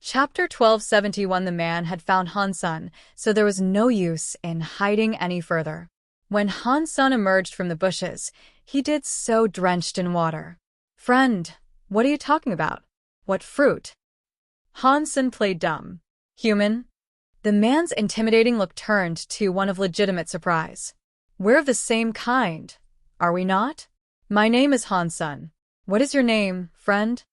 Chapter 1271. The man had found Hansun, so there was no use in hiding any further. When Hansun emerged from the bushes, he did so drenched in water. "Friend, what are you talking about? What fruit?" Hansun played dumb. "Human?" The man's intimidating look turned to one of legitimate surprise. "We're of the same kind, are we not?" "My name is Hansun. What is your name, friend?"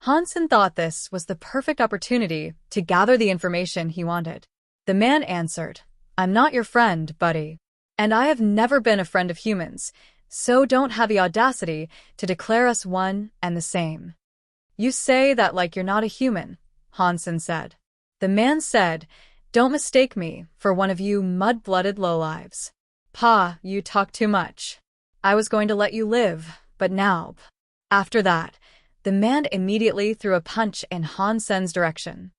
Hansun thought this was the perfect opportunity to gather the information he wanted. The man answered, "I'm not your friend, buddy. And I have never been a friend of humans, so don't have the audacity to declare us one and the same." "You say that like you're not a human," Hansun said. The man said, "Don't mistake me for one of you mud-blooded lowlives. Pa, you talk too much. I was going to let you live, but now." After that, the man immediately threw a punch in Hansun's direction.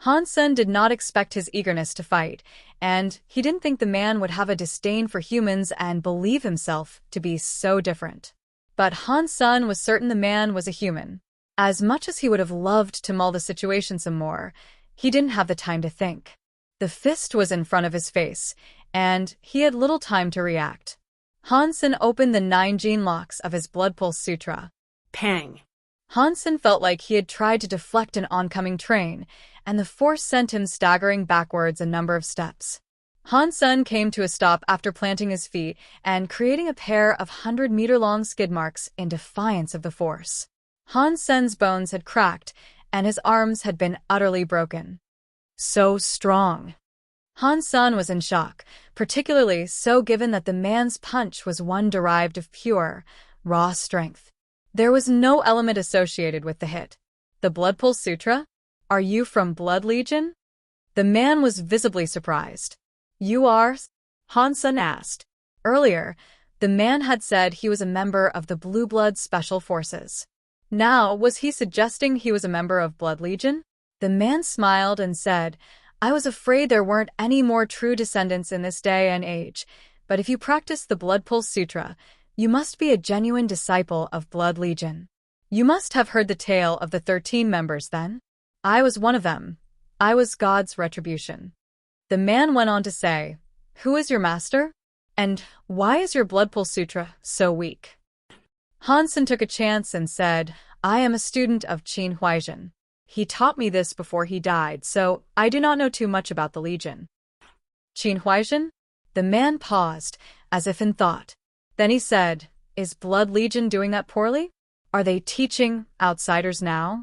Hansun did not expect his eagerness to fight, and he didn't think the man would have a disdain for humans and believe himself to be so different. But Hansun was certain the man was a human. As much as he would have loved to mull the situation some more, he didn't have the time to think. The fist was in front of his face, and he had little time to react. Hansun opened the 9 gene locks of his Blood Pulse Sutra. Pang! Hansun felt like he had tried to deflect an oncoming train, and the force sent him staggering backwards a number of steps. Hansun came to a stop after planting his feet and creating a pair of 100-meter-long skid marks in defiance of the force. Hansun's bones had cracked, and his arms had been utterly broken. So strong. Hansun was in shock, particularly so given that the man's punch was one derived of pure, raw strength. There was no element associated with the hit. "The Blood Pulse Sutra? Are you from Blood Legion?" The man was visibly surprised. "You are?" Hansun asked. Earlier, the man had said he was a member of the Blue Blood Special Forces. Now, was he suggesting he was a member of Blood Legion? The man smiled and said, "I was afraid there weren't any more true descendants in this day and age, but if you practice the Blood Pulse Sutra, you must be a genuine disciple of Blood Legion. You must have heard the tale of the 13 members then. I was one of them. I was God's retribution." The man went on to say, "Who is your master? And why is your Blood Pulse Sutra so weak?" Hansun took a chance and said, "I am a student of Qin Huaizhen. He taught me this before he died, so I do not know too much about the Legion." "Qin Huaizhen?" The man paused, as if in thought. Then he said, "Is Blood Legion doing that poorly? Are they teaching outsiders now?"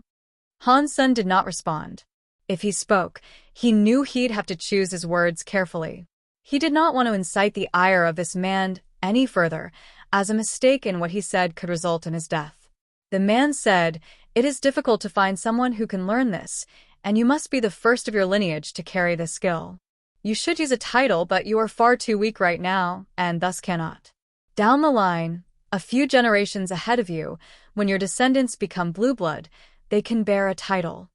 Hansun did not respond. If he spoke, he knew he'd have to choose his words carefully. He did not want to incite the ire of this man any further, as a mistake in what he said could result in his death. The man said, "It is difficult to find someone who can learn this, and you must be the first of your lineage to carry this skill. You should use a title, but you are far too weak right now, and thus cannot. Down the line, a few generations ahead of you, when your descendants become blue blood, they can bear a title."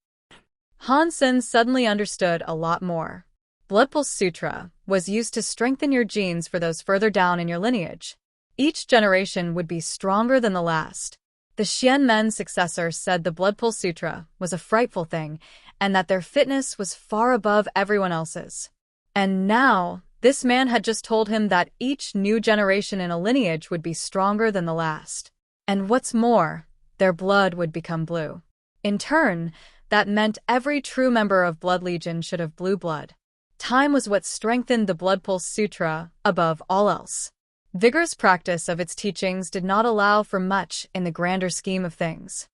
Hansun suddenly understood a lot more. Blood Pulse Sutra was used to strengthen your genes for those further down in your lineage. Each generation would be stronger than the last. The Xianmen's successor said the Blood Pulse Sutra was a frightful thing, and that their fitness was far above everyone else's. And now, this man had just told him that each new generation in a lineage would be stronger than the last. And what's more, their blood would become blue. In turn, that meant every true member of Blood Legion should have blue blood. Time was what strengthened the Blood Pulse Sutra above all else. Vigorous practice of its teachings did not allow for much in the grander scheme of things.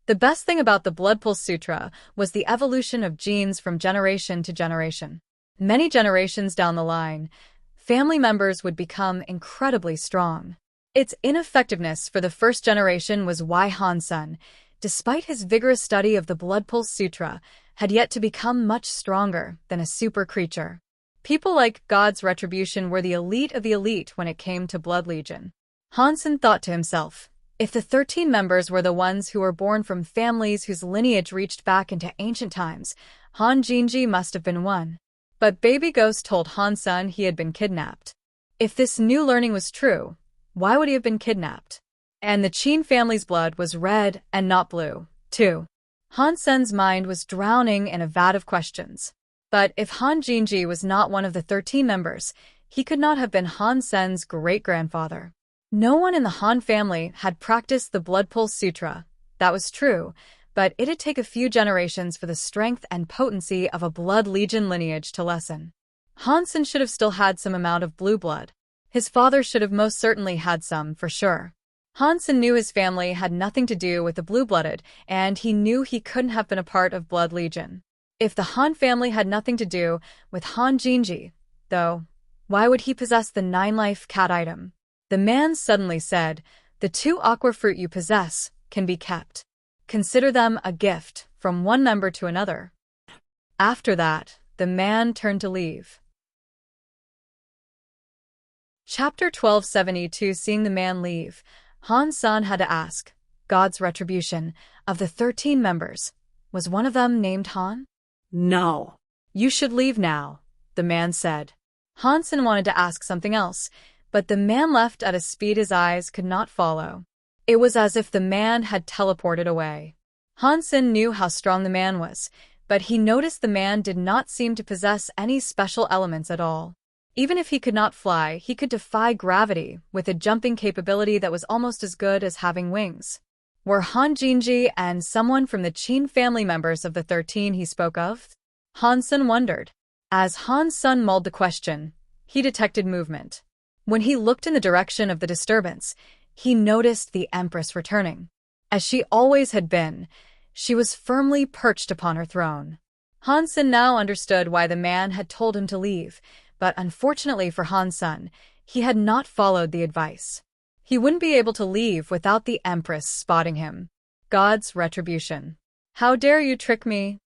The best thing about the Blood Pulse Sutra was the evolution of genes from generation to generation. Many generations down the line, family members would become incredibly strong. Its ineffectiveness for the first generation was why Hansun, despite his vigorous study of the Blood Pulse Sutra, had yet to become much stronger than a super creature. People like God's retribution were the elite of the elite when it came to Blood Legion. Hansun thought to himself, if the 13 members were the ones who were born from families whose lineage reached back into ancient times, Han Jinji must have been one. But Baby Ghost told Hansun he had been kidnapped. If this new learning was true, why would he have been kidnapped? And the Qin family's blood was red and not blue, too. Han Sen's mind was drowning in a vat of questions. But if Han Jinji was not one of the 13 members, he could not have been Han Sen's great-grandfather. No one in the Han family had practiced the Blood Pulse Sutra. That was true, but it'd take a few generations for the strength and potency of a Blood Legion lineage to lessen. Han Sen should have still had some amount of blue blood. His father should have most certainly had some, for sure. Han Sen knew his family had nothing to do with the blue-blooded, and he knew he couldn't have been a part of Blood Legion. If the Han family had nothing to do with Han Jinji, though, why would he possess the 9-life cat item? The man suddenly said, "The 2 aqua fruit you possess can be kept. Consider them a gift from one member to another." After that, the man turned to leave. Chapter 1272. Seeing the man leave, Han Sen had to ask, God's retribution, of the 13 members, was one of them named Han? No. You should leave now, the man said. Han Sen wanted to ask something else, but the man left at a speed his eyes could not follow. It was as if the man had teleported away. Han Sen knew how strong the man was, but he noticed the man did not seem to possess any special elements at all. Even if he could not fly, he could defy gravity with a jumping capability that was almost as good as having wings. Were Han Jinji and someone from the Qin family members of the 13 he spoke of? Han Sen wondered. As Han Sen mulled the question, he detected movement. When he looked in the direction of the disturbance, he noticed the Empress returning. As she always had been, she was firmly perched upon her throne. Han Sen now understood why the man had told him to leave, but unfortunately for Han Sen, he had not followed the advice. He wouldn't be able to leave without the Empress spotting him. God's retribution. How dare you trick me?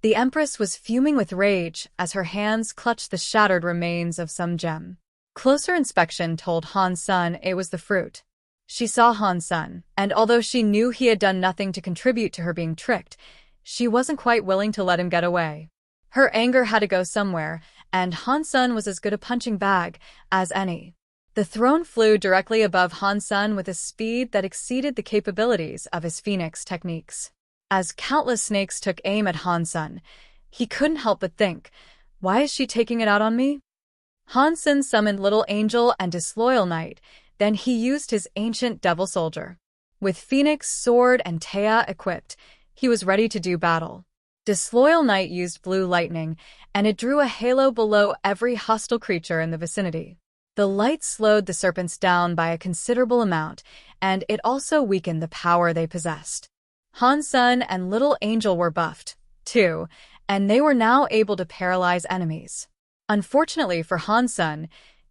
The Empress was fuming with rage as her hands clutched the shattered remains of some gem. Closer inspection told Han Sen it was the fruit. She saw Han Sen, and although she knew he had done nothing to contribute to her being tricked, she wasn't quite willing to let him get away. Her anger had to go somewhere, and Han Sen was as good a punching bag as any. The throne flew directly above Han Sen with a speed that exceeded the capabilities of his phoenix techniques. As countless snakes took aim at Han Sen, he couldn't help but think, why is she taking it out on me? Han Sen summoned Little Angel and Disloyal Knight, then he used his ancient Devil Soldier. With Phoenix, Sword, and Taya equipped, he was ready to do battle. Disloyal Knight used Blue Lightning, and it drew a halo below every hostile creature in the vicinity. The light slowed the serpents down by a considerable amount, and it also weakened the power they possessed. Han Sen and Little Angel were buffed, too, and they were now able to paralyze enemies. Unfortunately for Han Sen,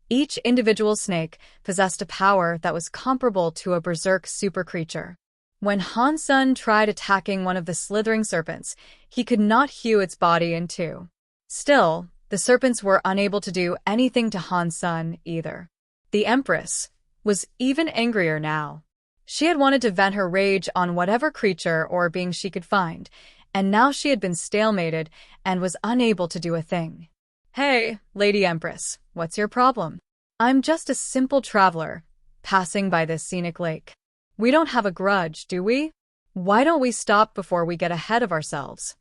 each individual snake possessed a power that was comparable to a berserk super creature. When Han Sen tried attacking one of the slithering serpents, he could not hew its body in two. Still, the serpents were unable to do anything to Han Sen either. The Empress was even angrier now. She had wanted to vent her rage on whatever creature or being she could find, and now she had been stalemated and was unable to do a thing. Hey, Lady Empress, what's your problem? I'm just a simple traveler, passing by this scenic lake. We don't have a grudge, do we? Why don't we stop before we get ahead of ourselves?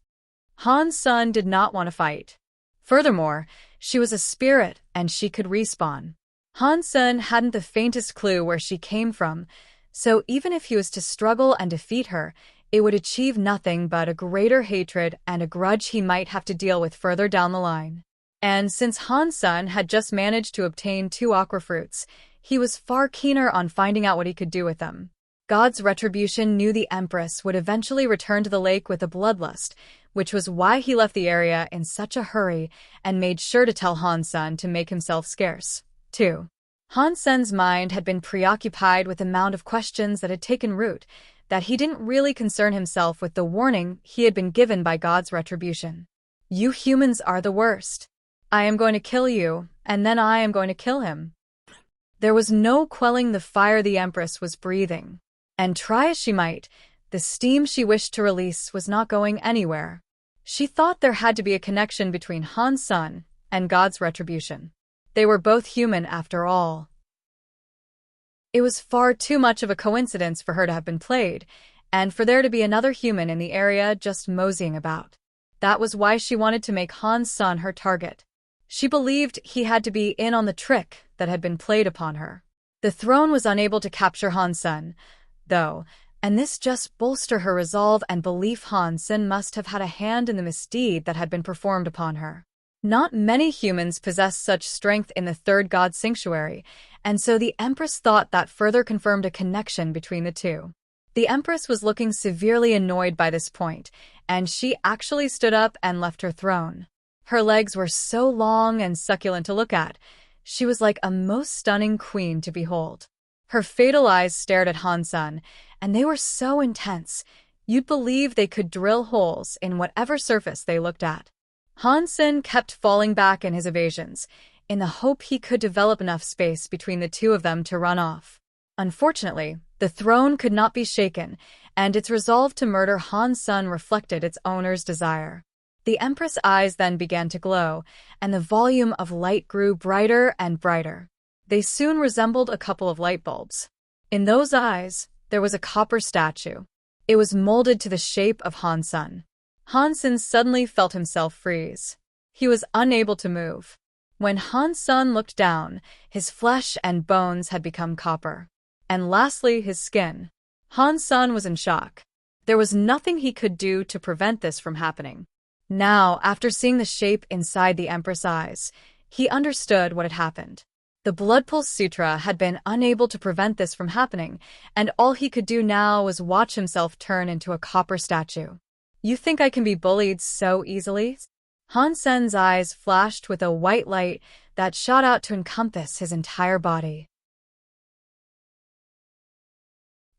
Han Sen did not want to fight. Furthermore, she was a spirit and she could respawn. Han Sen hadn't the faintest clue where she came from, so even if he was to struggle and defeat her, it would achieve nothing but a greater hatred and a grudge he might have to deal with further down the line. And since Han Sen had just managed to obtain 2 aqua fruits, he was far keener on finding out what he could do with them. God's retribution knew the Empress would eventually return to the lake with a bloodlust, which was why he left the area in such a hurry and made sure to tell Han Sen to make himself scarce, too. Han Sen's mind had been preoccupied with the mound of questions that had taken root, that he didn't really concern himself with the warning he had been given by God's retribution. You humans are the worst. I am going to kill you, and then I am going to kill him. There was no quelling the fire the Empress was breathing. And try as she might, the steam she wished to release was not going anywhere. She thought there had to be a connection between Han Sen and God's retribution. They were both human after all. It was far too much of a coincidence for her to have been played, and for there to be another human in the area just moseying about. That was why she wanted to make Han Sen her target. She believed he had to be in on the trick that had been played upon her. The throne was unable to capture Han Sen, though, and this just bolstered her resolve and belief Han Sen must have had a hand in the misdeed that had been performed upon her. Not many humans possess such strength in the third god sanctuary, and so the Empress thought that further confirmed a connection between the two. The Empress was looking severely annoyed by this point, and she actually stood up and left her throne. Her legs were so long and succulent to look at. She was like a most stunning queen to behold. Her fatal eyes stared at Han Sen, and they were so intense, you'd believe they could drill holes in whatever surface they looked at. Han Sen kept falling back in his evasions, in the hope he could develop enough space between the two of them to run off. Unfortunately, the throne could not be shaken, and its resolve to murder Han Sen reflected its owner's desire. The Empress' eyes then began to glow, and the volume of light grew brighter and brighter. They soon resembled a couple of light bulbs. In those eyes, there was a copper statue. It was molded to the shape of Han Sen. Han Sen suddenly felt himself freeze. He was unable to move. When Han Sen looked down, his flesh and bones had become copper. And lastly, his skin. Han Sen was in shock. There was nothing he could do to prevent this from happening. Now, after seeing the shape inside the Empress' eyes, he understood what had happened. The Blood Pulse Sutra had been unable to prevent this from happening, and all he could do now was watch himself turn into a copper statue. You think I can be bullied so easily? Han Sen's eyes flashed with a white light that shot out to encompass his entire body.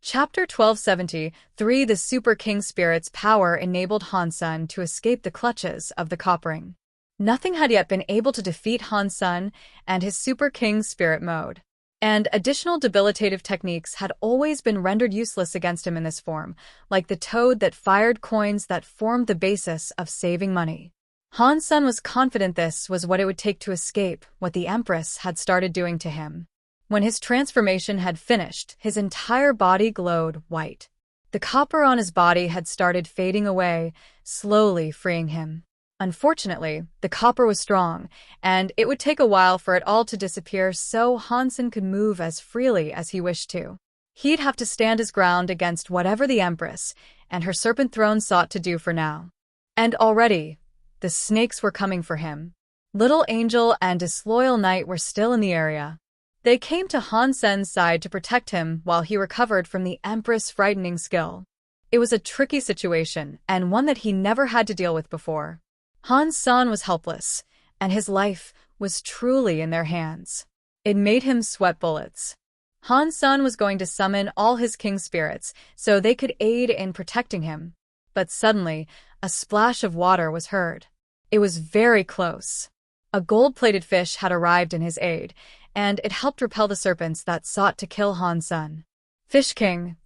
Chapter 1273 The Super King Spirit's power enabled Han Sen to escape the clutches of the Coppering. Nothing had yet been able to defeat Han Sen and his Super King Spirit mode, and additional debilitative techniques had always been rendered useless against him in this form, like the toad that fired coins that formed the basis of saving money. Han Sen was confident this was what it would take to escape what the Empress had started doing to him. When his transformation had finished, his entire body glowed white. The copper on his body had started fading away, slowly freeing him. Unfortunately, the copper was strong, and it would take a while for it all to disappear so Han Sen could move as freely as he wished to. He'd have to stand his ground against whatever the Empress and her serpent throne sought to do for now. And already, the snakes were coming for him. Little Angel and Disloyal Knight were still in the area. They came to Han Sen's side to protect him while he recovered from the Empress' frightening skill. It was a tricky situation, and one that he never had to deal with before. Han Sen was helpless, and his life was truly in their hands. It made him sweat bullets. Han Sen was going to summon all his king spirits so they could aid in protecting him. But suddenly, a splash of water was heard. It was very close. A gold-plated fish had arrived in his aid, and it helped repel the serpents that sought to kill Han Sen. "Fish King!"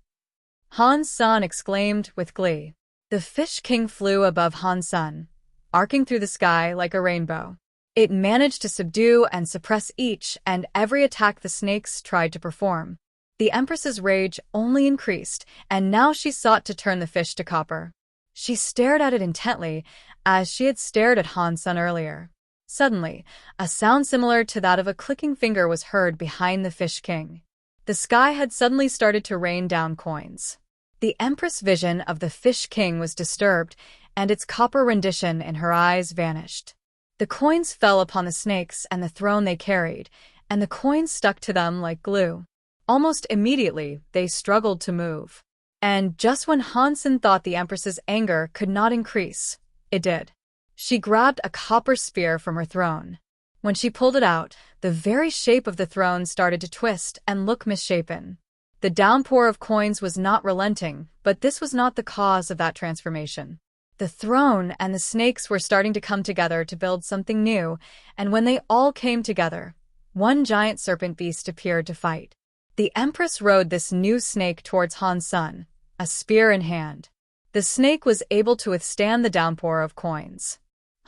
Han Sen exclaimed with glee. The Fish King flew above Han Sen, arcing through the sky like a rainbow. It managed to subdue and suppress each and every attack the snakes tried to perform. The Empress's rage only increased, and now she sought to turn the fish to copper. She stared at it intently, as she had stared at Han Sen earlier. Suddenly, a sound similar to that of a clicking finger was heard behind the Fish King. The sky had suddenly started to rain down coins. The Empress' vision of the Fish King was disturbed, and its copper rendition in her eyes vanished. The coins fell upon the snakes and the throne they carried, and the coins stuck to them like glue. Almost immediately, they struggled to move. And just when Han Sen thought the Empress's anger could not increase, it did. She grabbed a copper spear from her throne. When she pulled it out, the very shape of the throne started to twist and look misshapen. The downpour of coins was not relenting, but this was not the cause of that transformation. The throne and the snakes were starting to come together to build something new, and when they all came together, one giant serpent beast appeared to fight. The Empress rode this new snake towards Han Sen, a spear in hand. The snake was able to withstand the downpour of coins.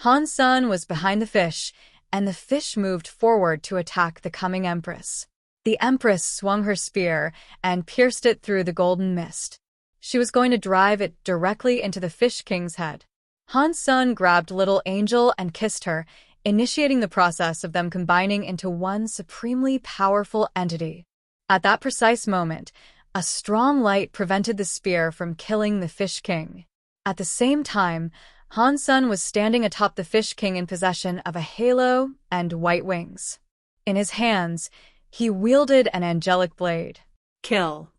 Han Sen was behind the fish, and the fish moved forward to attack the coming Empress. The Empress swung her spear and pierced it through the golden mist. She was going to drive it directly into the Fish King's head. Han Sen grabbed Little Angel and kissed her, initiating the process of them combining into one supremely powerful entity. At that precise moment, a strong light prevented the spear from killing the Fish King. At the same time, Han Sen was standing atop the Fish King in possession of a halo and white wings. In his hands, he wielded an angelic blade. Kill!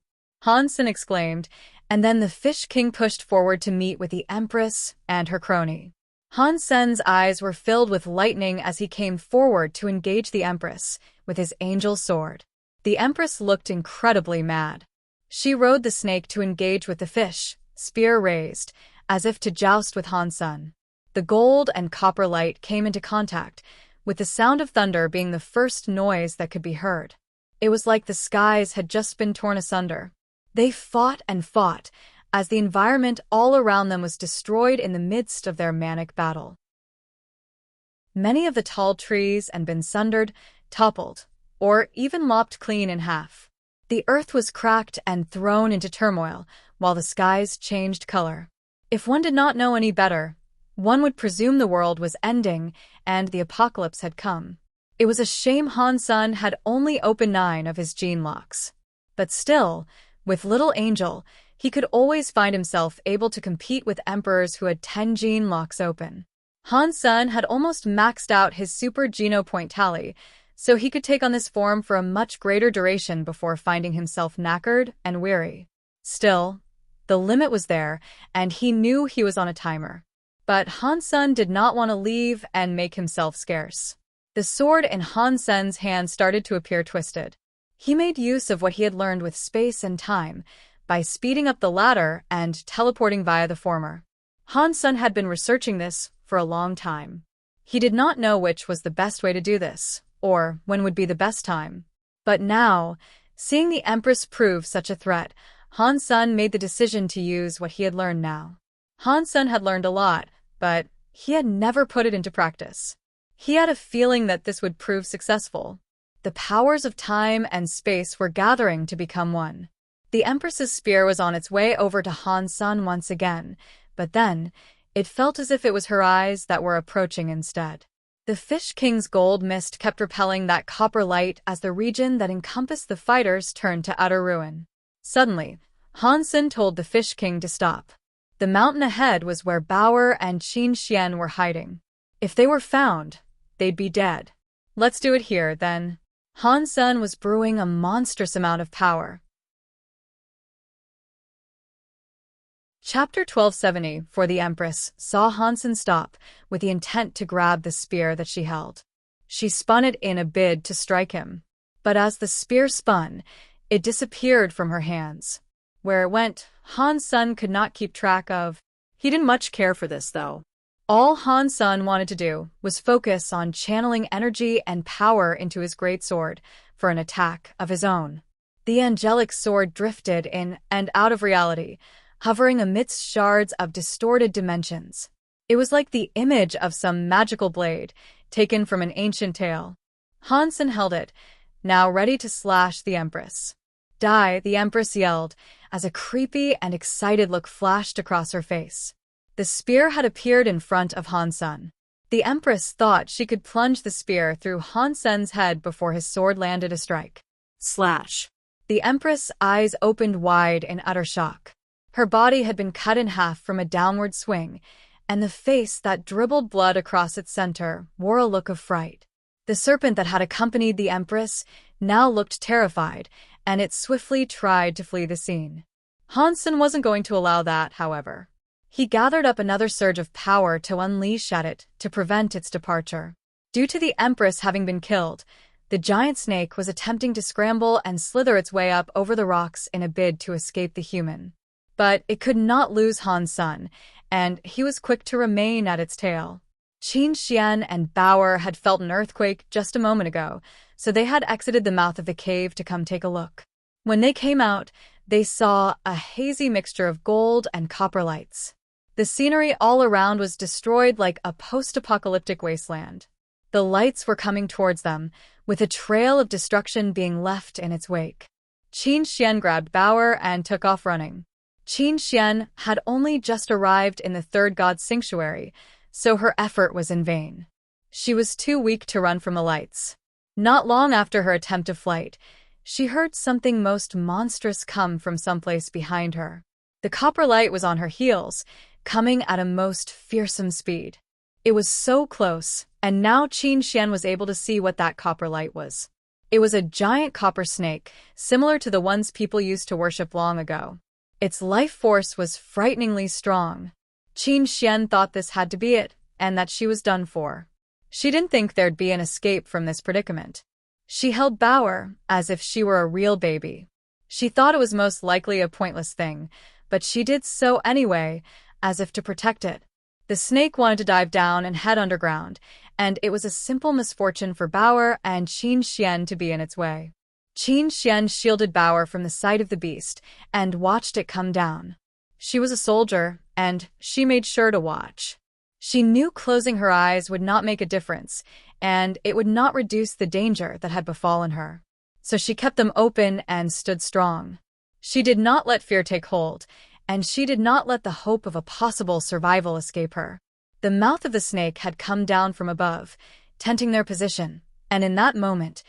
Han Sen exclaimed, and then the Fish King pushed forward to meet with the Empress and her crony. Han Sen's eyes were filled with lightning as he came forward to engage the Empress with his angel sword. The Empress looked incredibly mad. She rode the snake to engage with the fish, spear raised, as if to joust with Han Sen. The gold and copper light came into contact, with the sound of thunder being the first noise that could be heard. It was like the skies had just been torn asunder. They fought and fought, as the environment all around them was destroyed in the midst of their manic battle. Many of the tall trees had been sundered, toppled, or even lopped clean in half. The earth was cracked and thrown into turmoil, while the skies changed color. If one did not know any better, one would presume the world was ending and the apocalypse had come. It was a shame Han Sen had only opened 9 of his gene locks. But still, with Little Angel, he could always find himself able to compete with emperors who had 10 gene locks open. Han Sen had almost maxed out his super geno point tally, so he could take on this form for a much greater duration before finding himself knackered and weary. Still, the limit was there, and he knew he was on a timer. But Han Sen did not want to leave and make himself scarce. The sword in Han Sen's hand started to appear twisted. He made use of what he had learned with space and time, by speeding up the latter and teleporting via the former. Han Sen had been researching this for a long time. He did not know which was the best way to do this, or when would be the best time. But now, seeing the Empress prove such a threat, Han Sen made the decision to use what he had learned now. Han Sen had learned a lot, but he had never put it into practice. He had a feeling that this would prove successful. The powers of time and space were gathering to become one. The Empress's spear was on its way over to Han Sen once again, but then, it felt as if it was her eyes that were approaching instead. The Fish King's gold mist kept repelling that copper light as the region that encompassed the fighters turned to utter ruin. Suddenly, Han Sen told the Fish King to stop. The mountain ahead was where Bauer and Qin Xian were hiding. If they were found, they'd be dead. Let's do it here, then. Han Sen was brewing a monstrous amount of power. Chapter 1270 For the Empress saw Han Sen stop, with the intent to grab the spear that she held. She spun it in a bid to strike him. But as the spear spun, it disappeared from her hands. Where it went, Han Sen could not keep track of. He didn't much care for this, though. All Han Sen wanted to do was focus on channeling energy and power into his great sword for an attack of his own. The angelic sword drifted in and out of reality, hovering amidst shards of distorted dimensions. It was like the image of some magical blade, taken from an ancient tale. Han Sen held it, now ready to slash the Empress. Die, the Empress yelled, as a creepy and excited look flashed across her face. The spear had appeared in front of Han Sen. The Empress thought she could plunge the spear through Han Sen's head before his sword landed a strike. Slash! The Empress' eyes opened wide in utter shock. Her body had been cut in half from a downward swing, and the face that dribbled blood across its center wore a look of fright. The serpent that had accompanied the Empress now looked terrified, and it swiftly tried to flee the scene. Han Sen wasn't going to allow that, however. He gathered up another surge of power to unleash at it to prevent its departure. Due to the Empress having been killed, the giant snake was attempting to scramble and slither its way up over the rocks in a bid to escape the human. But it could not lose Han Sen, and he was quick to remain at its tail. Qin Xian and Bauer had felt an earthquake just a moment ago, so they had exited the mouth of the cave to come take a look. When they came out, they saw a hazy mixture of gold and copper lights. The scenery all around was destroyed like a post-apocalyptic wasteland. The lights were coming towards them, with a trail of destruction being left in its wake. Qin Xian grabbed Bauer and took off running. Qin Xian had only just arrived in the third god's sanctuary, so her effort was in vain. She was too weak to run from the lights. Not long after her attempt of flight, she heard something most monstrous come from someplace behind her. The copper light was on her heels, coming at a most fearsome speed. It was so close, and now Qin Xian was able to see what that copper light was. It was a giant copper snake, similar to the ones people used to worship long ago. Its life force was frighteningly strong. Qin Xian thought this had to be it, and that she was done for. She didn't think there'd be an escape from this predicament. She held Bauer as if she were a real baby. She thought it was most likely a pointless thing, but she did so anyway, as if to protect it. The snake wanted to dive down and head underground, and it was a simple misfortune for Bauer and Qin Xian to be in its way. Qin Xian shielded Bauer from the sight of the beast and watched it come down. She was a soldier, and she made sure to watch. She knew closing her eyes would not make a difference, and it would not reduce the danger that had befallen her. So she kept them open and stood strong. She did not let fear take hold, and she did not let the hope of a possible survival escape her. The mouth of the snake had come down from above, tenting their position, and in that moment,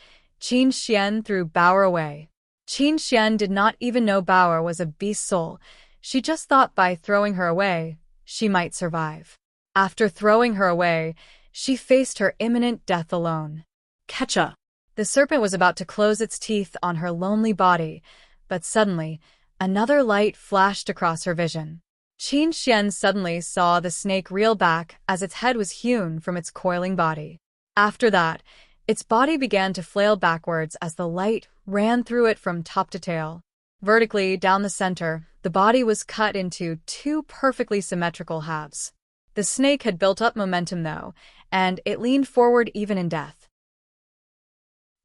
Qin Xian threw Bauer away. Qin Xian did not even know Bauer was a beast soul. She just thought by throwing her away, she might survive. After throwing her away, she faced her imminent death alone. Ketcha! The serpent was about to close its teeth on her lonely body, but suddenly, another light flashed across her vision. Qin Xian suddenly saw the snake reel back as its head was hewn from its coiling body. After that, its body began to flail backwards as the light ran through it from top to tail. Vertically, down the center, the body was cut into two perfectly symmetrical halves. The snake had built up momentum, though, and it leaned forward even in death.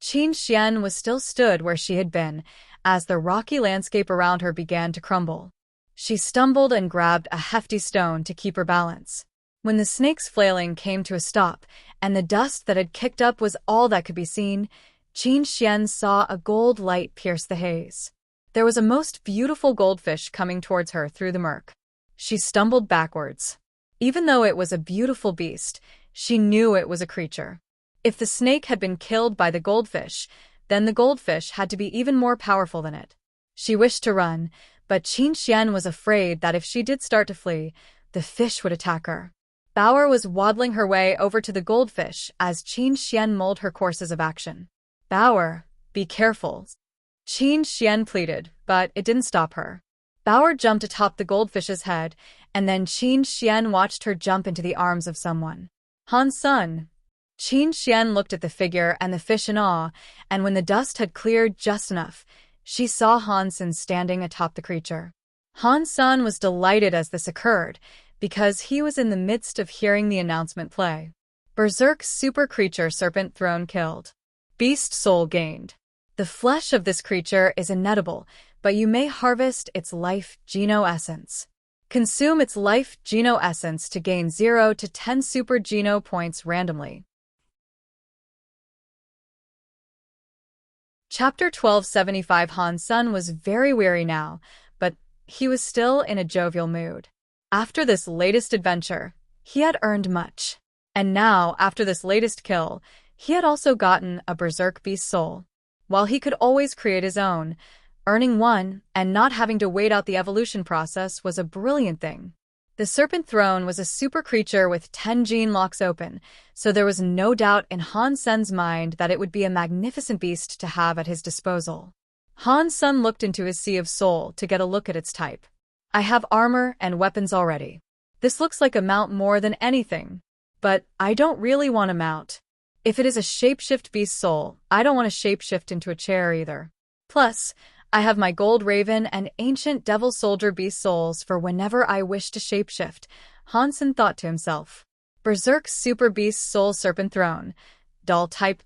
Qin Xian was still stood where she had been, as the rocky landscape around her began to crumble. She stumbled and grabbed a hefty stone to keep her balance. When the snake's flailing came to a stop, and the dust that had kicked up was all that could be seen, Qin Xian saw a gold light pierce the haze. There was a most beautiful goldfish coming towards her through the murk. She stumbled backwards. Even though it was a beautiful beast, she knew it was a creature. If the snake had been killed by the goldfish, then the goldfish had to be even more powerful than it. She wished to run, but Qin Xian was afraid that if she did start to flee, the fish would attack her. Bauer was waddling her way over to the goldfish as Qin Xian mulled her courses of action. Bauer, be careful. Qin Xian pleaded, but it didn't stop her. Bauer jumped atop the goldfish's head, and then Qin Xian watched her jump into the arms of someone. Han Sun. Qin Xian looked at the figure and the fish in awe, and when the dust had cleared just enough, she saw Han Sun standing atop the creature. Han Sun was delighted as this occurred, because he was in the midst of hearing the announcement play. Berserk Super Creature Serpent Throne killed. Beast Soul gained. The flesh of this creature is inedible, but you may harvest its life Geno Essence. Consume its life Geno Essence to gain 0 to 10 Super Geno points randomly. Chapter 1275. Han Sun was very weary now, but he was still in a jovial mood. After this latest adventure, he had earned much. And now, after this latest kill, he had also gotten a Berserk Beast Soul. While he could always create his own, earning one and not having to wait out the evolution process was a brilliant thing. The Serpent Throne was a super creature with 10 gene locks open, so there was no doubt in Han Sun's mind that it would be a magnificent beast to have at his disposal. Han Sun looked into his Sea of Soul to get a look at its type. I have armor and weapons already. This looks like a mount more than anything. But I don't really want a mount. If it is a shapeshift beast soul, I don't want to shapeshift into a chair either. Plus, I have my gold raven and ancient devil soldier beast souls for whenever I wish to shapeshift, Han Sun thought to himself. Berserk Super Beast Soul Serpent Throne. Doll type?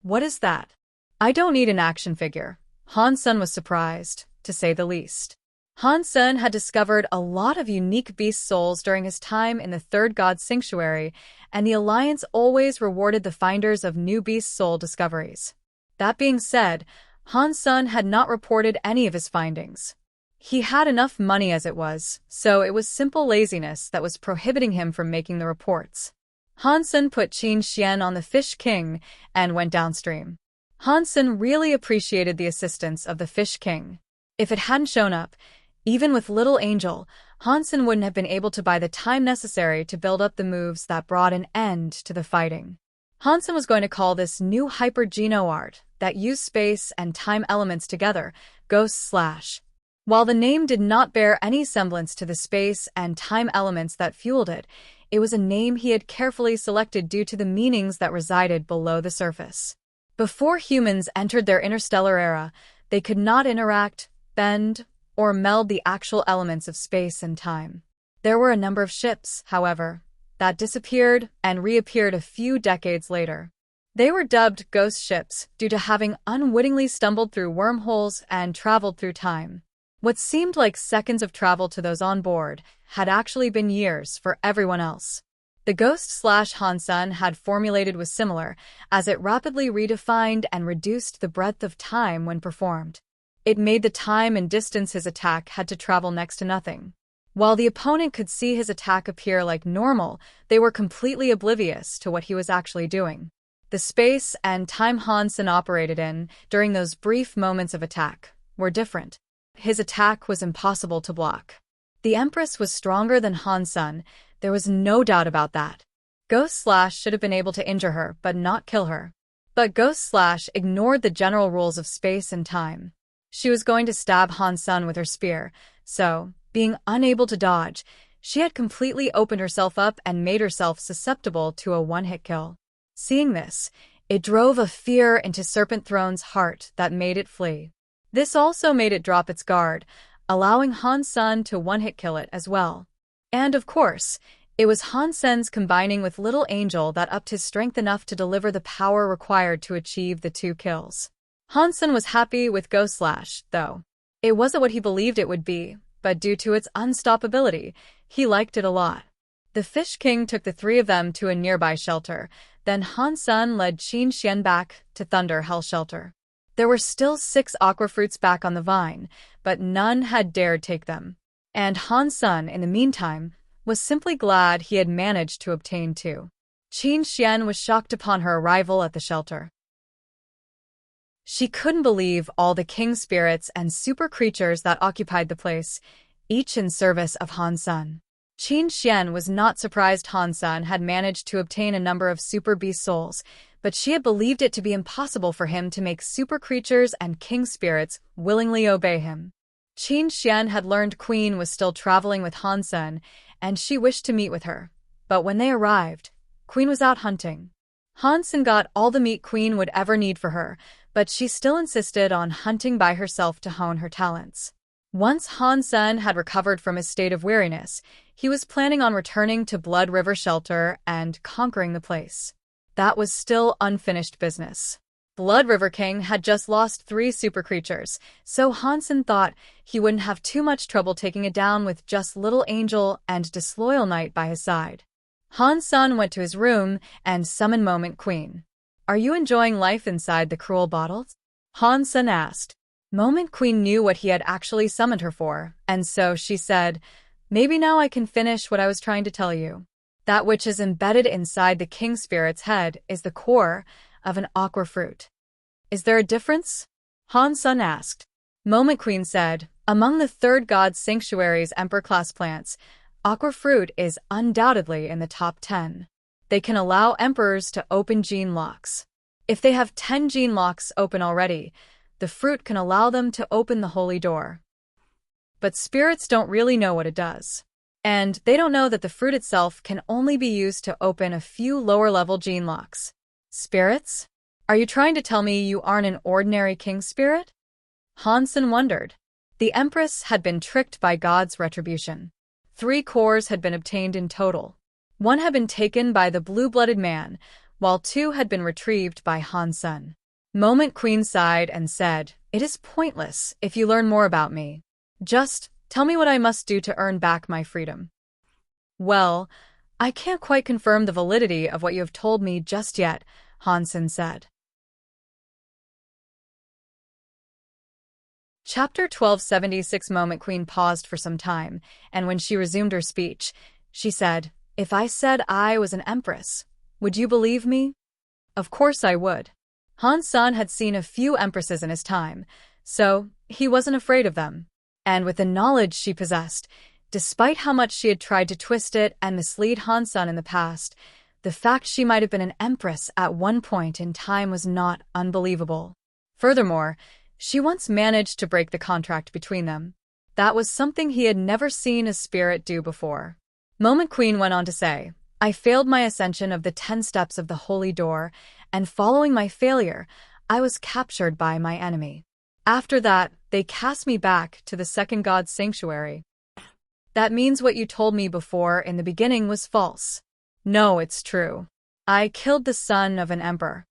What is that? I don't need an action figure. Han Sun was surprised, to say the least. Han Sun had discovered a lot of unique beast souls during his time in the Third God's Sanctuary, and the Alliance always rewarded the finders of new beast soul discoveries. That being said, Han Sun had not reported any of his findings. He had enough money as it was, so it was simple laziness that was prohibiting him from making the reports. Han Sen put Qin Xian on the Fish King and went downstream. Han Sen really appreciated the assistance of the Fish King. If it hadn't shown up, even with Little Angel, Han Sen wouldn't have been able to buy the time necessary to build up the moves that brought an end to the fighting. Han Sen was going to call this new hyper-geno art that used space and time elements together Ghost Slash. While the name did not bear any semblance to the space and time elements that fueled it, it was a name he had carefully selected due to the meanings that resided below the surface. Before humans entered their interstellar era, they could not interact, bend, or meld the actual elements of space and time. There were a number of ships, however, that disappeared and reappeared a few decades later. They were dubbed ghost ships due to having unwittingly stumbled through wormholes and traveled through time. What seemed like seconds of travel to those on board had actually been years for everyone else. The Ghost/Han Sen had formulated was similar, as it rapidly redefined and reduced the breadth of time when performed. It made the time and distance his attack had to travel next to nothing. While the opponent could see his attack appear like normal, they were completely oblivious to what he was actually doing. The space and time Han Sen operated in during those brief moments of attack were different. His attack was impossible to block. The Empress was stronger than Han Sen, there was no doubt about that. Ghost Slash should have been able to injure her, but not kill her. But Ghost Slash ignored the general rules of space and time. She was going to stab Han Sen with her spear, so, being unable to dodge, she had completely opened herself up and made herself susceptible to a one-hit kill. Seeing this, it drove a fear into Serpent Throne's heart that made it flee. This also made it drop its guard, allowing Han Sen to one-hit kill it as well. And of course, it was Han Sen's combining with Little Angel that upped his strength enough to deliver the power required to achieve the 2 kills. Han Sen was happy with Ghost Slash, though. It wasn't what he believed it would be, but due to its unstoppability, he liked it a lot. The Fish King took the 3 of them to a nearby shelter, then Han Sen led Qin Xian back to Thunder Hell Shelter. There were still 6 aqua fruits back on the vine, but none had dared take them. And Han Sen, in the meantime, was simply glad he had managed to obtain 2. Qin Xian was shocked upon her arrival at the shelter. She couldn't believe all the king spirits and super creatures that occupied the place, each in service of Han Sen. Qin Xian was not surprised Han Sen had managed to obtain a number of super beast souls, but she had believed it to be impossible for him to make super creatures and king spirits willingly obey him. Qin Xian had learned Queen was still traveling with Han Sen, and she wished to meet with her. But when they arrived, Queen was out hunting. Han Sen got all the meat Queen would ever need for her, but she still insisted on hunting by herself to hone her talents. Once Han Sen had recovered from his state of weariness, he was planning on returning to Blood River Shelter and conquering the place. That was still unfinished business. Blood River King had just lost 3 super creatures, so Han Sen thought he wouldn't have too much trouble taking it down with just Little Angel and Disloyal Knight by his side. Han Sen went to his room and summoned Moment Queen. "Are you enjoying life inside the cruel bottles?" Han Sen asked. Moment Queen knew what he had actually summoned her for, and so she said, "Maybe now I can finish what I was trying to tell you. That which is embedded inside the king spirit's head is the core of an aqua fruit." "Is there a difference?" Han Sen asked. Moment Queen said, "Among the third god's sanctuary's emperor-class plants, aqua fruit is undoubtedly in the top 10. They can allow emperors to open gene locks. If they have 10 gene locks open already, the fruit can allow them to open the holy door. But spirits don't really know what it does. And they don't know that the fruit itself can only be used to open a few lower-level gene locks." "Spirits? Are you trying to tell me you aren't an ordinary king spirit?" Han Sen wondered. The Empress had been tricked by God's retribution. 3 cores had been obtained in total. 1 had been taken by the blue-blooded man, while 2 had been retrieved by Han Sen. Moment Queen sighed and said, "It is pointless if you learn more about me. Just tell me what I must do to earn back my freedom." "Well, I can't quite confirm the validity of what you have told me just yet," Han Sen said. Chapter 1276. Moment Queen paused for some time, and when she resumed her speech, she said, "If I said I was an empress, would you believe me?" Of course I would. Han Sen had seen a few empresses in his time, so he wasn't afraid of them. And with the knowledge she possessed, despite how much she had tried to twist it and mislead Han Sen in the past, the fact she might have been an empress at one point in time was not unbelievable. Furthermore, she once managed to break the contract between them. That was something he had never seen a spirit do before. Moment Queen went on to say, "I failed my ascension of the 10 steps of the Holy Door, and following my failure, I was captured by my enemy. After that, they cast me back to the second god's sanctuary." "That means what you told me before in the beginning was false." "No, it's true. I killed the son of an emperor."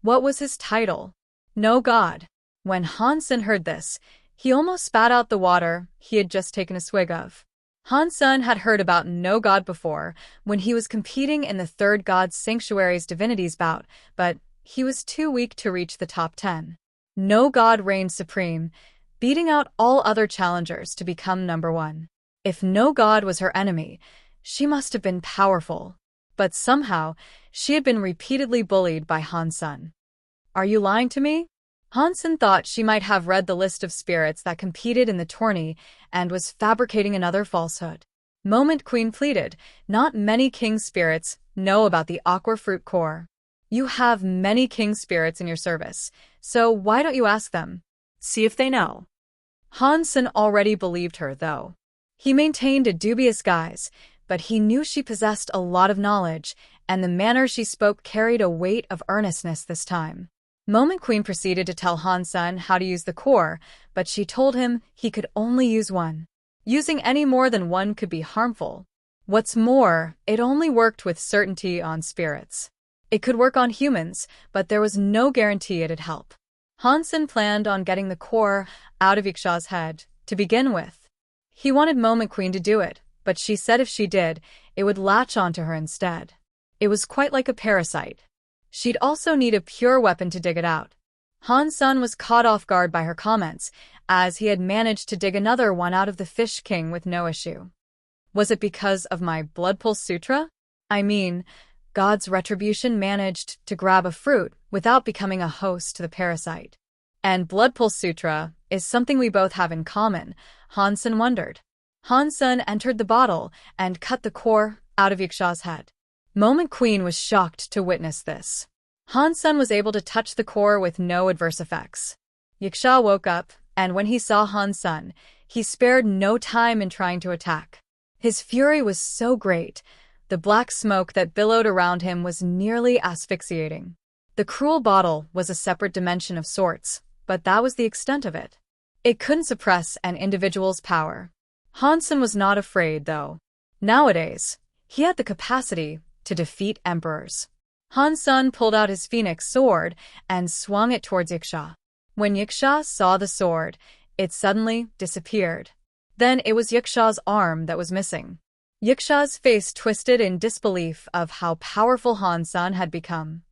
"What was his title?" "No god." When Han Sen heard this, he almost spat out the water he had just taken a swig of. Han Sen had heard about no god before when he was competing in the third god's sanctuary's divinities bout, but he was too weak to reach the top 10. No god reigned supreme, beating out all other challengers to become number 1. If no god was her enemy, she must have been powerful. But somehow, she had been repeatedly bullied by Han Sen. "Are you lying to me?" Han Sen thought she might have read the list of spirits that competed in the tourney and was fabricating another falsehood. Moment Queen pleaded, "Not many king spirits know about the aqua fruit core. You have many king spirits in your service, so why don't you ask them? See if they know." Han Sen already believed her, though. He maintained a dubious guise, but he knew she possessed a lot of knowledge, and the manner she spoke carried a weight of earnestness this time. Moment Queen proceeded to tell Han Sen how to use the core, but she told him he could only use one. Using any more than one could be harmful. What's more, it only worked with certainty on spirits. It could work on humans, but there was no guarantee it'd help. Han Sen planned on getting the core out of Wuxia's head, to begin with. He wanted Moment Queen to do it, but she said if she did, it would latch onto her instead. It was quite like a parasite. She'd also need a pure weapon to dig it out. Han Sen was caught off guard by her comments, as he had managed to dig another one out of the Fish King with no issue. "Was it because of my Blood Pulse Sutra? I mean, God's retribution managed to grab a fruit without becoming a host to the parasite. And Blood Pulse Sutra is something we both have in common," Han Sen wondered. Han Sen entered the bottle and cut the core out of Wuxia's head. Moment Queen was shocked to witness this. Han Sen was able to touch the core with no adverse effects. Wuxia woke up, and when he saw Han Sen, he spared no time in trying to attack. His fury was so great, the black smoke that billowed around him was nearly asphyxiating. The cruel bottle was a separate dimension of sorts, but that was the extent of it. It couldn't suppress an individual's power. Han Sen was not afraid, though. Nowadays, he had the capacity to defeat emperors. Han Sen pulled out his phoenix sword and swung it towards Wuxia. When Wuxia saw the sword, it suddenly disappeared. Then it was Wuxia's arm that was missing. Wuxia's face twisted in disbelief of how powerful Han Sen had become.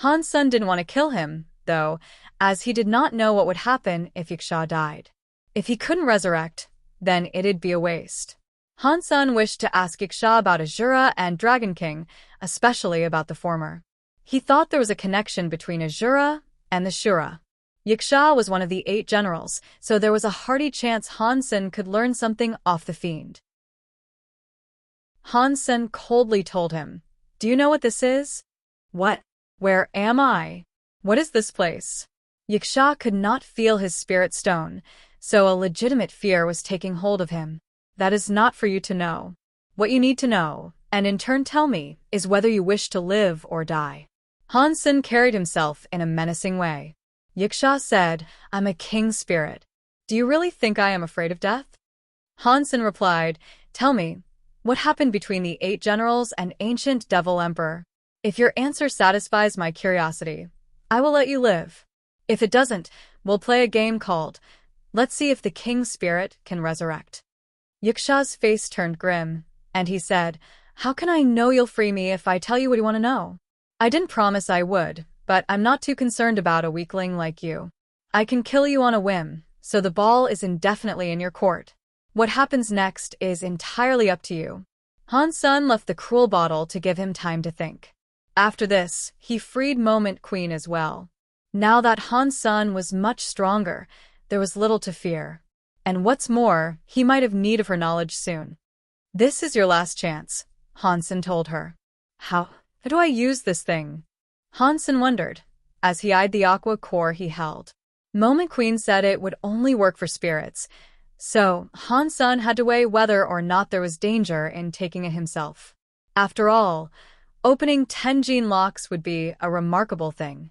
Han Sen didn't want to kill him, though, as he did not know what would happen if Wuxia died. If he couldn't resurrect, then it'd be a waste. Han Sen wished to ask Wuxia about Azura and Dragon King, especially about the former. He thought there was a connection between Azura and the Shura. Wuxia was one of the 8 generals, so there was a hearty chance Han Sen could learn something off the fiend. Han Sen coldly told him, "Do you know what this is?" "What? Where am I? What is this place?" Wuxia could not feel his spirit stone, so a legitimate fear was taking hold of him. "That is not for you to know. What you need to know, and in turn tell me, is whether you wish to live or die." Han Sen carried himself in a menacing way. Wuxia said, "I'm a king spirit. Do you really think I am afraid of death?" Han Sen replied, "Tell me, what happened between the 8 generals and ancient devil emperor? If your answer satisfies my curiosity, I will let you live. If it doesn't, we'll play a game called, let's see if the king spirit can resurrect." Wuxia's face turned grim, and he said, "How can I know you'll free me if I tell you what you want to know? I didn't promise I would, but I'm not too concerned about a weakling like you. I can kill you on a whim, so the ball is indefinitely in your court. What happens next is entirely up to you. Han Sen left the cruel bottle to give him time to think. After this, he freed Moment Queen as well. Now that Han Sen was much stronger, there was little to fear. And what's more, he might have need of her knowledge soon. This is your last chance, Han Sen told her. How do I use this thing? Han Sen wondered, as he eyed the aqua core he held. Moment Queen said it would only work for spirits, so Han Sen had to weigh whether or not there was danger in taking it himself. After all, opening 10 gene locks would be a remarkable thing.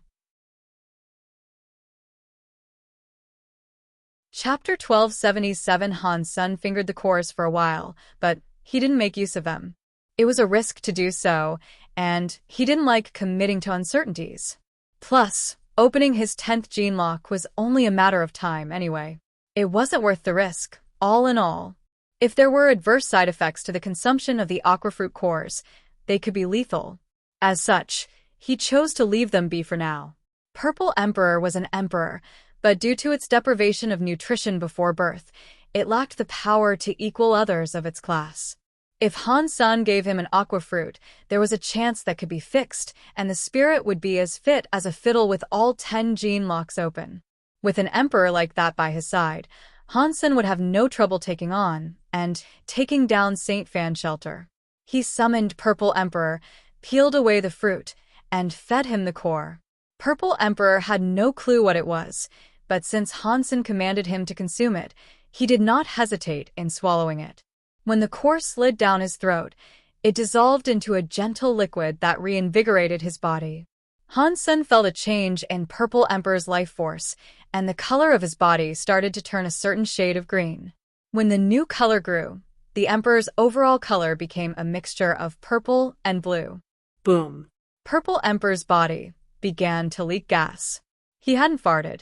Chapter 1277. Han Sen fingered the cores for a while, but he didn't make use of them. It was a risk to do so, and he didn't like committing to uncertainties. Plus, opening his 10th gene lock was only a matter of time anyway. It wasn't worth the risk, all in all. If there were adverse side effects to the consumption of the aquafruit cores, they could be lethal. As such, he chose to leave them be for now. Purple Emperor was an emperor, but due to its deprivation of nutrition before birth, it lacked the power to equal others of its class. If Han Sen gave him an aquafruit, there was a chance that could be fixed, and the spirit would be as fit as a fiddle with all 10 gene locks open. With an emperor like that by his side, Han Sen would have no trouble taking on and taking down Saint Fan Shelter. He summoned Purple Emperor, peeled away the fruit, and fed him the core. Purple Emperor had no clue what it was, but since Han Sen commanded him to consume it, he did not hesitate in swallowing it. When the core slid down his throat, it dissolved into a gentle liquid that reinvigorated his body. Han Sen felt a change in Purple Emperor's life force, and the color of his body started to turn a certain shade of green. When the new color grew, the Emperor's overall color became a mixture of purple and blue. Boom. Purple Emperor's body began to leak gas. He hadn't farted.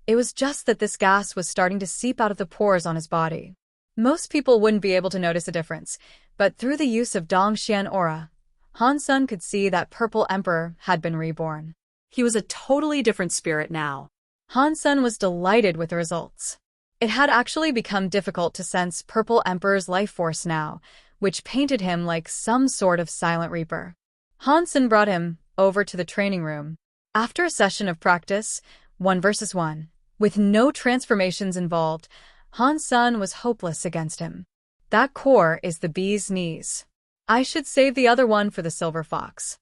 It was just that this gas was starting to seep out of the pores on his body. Most people wouldn't be able to notice a difference, but through the use of Dongxian aura, Han Sen could see that Purple Emperor had been reborn. He was a totally different spirit now. Han Sen was delighted with the results. It had actually become difficult to sense Purple Emperor's life force now, which painted him like some sort of silent reaper. Han Sen brought him over to the training room. After a session of practice, 1 versus 1, with no transformations involved, Han Sen was hopeless against him. That core is the bee's knees. I should save the other one for the silver fox.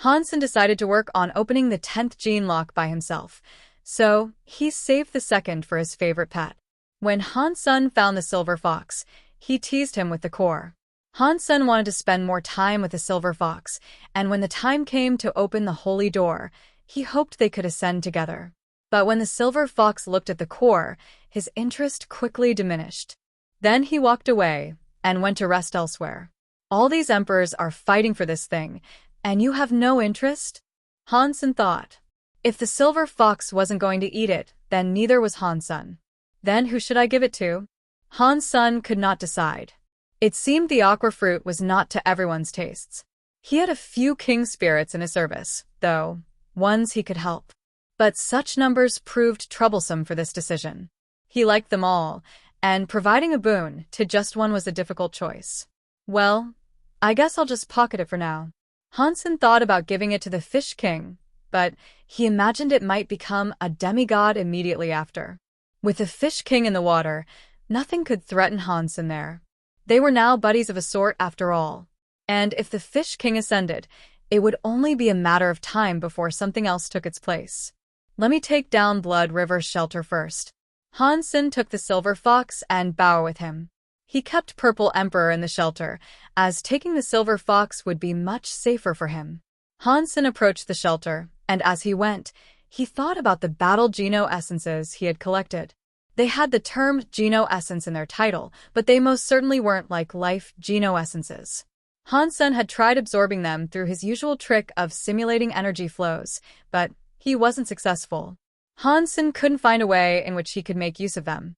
Han Sen decided to work on opening the 10th gene lock by himself, so he saved the second for his favorite pet. When Han Sen found the silver fox, he teased him with the core. Han Sen wanted to spend more time with the silver fox, and when the time came to open the holy door, he hoped they could ascend together. But when the silver fox looked at the core, his interest quickly diminished. Then he walked away and went to rest elsewhere. All these emperors are fighting for this thing, and you have no interest? Han Sen thought. If the silver fox wasn't going to eat it, then neither was Han Sen. Then who should I give it to? Han Sen could not decide. It seemed the aqua fruit was not to everyone's tastes. He had a few king spirits in his service, though, ones he could help. But such numbers proved troublesome for this decision. He liked them all, and providing a boon to just one was a difficult choice. Well, I guess I'll just pocket it for now. Han Sen thought about giving it to the Fish King, but he imagined it might become a demigod immediately after. With the Fish King in the water, nothing could threaten Han Sen there. They were now buddies of a sort after all. And if the Fish King ascended, it would only be a matter of time before something else took its place. Let me take down Blood River's shelter first. Han Sen took the silver fox and bowed with him. He kept Purple Emperor in the shelter, as taking the silver fox would be much safer for him. Han Sen approached the shelter, and as he went, he thought about the battle Geno essences he had collected. They had the term Geno essence in their title, but they most certainly weren't like life Geno essences. Han Sen had tried absorbing them through his usual trick of simulating energy flows, but he wasn't successful. Han Sen couldn't find a way in which he could make use of them.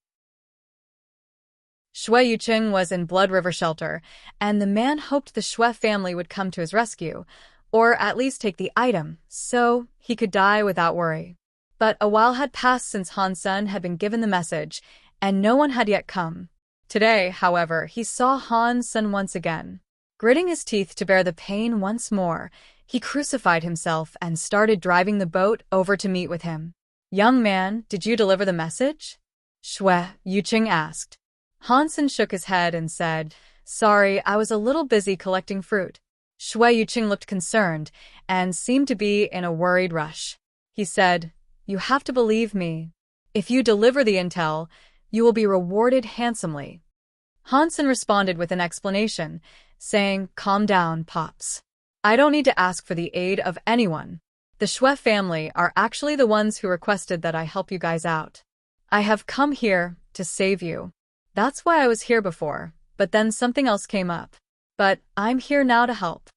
Shui Yuqing was in Blood River Shelter, and the man hoped the Shui family would come to his rescue, or at least take the item, so he could die without worry. But a while had passed since Han Sen had been given the message, and no one had yet come. Today, however, he saw Han Sen once again. Gritting his teeth to bear the pain once more, he crucified himself and started driving the boat over to meet with him. "Young man, did you deliver the message?" Shui Yuqing asked. Han Sen shook his head and said, "Sorry, I was a little busy collecting fruit." Shui Yuqing looked concerned and seemed to be in a worried rush. He said, "You have to believe me. If you deliver the intel, you will be rewarded handsomely." Han Sen responded with an explanation, saying, "Calm down, Pops. I don't need to ask for the aid of anyone. The Shui family are actually the ones who requested that I help you guys out. I have come here to save you. That's why I was here before, but then something else came up. But I'm here now to help."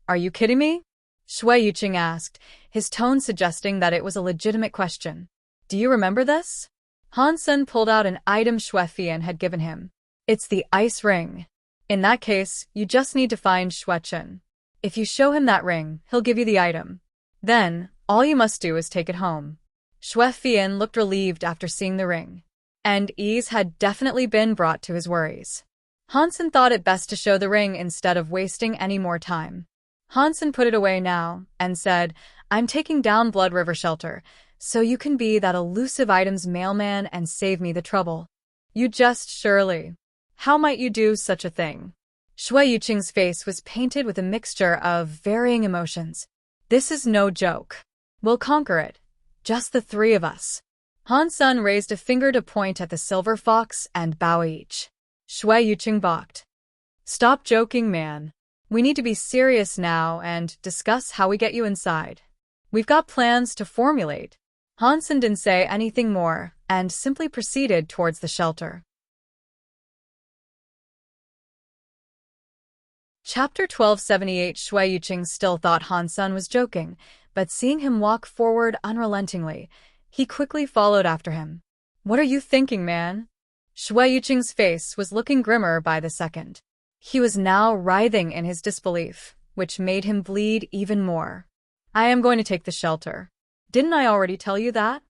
"Are you kidding me?" Shui Yuqing asked, his tone suggesting that it was a legitimate question. "Do you remember this?" Han Sen pulled out an item Shui Fian had given him. "It's the ice ring. In that case, you just need to find Shui Chen. If you show him that ring, he'll give you the item. Then, all you must do is take it home." Shui Fian looked relieved after seeing the ring, and ease had definitely been brought to his worries. Han Sen thought it best to show the ring instead of wasting any more time. Han Sen put it away now and said, "I'm taking down Blood River Shelter, so you can be that elusive item's mailman and save me the trouble." "You just surely. How might you do such a thing?" Shui Yuqing's face was painted with a mixture of varying emotions. "This is no joke. We'll conquer it. Just the three of us." Han Sen raised a finger to point at the silver fox and bow each. Shui Yuqing balked. "Stop joking, man. We need to be serious now and discuss how we get you inside. We've got plans to formulate." Han Sen didn't say anything more and simply proceeded towards the shelter. Chapter 1278. Shui Yuqing still thought Han Sen was joking, but seeing him walk forward unrelentingly, he quickly followed after him. "What are you thinking, man?" Shui Yuqing's face was looking grimmer by the second. He was now writhing in his disbelief, which made him bleed even more. "I am going to take the shelter. Didn't I already tell you that?"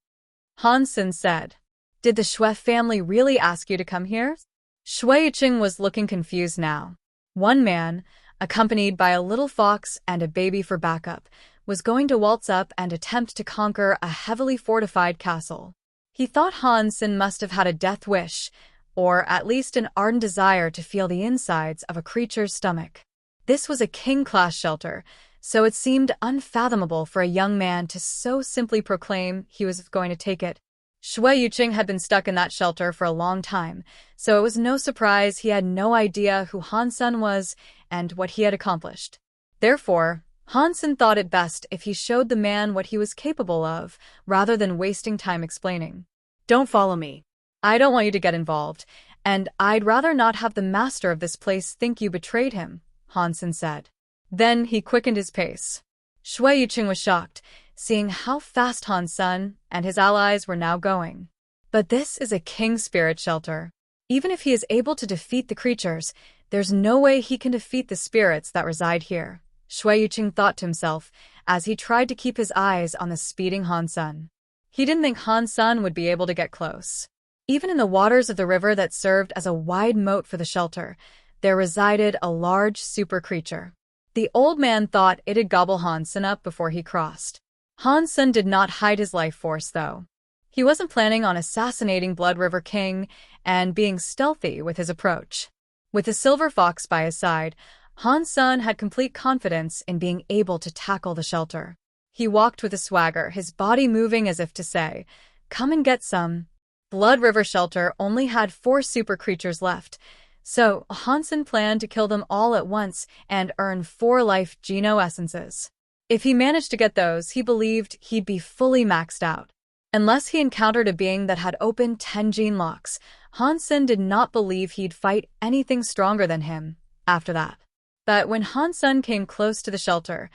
Han Sen said. "Did the Shui family really ask you to come here?" Shui Yuqing was looking confused now. One man, accompanied by a little fox and a baby for backup, was going to waltz up and attempt to conquer a heavily fortified castle. He thought Han Sen must have had a death wish, or at least an ardent desire to feel the insides of a creature's stomach. This was a king-class shelter, so it seemed unfathomable for a young man to so simply proclaim he was going to take it. Shui Yuqing had been stuck in that shelter for a long time, so it was no surprise he had no idea who Han Sen was and what he had accomplished. Therefore, Han Sen thought it best if he showed the man what he was capable of, rather than wasting time explaining. "Don't follow me. I don't want you to get involved, and I'd rather not have the master of this place think you betrayed him," Han Sen said. Then he quickened his pace. Shui Yuqing was shocked, seeing how fast Han Sen and his allies were now going. But this is a king spirit shelter. Even if he is able to defeat the creatures, there's no way he can defeat the spirits that reside here, Shui Yuqing thought to himself as he tried to keep his eyes on the speeding Han Sen. He didn't think Han Sen would be able to get close. Even in the waters of the river that served as a wide moat for the shelter, there resided a large super creature. The old man thought it'd gobble Han Sen up before he crossed. Han Sen did not hide his life force, though. He wasn't planning on assassinating Blood River King and being stealthy with his approach. With the silver fox by his side, Han Sen had complete confidence in being able to tackle the shelter. He walked with a swagger, his body moving as if to say, "Come and get some." Blood River Shelter only had 4 super creatures left, so Han Sen planned to kill them all at once and earn 4 life Geno essences. If he managed to get those, he believed he'd be fully maxed out. Unless he encountered a being that had opened 10 gene locks, Han Sen did not believe he'd fight anything stronger than him after that. But when Han Sen came close to the shelter,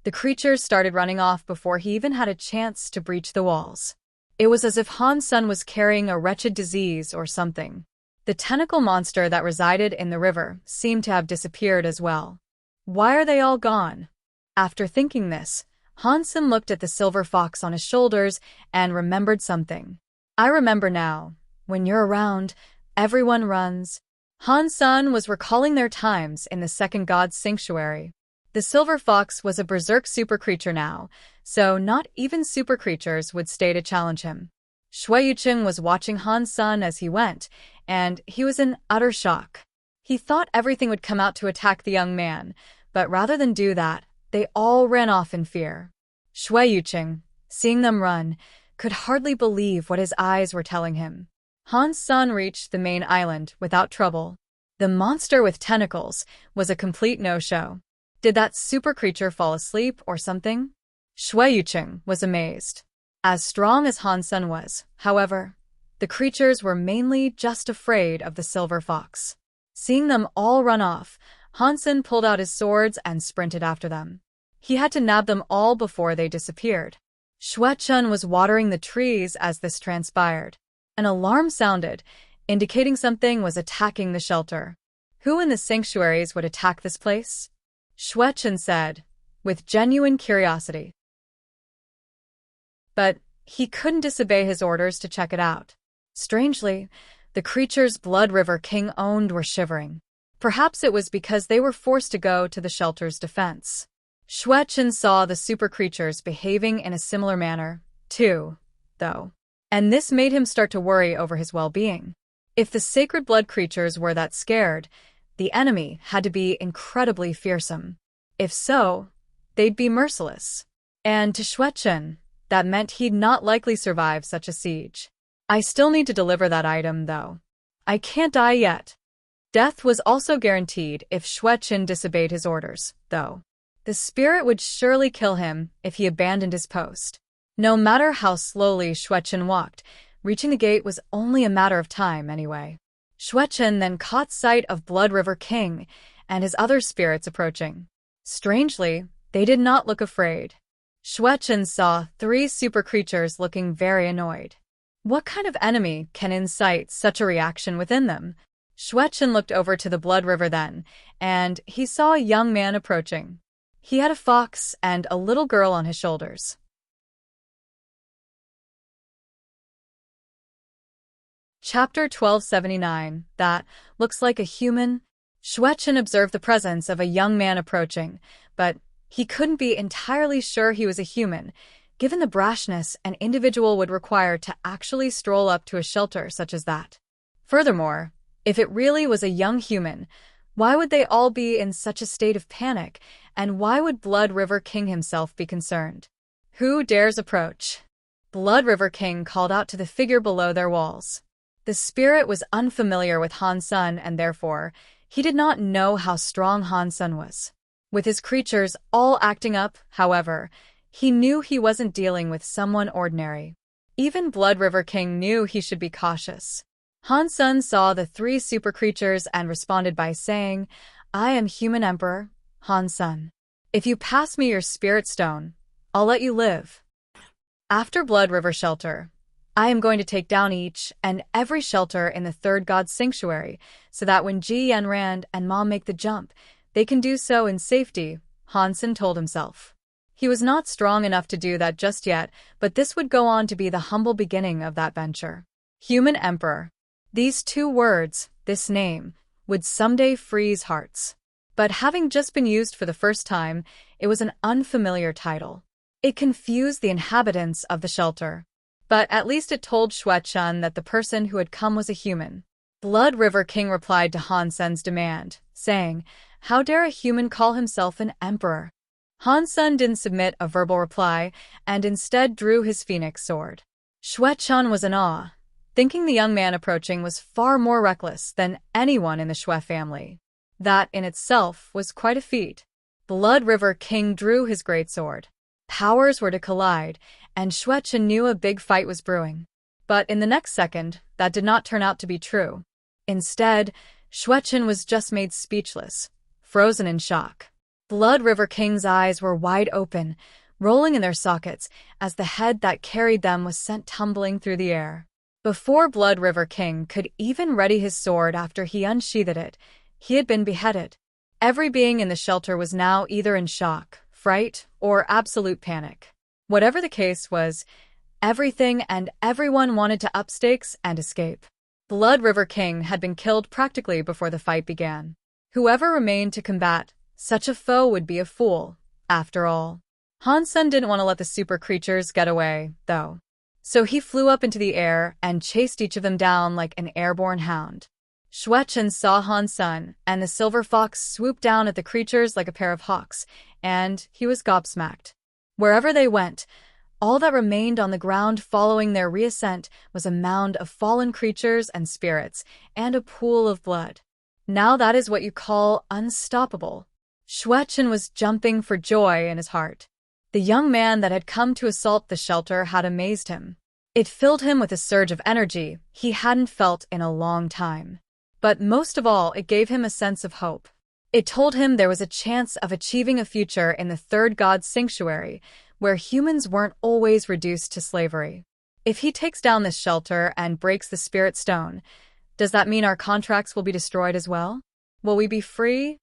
the creatures started running off before he even had a chance to breach the walls. It was as if Han Sen was carrying a wretched disease or something. The tentacle monster that resided in the river seemed to have disappeared as well. Why are they all gone? After thinking this, Han Sen looked at the silver fox on his shoulders and remembered something. I remember now. When you're around, everyone runs. Han Sen was recalling their times in the second god's sanctuary. The silver fox was a berserk super creature now, so not even super creatures would stay to challenge him. Shui Yucheng was watching Han Sen as he went, and he was in utter shock. He thought everything would come out to attack the young man, but rather than do that, they all ran off in fear. Shui Yucheng, seeing them run, could hardly believe what his eyes were telling him. Han Sen reached the main island without trouble. The monster with tentacles was a complete no-show. Did that super creature fall asleep or something? Shui Yucheng was amazed. As strong as Han Sen was, however, the creatures were mainly just afraid of the silver fox. Seeing them all run off, Han Sen pulled out his swords and sprinted after them. He had to nab them all before they disappeared. Shui Chun was watering the trees as this transpired. An alarm sounded, indicating something was attacking the shelter. Who in the sanctuaries would attack this place? Shui Chun said, with genuine curiosity. But he couldn't disobey his orders to check it out. Strangely, the creatures Blood River King owned were shivering. Perhaps it was because they were forced to go to the shelter's defense. Shui Chun saw the super creatures behaving in a similar manner, too, though. And this made him start to worry over his well-being. If the sacred blood creatures were that scared, the enemy had to be incredibly fearsome. If so, they'd be merciless. And to Shui Chun, that meant he'd not likely survive such a siege. I still need to deliver that item, though. I can't die yet. Death was also guaranteed if Shui Chun disobeyed his orders, though. The spirit would surely kill him if he abandoned his post. No matter how slowly Shui Chun walked, reaching the gate was only a matter of time anyway. Shui Chun then caught sight of Blood River King and his other spirits approaching. Strangely, they did not look afraid. Shui Chun saw 3 super creatures looking very annoyed. What kind of enemy can incite such a reaction within them? Shui Chun looked over to the Blood River then, and he saw a young man approaching. He had a fox and a little girl on his shoulders. Chapter 1279, That Looks Like a Human. Shui Chun observed the presence of a young man approaching, but he couldn't be entirely sure he was a human, given the brashness an individual would require to actually stroll up to a shelter such as that. Furthermore, if it really was a young human, why would they all be in such a state of panic, and why would Blood River King himself be concerned? Who dares approach? Blood River King called out to the figure below their walls. The spirit was unfamiliar with Han Sen and therefore, he did not know how strong Han Sen was. With his creatures all acting up, however, he knew he wasn't dealing with someone ordinary. Even Blood River King knew he should be cautious. Han Sen saw the 3 super creatures and responded by saying, I am Human Emperor, Han Sen. If you pass me your spirit stone, I'll let you live. After Blood River Shelter, I am going to take down each and every shelter in the third god's sanctuary, so that when Ji Yanran and Ma make the jump, they can do so in safety, Han Sen told himself. He was not strong enough to do that just yet, but this would go on to be the humble beginning of that venture. Human Emperor. These 2 words, this name, would someday freeze hearts. But having just been used for the first time, it was an unfamiliar title. It confused the inhabitants of the shelter. But at least it told Shui Chun that the person who had come was a human. Blood River King replied to Han Sen's demand, saying, How dare a human call himself an emperor? Han Sen didn't submit a verbal reply, and instead drew his phoenix sword. Shui Chun was in awe, thinking the young man approaching was far more reckless than anyone in the Shui family. That in itself was quite a feat. Blood River King drew his greatsword. Powers were to collide, and Shui Chun knew a big fight was brewing. But in the next second, that did not turn out to be true. Instead, Shui Chun was just made speechless, frozen in shock. Blood River King's eyes were wide open, rolling in their sockets as the head that carried them was sent tumbling through the air. Before Blood River King could even ready his sword after he unsheathed it, he had been beheaded. Every being in the shelter was now either in shock, fright, or absolute panic. Whatever the case was, everything and everyone wanted to up stakes and escape. Blood River King had been killed practically before the fight began. Whoever remained to combat such a foe would be a fool, after all. Han Sen didn't want to let the super creatures get away, though. So he flew up into the air and chased each of them down like an airborne hound. Shuechen saw Han Sen, and the silver fox swooped down at the creatures like a pair of hawks, and he was gobsmacked. Wherever they went, all that remained on the ground following their reascent was a mound of fallen creatures and spirits, and a pool of blood. Now that is what you call unstoppable. Shuechen was jumping for joy in his heart. The young man that had come to assault the shelter had amazed him. It filled him with a surge of energy he hadn't felt in a long time. But most of all, it gave him a sense of hope. It told him there was a chance of achieving a future in the third god's sanctuary, where humans weren't always reduced to slavery. If he takes down this shelter and breaks the spirit stone, does that mean our contracts will be destroyed as well? Will we be free?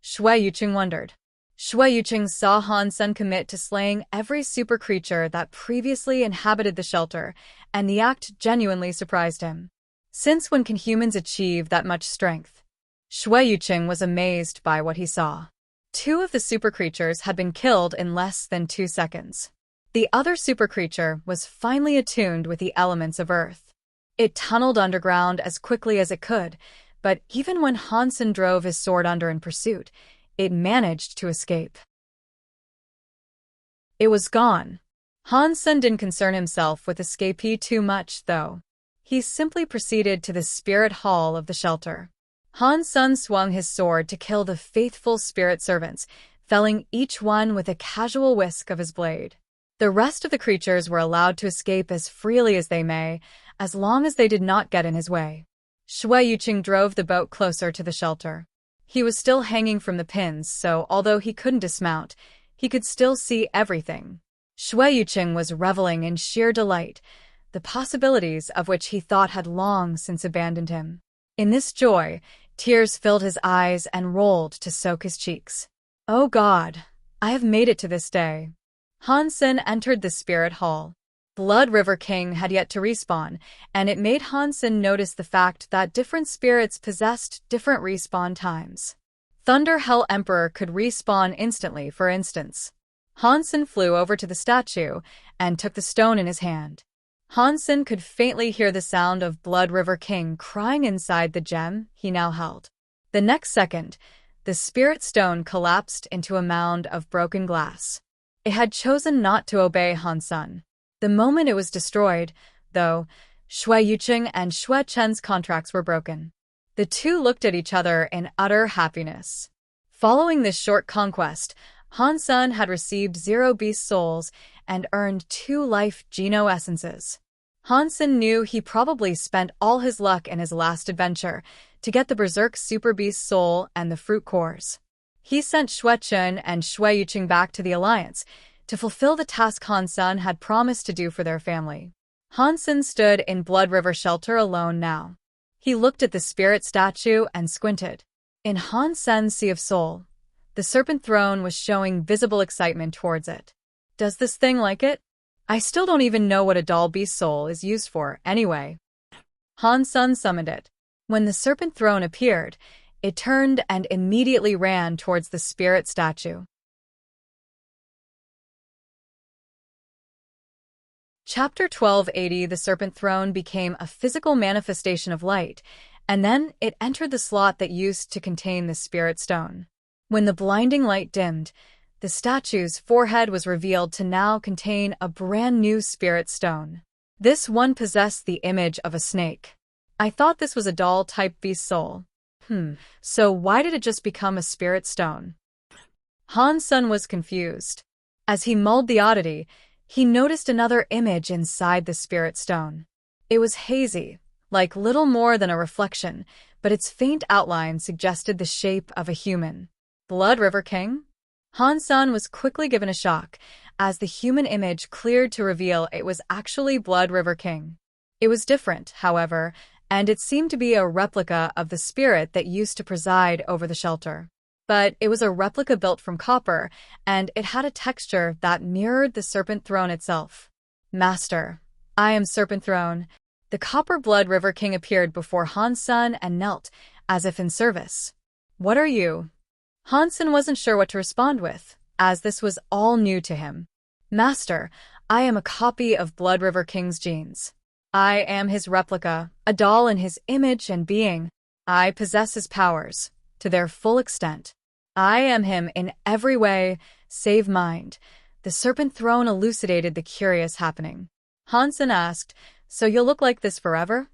Shui Yuqing wondered. Shui Yuqing saw Han Sen commit to slaying every super creature that previously inhabited the shelter, and the act genuinely surprised him. Since when can humans achieve that much strength? Shui Yuqing was amazed by what he saw. 2 of the super creatures had been killed in less than 2 seconds. The other super creature was finally attuned with the elements of Earth. It tunneled underground as quickly as it could, but even when Han Sen drove his sword under in pursuit, it managed to escape. It was gone. Han Sen didn't concern himself with escapee too much, though. He simply proceeded to the spirit hall of the shelter. Han Sen swung his sword to kill the faithful spirit servants, felling each one with a casual whisk of his blade. The rest of the creatures were allowed to escape as freely as they may, as long as they did not get in his way. Shui Yuqing drove the boat closer to the shelter. He was still hanging from the pins, so although he couldn't dismount, he could still see everything. Shui Yuqing was reveling in sheer delight, the possibilities of which he thought had long since abandoned him. In this joy, tears filled his eyes and rolled to soak his cheeks. Oh God, I have made it to this day. Han Sen entered the spirit hall. Blood River King had yet to respawn, and it made Han Sen notice the fact that different spirits possessed different respawn times. Thunder Hell Emperor could respawn instantly, for instance. Han Sen flew over to the statue and took the stone in his hand. Han Sen could faintly hear the sound of Blood River King crying inside the gem he now held. The next second, the spirit stone collapsed into a mound of broken glass. It had chosen not to obey Han Sen. The moment it was destroyed, though, Shui Yuqing and Shui Chen's contracts were broken. The two looked at each other in utter happiness. Following this short conquest, Han Sen had received 0 beast souls and earned 2 life Geno essences. Han Sen knew he probably spent all his luck in his last adventure to get the Berserk Super Beast Soul and the Fruit Cores. He sent Shui Chen and Shui Yuqing back to the Alliance to fulfill the task Han Sen had promised to do for their family. Han Sen stood in Blood River Shelter alone now. He looked at the spirit statue and squinted. In Han Sen's Sea of Soul, the Serpent Throne was showing visible excitement towards it. Does this thing like it? I still don't even know what a doll beast soul is used for, anyway. Han Sen summoned it. When the Serpent Throne appeared, it turned and immediately ran towards the spirit statue. Chapter 1280. The Serpent Throne became a physical manifestation of light, and then it entered the slot that used to contain the spirit stone. When the blinding light dimmed, the statue's forehead was revealed to now contain a brand new spirit stone. This one possessed the image of a snake. I thought this was a doll-type beast soul. So why did it just become a spirit stone? Han Sen was confused. As he mulled the oddity, he noticed another image inside the spirit stone. It was hazy, like little more than a reflection, but its faint outline suggested the shape of a human. Blood River King? Han Sen was quickly given a shock as the human image cleared to reveal it was actually Blood River King. It was different, however, and it seemed to be a replica of the spirit that used to preside over the shelter. but it was a replica built from copper, and it had a texture that mirrored the serpent throne itself. Master, I am Serpent Throne. The Copper Blood River King appeared before Hansen and knelt, as if in service. What are you? Hansen wasn't sure what to respond with, as this was all new to him. Master, I am a copy of Blood River King's genes. I am his replica, a doll in his image and being. I possess his powers, to their full extent. I am him in every way, save mind. The Serpent Throne elucidated the curious happening. Hansen asked, so you'll look like this forever?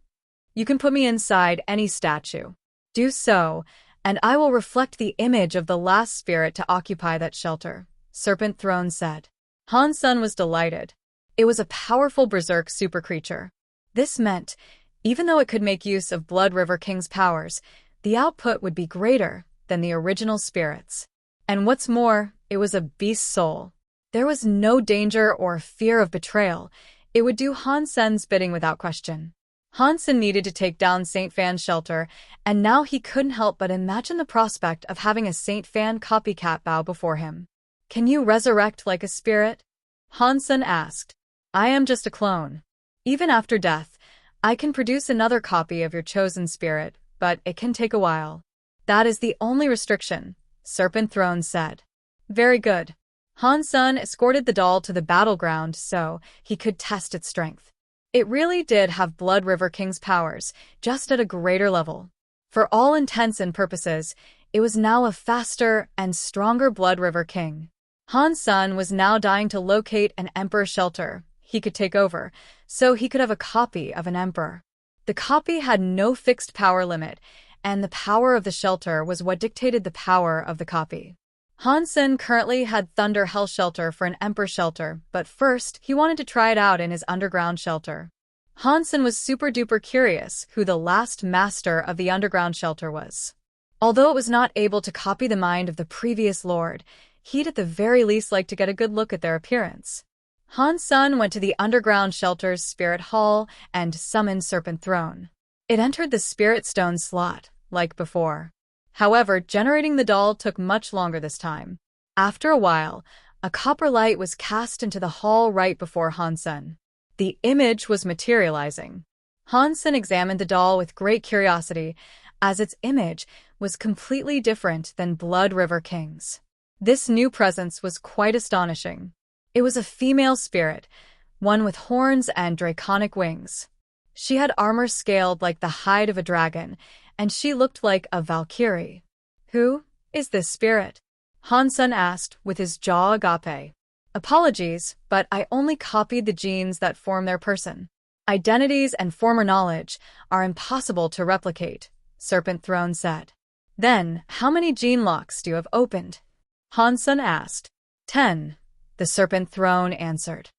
You can put me inside any statue. Do so, and I will reflect the image of the last spirit to occupy that shelter, Serpent Throne said. Hansen was delighted. It was a powerful berserk super creature. This meant, even though it could make use of Blood River King's powers, the output would be greater than the original spirits. And what's more, it was a beast soul. There was no danger or fear of betrayal. It would do Hansen's bidding without question. Hansen needed to take down Saint Fan's shelter, and now he couldn't help but imagine the prospect of having a Saint Fan copycat bow before him. Can you resurrect like a spirit? Hansen asked. I am just a clone. Even after death, I can produce another copy of your chosen spirit, but it can take a while. That is the only restriction, Serpent Throne said. Very good. Hansen escorted the doll to the battleground so he could test its strength. It really did have Blood River King's powers, just at a greater level. For all intents and purposes, it was now a faster and stronger Blood River King. Hansen was now dying to locate an emperor shelter he could take over, so he could have a copy of an emperor. The copy had no fixed power limit, and the power of the shelter was what dictated the power of the copy. Hansen currently had Thunder Hell Shelter for an Emperor shelter, but first he wanted to try it out in his underground shelter. Hansen was super-duper curious who the last master of the underground shelter was. Although it was not able to copy the mind of the previous lord, he'd at the very least like to get a good look at their appearance. Hansen went to the underground shelter's spirit hall and summoned Serpent Throne. It entered the spirit stone slot, like before. However, generating the doll took much longer this time. After a while, a copper light was cast into the hall right before Hansen. The image was materializing. Hansen examined the doll with great curiosity, as its image was completely different than Blood River King's. This new presence was quite astonishing. It was a female spirit, one with horns and draconic wings. She had armor scaled like the hide of a dragon, and she looked like a Valkyrie. Who is this spirit? Hansen asked with his jaw agape. Apologies, but I only copied the genes that form their person. Identities and former knowledge are impossible to replicate, Serpent Throne said. Then, how many gene locks do you have opened? Hansen asked. 10, the Serpent Throne answered.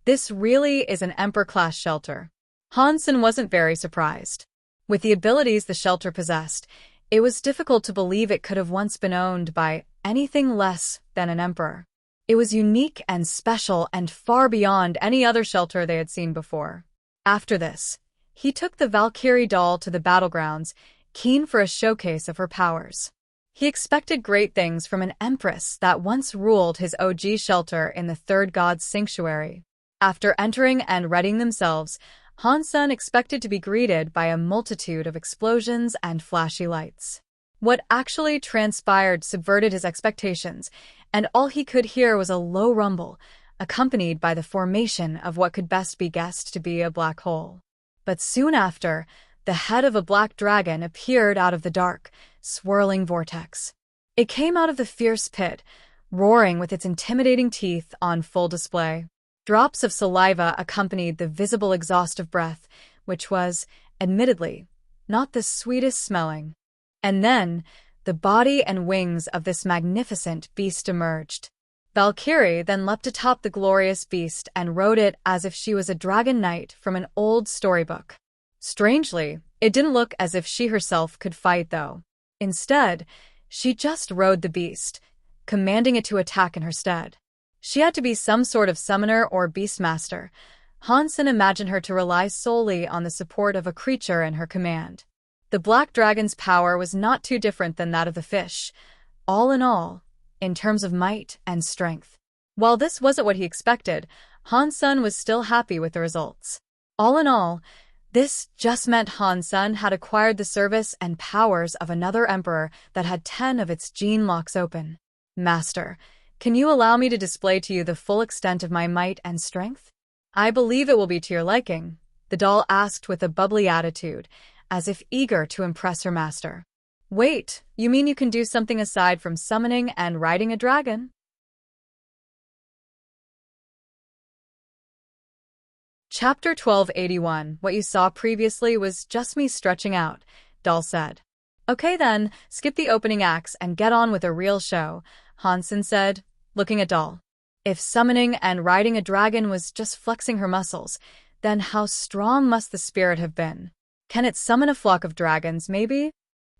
This really is an Emperor-class shelter. Hansen wasn't very surprised. With the abilities the shelter possessed, it was difficult to believe it could have once been owned by anything less than an emperor. It was unique and special and far beyond any other shelter they had seen before. After this, he took the Valkyrie doll to the battlegrounds, keen for a showcase of her powers. He expected great things from an empress that once ruled his OG shelter in the Third God's Sanctuary. After entering and readying themselves, Hansen expected to be greeted by a multitude of explosions and flashy lights. What actually transpired subverted his expectations, and all he could hear was a low rumble, accompanied by the formation of what could best be guessed to be a black hole. But soon after, the head of a black dragon appeared out of the dark, swirling vortex. It came out of the fierce pit, roaring with its intimidating teeth on full display. Drops of saliva accompanied the visible exhaustive breath, which was, admittedly, not the sweetest smelling. And then, the body and wings of this magnificent beast emerged. Valkyrie then leapt atop the glorious beast and rode it as if she was a dragon knight from an old storybook. Strangely, it didn't look as if she herself could fight, though. Instead, she just rode the beast, commanding it to attack in her stead. She had to be some sort of summoner or beastmaster. Hansen imagined her to rely solely on the support of a creature in her command. The black dragon's power was not too different than that of the fish, all in terms of might and strength. While this wasn't what he expected, Han Sen was still happy with the results. All in all, this just meant Han Sen had acquired the service and powers of another emperor that had 10 of its gene locks open. Master, can you allow me to display to you the full extent of my might and strength? I believe it will be to your liking, the doll asked with a bubbly attitude, as if eager to impress her master. Wait, you mean you can do something aside from summoning and riding a dragon? Chapter 1281. What you saw previously was just me stretching out, Doll said. Okay then, skip the opening acts and get on with a real show, Han Sen said, looking at Doll. If summoning and riding a dragon was just flexing her muscles, then how strong must the spirit have been? Can it summon a flock of dragons, maybe?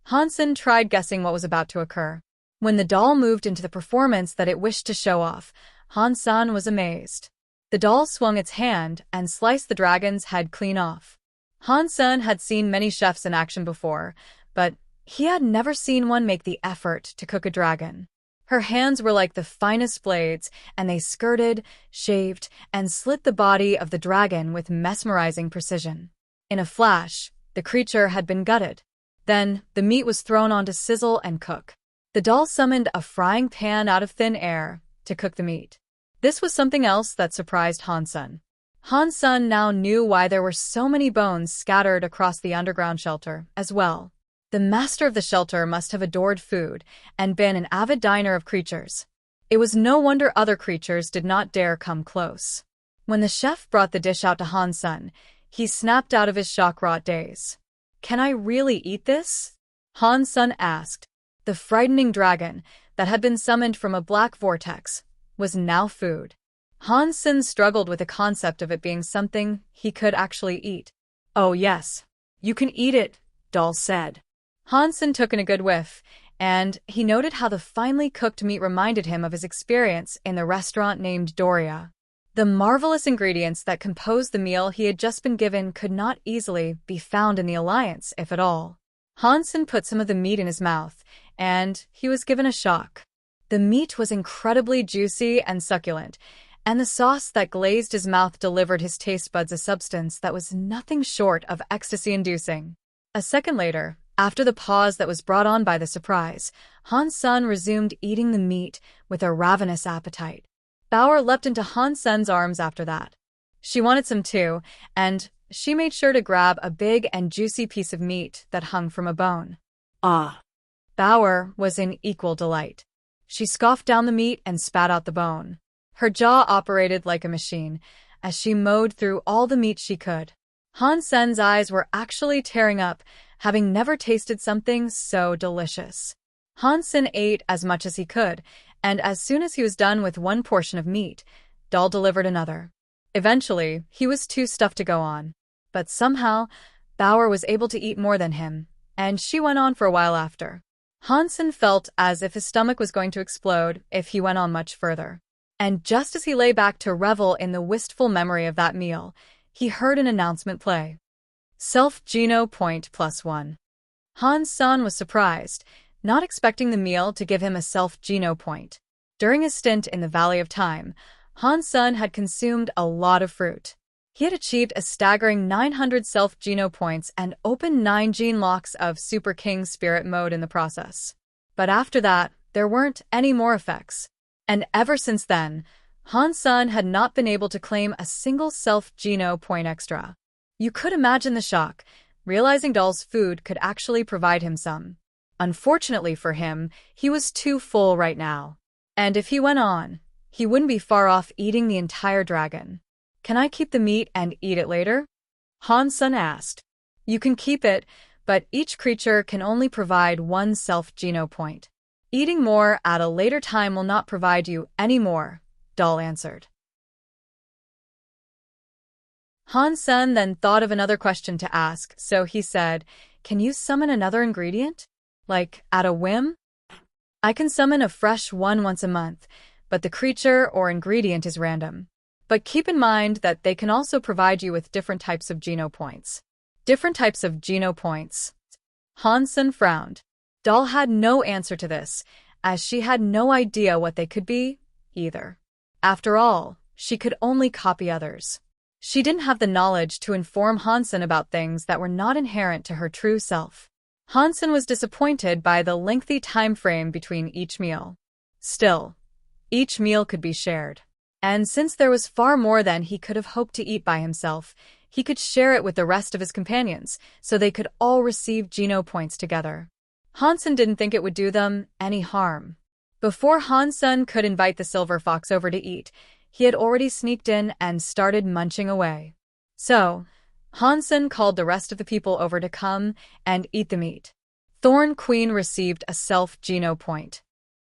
Han Sen tried guessing what was about to occur. When the doll moved into the performance that it wished to show off, Han Sen was amazed. The doll swung its hand and sliced the dragon's head clean off. Han Sen had seen many chefs in action before, but he had never seen one make the effort to cook a dragon. Her hands were like the finest blades, and they skirted, shaved, and slit the body of the dragon with mesmerizing precision. In a flash, the creature had been gutted. Then, the meat was thrown on to sizzle and cook. The doll summoned a frying pan out of thin air to cook the meat. This was something else that surprised Han Sen. Han Sen now knew why there were so many bones scattered across the underground shelter, as well. The master of the shelter must have adored food and been an avid diner of creatures. It was no wonder other creatures did not dare come close. When the chef brought the dish out to Han Sen, he snapped out of his shock-wrought daze. Can I really eat this? Han Sen asked. The frightening dragon, that had been summoned from a black vortex, was now food. Han Sen struggled with the concept of it being something he could actually eat. Oh yes, you can eat it, Doll said. Han Sen took in a good whiff, and he noted how the finely cooked meat reminded him of his experience in the restaurant named Doria. The marvelous ingredients that composed the meal he had just been given could not easily be found in the Alliance, if at all. Han Sen put some of the meat in his mouth, and he was given a shock. The meat was incredibly juicy and succulent, and the sauce that glazed his mouth delivered his taste buds a substance that was nothing short of ecstasy-inducing. A second later, after the pause that was brought on by the surprise, Han Sen resumed eating the meat with a ravenous appetite. Bauer leapt into Han Sen's arms after that. She wanted some too, and she made sure to grab a big and juicy piece of meat that hung from a bone. Ah. Bauer was in equal delight. She scoffed down the meat and spat out the bone. Her jaw operated like a machine, as she mowed through all the meat she could. Han Sen's eyes were actually tearing up, having never tasted something so delicious. Han Sen ate as much as he could, and as soon as he was done with one portion of meat, Doll delivered another. Eventually, he was too stuffed to go on. But somehow, Bauer was able to eat more than him, and she went on for a while after. Han Sen felt as if his stomach was going to explode if he went on much further. And just as he lay back to revel in the wistful memory of that meal, he heard an announcement play. Self-Geno point +1. Han Sen was surprised, not expecting the meal to give him a self-Geno point. During his stint in the Valley of Time, Han Sen had consumed a lot of fruit. He had achieved a staggering 900 self-Geno points and opened 9 gene locks of Super King Spirit mode in the process. But after that, there weren't any more effects. And ever since then, Han Sen had not been able to claim a single self-Geno point extra. You could imagine the shock, realizing Doll's food could actually provide him some. Unfortunately for him, he was too full right now. And if he went on, he wouldn't be far off eating the entire dragon. Can I keep the meat and eat it later? Han Sen asked. You can keep it, but each creature can only provide 1 self-Geno point. Eating more at a later time will not provide you any more, Doll answered. Han Sen then thought of another question to ask, so he said, Can you summon another ingredient? Like, at a whim? I can summon a fresh one once a month, but the creature or ingredient is random. But keep in mind that they can also provide you with different types of Geno points. Different types of Geno points. Hansen frowned. Doll had no answer to this, as she had no idea what they could be, either. After all, she could only copy others. She didn't have the knowledge to inform Hansen about things that were not inherent to her true self. Hansen was disappointed by the lengthy time frame between each meal. Still, each meal could be shared. And since there was far more than he could have hoped to eat by himself, he could share it with the rest of his companions, so they could all receive Geno points together. Hansen didn't think it would do them any harm. Before Hansen could invite the silver fox over to eat, he had already sneaked in and started munching away. So, Hansen called the rest of the people over to come and eat the meat. Thorn Queen received a self-Geno point.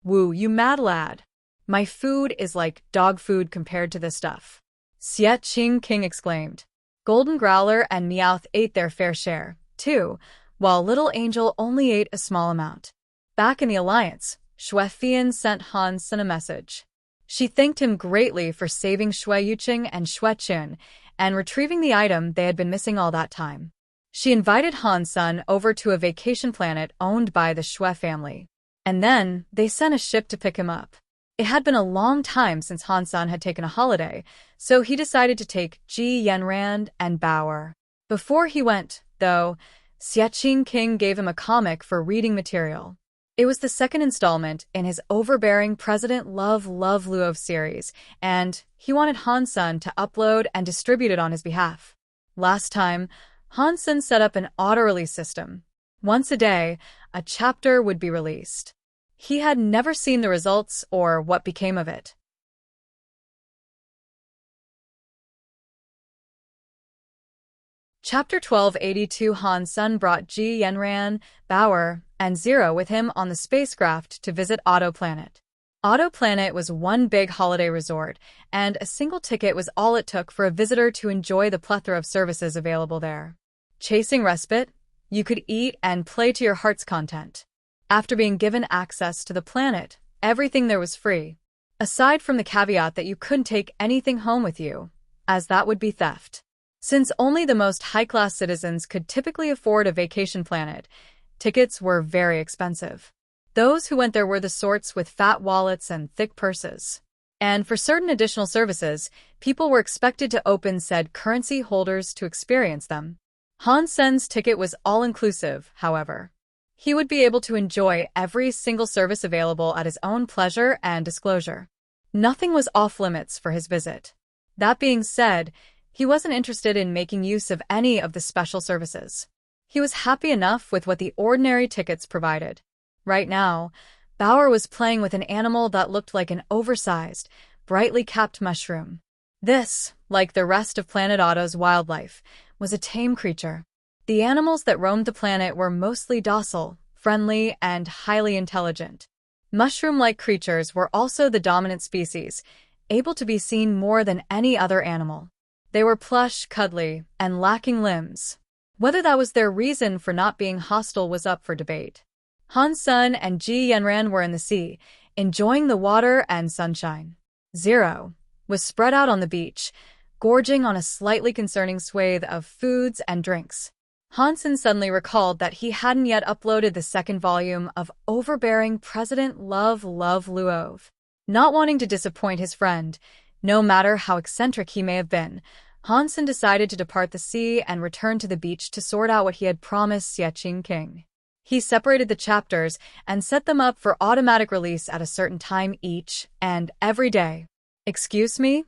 "Woo, you mad lad. My food is like dog food compared to this stuff," Xie Qing King exclaimed. Golden Growler and Meowth ate their fair share, too, while Little Angel only ate a small amount. Back in the Alliance, Xue Fian sent Hansen a message. She thanked him greatly for saving Xue Yuqing and Xue Qin and retrieving the item they had been missing all that time. She invited Hansen over to a vacation planet owned by the Xue family. And then, they sent a ship to pick him up. It had been a long time since Hansen had taken a holiday, so he decided to take Ji Yanran and Bauer. Before he went, though, Xie Qing King gave him a comic for reading material. It was the second installment in his overbearing President Love Luov series, and he wanted Hansen to upload and distribute it on his behalf. Last time, Hansen set up an auto-release system. Once a day, a chapter would be released. He had never seen the results or what became of it. Chapter 1282. Hansen brought Ji Yanran, Bauer, and Zero with him on the spacecraft to visit Auto Planet. Auto Planet was one big holiday resort, and a single ticket was all it took for a visitor to enjoy the plethora of services available there. Chasing respite, you could eat and play to your heart's content. After being given access to the planet, everything there was free, aside from the caveat that you couldn't take anything home with you, as that would be theft. Since only the most high-class citizens could typically afford a vacation planet, tickets were very expensive. Those who went there were the sorts with fat wallets and thick purses. And for certain additional services, people were expected to open said currency holders to experience them. Hansen's ticket was all-inclusive, however. He would be able to enjoy every single service available at his own pleasure and disclosure. Nothing was off-limits for his visit. That being said, he wasn't interested in making use of any of the special services. He was happy enough with what the ordinary tickets provided. Right now, Bauer was playing with an animal that looked like an oversized, brightly capped mushroom. This, like the rest of Planet Auto's wildlife, was a tame creature. The animals that roamed the planet were mostly docile, friendly, and highly intelligent. Mushroom-like creatures were also the dominant species, able to be seen more than any other animal. They were plush, cuddly, and lacking limbs. Whether that was their reason for not being hostile was up for debate. Hansen and Ji Yanran were in the sea, enjoying the water and sunshine. Zero was spread out on the beach, gorging on a slightly concerning swathe of foods and drinks. Hansen suddenly recalled that he hadn't yet uploaded the second volume of Overbearing President Love Luov. Not wanting to disappoint his friend, no matter how eccentric he may have been, Hansen decided to depart the sea and return to the beach to sort out what he had promised Xie Qing King. He separated the chapters and set them up for automatic release at a certain time each and every day. "Excuse me?"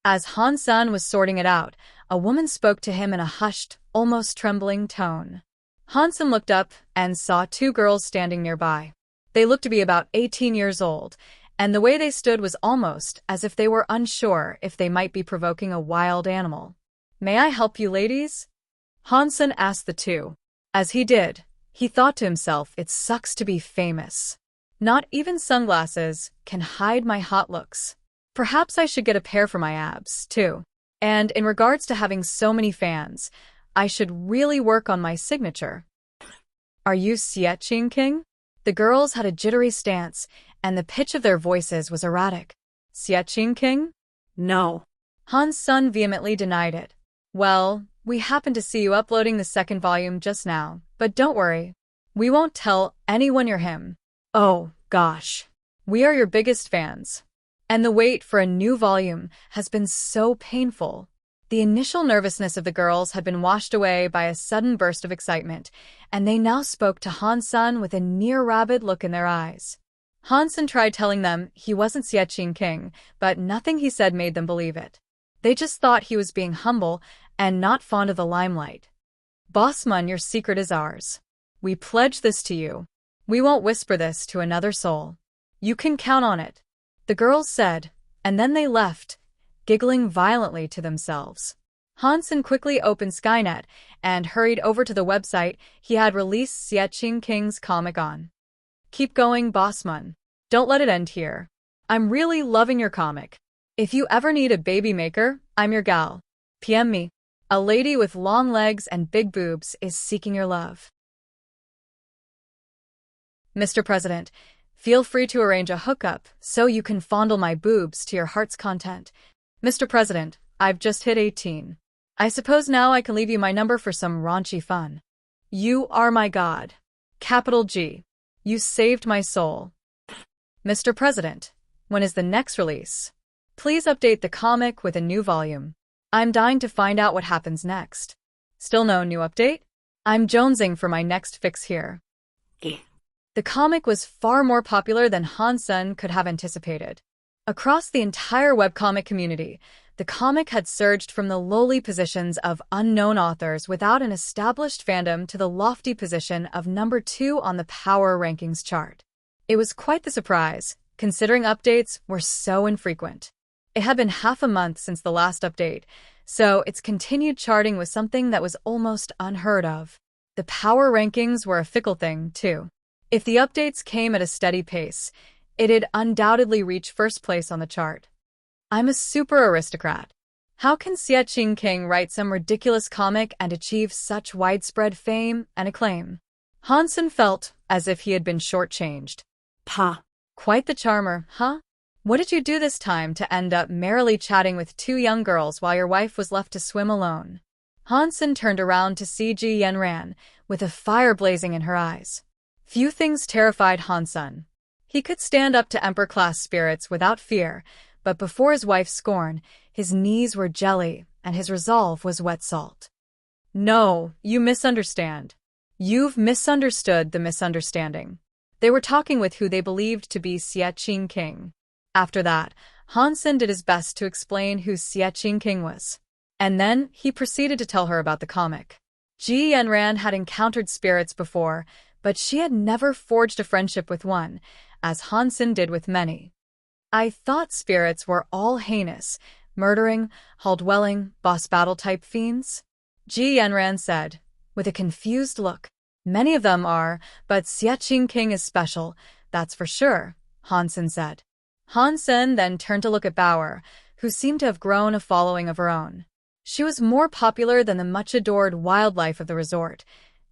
As Hansen was sorting it out, a woman spoke to him in a hushed, almost trembling tone. Hansen looked up and saw two girls standing nearby. They looked to be about 18 years old, and the way they stood was almost as if they were unsure if they might be provoking a wild animal. "May I help you, ladies?" Hansen asked the two. As he did, he thought to himself, it sucks to be famous. Not even sunglasses can hide my hot looks. Perhaps I should get a pair for my abs, too. And in regards to having so many fans, I should really work on my signature. "Are you Xie Qing King?" The girls had a jittery stance, and the pitch of their voices was erratic. "Xie Qing King?" No. Hansen vehemently denied it. "Well, we happened to see you uploading the second volume just now, but don't worry. We won't tell anyone you're him. Oh, gosh. We are your biggest fans. And the wait for a new volume has been so painful. The initial nervousness of the girls had been washed away by a sudden burst of excitement, and they now spoke to Han-sun with a near-rabid look in their eyes. Han-sun tried telling them he wasn't Xie King, but nothing he said made them believe it. They just thought he was being humble and not fond of the limelight. Bossman, your secret is ours. We pledge this to you. We won't whisper this to another soul. You can count on it, the girls said, and then they left, giggling violently to themselves. Han-sun quickly opened Skynet and hurried over to the website he had released Xie King's comic on. Keep going, Bossman. Don't let it end here. I'm really loving your comic. If you ever need a baby maker, I'm your gal. PM me. A lady with long legs and big boobs is seeking your love. Mr. President, feel free to arrange a hookup so you can fondle my boobs to your heart's content. Mr. President, I've just hit 18. I suppose now I can leave you my number for some raunchy fun. You are my god. Capital G. You saved my soul. Mr. President, when is the next release? Please update the comic with a new volume. I'm dying to find out what happens next. Still no new update? I'm jonesing for my next fix here. The comic was far more popular than Han-sun could have anticipated. Across the entire webcomic community, the comic had surged from the lowly positions of unknown authors without an established fandom to the lofty position of number 2 on the Power Rankings chart. It was quite the surprise, considering updates were so infrequent. It had been half a month since the last update, so its continued charting was something that was almost unheard of. The Power Rankings were a fickle thing, too. If the updates came at a steady pace, it'd undoubtedly reach first place on the chart. I'm a super aristocrat. How can Xie King write some ridiculous comic and achieve such widespread fame and acclaim? Han-sun felt as if he had been shortchanged. Pa. Quite the charmer, huh? What did you do this time to end up merrily chatting with 2 young girls while your wife was left to swim alone? Han-sun turned around to see Ji Yanran, with a fire blazing in her eyes. Few things terrified Han-sun. He could stand up to Emperor-class spirits without fear, but before his wife's scorn, his knees were jelly and his resolve was wet salt. No, you misunderstand. You've misunderstood the misunderstanding. They were talking with who they believed to be Xie King. After that, Han-sun did his best to explain who Xie King was. And then he proceeded to tell her about the comic. Ji Yanran had encountered spirits before, but she had never forged a friendship with one, as Han-sun did with many. I thought spirits were all heinous, murdering, hull-dwelling, boss battle-type fiends? Ji Yanran said, with a confused look. Many of them are, but Xie King is special, that's for sure, Han-sun said. Han-sun then turned to look at Bauer, who seemed to have grown a following of her own. She was more popular than the much-adored wildlife of the resort,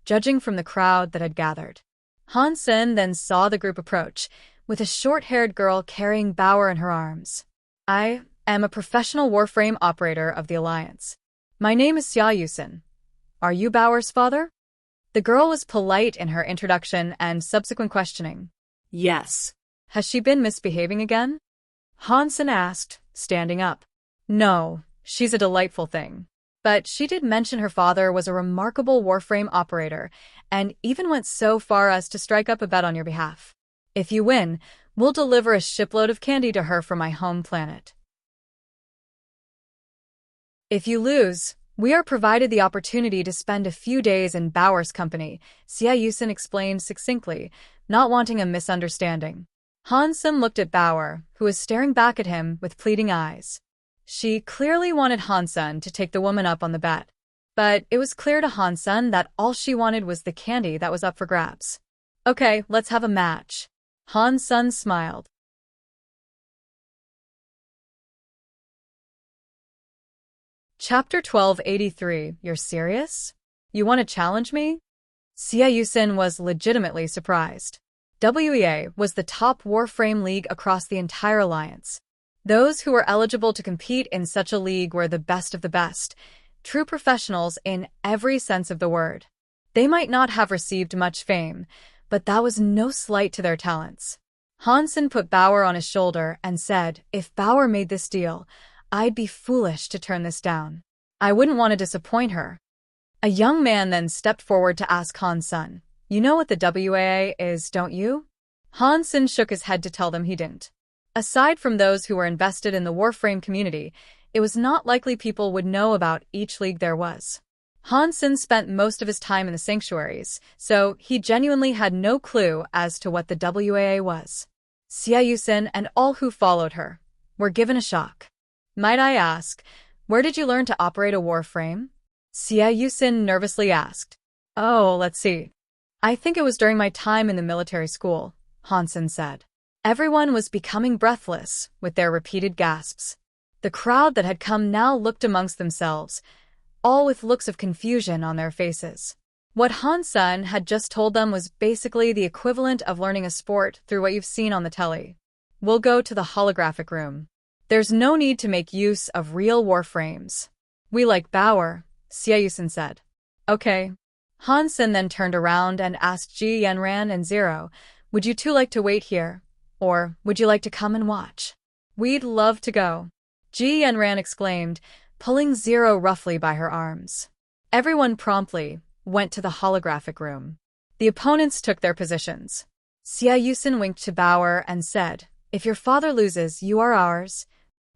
judging from the crowd that had gathered. Han-sun then saw the group approach, with a short-haired girl carrying Bauer in her arms. I am a professional warframe operator of the Alliance. My name is Xia. Are you Bauer's father? The girl was polite in her introduction and subsequent questioning. Yes. Has she been misbehaving again? Han-sun asked, standing up. No, she's a delightful thing. But she did mention her father was a remarkable warframe operator, and even went so far as to strike up a bet on your behalf. If you win, we'll deliver a shipload of candy to her from my home planet. If you lose, we are provided the opportunity to spend a few days in Bauer's company, Xie explained succinctly, not wanting a misunderstanding. Han-sun looked at Bauer, who was staring back at him with pleading eyes. She clearly wanted Han-sun to take the woman up on the bet. But it was clear to Han-sun that all she wanted was the candy that was up for grabs. Okay, let's have a match. Han-sun smiled. Chapter 1283, You're serious? You want to challenge me? Xie was legitimately surprised. WEA was the top Warframe league across the entire alliance. Those who were eligible to compete in such a league were the best of the best, true professionals in every sense of the word. They might not have received much fame, but that was no slight to their talents. Hansen put Bauer on his shoulder and said, "If Bauer made this deal, I'd be foolish to turn this down. I wouldn't want to disappoint her." A young man then stepped forward to ask Hansen, "You know what the WAA is, don't you?" Hansen shook his head to tell them he didn't. Aside from those who were invested in the Warframe community, it was not likely people would know about each league there was. Hansen spent most of his time in the sanctuaries, so he genuinely had no clue as to what the WAA was. Xia Yusin and all who followed her were given a shock. "Might I ask, where did you learn to operate a Warframe?" Xia Yusin nervously asked. "Oh, let's see. I think it was during my time in the military school," Hansen said. Everyone was becoming breathless with their repeated gasps. The crowd that had come now looked amongst themselves, all with looks of confusion on their faces. What Hansen had just told them was basically the equivalent of learning a sport through what you've seen on the telly. "We'll go to the holographic room. There's no need to make use of real warframes. We like Bauer," Xia Yusin said. "Okay." Hansen then turned around and asked Ji Yanran and Zero, "Would you two like to wait here? Or would you like to come and watch?" "We'd love to go," Ji Yanran exclaimed, pulling Zero roughly by her arms. Everyone promptly went to the holographic room. The opponents took their positions. Xia Yusin winked to Bauer and said, "If your father loses, you are ours."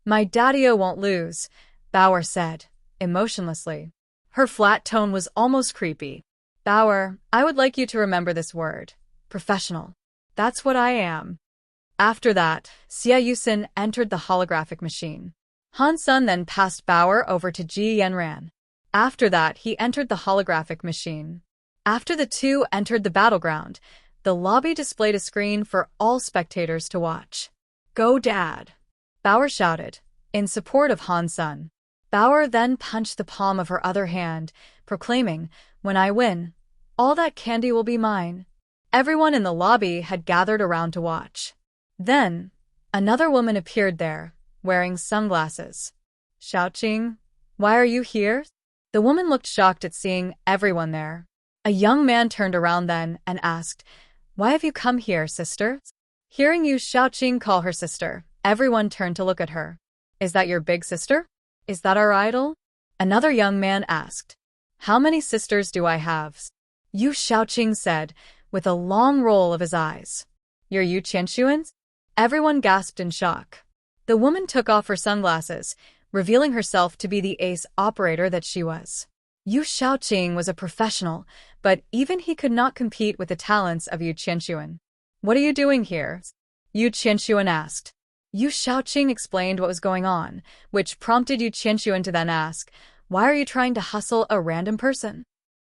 "My daddy-o won't lose," Bauer said, emotionlessly. Her flat tone was almost creepy. "Bauer, I would like you to remember this word. Professional. That's what I am." After that, Xia Yusin entered the holographic machine. Hansen then passed Bauer over to Ji Yanran. After that, he entered the holographic machine. After the two entered the battleground, the lobby displayed a screen for all spectators to watch. "Go, Dad!" Bauer shouted, in support of Hansen. Bauer then punched the palm of her other hand, proclaiming, "When I win, all that candy will be mine." Everyone in the lobby had gathered around to watch. Then, another woman appeared there, wearing sunglasses. "Xiaoqing, why are you here?" The woman looked shocked at seeing everyone there. A young man turned around then and asked, "Why have you come here, sister?" Hearing Yu Xiaoqing call her sister, everyone turned to look at her. "Is that your big sister? Is that our idol?" Another young man asked. "How many sisters do I have?" Yu Xiaoqing said, with a long roll of his eyes. "You're Yu Qianshuan?" Everyone gasped in shock. The woman took off her sunglasses, revealing herself to be the ace operator that she was. Yu Xiaoqing was a professional, but even he could not compete with the talents of Yu Qianshuan. "What are you doing here?" Yu Qianshuan asked. Yu Xiaoqing explained what was going on, which prompted Yu Qianshuan to then ask, "Why are you trying to hustle a random person?"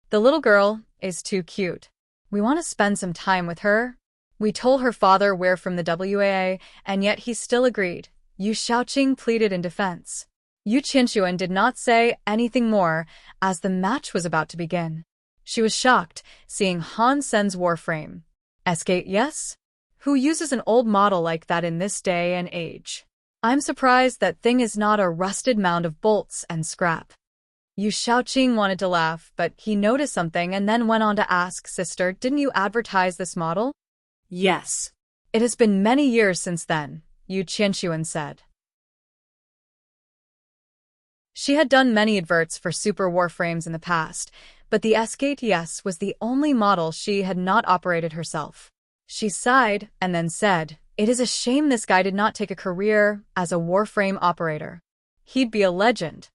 "The little girl is too cute. We want to spend some time with her." "We told her father we're from the WAA, and yet he still agreed," Yu Xiaoqing pleaded in defense. Yu Qianshuan did not say anything more as the match was about to begin. She was shocked, seeing Hansen's warframe. "SK, yes? Who uses an old model like that in this day and age? I'm surprised that thing is not a rusted mound of bolts and scrap." Yu Xiaoqing wanted to laugh, but he noticed something and then went on to ask, "Sister, didn't you advertise this model?" "Yes." "It has been many years since then," Yu Qianshuan said. She had done many adverts for Super Warframes in the past, but the SKTS was the only model she had not operated herself. She sighed and then said, "It is a shame this guy did not take a career as a Warframe operator. He'd be a legend."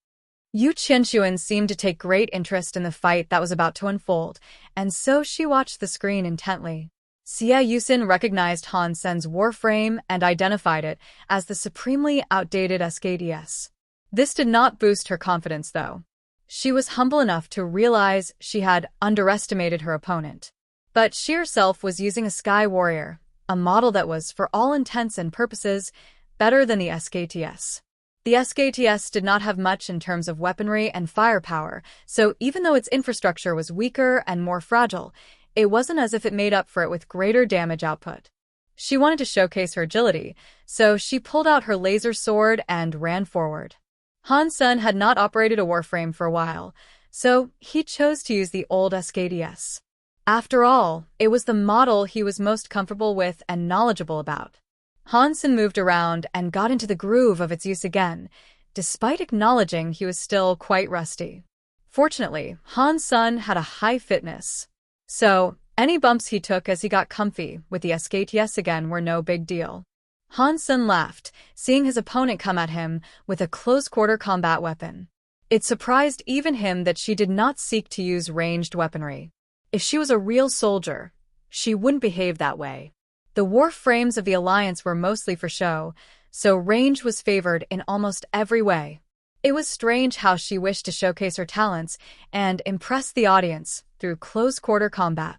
Yu Qianshuan seemed to take great interest in the fight that was about to unfold, and so she watched the screen intently. Xia Yusin recognized Hansen's warframe and identified it as the supremely outdated SKTS. This did not boost her confidence, though. She was humble enough to realize she had underestimated her opponent. But she herself was using a Sky Warrior, a model that was, for all intents and purposes, better than the SKTS. The SKTS did not have much in terms of weaponry and firepower, so even though its infrastructure was weaker and more fragile, it wasn't as if it made up for it with greater damage output. She wanted to showcase her agility, so she pulled out her laser sword and ran forward. Hansen had not operated a warframe for a while, so he chose to use the old SKDS. After all, it was the model he was most comfortable with and knowledgeable about. Hansen moved around and got into the groove of its use again, despite acknowledging he was still quite rusty. Fortunately, Hansen had a high fitness, so any bumps he took as he got comfy with the SKTS again were no big deal. Hansen laughed, seeing his opponent come at him with a close-quarter combat weapon. It surprised even him that she did not seek to use ranged weaponry. If she was a real soldier, she wouldn't behave that way. The war frames of the Alliance were mostly for show, so range was favored in almost every way. It was strange how she wished to showcase her talents and impress the audience through close-quarter combat.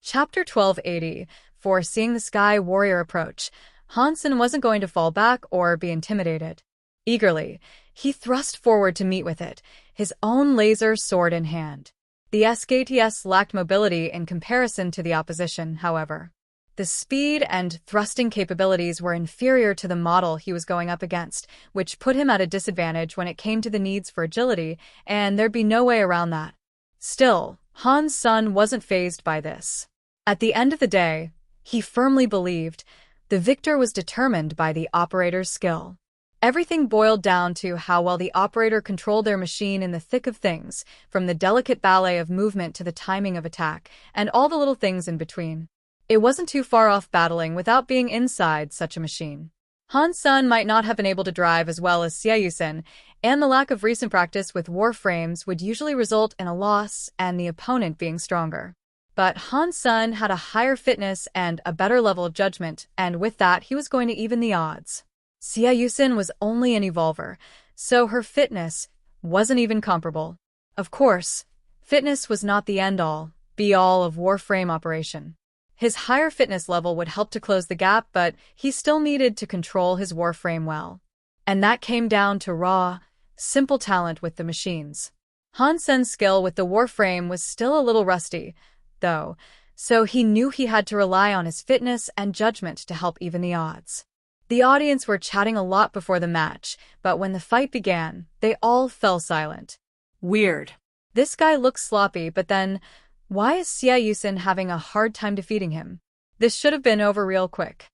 Chapter 1280. For seeing the Sky Warrior approach, Hansen wasn't going to fall back or be intimidated. Eagerly, he thrust forward to meet with it, his own laser sword in hand. The SKTS lacked mobility in comparison to the opposition, however. The speed and thrusting capabilities were inferior to the model he was going up against, which put him at a disadvantage when it came to the needs for agility, and there'd be no way around that. Still, Hansen wasn't fazed by this. At the end of the day, he firmly believed the victor was determined by the operator's skill. Everything boiled down to how well the operator controlled their machine in the thick of things, from the delicate ballet of movement to the timing of attack, and all the little things in between. It wasn't too far off battling without being inside such a machine. Hansen might not have been able to drive as well as Seiyusen, and the lack of recent practice with warframes would usually result in a loss and the opponent being stronger. But Hansen had a higher fitness and a better level of judgment, and with that he was going to even the odds. Seiyusen was only an evolver, so her fitness wasn't even comparable. Of course, fitness was not the end-all, be-all of warframe operation. His higher fitness level would help to close the gap, but he still needed to control his warframe well. And that came down to raw, simple talent with the machines. Hansen's skill with the warframe was still a little rusty, though, so he knew he had to rely on his fitness and judgment to help even the odds. The audience were chatting a lot before the match, but when the fight began, they all fell silent. Weird. This guy looks sloppy, but then, why is Seiyusen having a hard time defeating him? This should have been over real quick.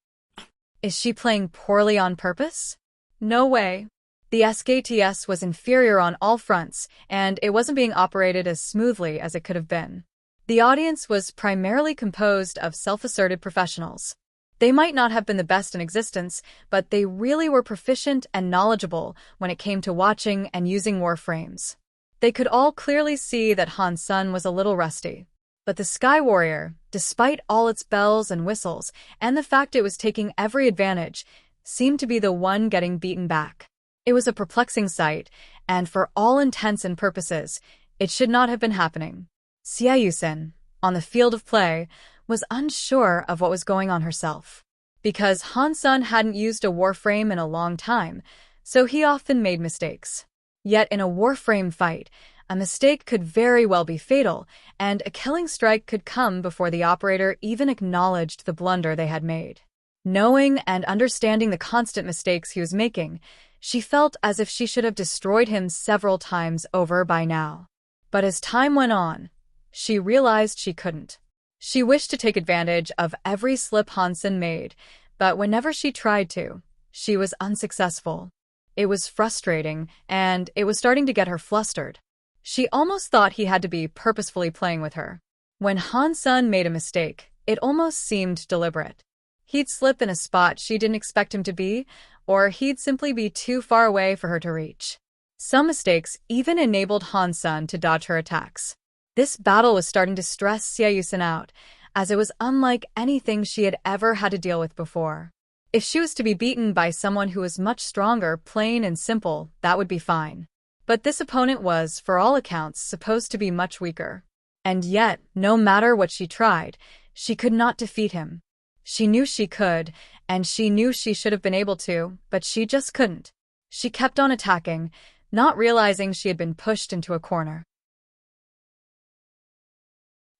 Is she playing poorly on purpose? No way. The SKTS was inferior on all fronts, and it wasn't being operated as smoothly as it could have been. The audience was primarily composed of self-asserted professionals. They might not have been the best in existence, but they really were proficient and knowledgeable when it came to watching and using warframes. They could all clearly see that Hansen was a little rusty. But the Sky Warrior, despite all its bells and whistles, and the fact it was taking every advantage, seemed to be the one getting beaten back. It was a perplexing sight, and for all intents and purposes, it should not have been happening. Seiyusen, on the field of play, was unsure of what was going on herself. Because Hansen hadn't used a warframe in a long time, so he often made mistakes. Yet in a warframe fight, a mistake could very well be fatal, and a killing strike could come before the operator even acknowledged the blunder they had made. Knowing and understanding the constant mistakes he was making, she felt as if she should have destroyed him several times over by now. But as time went on, she realized she couldn't. She wished to take advantage of every slip Hansen made, but whenever she tried to, she was unsuccessful. It was frustrating, and it was starting to get her flustered. She almost thought he had to be purposefully playing with her. When Hansen made a mistake, it almost seemed deliberate. He'd slip in a spot she didn't expect him to be, or he'd simply be too far away for her to reach. Some mistakes even enabled Hansen to dodge her attacks. This battle was starting to stress Seiyusen out, as it was unlike anything she had ever had to deal with before. If she was to be beaten by someone who was much stronger, plain and simple, that would be fine. But this opponent was, for all accounts, supposed to be much weaker. And yet, no matter what she tried, she could not defeat him. She knew she could, and she knew she should have been able to, but she just couldn't. She kept on attacking, not realizing she had been pushed into a corner.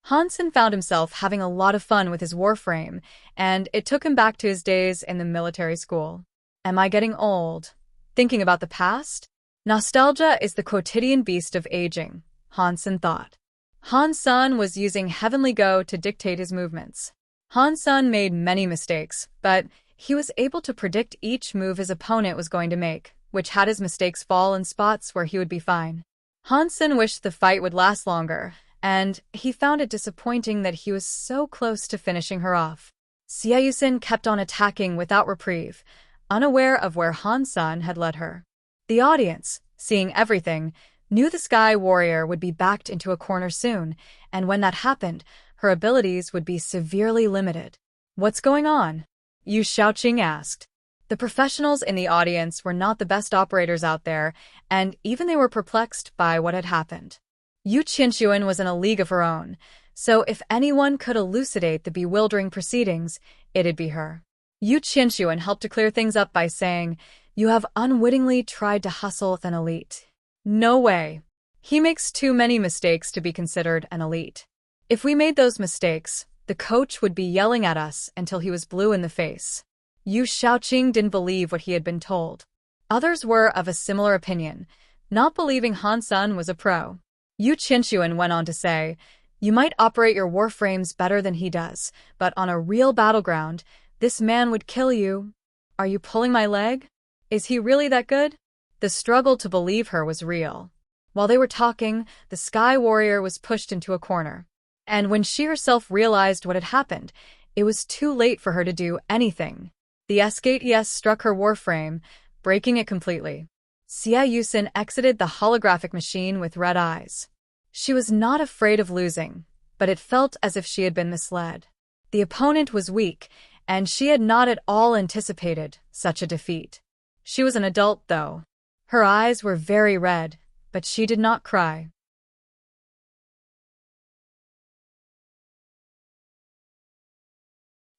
Hansen found himself having a lot of fun with his warframe, and it took him back to his days in the military school. Am I getting old? Thinking about the past? Nostalgia is the quotidian beast of aging, Han-sun thought. Han-sun was using Heavenly Go to dictate his movements. Han-sun made many mistakes, but he was able to predict each move his opponent was going to make, which had his mistakes fall in spots where he would be fine. Han-sun wished the fight would last longer, and he found it disappointing that he was so close to finishing her off. Xiaoyusen kept on attacking without reprieve, unaware of where Han-sun had led her. The audience, seeing everything, knew the Sky Warrior would be backed into a corner soon, and when that happened, her abilities would be severely limited. "What's going on?" Yu Shaoqing asked. The professionals in the audience were not the best operators out there, and even they were perplexed by what had happened. Yu Qinshuan was in a league of her own, so if anyone could elucidate the bewildering proceedings, it'd be her. Yu Qinshuan helped to clear things up by saying, "You have unwittingly tried to hustle with an elite." "No way. He makes too many mistakes to be considered an elite. If we made those mistakes, the coach would be yelling at us until he was blue in the face." Yu Shaoqing didn't believe what he had been told. Others were of a similar opinion, not believing Han-sun was a pro. Yu Qinshuan went on to say, "You might operate your warframes better than he does, but on a real battleground, this man would kill you." "Are you pulling my leg? Is he really that good?" The struggle to believe her was real. While they were talking, the Sky Warrior was pushed into a corner. And when she herself realized what had happened, it was too late for her to do anything. The S-Gate struck her warframe, breaking it completely. Xiaoyusen exited the holographic machine with red eyes. She was not afraid of losing, but it felt as if she had been misled. The opponent was weak, and she had not at all anticipated such a defeat. She was an adult, though. Her eyes were very red, but she did not cry.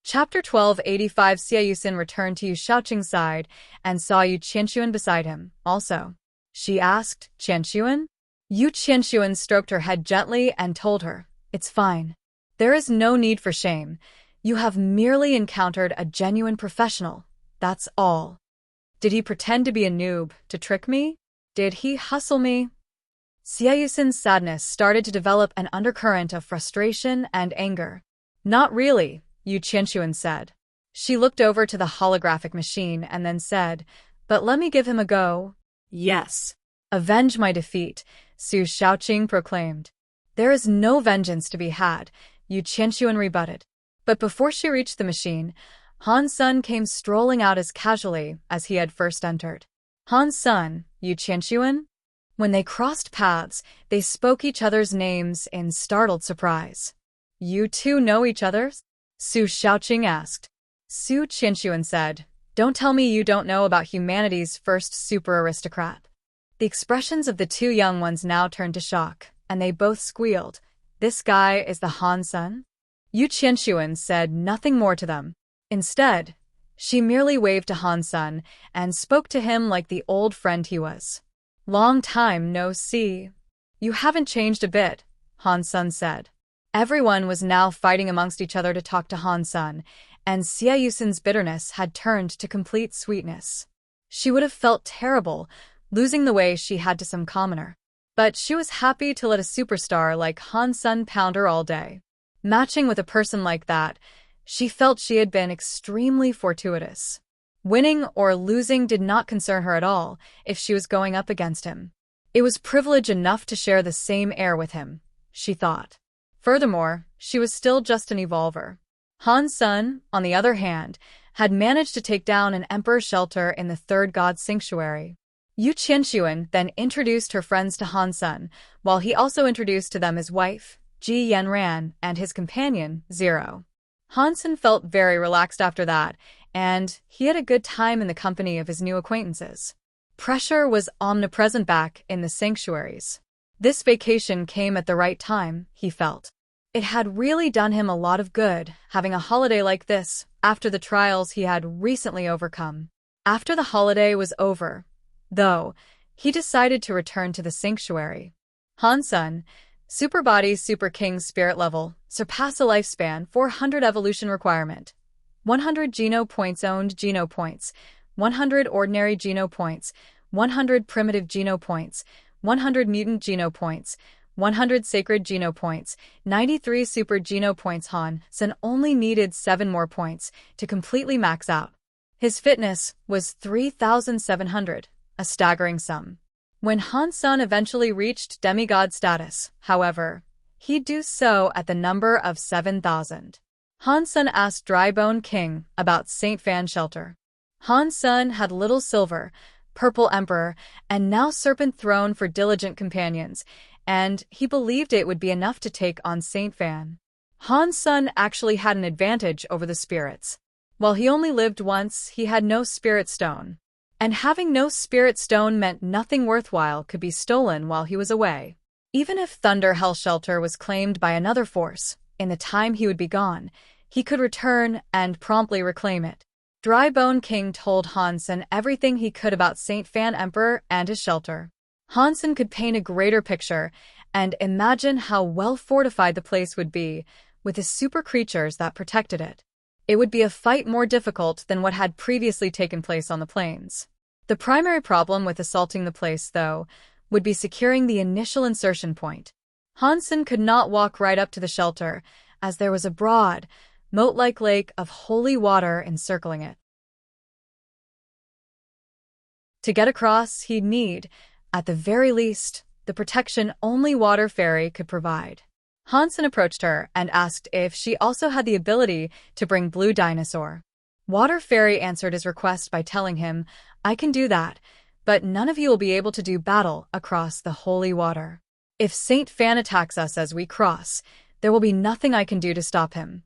Chapter 1285. Xiaoyusen returned to Yu Shaoqing's side and saw Yu Qinshuan beside him, also. She asked, "Qinshuan?" Yu Qinshuan stroked her head gently and told her, "It's fine. There is no need for shame. You have merely encountered a genuine professional. That's all." Did he pretend to be a noob to trick me? Did he hustle me? Xiaoyusen's sadness started to develop an undercurrent of frustration and anger. "Not really," Yu Qinshuan said. She looked over to the holographic machine and then said, "But let me give him a go." Yes. "Avenge my defeat," Su Shaoqing proclaimed. "There is no vengeance to be had," Yu Qinshuan rebutted. But before she reached the machine, Han-sun came strolling out as casually as he had first entered. "Han-sun, Yu Qinshuan?" When they crossed paths, they spoke each other's names in startled surprise. "You two know each other?" Su Shaoqing asked. Su Qinshuan said, "Don't tell me you don't know about humanity's first super aristocrat." The expressions of the two young ones now turned to shock, and they both squealed. "This guy is the Han-sun?" Yu Qinshuan said nothing more to them. Instead, she merely waved to Han-sun and spoke to him like the old friend he was. "Long time no see. You haven't changed a bit," Han-sun said. Everyone was now fighting amongst each other to talk to Han-sun, and Xiaoyusen's bitterness had turned to complete sweetness. She would have felt terrible, losing the way she had to some commoner. But she was happy to let a superstar like Han-sun pound her all day. Matching with a person like that, she felt she had been extremely fortuitous. Winning or losing did not concern her at all if she was going up against him. It was privilege enough to share the same air with him, she thought. Furthermore, she was still just an evolver. Han-sun, on the other hand, had managed to take down an emperor's shelter in the third god sanctuary. Yu Qinshuan then introduced her friends to Han-sun, while he also introduced to them his wife, Ji Yanran, and his companion, Zero. Han-sun felt very relaxed after that, and he had a good time in the company of his new acquaintances. Pressure was omnipresent back in the sanctuaries. This vacation came at the right time, he felt. It had really done him a lot of good, having a holiday like this, after the trials he had recently overcome. After the holiday was over, though, he decided to return to the sanctuary. Han-sun, Super Body Super King Spirit Level, surpass a lifespan 400 evolution requirement. 100 Geno Points owned Geno Points, 100 ordinary Geno points, 100 primitive Geno points, 100 mutant Geno points, 100 sacred Geno points, 93 super Geno points. Han Sen only needed 7 more points to completely max out. His fitness was 3,700, a staggering sum. When Han Sen eventually reached demigod status, however, he'd do so at the number of 7,000. Han Sen asked Drybone King about Saint Fan Shelter. Han Sen had Little Silver, Purple Emperor, and now Serpent Throne for diligent companions, and he believed it would be enough to take on Saint Fan. Han Sen actually had an advantage over the spirits. While he only lived once, he had no spirit stone. And having no spirit stone meant nothing worthwhile could be stolen while he was away. Even if Thunder Hell Shelter was claimed by another force, in the time he would be gone, he could return and promptly reclaim it. Drybone King told Han Sen everything he could about Saint Fan Emperor and his shelter. Han Sen could paint a greater picture and imagine how well fortified the place would be with the super creatures that protected it. It would be a fight more difficult than what had previously taken place on the plains. The primary problem with assaulting the place, though, would be securing the initial insertion point. Han Sen could not walk right up to the shelter, as there was a broad, moat-like lake of holy water encircling it. To get across, he'd need, at the very least, the protection only Water Fairy could provide. Han Sen approached her and asked if she also had the ability to bring Blue Dinosaur. Water Fairy answered his request by telling him, "I can do that, but none of you will be able to do battle across the holy water. If Saint Fan attacks us as we cross, there will be nothing I can do to stop him."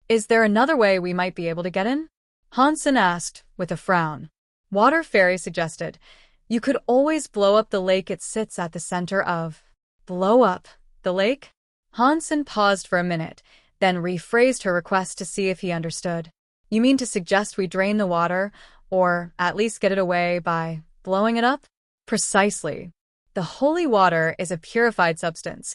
"Is there another way we might be able to get in?" Han Sen asked, with a frown. Water Fairy suggested, "You could always blow up the lake it sits at the center of." "Blow up the lake?" Han Sen paused for a minute, then rephrased her request to see if he understood. "You mean to suggest we drain the water, or at least get it away by blowing it up?" "Precisely. The holy water is a purified substance.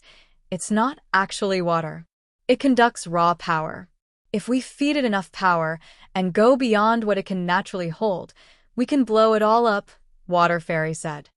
It's not actually water. It conducts raw power. If we feed it enough power and go beyond what it can naturally hold, we can blow it all up," Water Fairy said.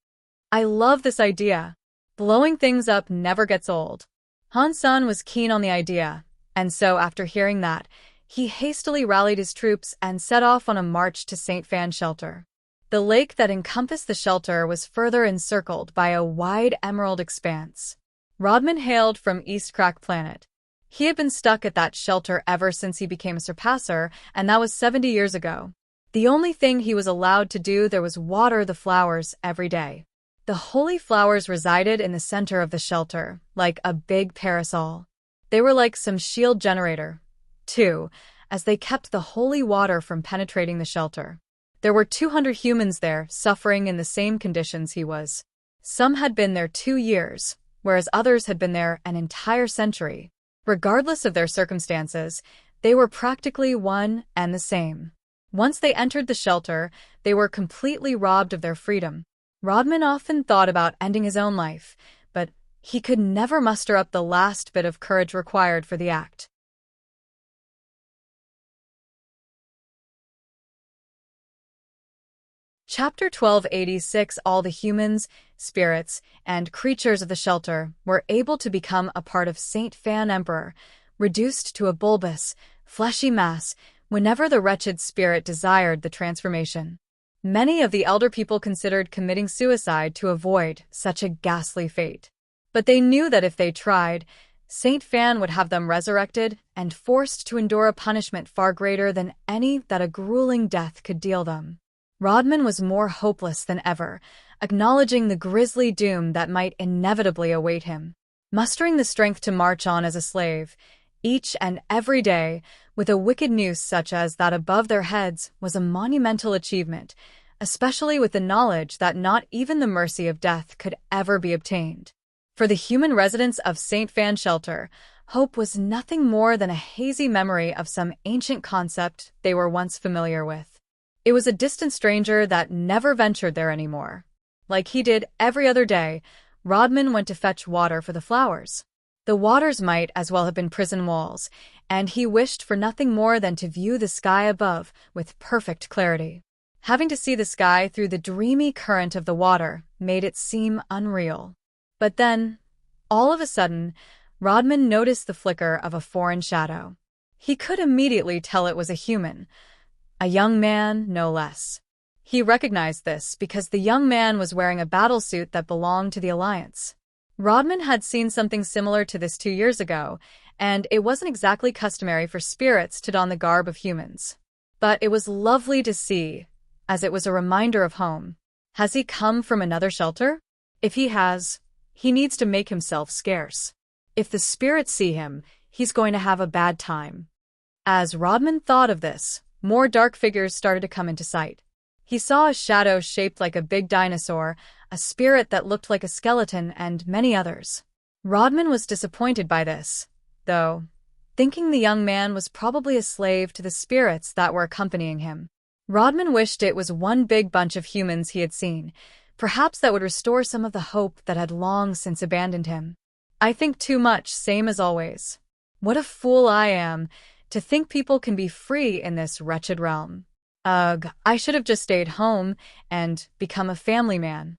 "I love this idea. Blowing things up never gets old." Han Sen was keen on the idea, and so after hearing that, he hastily rallied his troops and set off on a march to Saint Fan Shelter. The lake that encompassed the shelter was further encircled by a wide emerald expanse. Rodman hailed from East Crack Planet. He had been stuck at that shelter ever since he became a surpasser, and that was 70 years ago. The only thing he was allowed to do there was water the flowers every day. The holy flowers resided in the center of the shelter, like a big parasol. They were like some shield generator, too, as they kept the holy water from penetrating the shelter. There were 200 humans there, suffering in the same conditions he was. Some had been there 2 years, whereas others had been there an entire century. Regardless of their circumstances, they were practically one and the same. Once they entered the shelter, they were completely robbed of their freedom. Rodman often thought about ending his own life, but he could never muster up the last bit of courage required for the act. Chapter 1286. All the humans, spirits, and creatures of the shelter were able to become a part of Saint Fan Emperor, reduced to a bulbous, fleshy mass whenever the wretched spirit desired the transformation. Many of the elder people considered committing suicide to avoid such a ghastly fate. But they knew that if they tried, Saint Fan would have them resurrected and forced to endure a punishment far greater than any that a grueling death could deal them. Rodman was more hopeless than ever, acknowledging the grisly doom that might inevitably await him. Mustering the strength to march on as a slave, each and every day, with a wicked noose such as that above their heads, was a monumental achievement, especially with the knowledge that not even the mercy of death could ever be obtained. For the human residents of Saint Fan Shelter, hope was nothing more than a hazy memory of some ancient concept they were once familiar with. It was a distant stranger that never ventured there anymore. Like he did every other day, Rodman went to fetch water for the flowers. The waters might as well have been prison walls, and he wished for nothing more than to view the sky above with perfect clarity. Having to see the sky through the dreamy current of the water made it seem unreal. But then, all of a sudden, Rodman noticed the flicker of a foreign shadow. He could immediately tell it was a human, a young man, no less. He recognized this because the young man was wearing a battlesuit that belonged to the Alliance. Rodman had seen something similar to this 2 years ago, and it wasn't exactly customary for spirits to don the garb of humans. But it was lovely to see, as it was a reminder of home. Has he come from another shelter? If he has, he needs to make himself scarce. If the spirits see him, he's going to have a bad time. As Rodman thought of this, more dark figures started to come into sight. He saw a shadow shaped like a big dinosaur, a spirit that looked like a skeleton, and many others. Rodman was disappointed by this, though, thinking the young man was probably a slave to the spirits that were accompanying him. Rodman wished it was one big bunch of humans he had seen. Perhaps that would restore some of the hope that had long since abandoned him. I think too much, same as always. What a fool I am to think people can be free in this wretched realm. Ugh, I should have just stayed home and become a family man.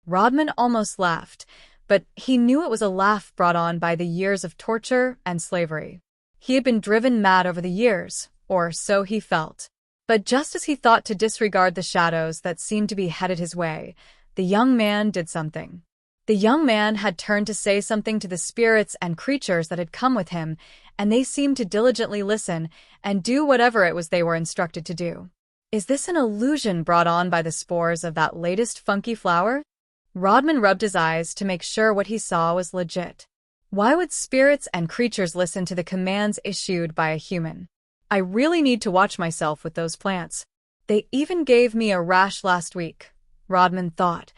Rodman almost laughed, but he knew it was a laugh brought on by the years of torture and slavery. He had been driven mad over the years, or so he felt. But just as he thought to disregard the shadows that seemed to be headed his way, the young man did something. The young man had turned to say something to the spirits and creatures that had come with him, and they seemed to diligently listen and do whatever it was they were instructed to do. Is this an illusion brought on by the spores of that latest funky flower? Rodman rubbed his eyes to make sure what he saw was legit. Why would spirits and creatures listen to the commands issued by a human? I really need to watch myself with those plants. They even gave me a rash last week, Rodman thought,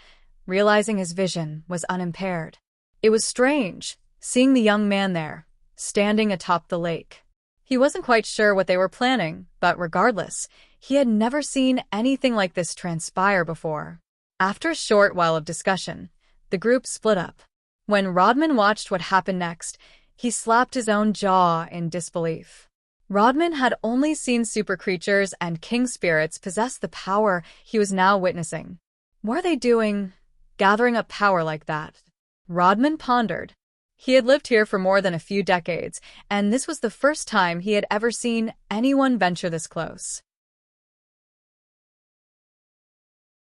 realizing his vision was unimpaired. It was strange, seeing the young man there, standing atop the lake. He wasn't quite sure what they were planning, but regardless, he had never seen anything like this transpire before. After a short while of discussion, the group split up. When Rodman watched what happened next, he slapped his own jaw in disbelief. Rodman had only seen super creatures and king spirits possess the power he was now witnessing. What are they doing, gathering up power like that? Rodman pondered. He had lived here for more than a few decades, and this was the first time he had ever seen anyone venture this close.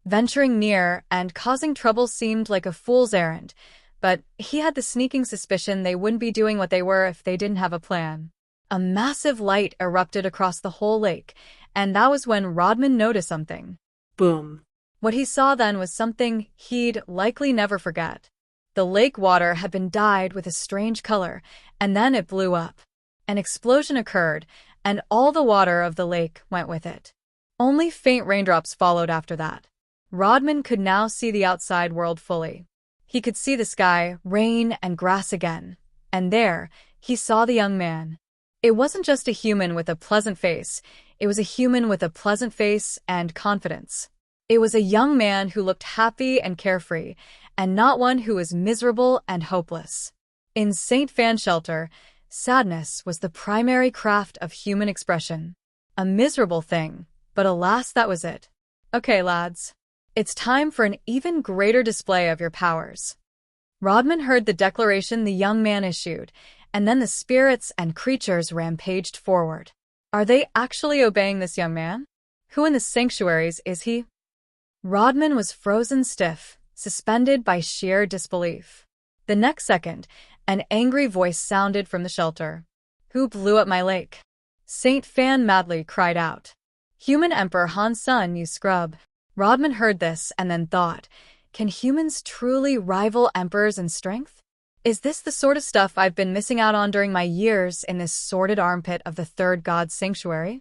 Venturing near and causing trouble seemed like a fool's errand, but he had the sneaking suspicion they wouldn't be doing what they were if they didn't have a plan. A massive light erupted across the whole lake, and that was when Rodman noticed something. Boom. What he saw then was something he'd likely never forget. The lake water had been dyed with a strange color, and then it blew up. An explosion occurred, and all the water of the lake went with it. Only faint raindrops followed after that. Rodman could now see the outside world fully. He could see the sky, rain, and grass again. And there, he saw the young man. It wasn't just a human with a pleasant face. It was a human with a pleasant face and confidence. It was a young man who looked happy and carefree, and not one who was miserable and hopeless. In St. Fan's shelter, sadness was the primary craft of human expression. A miserable thing, but alas, that was it. Okay, lads. It's time for an even greater display of your powers. Rodman heard the declaration the young man issued, and then the spirits and creatures rampaged forward. Are they actually obeying this young man? Who in the sanctuaries is he? Rodman was frozen stiff, suspended by sheer disbelief. The next second, an angry voice sounded from the shelter. Who blew up my lake? St. Fan madly cried out. Human Emperor Han's son, you scrub. Rodman heard this and then thought, can humans truly rival emperors in strength? Is this the sort of stuff I've been missing out on during my years in this sordid armpit of the third god's sanctuary?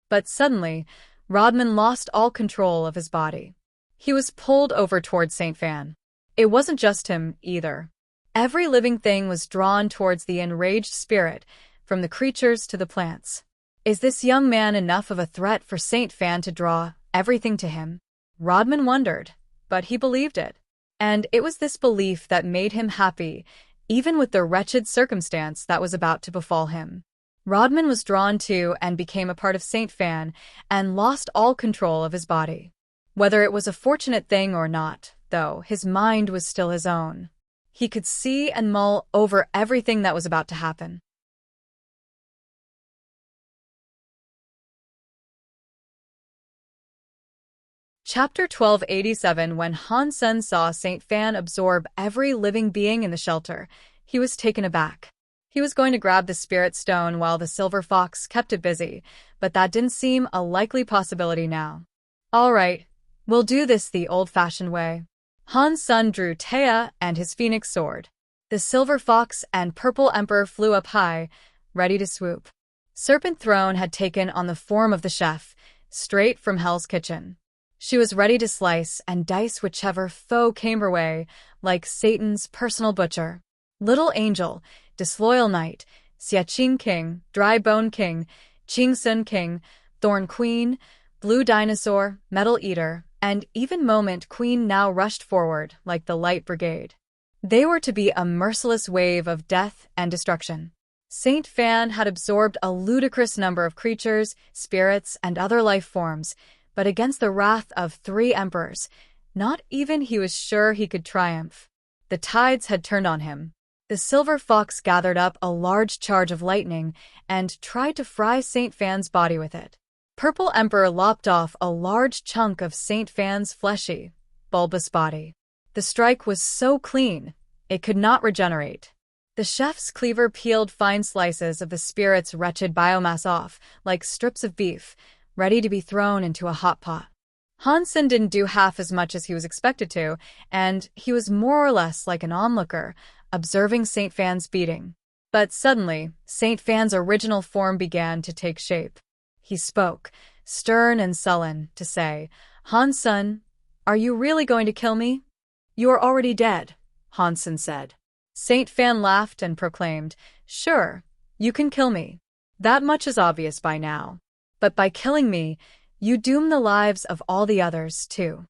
But suddenly, Rodman lost all control of his body. He was pulled over towards St. Fan. It wasn't just him, either. Every living thing was drawn towards the enraged spirit, from the creatures to the plants. Is this young man enough of a threat for St. Fan to draw everything to him? Rodman wondered, but he believed it. And it was this belief that made him happy, even with the wretched circumstance that was about to befall him. Rodman was drawn to and became a part of St. Fan and lost all control of his body. Whether it was a fortunate thing or not, though, his mind was still his own. He could see and mull over everything that was about to happen. Chapter 1287. When Han Sen saw Saint Fan absorb every living being in the shelter, he was taken aback. He was going to grab the spirit stone while the silver fox kept it busy, but that didn't seem a likely possibility now. All right, we'll do this the old-fashioned way. Han Sen drew Taya and his phoenix sword. The silver fox and purple emperor flew up high, ready to swoop. Serpent Throne had taken on the form of the chef, straight from Hell's Kitchen. She was ready to slice and dice whichever foe came her way, like Satan's personal butcher. Little Angel, Disloyal Knight, Xiaqing King, Dry Bone King, Qing Sun King, Thorn Queen, Blue Dinosaur, Metal Eater, and even Moment Queen now rushed forward like the Light Brigade. They were to be a merciless wave of death and destruction. Saint Fan had absorbed a ludicrous number of creatures, spirits, and other life forms, but against the wrath of 3 emperors, not even he was sure he could triumph. The tides had turned on him. The silver fox gathered up a large charge of lightning and tried to fry Saint Fan's body with it. Purple Emperor lopped off a large chunk of Saint Fan's fleshy, bulbous body. The strike was so clean, it could not regenerate. The chef's cleaver peeled fine slices of the spirit's wretched biomass off, like strips of beef, ready to be thrown into a hot pot. Han Sen didn't do half as much as he was expected to, and he was more or less like an onlooker, observing Saint Fan's beating. But suddenly, Saint Fan's original form began to take shape. He spoke, stern and sullen, to say, Han Sen, are you really going to kill me? You are already dead, Han Sen said. Saint Fan laughed and proclaimed, sure, you can kill me. That much is obvious by now. But by killing me, you doom the lives of all the others, too.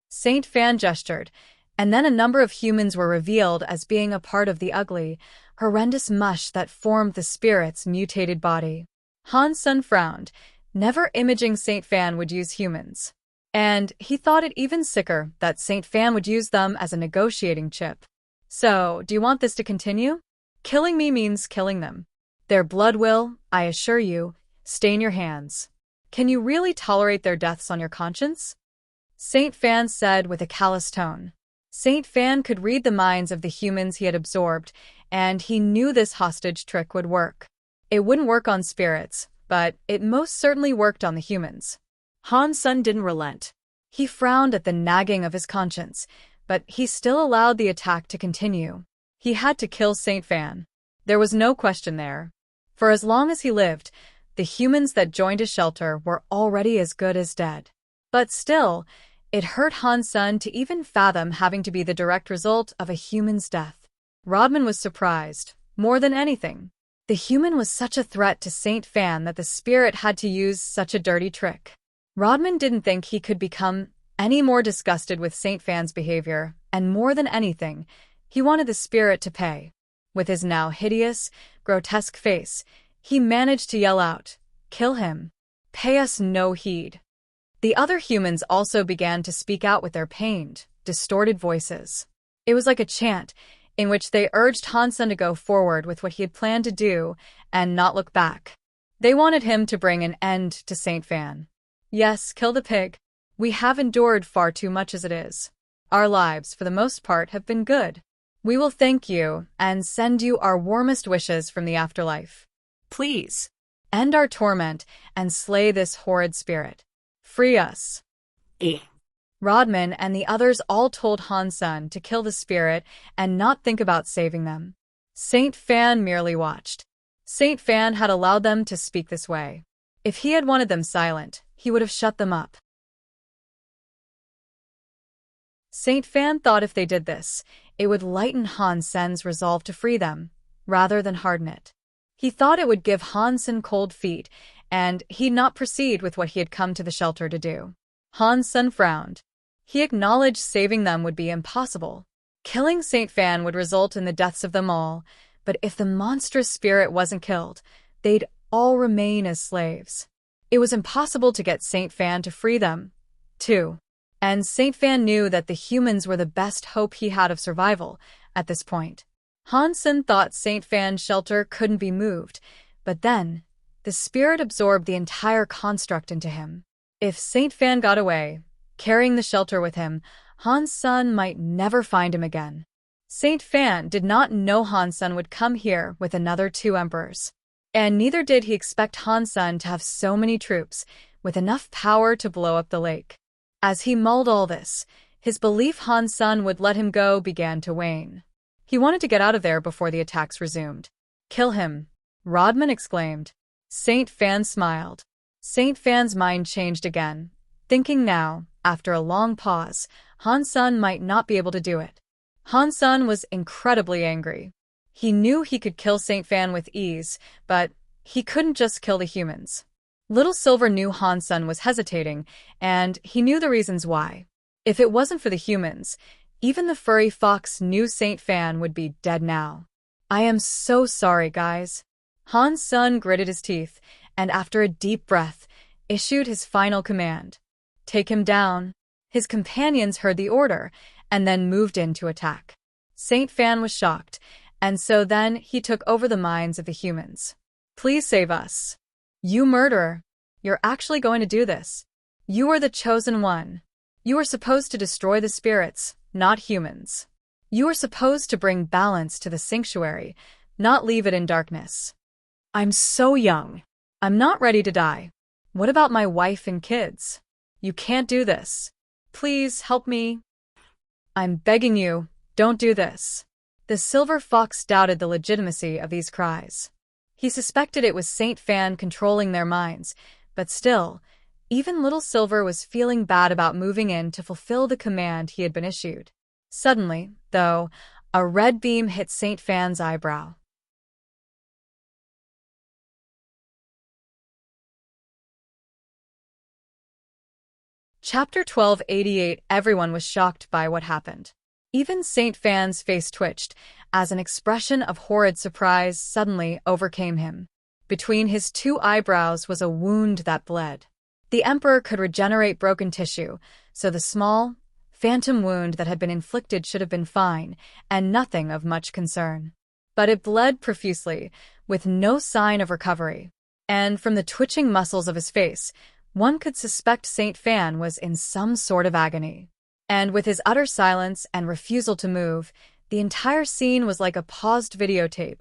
Saint Fan gestured, and then a number of humans were revealed as being a part of the ugly, horrendous mush that formed the spirit's mutated body. Han Sen frowned, never imagining Saint Fan would use humans. And he thought it even sicker that Saint Fan would use them as a negotiating chip. So, do you want this to continue? Killing me means killing them. Their blood will, I assure you, stain your hands. Can you really tolerate their deaths on your conscience? Saint Fan said with a callous tone. Saint Fan could read the minds of the humans he had absorbed, and he knew this hostage trick would work. It wouldn't work on spirits, but it most certainly worked on the humans. Han Sen didn't relent. He frowned at the nagging of his conscience, but he still allowed the attack to continue. He had to kill Saint Fan. There was no question there. For as long as he lived, the humans that joined his shelter were already as good as dead. But still, it hurt Han Sen to even fathom having to be the direct result of a human's death. Rodman was surprised, more than anything. The human was such a threat to Saint Fan that the spirit had to use such a dirty trick. Rodman didn't think he could become any more disgusted with Saint Fan's behavior, and more than anything, he wanted the spirit to pay. With his now hideous, grotesque face, he managed to yell out, "Kill him. Pay us no heed." The other humans also began to speak out with their pained, distorted voices. It was like a chant, in which they urged Han Sen to go forward with what he had planned to do and not look back. They wanted him to bring an end to Saint Fan. Yes, kill the pig. We have endured far too much as it is. Our lives, for the most part, have been good. We will thank you and send you our warmest wishes from the afterlife. Please, end our torment and slay this horrid spirit. Free us. Rodman and the others all told Han Sen to kill the spirit and not think about saving them. Saint Fan merely watched. Saint Fan had allowed them to speak this way. If he had wanted them silent, he would have shut them up. Saint Fan thought if they did this, it would lighten Han Sen's resolve to free them, rather than harden it. He thought it would give Han Sen cold feet, and he'd not proceed with what he had come to the shelter to do. Han Sen frowned. He acknowledged saving them would be impossible. Killing Saint Fan would result in the deaths of them all, but if the monstrous spirit wasn't killed, they'd all remain as slaves. It was impossible to get Saint Fan to free them, too. And Saint Fan knew that the humans were the best hope he had of survival at this point. Han Sen thought Saint Fan's shelter couldn't be moved, but then the spirit absorbed the entire construct into him. If Saint Fan got away, carrying the shelter with him, Han Sen might never find him again. Saint Fan did not know Han Sen would come here with another 2 emperors. And neither did he expect Han Sen to have so many troops, with enough power to blow up the lake. As he mulled all this, his belief Han Sen would let him go began to wane. He wanted to get out of there before the attacks resumed. "Kill him," Rodman exclaimed. Saint Fan smiled. Saint Fan's mind changed again, thinking now, after a long pause, Han Sen might not be able to do it. Han Sen was incredibly angry. He knew he could kill Saint Fan with ease, but he couldn't just kill the humans. Little Silver knew Han Sen was hesitating, and he knew the reasons why. If it wasn't for the humans, even the furry fox knew Saint Fan would be dead now. "I am so sorry, guys." Han Sen gritted his teeth, and after a deep breath, issued his final command. "Take him down." His companions heard the order, and then moved in to attack. Saint Fan was shocked, and so then he took over the minds of the humans. "Please save us. You murderer. You're actually going to do this. You are the chosen one. You are supposed to destroy the spirits, not humans. You are supposed to bring balance to the sanctuary, not leave it in darkness." "I'm so young. I'm not ready to die. What about my wife and kids? You can't do this. Please help me. I'm begging you, don't do this." The Silver Fox doubted the legitimacy of these cries. He suspected it was Saint Fan controlling their minds, but still, even Little Silver was feeling bad about moving in to fulfill the command he had been issued. Suddenly, though, a red beam hit Saint Fan's eyebrow. Chapter 1288. Everyone was shocked by what happened. Even Saint Fan's face twitched, as an expression of horrid surprise suddenly overcame him. Between his 2 eyebrows was a wound that bled. The Emperor could regenerate broken tissue, so the small, phantom wound that had been inflicted should have been fine, and nothing of much concern. But it bled profusely, with no sign of recovery. And from the twitching muscles of his face, one could suspect Saint Fan was in some sort of agony. And with his utter silence and refusal to move, the entire scene was like a paused videotape,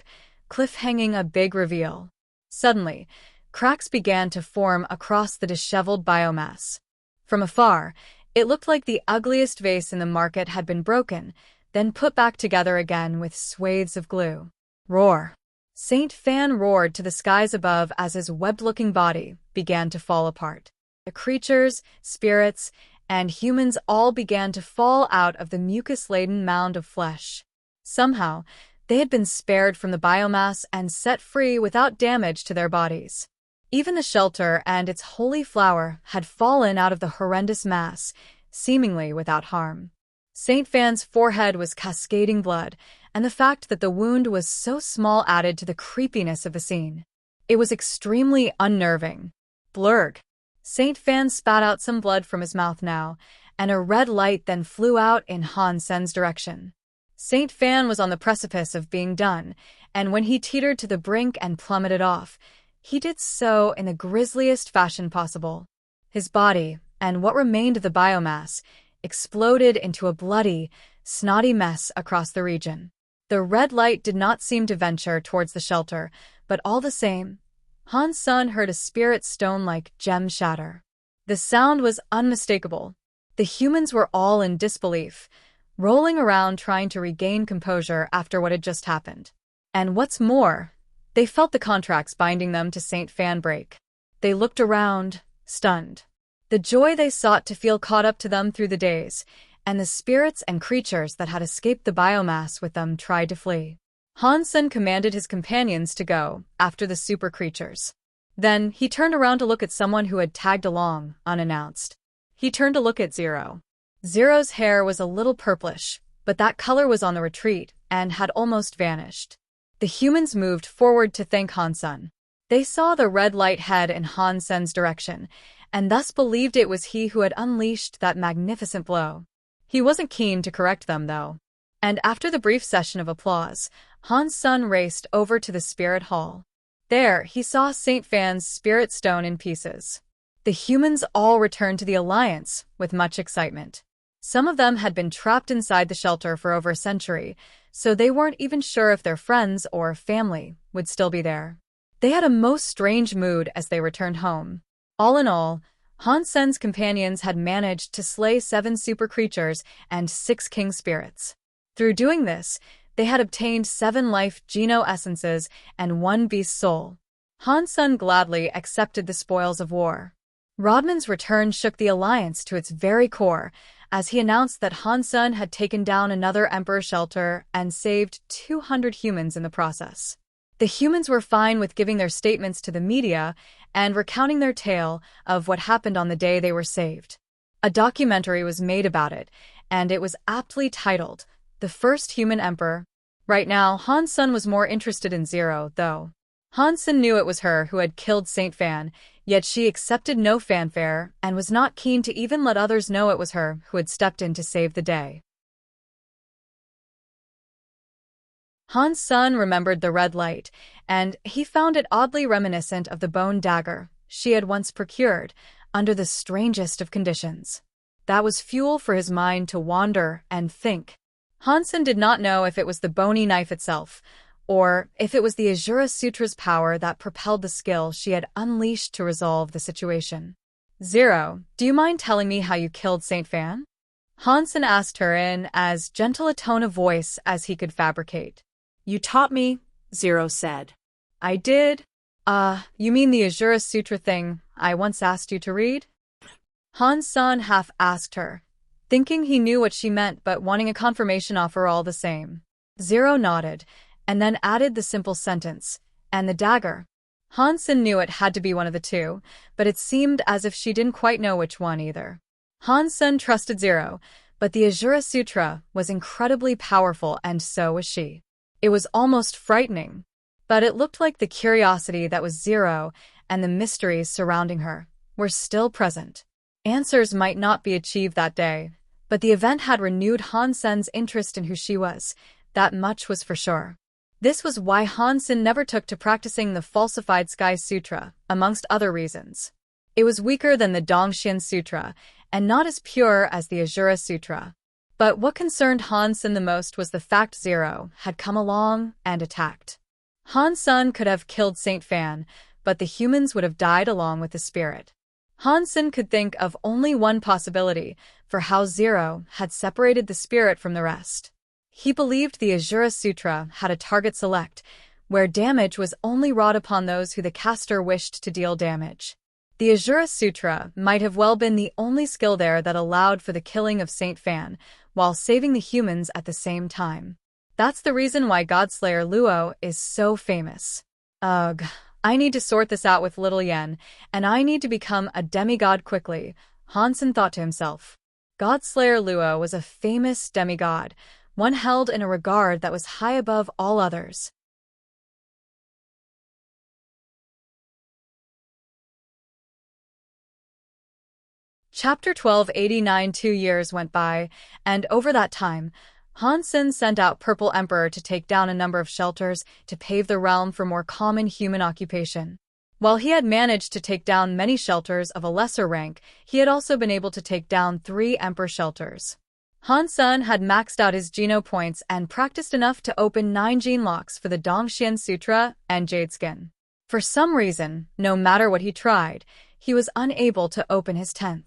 cliffhanging a big reveal. Suddenly, cracks began to form across the disheveled biomass. From afar, it looked like the ugliest vase in the market had been broken, then put back together again with swathes of glue. Roar! Saint Fan roared to the skies above as his webbed-looking body began to fall apart. The creatures, spirits, and humans all began to fall out of the mucus-laden mound of flesh. Somehow, they had been spared from the biomass and set free without damage to their bodies. Even the shelter and its holy flower had fallen out of the horrendous mass, seemingly without harm. Saint Fan's forehead was cascading blood, and the fact that the wound was so small added to the creepiness of the scene. It was extremely unnerving. Blurg! Saint Fan spat out some blood from his mouth now, and a red light then flew out in Han Sen's direction. Saint Fan was on the precipice of being done, and when he teetered to the brink and plummeted off, he did so in the grisliest fashion possible. His body, and what remained of the biomass, exploded into a bloody, snotty mess across the region. The red light did not seem to venture towards the shelter, but all the same, Han Sen heard a spirit stone-like gem shatter. The sound was unmistakable. The humans were all in disbelief, rolling around trying to regain composure after what had just happened. And what's more, they felt the contracts binding them to Saint Fan break. They looked around, stunned. The joy they sought to feel caught up to them through the days, and the spirits and creatures that had escaped the biomass with them tried to flee. Han Sen commanded his companions to go after the super creatures. Then he turned around to look at someone who had tagged along, unannounced. He turned to look at Zero. Zero's hair was a little purplish, but that color was on the retreat and had almost vanished. The humans moved forward to thank Han Sen. They saw the red light head in Han Sen's direction, and thus believed it was he who had unleashed that magnificent blow. He wasn't keen to correct them, though. And after the brief session of applause, Han's son raced over to the spirit hall. There, he saw Saint Fan's spirit stone in pieces. The humans all returned to the Alliance with much excitement. Some of them had been trapped inside the shelter for over a century, so they weren't even sure if their friends or family would still be there. They had a most strange mood as they returned home. All in all, Han Sen's companions had managed to slay 7 super creatures and 6 king spirits. Through doing this, they had obtained 7 life geno essences and 1 beast soul. Han Sen gladly accepted the spoils of war. Rodman's return shook the Alliance to its very core, as he announced that Han Sen had taken down another Emperor shelter and saved 200 humans in the process. The humans were fine with giving their statements to the media and recounting their tale of what happened on the day they were saved. A documentary was made about it, and it was aptly titled, The First Human Emperor. Right now, Han Sen was more interested in Zero, though. Han Sen knew it was her who had killed Saint Fan, yet she accepted no fanfare and was not keen to even let others know it was her who had stepped in to save the day. Han Sen remembered the red light, and he found it oddly reminiscent of the bone dagger she had once procured under the strangest of conditions. That was fuel for his mind to wander and think. Han Sen did not know if it was the bony knife itself, or if it was the Azura Sutra's power that propelled the skill she had unleashed to resolve the situation. Zero, do you mind telling me how you killed Saint Fan? Han Sen asked her in as gentle a tone of voice as he could fabricate. You taught me, Zero said. I did? You mean the Azura Sutra thing I once asked you to read? Han Sen half asked her, thinking he knew what she meant but wanting a confirmation offer all the same. Zero nodded, and then added the simple sentence, and the dagger. Han Sen knew it had to be one of the two, but it seemed as if she didn't quite know which one either. Han Sen trusted Zero, but the Azura Sutra was incredibly powerful and so was she. It was almost frightening, but it looked like the curiosity that was Zero and the mysteries surrounding her were still present. Answers might not be achieved that day, but the event had renewed Han Sen's interest in who she was. That much was for sure. This was why Han Sen never took to practicing the falsified Sky Sutra, amongst other reasons. It was weaker than the Dongxian Sutra, and not as pure as the Azura Sutra. But what concerned Han Sen the most was the fact Zero had come along and attacked. Han Sen could have killed Saint Fan, but the humans would have died along with the spirit. Han Sen could think of only one possibility for how Zero had separated the spirit from the rest. He believed the Azura Sutra had a target select, where damage was only wrought upon those who the caster wished to deal damage. The Azura Sutra might have well been the only skill there that allowed for the killing of Saint Fan, while saving the humans at the same time. That's the reason why Godslayer Luo is so famous. Ugh, I need to sort this out with Little Yen, and I need to become a demigod quickly, Han Sen thought to himself. Godslayer Luo was a famous demigod, one held in a regard that was high above all others. Chapter 1289. 2 years went by, and over that time, Han Sen sent out Purple Emperor to take down a number of shelters to pave the realm for more common human occupation. While he had managed to take down many shelters of a lesser rank, he had also been able to take down 3 Emperor shelters. Han Sen had maxed out his Geno points and practiced enough to open 9 gene locks for the Dongxian Sutra and Jade Skin. For some reason, no matter what he tried, he was unable to open his 10th.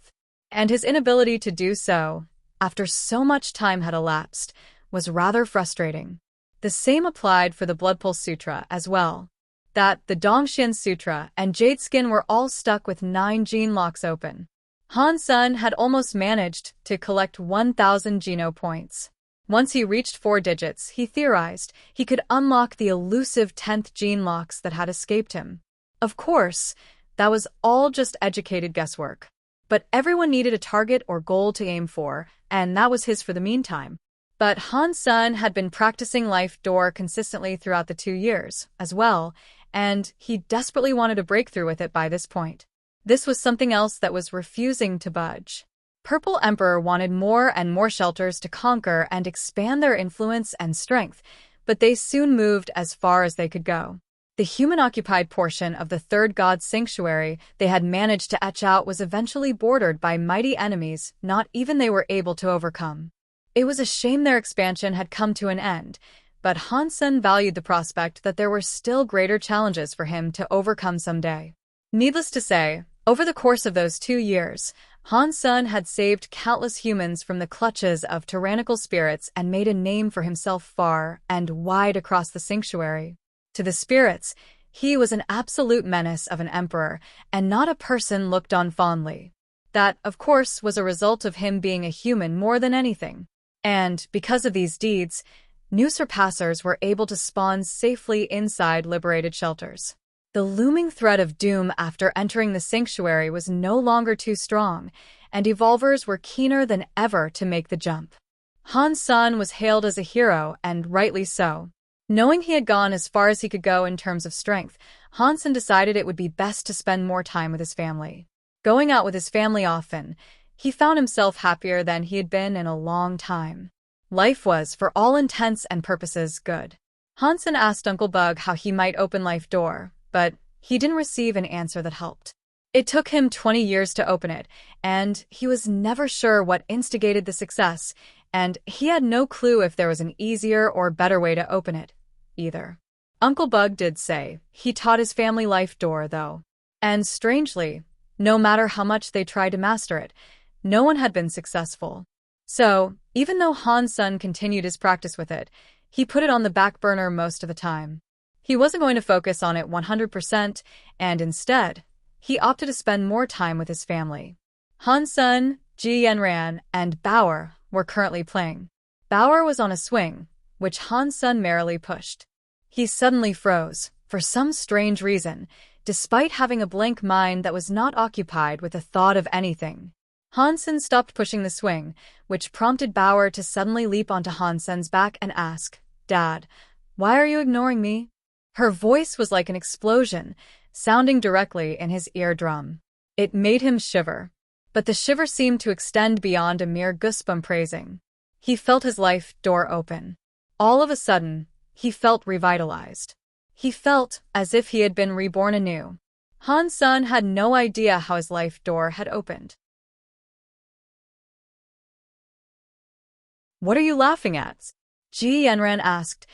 And his inability to do so, after so much time had elapsed, was rather frustrating. The same applied for the Bloodpulse Sutra as well. That, the Dongxian Sutra and Jade Skin were all stuck with 9 gene locks open. Han Sen had almost managed to collect 1,000 Geno points. Once he reached 4 digits, he theorized he could unlock the elusive 10th gene locks that had escaped him. Of course, that was all just educated guesswork. But everyone needed a target or goal to aim for, and that was his for the meantime. But Han Sen had been practicing Life Door consistently throughout the 2 years, as well, and he desperately wanted a breakthrough with it by this point. This was something else that was refusing to budge. Purple Emperor wanted more and more shelters to conquer and expand their influence and strength, but they soon moved as far as they could go. The human-occupied portion of the third god's sanctuary they had managed to etch out was eventually bordered by mighty enemies not even they were able to overcome. It was a shame their expansion had come to an end, but Han Sen valued the prospect that there were still greater challenges for him to overcome someday. Needless to say, over the course of those 2 years, Han Sen had saved countless humans from the clutches of tyrannical spirits and made a name for himself far and wide across the sanctuary. To the spirits, he was an absolute menace of an emperor, and not a person looked on fondly. That, of course, was a result of him being a human more than anything. And, because of these deeds, new surpassers were able to spawn safely inside liberated shelters. The looming threat of doom after entering the sanctuary was no longer too strong, and evolvers were keener than ever to make the jump. Han Sen was hailed as a hero, and rightly so. Knowing he had gone as far as he could go in terms of strength, Han Sen decided it would be best to spend more time with his family. Going out with his family often, he found himself happier than he had been in a long time. Life was, for all intents and purposes, good. Han Sen asked Uncle Bug how he might open Life Door, but he didn't receive an answer that helped. It took him 20 years to open it, and he was never sure what instigated the success, and he had no clue if there was an easier or better way to open it, either. Uncle Bug did say he taught his family Life Door, though. And strangely, no matter how much they tried to master it, no one had been successful. So, even though Han Sen continued his practice with it, he put it on the back burner most of the time. He wasn't going to focus on it 100%, and instead, he opted to spend more time with his family. Han Sen, Ji Yanran, and Bauer were currently playing. Bauer was on a swing, which Han Sen merrily pushed. He suddenly froze, for some strange reason, despite having a blank mind that was not occupied with a thought of anything. Han Sen stopped pushing the swing, which prompted Bauer to suddenly leap onto Han Sen's back and ask, "Dad, why are you ignoring me?" Her voice was like an explosion, sounding directly in his eardrum. It made him shiver. But the shiver seemed to extend beyond a mere goosebump praising. He felt his Life Door open. All of a sudden, he felt revitalized. He felt as if he had been reborn anew. Han Sen had no idea how his Life Door had opened. "What are you laughing at?" Ji Yanran asked,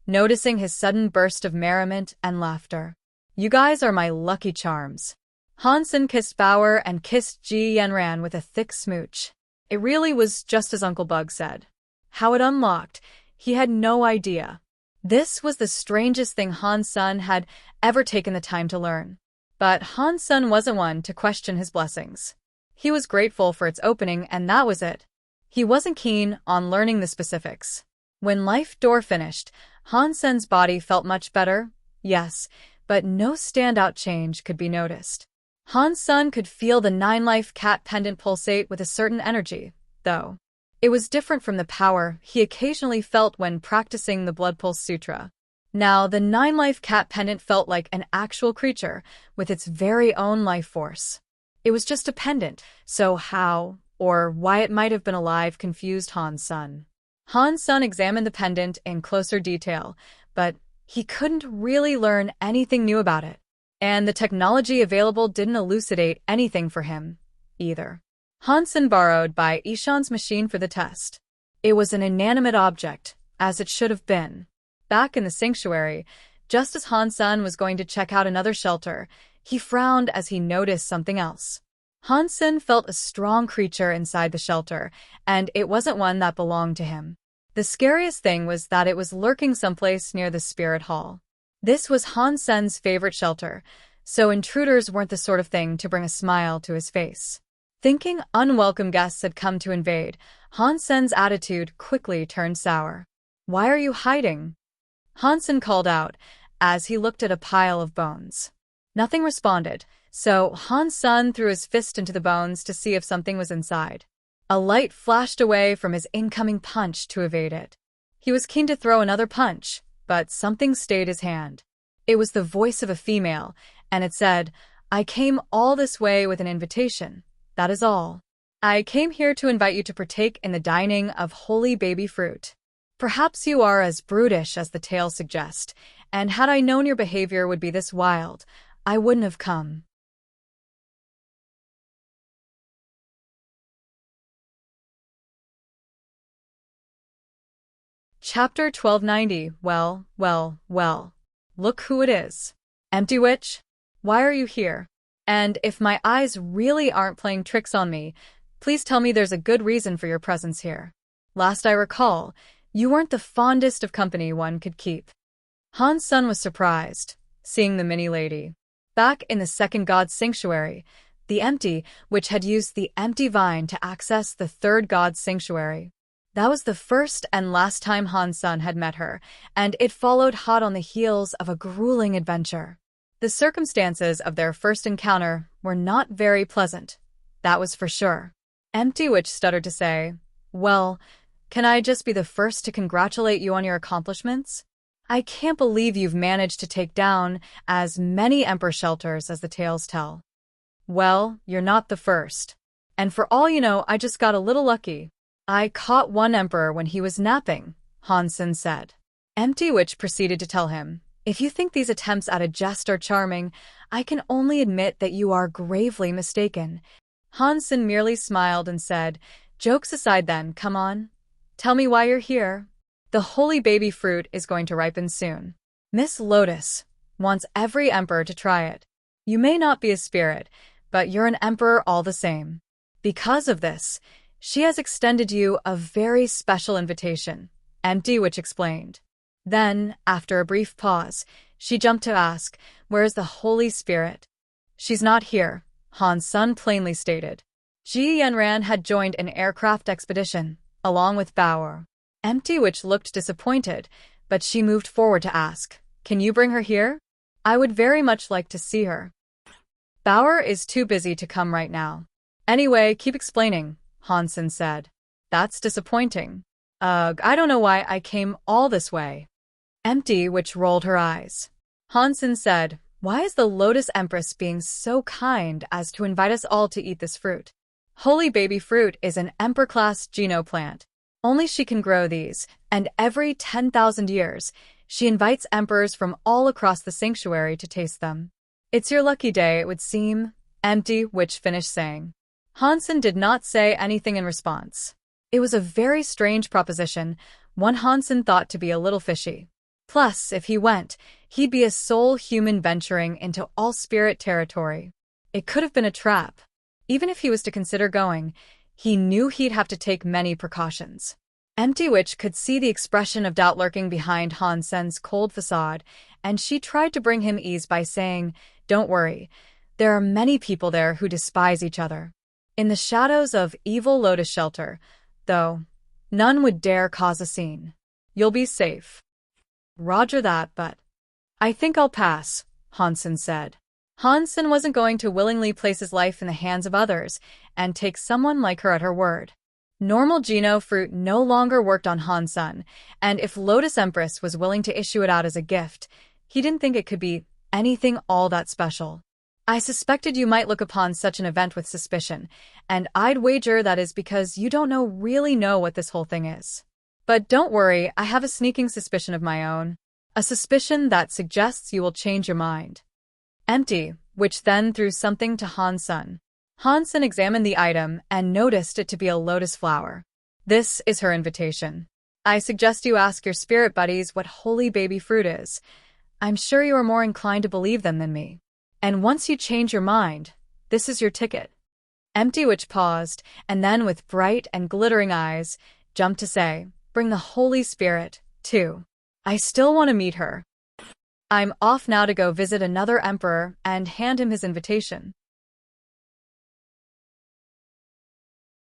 noticing his sudden burst of merriment and laughter. "You guys are my lucky charms." Han Sen kissed Bauer and kissed Ji Yanran with a thick smooch. It really was just as Uncle Bug said. How it unlocked, he had no idea. This was the strangest thing Han Sen had ever taken the time to learn. But Han Sen wasn't one to question his blessings. He was grateful for its opening, and that was it. He wasn't keen on learning the specifics. When Life Door finished, Han Sen's body felt much better, yes, but no standout change could be noticed. Han Sen could feel the 9-life cat pendant pulsate with a certain energy, though. It was different from the power he occasionally felt when practicing the Blood Pulse Sutra. Now, the 9-life cat pendant felt like an actual creature with its very own life force. It was just a pendant, so how, or why it might have been alive confused Han Sen. Han Sen examined the pendant in closer detail, but he couldn't really learn anything new about it. And the technology available didn't elucidate anything for him, either. Han Sen borrowed by Ishan's machine for the test. It was an inanimate object, as it should have been. Back in the sanctuary, just as Han Sen was going to check out another shelter, he frowned as he noticed something else. Han Sen felt a strong creature inside the shelter, and it wasn't one that belonged to him. The scariest thing was that it was lurking someplace near the spirit hall. This was Han Sen's favorite shelter, so intruders weren't the sort of thing to bring a smile to his face. Thinking unwelcome guests had come to invade, Han Sen's attitude quickly turned sour. "Why are you hiding?" Han Sen called out, as he looked at a pile of bones. Nothing responded, so Han Sen threw his fist into the bones to see if something was inside. A light flashed away from his incoming punch to evade it. He was keen to throw another punch, but something stayed his hand. It was the voice of a female, and it said, I came all this way with an invitation. That is all. I came here to invite you to partake in the dining of holy baby fruit. Perhaps you are as brutish as the tales suggest, and had I known your behavior would be this wild, I wouldn't have come. Chapter 1290. Well, well, well. Look who it is. Empty witch? Why are you here? And if my eyes really aren't playing tricks on me, please tell me there's a good reason for your presence here. Last I recall, you weren't the fondest of company one could keep. Han's son was surprised, seeing the mini lady. Back in the second god's sanctuary, the empty witch had used the empty vine to access the third god's sanctuary. That was the first and last time Han's son had met her, and it followed hot on the heels of a grueling adventure. The circumstances of their first encounter were not very pleasant, that was for sure. Empty Witch stuttered to say, "Well, can I just be the first to congratulate you on your accomplishments? I can't believe you've managed to take down as many Emperor shelters as the tales tell." "Well, you're not the first. And for all you know, I just got a little lucky. I caught one emperor when he was napping," Hansen said. Empty Witch proceeded to tell him, "If you think these attempts at a jest are charming, I can only admit that you are gravely mistaken." Hansen merely smiled and said, "Jokes aside then, come on. Tell me why you're here. The holy baby fruit is going to ripen soon. Miss Lotus wants every emperor to try it. You may not be a spirit, but you're an emperor all the same. Because of this, she has extended you a very special invitation," Empty Witch explained. Then, after a brief pause, she jumped to ask, "Where is the Holy Spirit?" "She's not here," Han's son plainly stated. Ji Yanran had joined an aircraft expedition, along with Bauer. Empty Witch looked disappointed, but she moved forward to ask, "Can you bring her here? I would very much like to see her." "Bauer is too busy to come right now." "Anyway, keep explaining," Hansen said. "That's disappointing. I don't know why I came all this way." Empty Witch rolled her eyes. Hansen said, "Why is the Lotus Empress being so kind as to invite us all to eat this fruit? Holy baby fruit is an emperor-class geno plant. Only she can grow these, and every 10,000 years, she invites emperors from all across the sanctuary to taste them. It's your lucky day, it would seem," Empty Witch finished saying. Hansen did not say anything in response. It was a very strange proposition, one Hansen thought to be a little fishy. Plus, if he went, he'd be a sole human venturing into all-spirit territory. It could have been a trap. Even if he was to consider going, he knew he'd have to take many precautions. Empty Witch could see the expression of doubt lurking behind Hansen's cold facade, and she tried to bring him ease by saying, "Don't worry, there are many people there who despise each other. In the shadows of evil Lotus Shelter, though, none would dare cause a scene. You'll be safe." "Roger that, but I think I'll pass," Hansen said. Hansen wasn't going to willingly place his life in the hands of others and take someone like her at her word. Normal geno fruit no longer worked on Hansen, and if Lotus Empress was willing to issue it out as a gift, he didn't think it could be anything all that special. "I suspected you might look upon such an event with suspicion, and I'd wager that is because you don't really know what this whole thing is. But don't worry, I have a sneaking suspicion of my own. A suspicion that suggests you will change your mind." Empty Witch then threw something to Hansen. Hansen examined the item and noticed it to be a lotus flower. "This is her invitation. I suggest you ask your spirit buddies what holy baby fruit is. I'm sure you are more inclined to believe them than me. And once you change your mind, this is your ticket." Empty Witch paused, and then with bright and glittering eyes, jumped to say, "Bring the Holy Spirit, too. I still want to meet her. I'm off now to go visit another emperor and hand him his invitation.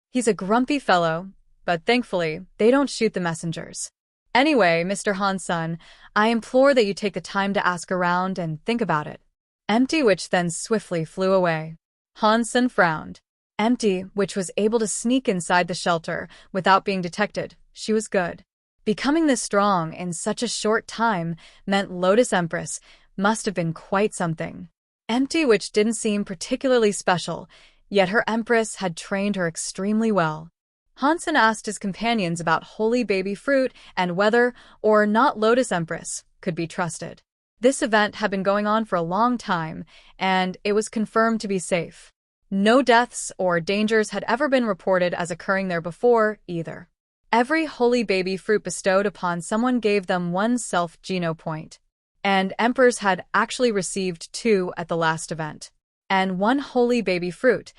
He's a grumpy fellow, but thankfully, they don't shoot the messengers. Anyway, Mr. Hansen, I implore that you take the time to ask around and think about it." Empty Witch then swiftly flew away. Hansen frowned. Empty Witch was able to sneak inside the shelter without being detected. She was good. Becoming this strong in such a short time meant Lotus Empress must have been quite something. Empty, which didn't seem particularly special, yet her empress had trained her extremely well. Hansen asked his companions about holy baby fruit and whether or not Lotus Empress could be trusted. This event had been going on for a long time, and it was confirmed to be safe. No deaths or dangers had ever been reported as occurring there before, either. Every holy baby fruit bestowed upon someone gave them one self-geno point, and emperors had actually received 2 at the last event. And one holy baby fruit,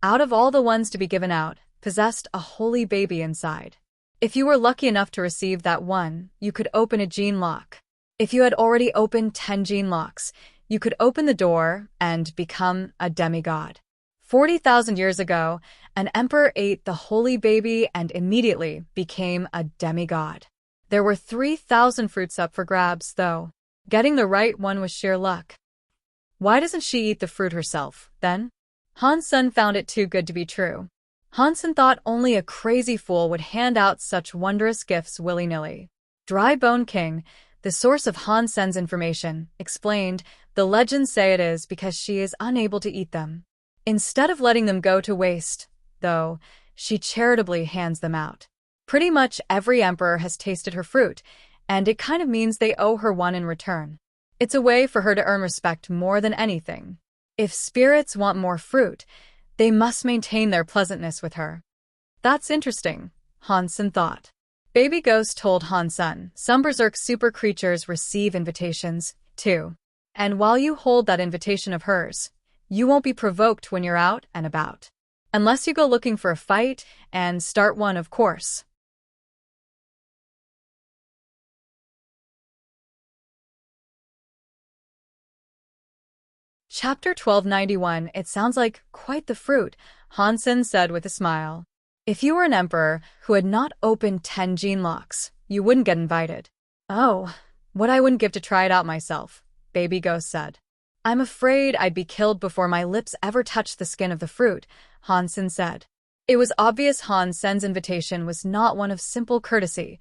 out of all the ones to be given out, possessed a holy baby inside. If you were lucky enough to receive that one, you could open a gene lock. If you had already opened 10 gene locks, you could open the door and become a demigod. 40,000 years ago, an emperor ate the holy baby and immediately became a demigod. There were 3,000 fruits up for grabs, though. Getting the right one was sheer luck. Why doesn't she eat the fruit herself, then? Hansen found it too good to be true. Hansen thought only a crazy fool would hand out such wondrous gifts willy-nilly. Dry Bone King, the source of Hansen's information, explained, the legends say it is because she is unable to eat them. Instead of letting them go to waste, though, she charitably hands them out. Pretty much every emperor has tasted her fruit, and it kind of means they owe her one in return. It's a way for her to earn respect more than anything. If spirits want more fruit, they must maintain their pleasantness with her. That's interesting, Hansen thought. Baby Ghost told Hansen, some berserk super creatures receive invitations, too. And while you hold that invitation of hers, you won't be provoked when you're out and about. Unless you go looking for a fight and start one, of course. Chapter 1291. It sounds like quite the fruit, Hansen said with a smile. If you were an emperor who had not opened 10 gene locks, you wouldn't get invited. Oh, what I wouldn't give to try it out myself, Baby Ghost said. I'm afraid I'd be killed before my lips ever touched the skin of the fruit, Hansen said. It was obvious Hansen's invitation was not one of simple courtesy.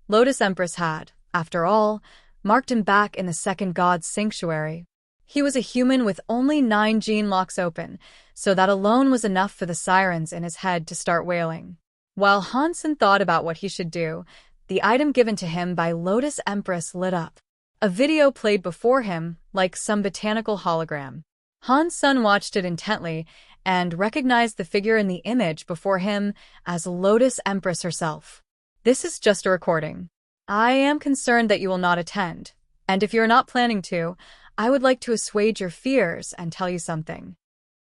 Lotus Empress had, after all, marked him back in the second god's sanctuary. He was a human with only 9 gene locks open, so that alone was enough for the sirens in his head to start wailing. While Hansen thought about what he should do, the item given to him by Lotus Empress lit up. A video played before him, like some botanical hologram. Hansen watched it intently and recognized the figure in the image before him as Lotus Empress herself. This is just a recording. I am concerned that you will not attend, and if you're not planning to, I would like to assuage your fears and tell you something.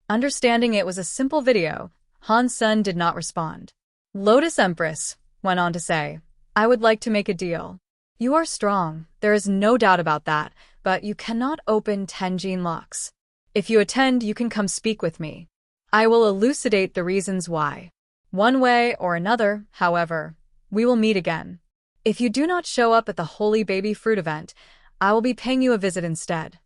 Understanding it was a simple video, Hansen did not respond. Lotus Empress went on to say, I would like to make a deal. You are strong, there is no doubt about that, but you cannot open 10 gene locks. If you attend, you can come speak with me. I will elucidate the reasons why. One way or another, however, we will meet again. If you do not show up at the Holy Baby Fruit event, I will be paying you a visit instead.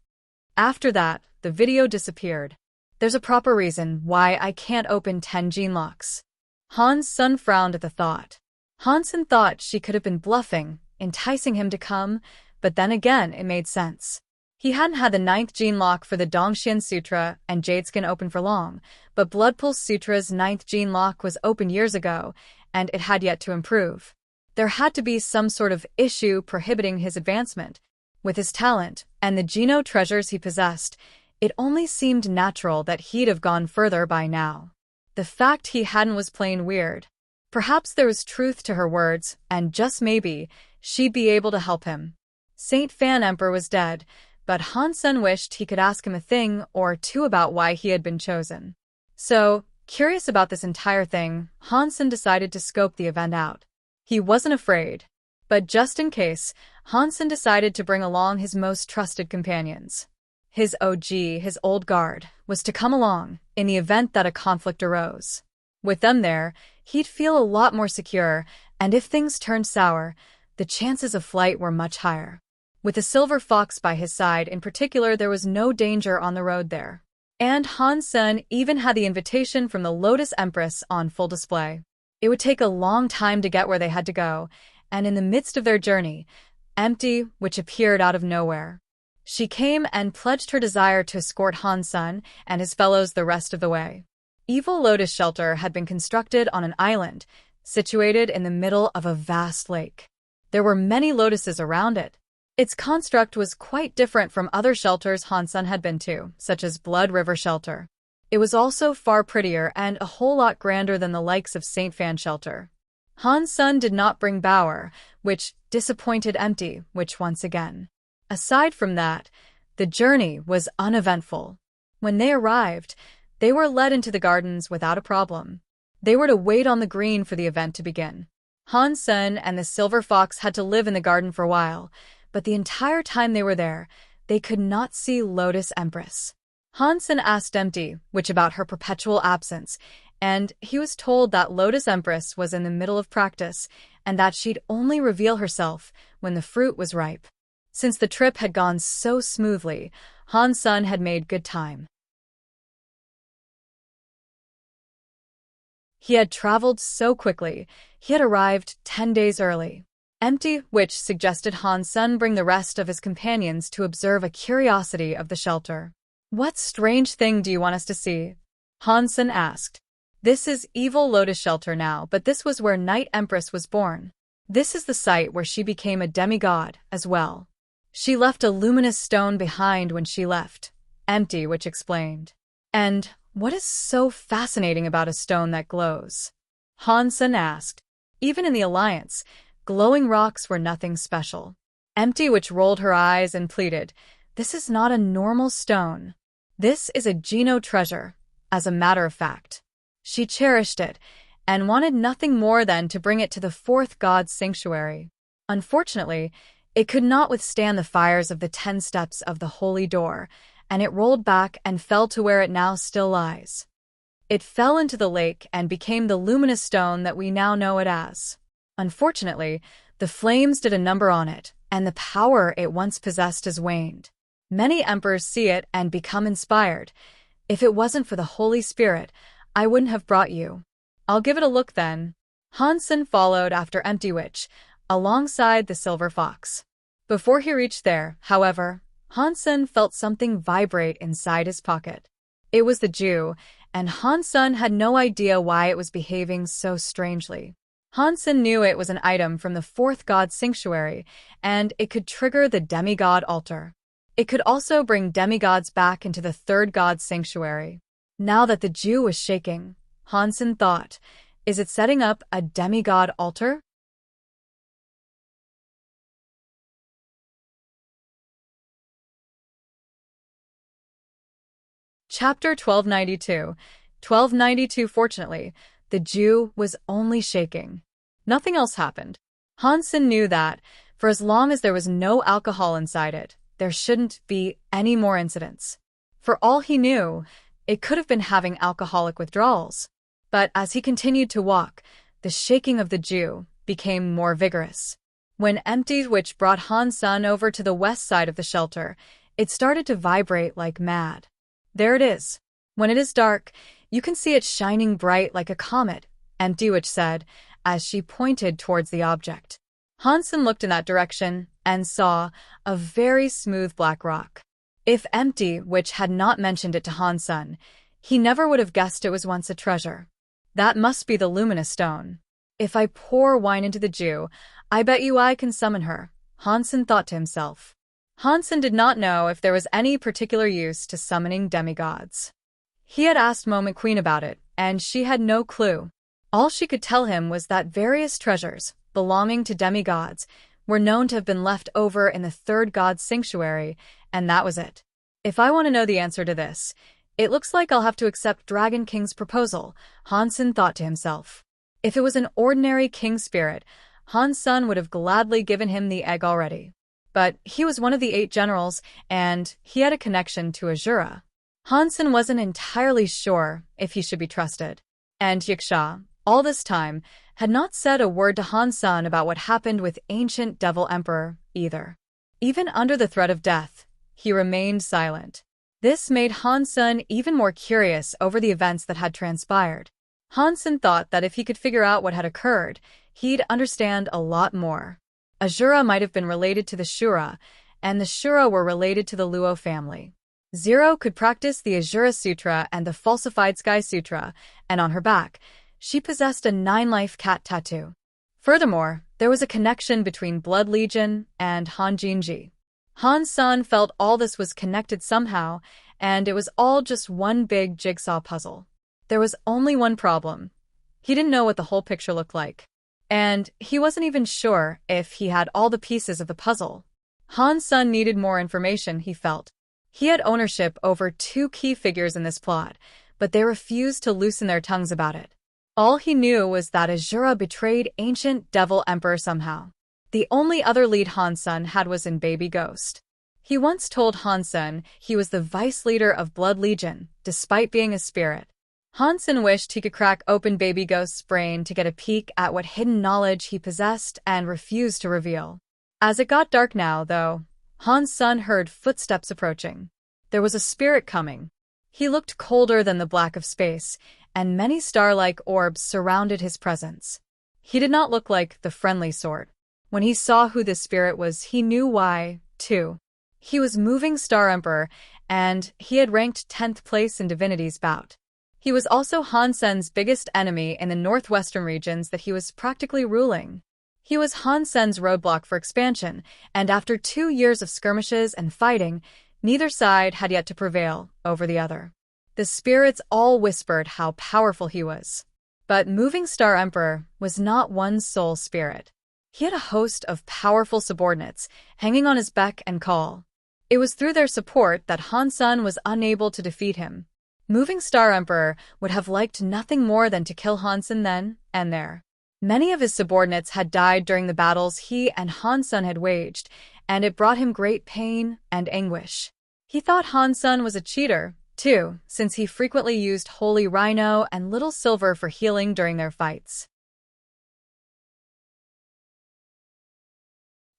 After that, the video disappeared. There's a proper reason why I can't open 10 gene locks. Hansen frowned at the thought. Hansen thought she could have been bluffing, enticing him to come, but then again it made sense. He hadn't had the 9th gene lock for the Dongxian Sutra and Jadeskin open for long, but Bloodpulse Sutra's 9th gene lock was open years ago, and it had yet to improve. There had to be some sort of issue prohibiting his advancement. With his talent and the geno treasures he possessed, it only seemed natural that he'd have gone further by now. The fact he hadn't was plain weird. Perhaps there was truth to her words, and just maybe, she'd be able to help him. Saint Fan Emperor was dead, but Hansen wished he could ask him a thing or two about why he had been chosen. So, curious about this entire thing, Hansen decided to scope the event out. He wasn't afraid. But just in case, Hansen decided to bring along his most trusted companions. His OG, his old guard, was to come along in the event that a conflict arose. With them there, he'd feel a lot more secure, and if things turned sour, the chances of flight were much higher. With the Silver Fox by his side in particular, there was no danger on the road there. And Hansen even had the invitation from the Lotus Empress on full display. It would take a long time to get where they had to go, and in the midst of their journey, empty, which appeared out of nowhere. She came and pledged her desire to escort Han Sen and his fellows the rest of the way. Evil Lotus Shelter had been constructed on an island, situated in the middle of a vast lake. There were many lotuses around it. Its construct was quite different from other shelters Han Sen had been to, such as Blood River Shelter. It was also far prettier and a whole lot grander than the likes of St. Fan Shelter. Han Sen did not bring Bower, which disappointed Empty, which once again. Aside from that, the journey was uneventful. When they arrived, they were led into the gardens without a problem. They were to wait on the green for the event to begin. Han Sen and the Silver Fox had to live in the garden for a while, but the entire time they were there, they could not see Lotus Empress. Han Sen asked Empty, which about her perpetual absence, and he was told that Lotus Empress was in the middle of practice and that she'd only reveal herself when the fruit was ripe. Since the trip had gone so smoothly, Han Sen had made good time. He had traveled so quickly, he had arrived 10 days early. Empty, which suggested Han Sen bring the rest of his companions to observe a curiosity of the shelter. "What strange thing do you want us to see?" Han Sen asked. "This is Evil Lotus Shelter now, but this was where Night Empress was born. This is the site where she became a demigod as well. She left a luminous stone behind when she left," Empty, which explained. "And what is so fascinating about a stone that glows?" Han Sen asked. Even in the Alliance, glowing rocks were nothing special. Empty, which rolled her eyes and pleaded, "This is not a normal stone. This is a Geno treasure, as a matter of fact." She cherished it, and wanted nothing more than to bring it to the fourth god's sanctuary. Unfortunately, it could not withstand the fires of the 10 steps of the holy door, and it rolled back and fell to where it now still lies. It fell into the lake and became the luminous stone that we now know it as. Unfortunately, the flames did a number on it, and the power it once possessed has waned. Many emperors see it and become inspired. "If it wasn't for the Holy Spirit, I wouldn't have brought you." "I'll give it a look then." Han Sen followed after Empty Witch, alongside the Silver Fox. Before he reached there, however, Han Sen felt something vibrate inside his pocket. It was the Jew, and Han Sen had no idea why it was behaving so strangely. Han Sen knew it was an item from the fourth god's sanctuary, and it could trigger the demigod altar. It could also bring demigods back into the third god's sanctuary. Now that the Jew was shaking, Han Sen thought, is it setting up a demigod altar? Chapter 1292. 1292. Fortunately, the Jew was only shaking. Nothing else happened. Han Sen knew that, for as long as there was no alcohol inside it, there shouldn't be any more incidents. For all he knew, it could have been having alcoholic withdrawals. But as he continued to walk, the shaking of the Jew became more vigorous. When Empty Witch brought Han Sen over to the west side of the shelter, it started to vibrate like mad. "There it is. When it is dark, you can see it shining bright like a comet," Empty Witch said, as she pointed towards the object. Han Sen looked in that direction and saw a very smooth black rock. If Empty Witch had not mentioned it to Han Sen, he never would have guessed it was once a treasure. That must be the luminous stone. If I pour wine into the Jew, I bet you I can summon her, Han Sen thought to himself. Han Sen did not know if there was any particular use to summoning demigods. He had asked Moment Queen about it, and she had no clue. All she could tell him was that various treasures, belonging to demigods, were known to have been left over in the third god's sanctuary, and that was it. If I want to know the answer to this, it looks like I'll have to accept Dragon King's proposal, Han Sen thought to himself. If it was an ordinary king spirit, Han Sen would have gladly given him the egg already. But he was one of the 8 generals, and he had a connection to Azura. Han Sen wasn't entirely sure if he should be trusted. And Yiksha, all this time, had not said a word to Han Sen about what happened with Ancient Devil Emperor, either. Even under the threat of death, he remained silent. This made Han Sen even more curious over the events that had transpired. Han Sen thought that if he could figure out what had occurred, he'd understand a lot more. Azura might have been related to the Shura, and the Shura were related to the Luo family. Zero could practice the Azura Sutra and the Falsified Sky Sutra, and on her back, she possessed a 9-life cat tattoo. Furthermore, there was a connection between Blood Legion and Han Jinji. Han Sun felt all this was connected somehow, and it was all just one big jigsaw puzzle. There was only one problem. He didn't know what the whole picture looked like. And he wasn't even sure if he had all the pieces of the puzzle. Han Sun needed more information, he felt. He had ownership over 2 key figures in this plot, but they refused to loosen their tongues about it. All he knew was that Azura betrayed ancient Devil Emperor somehow. The only other lead Han Sun had was in Baby Ghost. He once told Han Sun he was the vice leader of Blood Legion, despite being a spirit. Han Sun wished he could crack open Baby Ghost's brain to get a peek at what hidden knowledge he possessed and refused to reveal. As it got dark now, though, Han Sun heard footsteps approaching. There was a spirit coming. He looked colder than the black of space, and many star-like orbs surrounded his presence. He did not look like the friendly sort. When he saw who this spirit was, he knew why, too. He was Moving Star Emperor, and he had ranked 10th place in Divinity's bout. He was also Han Sen's biggest enemy in the northwestern regions that he was practically ruling. He was Han Sen's roadblock for expansion, and after 2 years of skirmishes and fighting, neither side had yet to prevail over the other. The spirits all whispered how powerful he was. But Moving Star Emperor was not one sole spirit. He had a host of powerful subordinates hanging on his beck and call. It was through their support that Han Sun was unable to defeat him. Moving Star Emperor would have liked nothing more than to kill Han Sun then and there. Many of his subordinates had died during the battles he and Han Sun had waged, and it brought him great pain and anguish. He thought Han Sun was a cheater, too, since he frequently used Holy Rhino and Little Silver for healing during their fights.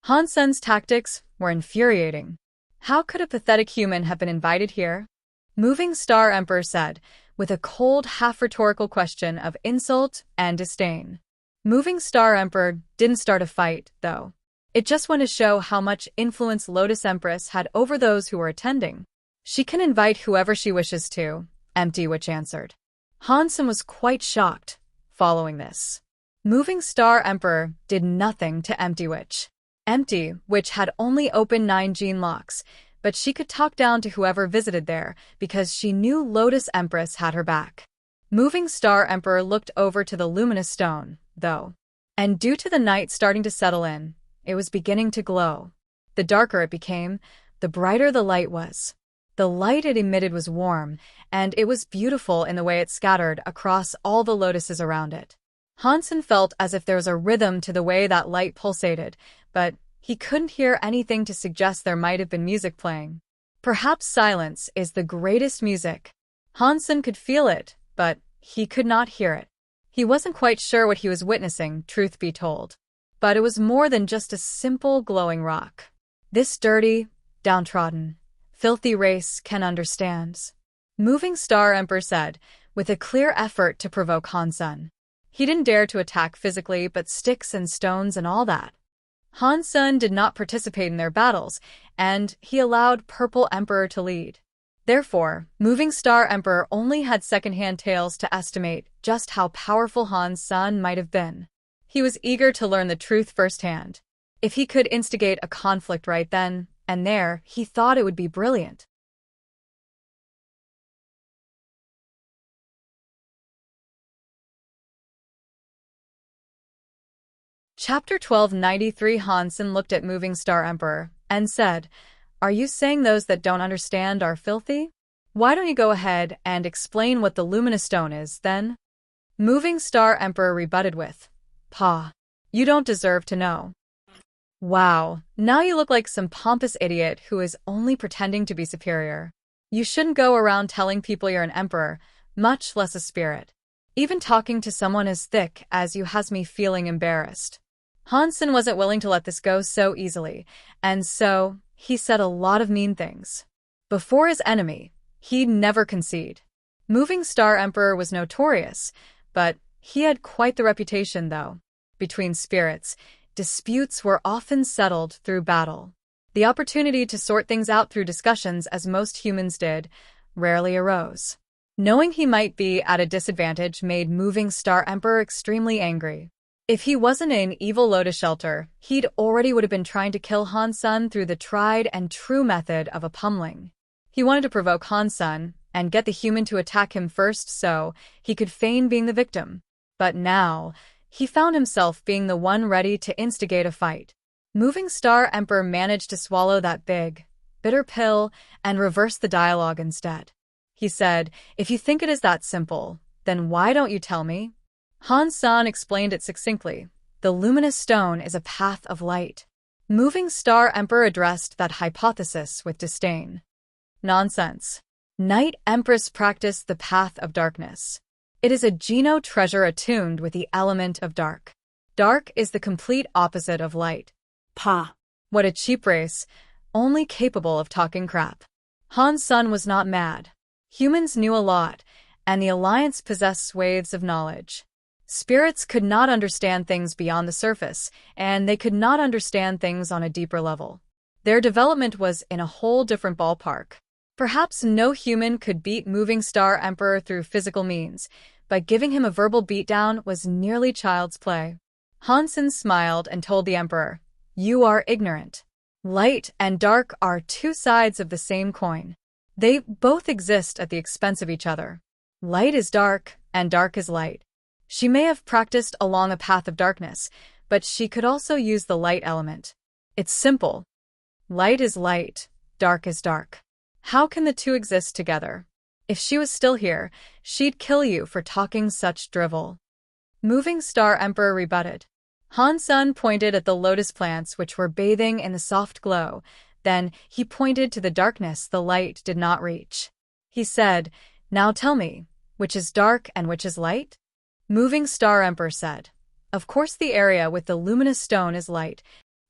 Han Sun's tactics were infuriating. How could a pathetic human have been invited here? Moving Star Emperor said, with a cold, half-rhetorical question of insult and disdain. Moving Star Emperor didn't start a fight, though. It just went to show how much influence Lotus Empress had over those who were attending. She can invite whoever she wishes to, Empty Witch answered. Han Sun was quite shocked following this. Moving Star Emperor did nothing to Empty Witch. Empty Witch had only opened 9 gene locks, but she could talk down to whoever visited there because she knew Lotus Empress had her back. Moving Star Emperor looked over to the luminous stone, though. And due to the night starting to settle in, it was beginning to glow. The darker it became, the brighter the light was. The light it emitted was warm, and it was beautiful in the way it scattered across all the lotuses around it. Han Sun felt as if there was a rhythm to the way that light pulsated, but he couldn't hear anything to suggest there might have been music playing. Perhaps silence is the greatest music. Han Sun could feel it, but he could not hear it. He wasn't quite sure what he was witnessing, truth be told. But it was more than just a simple glowing rock. This dirty, downtrodden, filthy race can understand. Moving Star Emperor said, with a clear effort to provoke Han Sun. He didn't dare to attack physically, but sticks and stones and all that. Han Sun did not participate in their battles, and he allowed Purple Emperor to lead. Therefore, Moving Star Emperor only had second-hand tales to estimate just how powerful Han Sun might have been. He was eager to learn the truth firsthand. If he could instigate a conflict right then and there, he thought it would be brilliant. Chapter 1293 Han Sun looked at Moving Star Emperor and said, "Are you saying those that don't understand are filthy? Why don't you go ahead and explain what the luminous stone is, then?" Moving Star Emperor rebutted with, "Pa, you don't deserve to know." Wow, now you look like some pompous idiot who is only pretending to be superior. You shouldn't go around telling people you're an emperor, much less a spirit. Even talking to someone as thick as you has me feeling embarrassed. Han Sun wasn't willing to let this go so easily, and so he said a lot of mean things. Before his enemy, he'd never concede. Moving Star Emperor was notorious, but he had quite the reputation, though. Between spirits, disputes were often settled through battle. The opportunity to sort things out through discussions, as most humans did, rarely arose. Knowing he might be at a disadvantage made Moving Star Emperor extremely angry. If he wasn't in Evil Lotus Shelter, he'd already would have been trying to kill Han Sen through the tried and true method of a pummeling. He wanted to provoke Han Sen and get the human to attack him first so he could feign being the victim. But now, he found himself being the one ready to instigate a fight. Moving Star Emperor managed to swallow that big, bitter pill and reverse the dialogue instead. He said, "If you think it is that simple, then why don't you tell me?" Han Sen explained it succinctly. The luminous stone is a path of light. Moving Star Emperor addressed that hypothesis with disdain. Nonsense. Night Empress practiced the path of darkness. It is a Geno treasure attuned with the element of dark. Dark is the complete opposite of light. Pa. What a cheap race, only capable of talking crap. Han Sen was not mad. Humans knew a lot, and the Alliance possessed swathes of knowledge. Spirits could not understand things beyond the surface, and they could not understand things on a deeper level. Their development was in a whole different ballpark. Perhaps no human could beat Moving Star Emperor through physical means, but giving him a verbal beatdown was nearly child's play. Han Sen smiled and told the Emperor, "You are ignorant. Light and dark are two sides of the same coin. They both exist at the expense of each other. Light is dark, and dark is light." She may have practiced along a path of darkness, but she could also use the light element. It's simple. Light is light, dark is dark. How can the two exist together? If she was still here, she'd kill you for talking such drivel. Moving Star Emperor rebutted. Han Sen pointed at the lotus plants which were bathing in the soft glow. Then he pointed to the darkness the light did not reach. He said, "Now tell me, which is dark and which is light?" Moving Star Emperor said, "Of course the area with the luminous stone is light.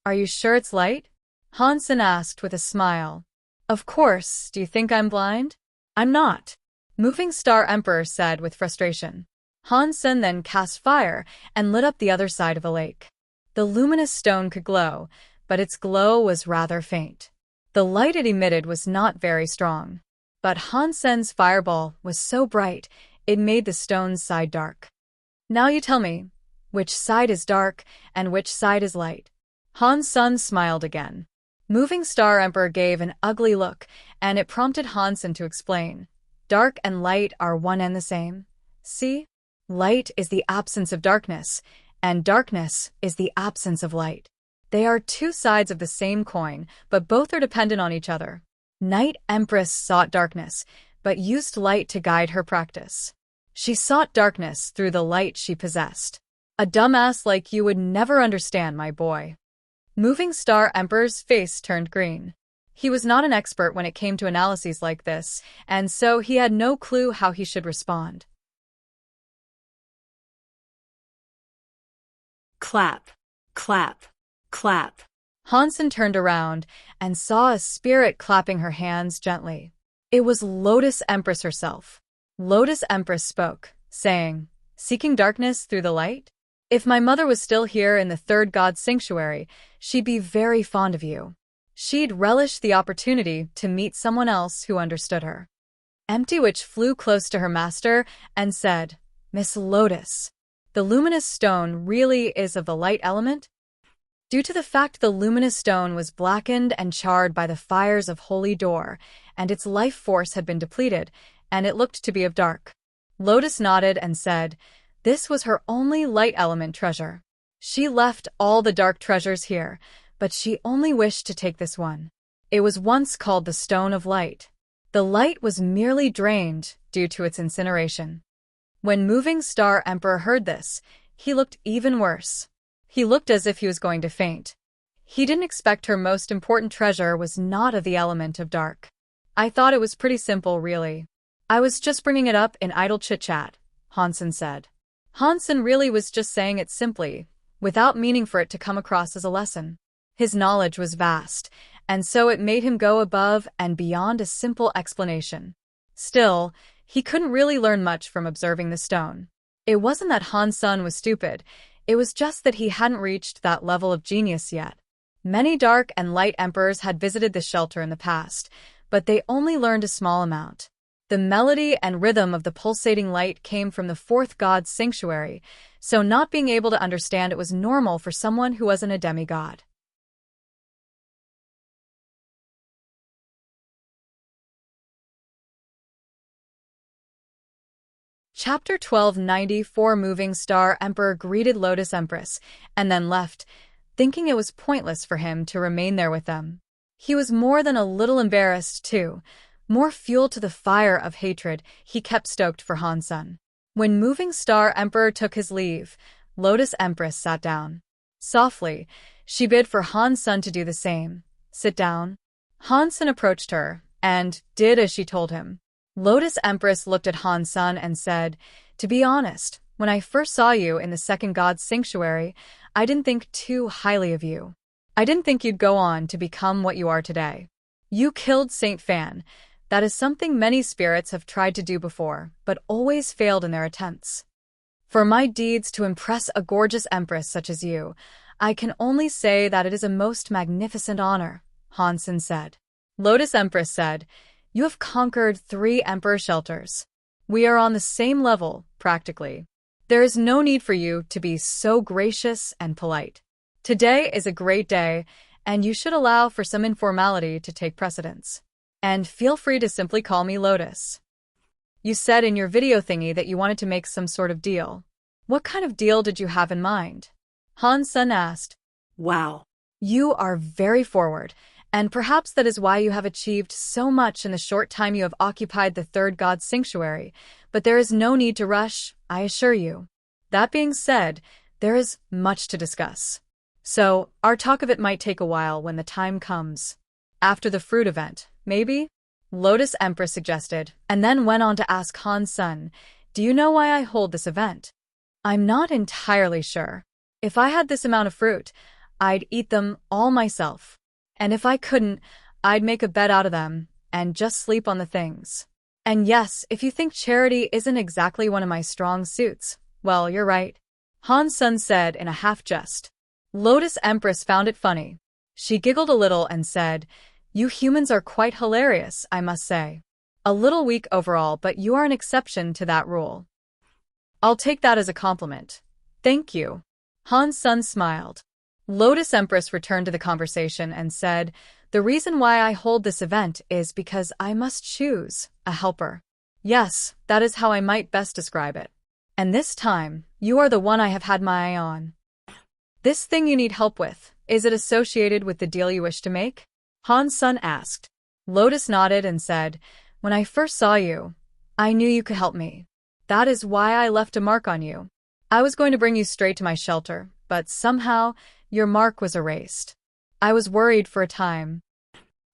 Are you sure it's light?" Han Sen asked with a smile. "Of course, do you think I'm blind?" "I'm not," Moving Star Emperor said with frustration. Han Sen then cast fire and lit up the other side of the lake. The luminous stone could glow, but its glow was rather faint. The light it emitted was not very strong. But Han Sen's fireball was so bright, it made the stone's side dark. "Now you tell me, which side is dark and which side is light?" Han Sen smiled again. Moving Star Emperor gave an ugly look, and it prompted Han Sen to explain. "Dark and light are one and the same. See? Light is the absence of darkness, and darkness is the absence of light. They are two sides of the same coin, but both are dependent on each other." Night Empress sought darkness, but used light to guide her practice. She sought darkness through the light she possessed. "A dumbass like you would never understand, my boy." Moving Star Emperor's face turned green. He was not an expert when it came to analyses like this, and so he had no clue how he should respond. Clap, clap, clap. Han Sen turned around and saw a spirit clapping her hands gently. It was Lotus Empress herself. Lotus Empress spoke, saying, "Seeking darkness through the light? If my mother was still here in the third god's sanctuary, she'd be very fond of you. She'd relish the opportunity to meet someone else who understood her." Empty Witch flew close to her master and said, "Miss Lotus, the luminous stone really is of the light element?" Due to the fact the luminous stone was blackened and charred by the fires of Holy Door, and its life force had been depleted, and it looked to be of dark. Lotus nodded and said, this was her only light element treasure. She left all the dark treasures here, but she only wished to take this one. It was once called the Stone of Light. The light was merely drained due to its incineration. When Moving Star Emperor heard this, he looked even worse. He looked as if he was going to faint. He didn't expect her most important treasure was not of the element of dark. "I thought it was pretty simple, really. I was just bringing it up in idle chit-chat," Han Sen said. Han Sen really was just saying it simply, without meaning for it to come across as a lesson. His knowledge was vast, and so it made him go above and beyond a simple explanation. Still, he couldn't really learn much from observing the stone. It wasn't that Han Sen was stupid, it was just that he hadn't reached that level of genius yet. Many dark and light emperors had visited the shelter in the past, but they only learned a small amount. The melody and rhythm of the pulsating light came from the fourth god's sanctuary, so not being able to understand it was normal for someone who wasn't a demigod. Chapter 1294 Moving Star Emperor greeted Lotus Empress, and then left, thinking it was pointless for him to remain there with them. He was more than a little embarrassed, too. More fuel to the fire of hatred he kept stoked for Han Sen. When Moving Star Emperor took his leave, Lotus Empress sat down. Softly, she bid for Han Sen to do the same. Sit down. Han Sen approached her, and did as she told him. Lotus Empress looked at Han Sen and said, "To be honest, when I first saw you in the second god's sanctuary, I didn't think too highly of you. I didn't think you'd go on to become what you are today. You killed Saint Fan. That is something many spirits have tried to do before, but always failed in their attempts. For my deeds to impress a gorgeous empress such as you, I can only say that it is a most magnificent honor," Han Sen said. Lotus Empress said, "You have conquered 3 emperor shelters. We are on the same level, practically. There is no need for you to be so gracious and polite. Today is a great day, and you should allow for some informality to take precedence. And feel free to simply call me Lotus. You said in your video thingy that you wanted to make some sort of deal. What kind of deal did you have in mind?" Han Sen asked. Wow. "You are very forward, and perhaps that is why you have achieved so much in the short time you have occupied the third god's sanctuary, but there is no need to rush, I assure you. That being said, there is much to discuss. So, our talk of it might take a while when the time comes. After the fruit event, maybe?" Lotus Empress suggested, and then went on to ask Han Sen, "Do you know why I hold this event?" "I'm not entirely sure. If I had this amount of fruit, I'd eat them all myself. And if I couldn't, I'd make a bed out of them and just sleep on the things. And yes, if you think charity isn't exactly one of my strong suits, well, you're right," Han Sen said in a half-jest. Lotus Empress found it funny. She giggled a little and said, "You humans are quite hilarious, I must say. A little weak overall, but you are an exception to that rule." "I'll take that as a compliment. Thank you." Han Sen smiled. Lotus Empress returned to the conversation and said, "The reason why I hold this event is because I must choose a helper. Yes, that is how I might best describe it. And this time, you are the one I have had my eye on. This thing you need help with, is it associated with the deal you wish to make?" Han Sen asked. Lotus nodded and said, "When I first saw you, I knew you could help me. That is why I left a mark on you. I was going to bring you straight to my shelter, but somehow, your mark was erased. I was worried for a time."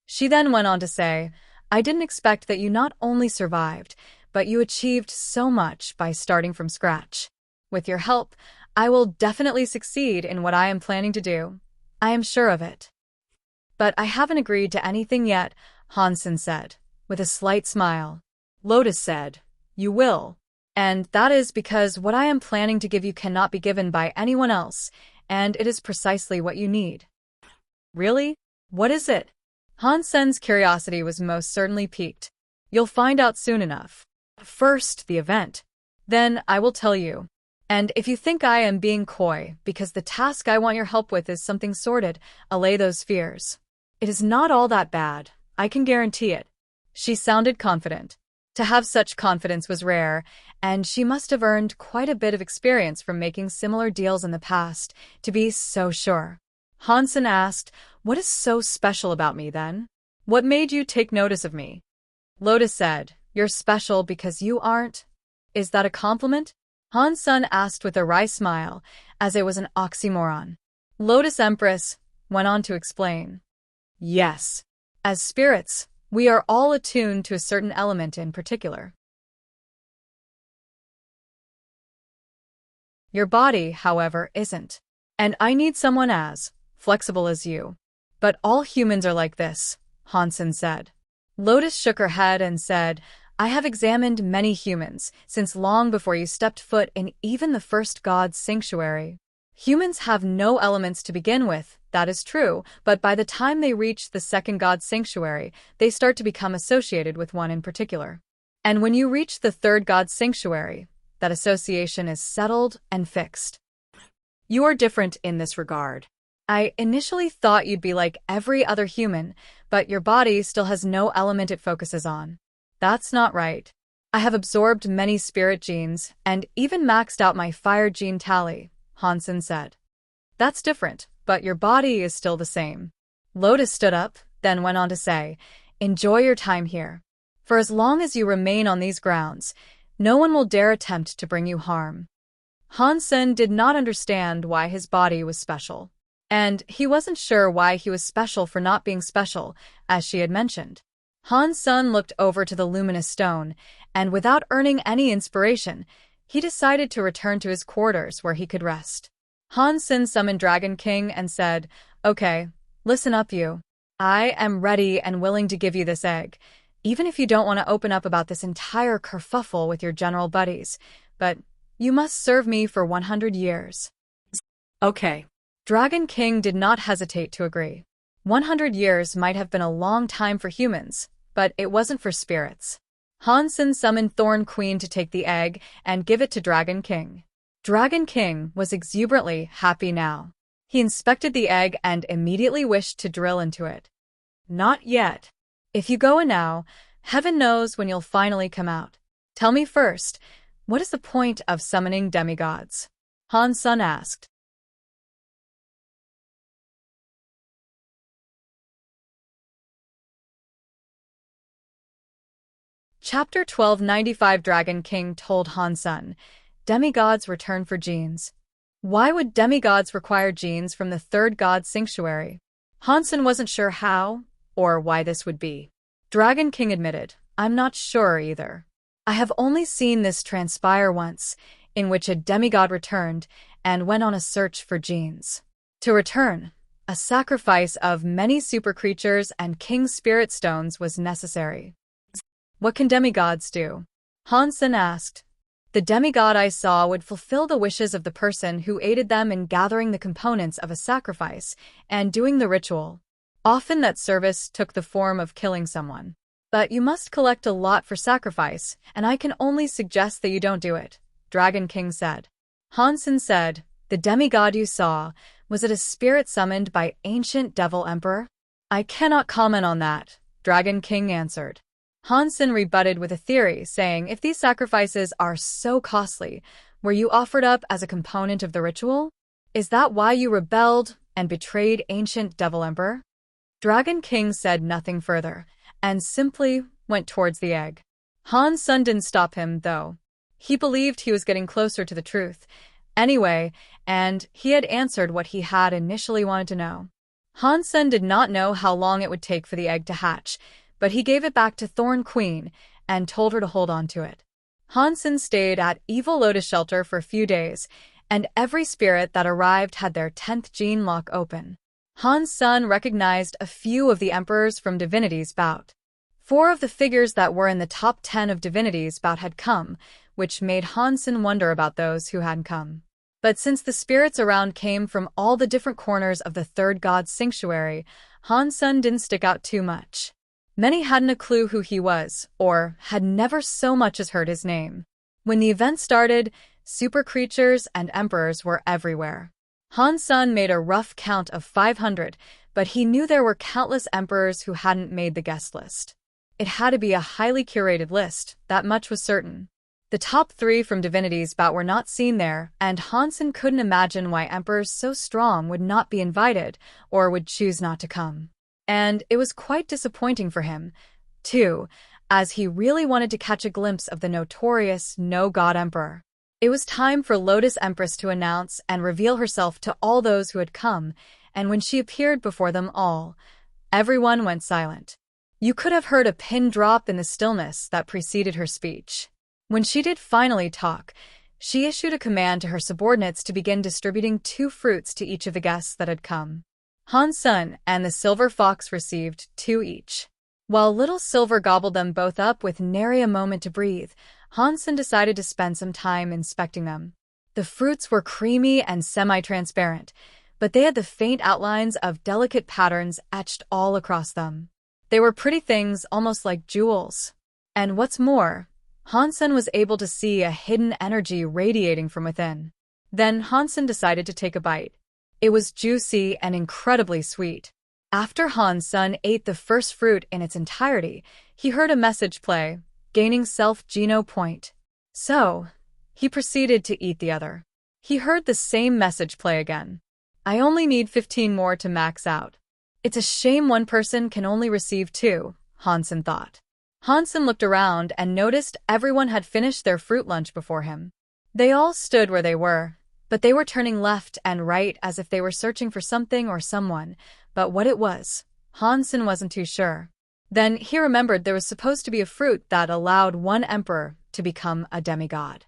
She then went on to say, "I didn't expect that you not only survived, but you achieved so much by starting from scratch. With your help, I will definitely succeed in what I am planning to do. I am sure of it." "But I haven't agreed to anything yet," Han Sen said, with a slight smile. Lotus said, "You will. And that is because what I am planning to give you cannot be given by anyone else, and it is precisely what you need." "Really? What is it?" Han Sen's curiosity was most certainly piqued. "You'll find out soon enough. First, the event. Then I will tell you. And if you think I am being coy because the task I want your help with is something sordid, allay those fears. It is not all that bad, I can guarantee it." She sounded confident. To have such confidence was rare, and she must have earned quite a bit of experience from making similar deals in the past to be so sure. Han Sen asked, "What is so special about me, then? What made you take notice of me?" Lotus said, "You're special because you aren't." "Is that a compliment?" Han Sen asked with a wry smile, as it was an oxymoron. Lotus Empress went on to explain. "Yes. As spirits, we are all attuned to a certain element in particular. Your body, however, isn't. And I need someone as flexible as you. But all humans are like this," Han Sen said. Lotus shook her head and said, "I have examined many humans since long before you stepped foot in even the first god's sanctuary. Humans have no elements to begin with, that is true, but by the time they reach the second god's sanctuary, they start to become associated with one in particular. And when you reach the third god's sanctuary, that association is settled and fixed. You are different in this regard. I initially thought you'd be like every other human, but your body still has no element it focuses on. That's not right. I have absorbed many spirit genes and even maxed out my fire gene tally, Hansen said. That's different, but your body is still the same. Lotus stood up, then went on to say, enjoy your time here. For as long as you remain on these grounds, no one will dare attempt to bring you harm. Hansen did not understand why his body was special. And he wasn't sure why he was special for not being special, as she had mentioned. Hansen looked over to the luminous stone, and without earning any inspiration, he decided to return to his quarters where he could rest. Hansen summoned Dragon King and said, okay, listen up you. I am ready and willing to give you this egg, even if you don't want to open up about this entire kerfuffle with your general buddies, but you must serve me for 100 years. Okay. Dragon King did not hesitate to agree. 100 years might have been a long time for humans, but it wasn't for spirits. Hansen summoned Thorn Queen to take the egg and give it to Dragon King. Dragon King was exuberantly happy now. He inspected the egg and immediately wished to drill into it. Not yet. If you go in now, heaven knows when you'll finally come out. Tell me first, what is the point of summoning demigods? Hansen asked. Chapter 1295 Dragon King told Hansen, demigods return for genes. Why would demigods require genes from the third god's sanctuary? Hansen wasn't sure how or why this would be. Dragon King admitted, I'm not sure either. I have only seen this transpire once, in which a demigod returned and went on a search for genes. To return, a sacrifice of many super creatures and king's spirit stones was necessary. What can demigods do? Hansen asked. The demigod I saw would fulfill the wishes of the person who aided them in gathering the components of a sacrifice and doing the ritual. Often that service took the form of killing someone. But you must collect a lot for sacrifice, and I can only suggest that you don't do it, Dragon King said. Hansen said, the demigod you saw, was it a spirit summoned by ancient devil emperor? I cannot comment on that, Dragon King answered. Hansen rebutted with a theory, saying if these sacrifices are so costly, were you offered up as a component of the ritual? Is that why you rebelled and betrayed ancient devil emperor? Dragon King said nothing further, and simply went towards the egg. Hansen didn't stop him, though. He believed he was getting closer to the truth, anyway, and he had answered what he had initially wanted to know. Hansen did not know how long it would take for the egg to hatch, but he gave it back to Thorn Queen and told her to hold on to it. Hansen stayed at Evil Lotus Shelter for a few days, and every spirit that arrived had their 10th gene lock open. Hansen recognized a few of the emperors from Divinity's bout. 4 of the figures that were in the top 10 of Divinity's bout had come, which made Hansen wonder about those who hadn't come. But since the spirits around came from all the different corners of the third god's sanctuary, Hansen didn't stick out too much. Many hadn't a clue who he was, or had never so much as heard his name. When the event started, super creatures and emperors were everywhere. Hansen made a rough count of 500, but he knew there were countless emperors who hadn't made the guest list. It had to be a highly curated list, that much was certain. The top 3 from Divinity's bout were not seen there, and Hansen couldn't imagine why emperors so strong would not be invited, or would choose not to come. And it was quite disappointing for him, too, as he really wanted to catch a glimpse of the notorious No-God Emperor. It was time for Lotus Empress to announce and reveal herself to all those who had come, and when she appeared before them all, everyone went silent. You could have heard a pin drop in the stillness that preceded her speech. When she did finally talk, she issued a command to her subordinates to begin distributing 2 fruits to each of the guests that had come. Hansen and the Silver Fox received 2 each. While Little Silver gobbled them both up with nary a moment to breathe, Hansen decided to spend some time inspecting them. The fruits were creamy and semi-transparent, but they had the faint outlines of delicate patterns etched all across them. They were pretty things, almost like jewels. And what's more, Hansen was able to see a hidden energy radiating from within. Then Hansen decided to take a bite. It was juicy and incredibly sweet. After Hansen ate the first fruit in its entirety, he heard a message play, gaining self-geno point. So, he proceeded to eat the other. He heard the same message play again. I only need 15 more to max out. It's a shame one person can only receive 2, Hansen thought. Hansen looked around and noticed everyone had finished their fruit lunch before him. They all stood where they were, but they were turning left and right as if they were searching for something or someone, but what it was, Hansen wasn't too sure. Then he remembered there was supposed to be a fruit that allowed one emperor to become a demigod.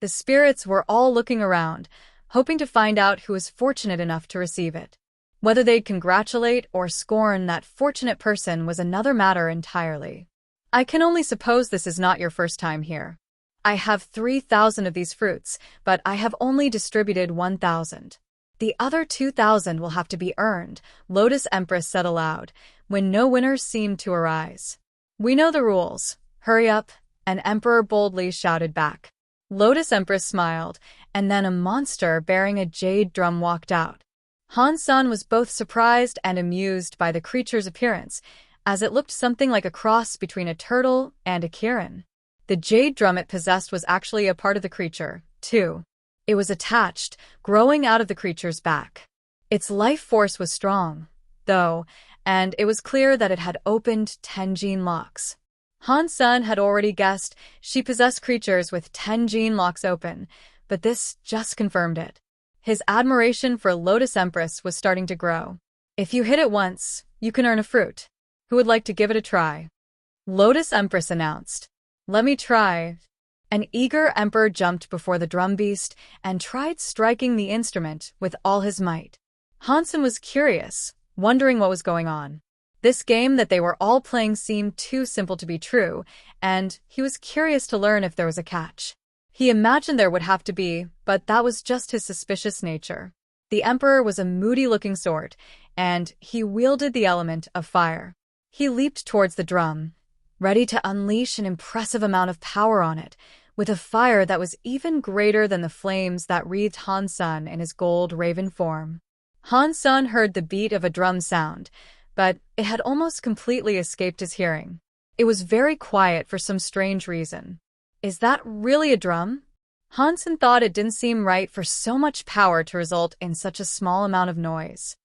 The spirits were all looking around, hoping to find out who was fortunate enough to receive it. Whether they'd congratulate or scorn that fortunate person was another matter entirely. I can only suppose this is not your first time here. I have 3,000 of these fruits, but I have only distributed 1,000. The other 2,000 will have to be earned, Lotus Empress said aloud, when no winners seemed to arise. We know the rules. Hurry up, an emperor boldly shouted back. Lotus Empress smiled, and then a monster bearing a jade drum walked out. Hansen was both surprised and amused by the creature's appearance, as it looked something like a cross between a turtle and a kirin. The jade drum it possessed was actually a part of the creature, too. It was attached, growing out of the creature's back. Its life force was strong, though, and it was clear that it had opened 10 gene locks. Hansen had already guessed she possessed creatures with 10 gene locks open, but this just confirmed it. His admiration for Lotus Empress was starting to grow. If you hit it once, you can earn a fruit. Who would like to give it a try? Lotus Empress announced. Let me try. An eager emperor jumped before the drum beast and tried striking the instrument with all his might. Hansen was curious, wondering what was going on. This game that they were all playing seemed too simple to be true, and he was curious to learn if there was a catch. He imagined there would have to be, but that was just his suspicious nature. The emperor was a moody-looking sort, and he wielded the element of fire. He leaped towards the drum, ready to unleash an impressive amount of power on it, with a fire that was even greater than the flames that wreathed Hansen in his gold raven form. Hansen heard the beat of a drum sound, but it had almost completely escaped his hearing. It was very quiet for some strange reason. Is that really a drum? Hansen thought it didn't seem right for so much power to result in such a small amount of noise.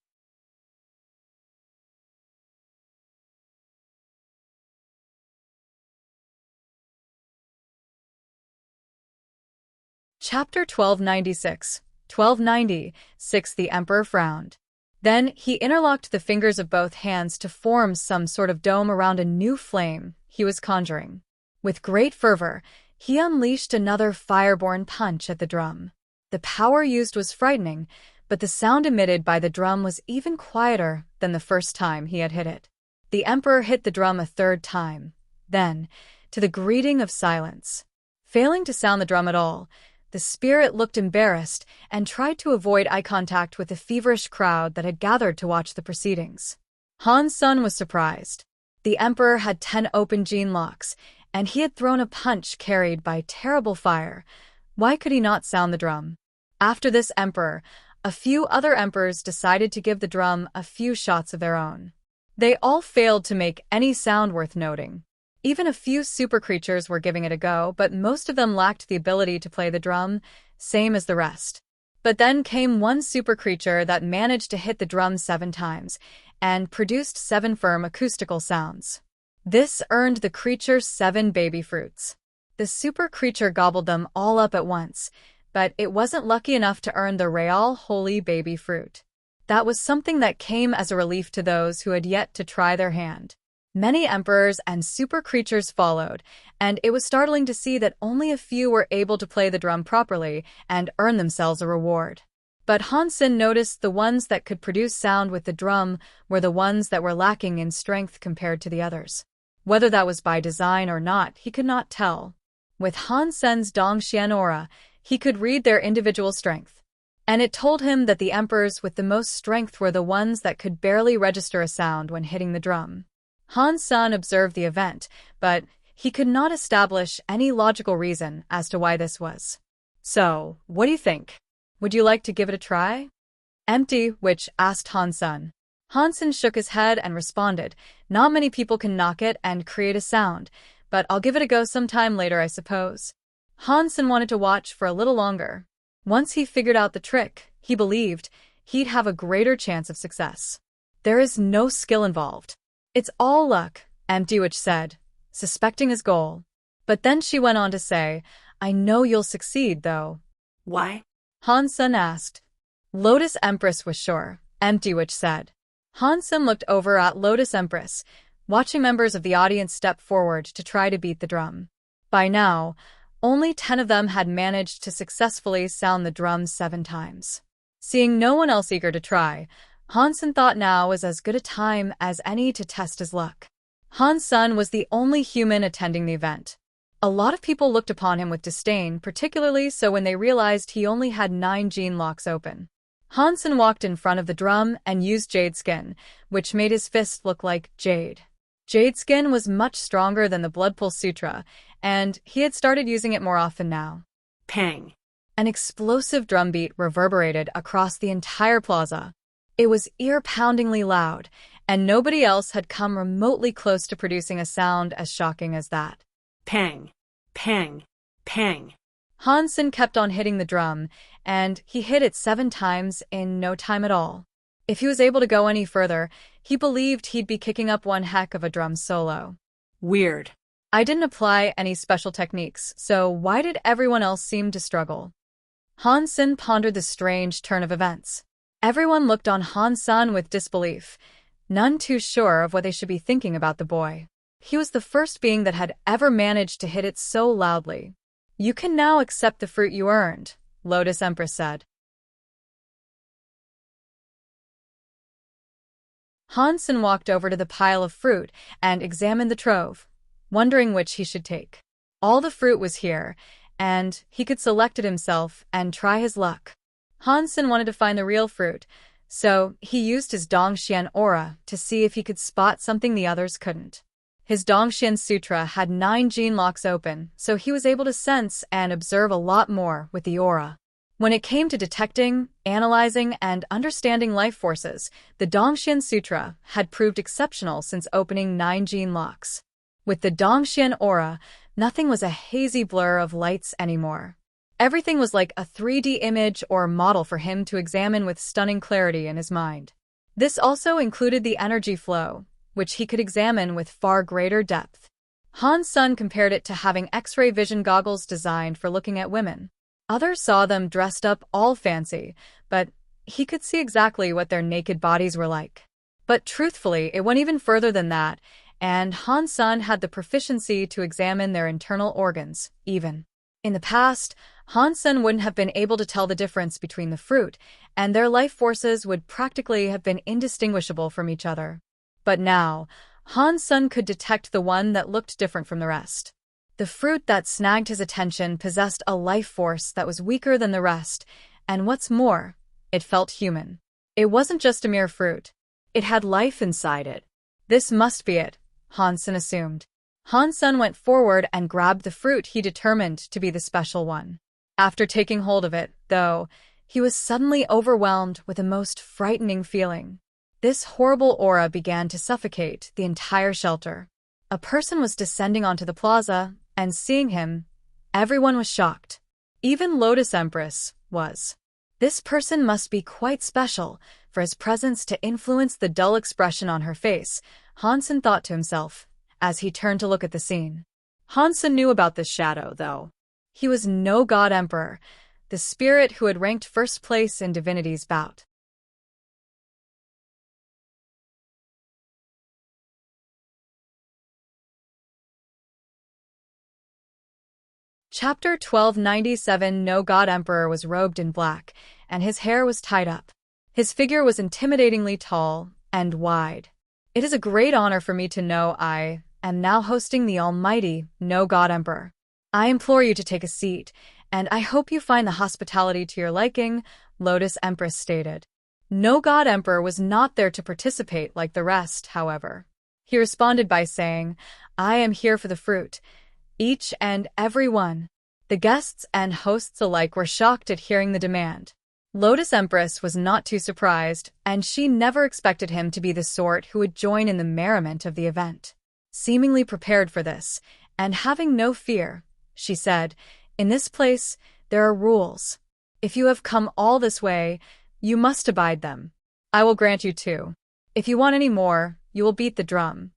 Chapter 1296. 1296. The Emperor frowned. Then he interlocked the fingers of both hands to form some sort of dome around a new flame he was conjuring. With great fervor, he unleashed another fireborn punch at the drum. The power used was frightening, but the sound emitted by the drum was even quieter than the first time he had hit it. The emperor hit the drum a third time. Then, to the greeting of silence, failing to sound the drum at all, the spirit looked embarrassed and tried to avoid eye contact with the feverish crowd that had gathered to watch the proceedings. Hansen was surprised. The emperor had 10 open gene locks, and he had thrown a punch carried by terrible fire. Why could he not sound the drum? After this emperor, a few other emperors decided to give the drum a few shots of their own. They all failed to make any sound worth noting. Even a few super creatures were giving it a go, but most of them lacked the ability to play the drum, same as the rest. But then came one super creature that managed to hit the drum 7 times, and produced 7 firm acoustical sounds. This earned the creature 7 baby fruits. The super creature gobbled them all up at once, but it wasn't lucky enough to earn the real holy baby fruit. That was something that came as a relief to those who had yet to try their hand. Many emperors and super creatures followed, and it was startling to see that only a few were able to play the drum properly and earn themselves a reward. But Hansen noticed the ones that could produce sound with the drum were the ones that were lacking in strength compared to the others. Whether that was by design or not, he could not tell. With Han Sen's Dongxian aura, he could read their individual strength. And it told him that the emperors with the most strength were the ones that could barely register a sound when hitting the drum. Han Sen observed the event, but he could not establish any logical reason as to why this was. So, what do you think? Would you like to give it a try? Empty, which asked Han Sen. Han Sen shook his head and responded, not many people can knock it and create a sound, but I'll give it a go sometime later, I suppose. Han Sen wanted to watch for a little longer. Once he figured out the trick, he believed he'd have a greater chance of success. There is no skill involved. It's all luck, Empty Witch said, suspecting his goal. But then she went on to say, I know you'll succeed, though. Why? Han Sen asked. Lotus Empress was sure, Empty Witch said. Han Sen looked over at Lotus Empress, watching members of the audience step forward to try to beat the drum. By now, only 10 of them had managed to successfully sound the drums 7 times. Seeing no one else eager to try, Han Sen thought now was as good a time as any to test his luck. Han Sen was the only human attending the event. A lot of people looked upon him with disdain, particularly so when they realized he only had 9 gene locks open. Han Sen walked in front of the drum and used jade skin, which made his fist look like jade. Jade skin was much stronger than the Blood Pulse Sutra, and he had started using it more often now. Pang! An explosive drumbeat reverberated across the entire plaza. It was ear-poundingly loud, and nobody else had come remotely close to producing a sound as shocking as that. Pang! Pang! Pang! Han Sen kept on hitting the drum, and he hit it 7 times in no time at all. If he was able to go any further, he believed he'd be kicking up one heck of a drum solo. Weird. I didn't apply any special techniques, so why did everyone else seem to struggle? Han Sen pondered the strange turn of events. Everyone looked on Han Sen with disbelief, none too sure of what they should be thinking about the boy. He was the first being that had ever managed to hit it so loudly. You can now accept the fruit you earned, Lotus Empress said. Han Sen walked over to the pile of fruit and examined the trove, wondering which he should take. All the fruit was here, and he could select it himself and try his luck. Han Sen wanted to find the real fruit, so he used his Dongxian aura to see if he could spot something the others couldn't. His Dongxian Sutra had 9 gene locks open, so he was able to sense and observe a lot more with the aura. When it came to detecting, analyzing, and understanding life forces, the Dongxian Sutra had proved exceptional since opening 9 gene locks. With the Dongxian aura, nothing was a hazy blur of lights anymore. Everything was like a 3D image or model for him to examine with stunning clarity in his mind. This also included the energy flow, which he could examine with far greater depth. Han Sen compared it to having X-ray vision goggles designed for looking at women. Others saw them dressed up all fancy, but he could see exactly what their naked bodies were like. But truthfully, it went even further than that, and Han Sen had the proficiency to examine their internal organs, even. In the past, Han Sen wouldn't have been able to tell the difference between the fruit, and their life forces would practically have been indistinguishable from each other. But now, Han Sen could detect the one that looked different from the rest. The fruit that snagged his attention possessed a life force that was weaker than the rest, and what's more, it felt human. It wasn't just a mere fruit. It had life inside it. This must be it, Han Sen assumed. Han Sen went forward and grabbed the fruit he determined to be the special one. After taking hold of it, though, he was suddenly overwhelmed with a most frightening feeling. This horrible aura began to suffocate the entire shelter. A person was descending onto the plaza, and seeing him, everyone was shocked. Even Lotus Empress was. This person must be quite special, for his presence to influence the dull expression on her face, Han Sen thought to himself, as he turned to look at the scene. Han Sen knew about this shadow, though. He was no god emperor, the spirit who had ranked first place in divinity's bout. Chapter 1297. No God Emperor was robed in black, and his hair was tied up. His figure was intimidatingly tall and wide. It is a great honor for me to know I and now hosting the almighty No-God Emperor. I implore you to take a seat, and I hope you find the hospitality to your liking, Lotus Empress stated. No-God Emperor was not there to participate like the rest, however. He responded by saying, I am here for the fruit. Each and every one. The guests and hosts alike were shocked at hearing the demand. Lotus Empress was not too surprised, and she never expected him to be the sort who would join in the merriment of the event. Seemingly prepared for this, and having no fear, she said, in this place, there are rules. If you have come all this way, you must abide them. I will grant you 2. If you want any more, you will beat the drum.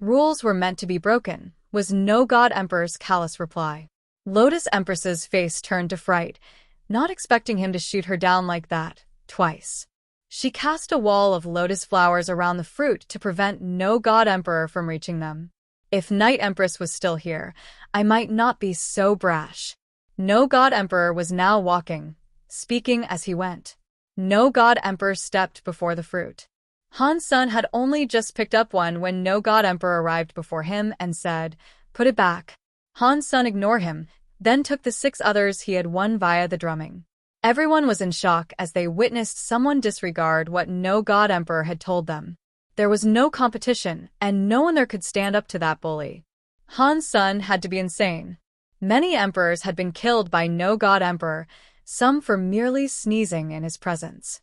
Rules were meant to be broken, was No-God Emperor's callous reply. Lotus Empress's face turned to fright, not expecting him to shoot her down like that, twice. She cast a wall of lotus flowers around the fruit to prevent No-God Emperor from reaching them. If Night Empress was still here, I might not be so brash. No-God Emperor was now walking, speaking as he went. No-God Emperor stepped before the fruit. Han Sun had only just picked up one when No-God Emperor arrived before him and said, Put it back. Han Sun ignored him, then took the 6 others he had won via the drumming. Everyone was in shock as they witnessed someone disregard what No-God Emperor had told them. There was no competition, and no one there could stand up to that bully. Han Sun had to be insane. Many emperors had been killed by No-God Emperor, some for merely sneezing in his presence.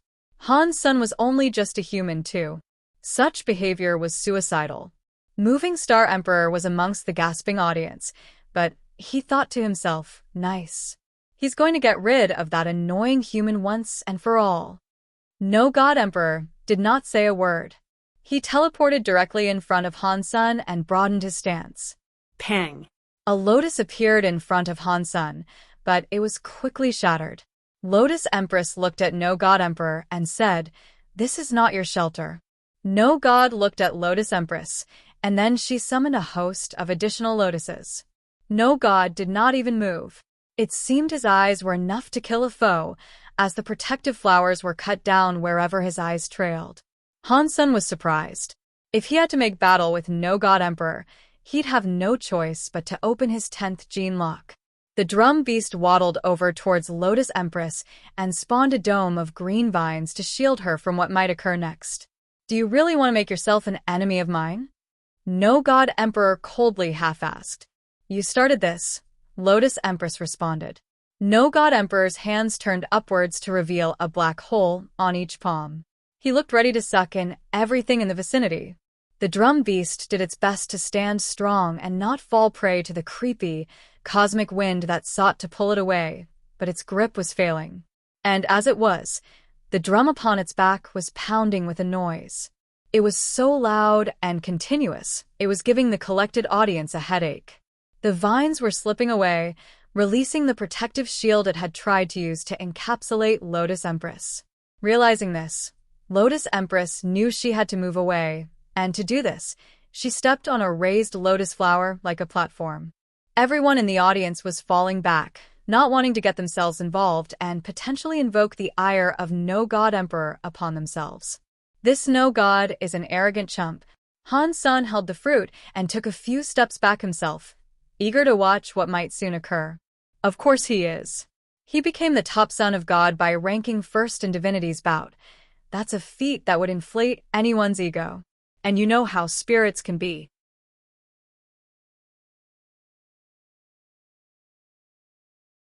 Han Sun was only just a human too. Such behavior was suicidal. Moving Star Emperor was amongst the gasping audience, but he thought to himself, nice. He's going to get rid of that annoying human once and for all. No-God Emperor did not say a word. He teleported directly in front of Han Sun and broadened his stance. Pang. A lotus appeared in front of Han Sun, but it was quickly shattered. Lotus Empress looked at No-God Emperor and said, This is not your shelter. No-God looked at Lotus Empress, and then she summoned a host of additional lotuses. No-God did not even move. It seemed his eyes were enough to kill a foe, as the protective flowers were cut down wherever his eyes trailed. Han Sun was surprised. If he had to make battle with No-God Emperor, he'd have no choice but to open his 10th gene lock. The drum beast waddled over towards Lotus Empress and spawned a dome of green vines to shield her from what might occur next. Do you really want to make yourself an enemy of mine? No-God Emperor coldly half-asked. You started this, Lotus Empress responded. No-God Emperor's hands turned upwards to reveal a black hole on each palm. He looked ready to suck in everything in the vicinity. The drum beast did its best to stand strong and not fall prey to the creepy, cosmic wind that sought to pull it away, but its grip was failing. And as it was, the drum upon its back was pounding with a noise. It was so loud and continuous, it was giving the collected audience a headache. The vines were slipping away, releasing the protective shield it had tried to use to encapsulate Lotus Empress. Realizing this, Lotus Empress knew she had to move away, and to do this, she stepped on a raised lotus flower like a platform. Everyone in the audience was falling back, not wanting to get themselves involved and potentially invoke the ire of No-God Emperor upon themselves. This No-God is an arrogant chump. Han Sun held the fruit and took a few steps back himself, eager to watch what might soon occur. Of course he is. He became the top son of God by ranking first in Divinity's bout. That's a feat that would inflate anyone's ego. And you know how spirits can be.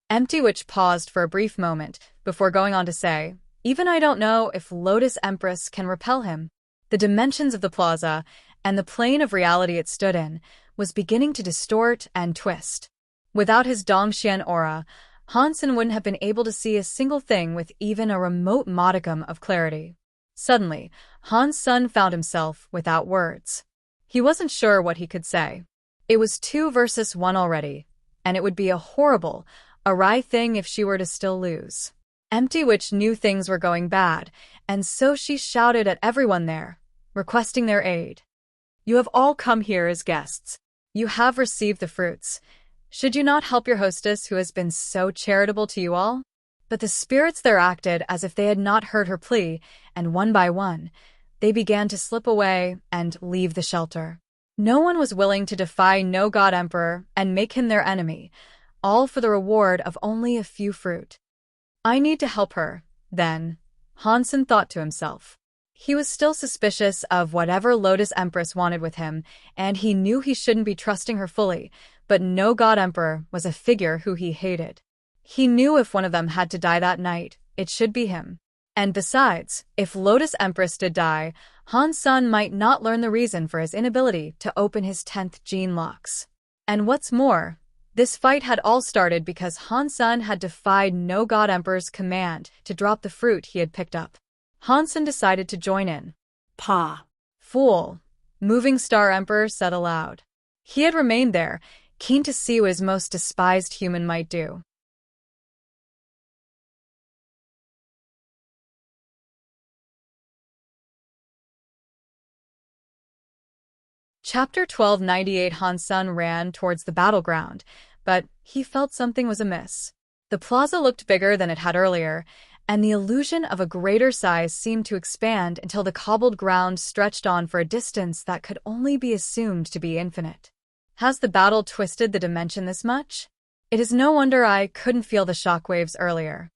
Empty Witch paused for a brief moment before going on to say, Even I don't know if Lotus Empress can repel him. The dimensions of the plaza, and the plane of reality it stood in, was beginning to distort and twist. Without his Dongxian aura, Han Sun wouldn't have been able to see a single thing with even a remote modicum of clarity. Suddenly, Han Sun found himself without words. He wasn't sure what he could say. It was 2 versus 1 already, and it would be a horrible, awry thing if she were to still lose. Empty Witch knew things were going bad, and so she shouted at everyone there, requesting their aid. You have all come here as guests. You have received the fruits. Should you not help your hostess who has been so charitable to you all? But the spirits there acted as if they had not heard her plea, and one by one, they began to slip away and leave the shelter. No one was willing to defy No God Emperor and make him their enemy, all for the reward of only a few fruit. I need to help her, then, Hansen thought to himself. He was still suspicious of whatever Lotus Empress wanted with him, and he knew he shouldn't be trusting her fully, but No God Emperor was a figure who he hated. He knew if one of them had to die that night, it should be him. And besides, if Lotus Empress did die, Han Sun might not learn the reason for his inability to open his 10th gene locks. And what's more, this fight had all started because Han Sun had defied No God Emperor's command to drop the fruit he had picked up. Han Sun decided to join in. Pa. Fool, Moving Star Emperor said aloud. He had remained there, keen to see what his most despised human might do. Chapter 1298. Han Sun ran towards the battleground, but he felt something was amiss. The plaza looked bigger than it had earlier, and the illusion of a greater size seemed to expand until the cobbled ground stretched on for a distance that could only be assumed to be infinite. Has the battle twisted the dimension this much? It is no wonder I couldn't feel the shockwaves earlier.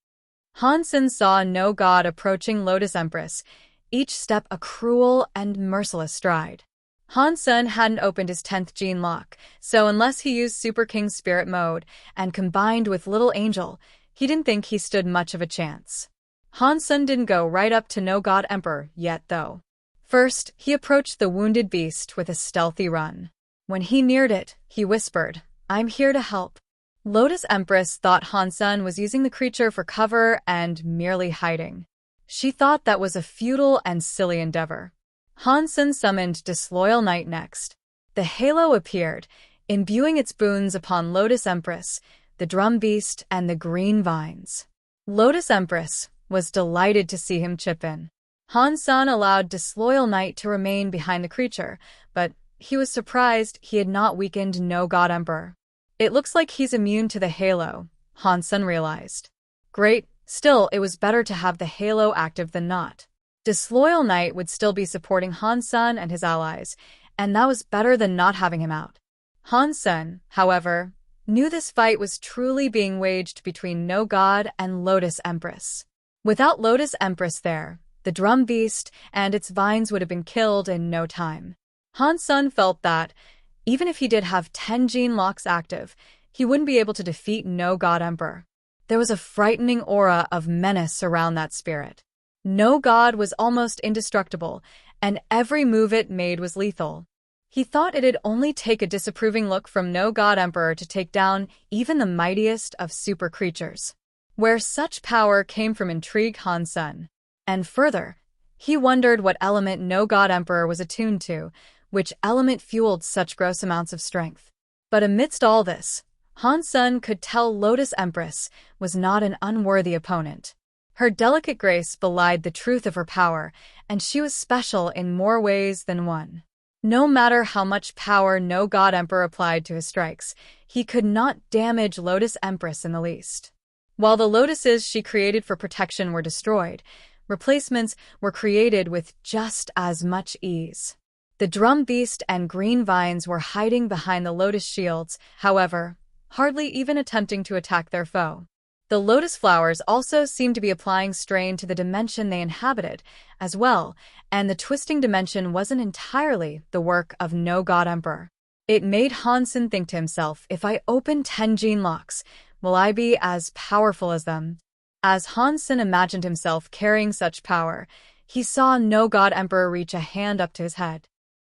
Han Sun saw No God approaching Lotus Empress, each step a cruel and merciless stride. Han Sun hadn't opened his 10th gene lock, so unless he used Super King Spirit Mode and combined with Little Angel, he didn't think he stood much of a chance. Han Sun didn't go right up to No God Emperor yet, though. First, he approached the wounded beast with a stealthy run. When he neared it, he whispered, "I'm here to help." Lotus Empress thought Han Sun was using the creature for cover and merely hiding. She thought that was a futile and silly endeavor. Han Sun summoned Disloyal Knight next. The halo appeared, imbuing its boons upon Lotus Empress, the drum beast, and the green vines. Lotus Empress was delighted to see him chip in. Han Sun allowed Disloyal Knight to remain behind the creature, but he was surprised he had not weakened No God Emperor. It looks like he's immune to the halo, Han Sun realized. Great, still it was better to have the halo active than not. Disloyal Knight would still be supporting Han Sun and his allies, and that was better than not having him out. Han Sun, however, knew this fight was truly being waged between No God and Lotus Empress. Without Lotus Empress there, the drum beast and its vines would have been killed in no time. Han Sun felt that, even if he did have 10 gene locks active, he wouldn't be able to defeat No God Emperor. There was a frightening aura of menace around that spirit. No God was almost indestructible, and every move it made was lethal. He thought it'd only take a disapproving look from No God Emperor to take down even the mightiest of super creatures. Where such power came from intrigued Han Sun. And further, he wondered what element No God Emperor was attuned to, which element fueled such gross amounts of strength. But amidst all this, Han Sun could tell Lotus Empress was not an unworthy opponent. Her delicate grace belied the truth of her power, and she was special in more ways than one. No matter how much power No God Emperor applied to his strikes, he could not damage Lotus Empress in the least. While the lotuses she created for protection were destroyed, replacements were created with just as much ease. The drum beast and green vines were hiding behind the lotus shields, however, hardly even attempting to attack their foe. The lotus flowers also seemed to be applying strain to the dimension they inhabited, as well, and the twisting dimension wasn't entirely the work of No God Emperor. It made Han Sun think to himself, if I open 10 gene locks, will I be as powerful as them? As Han Sun imagined himself carrying such power, he saw No God Emperor reach a hand up to his head.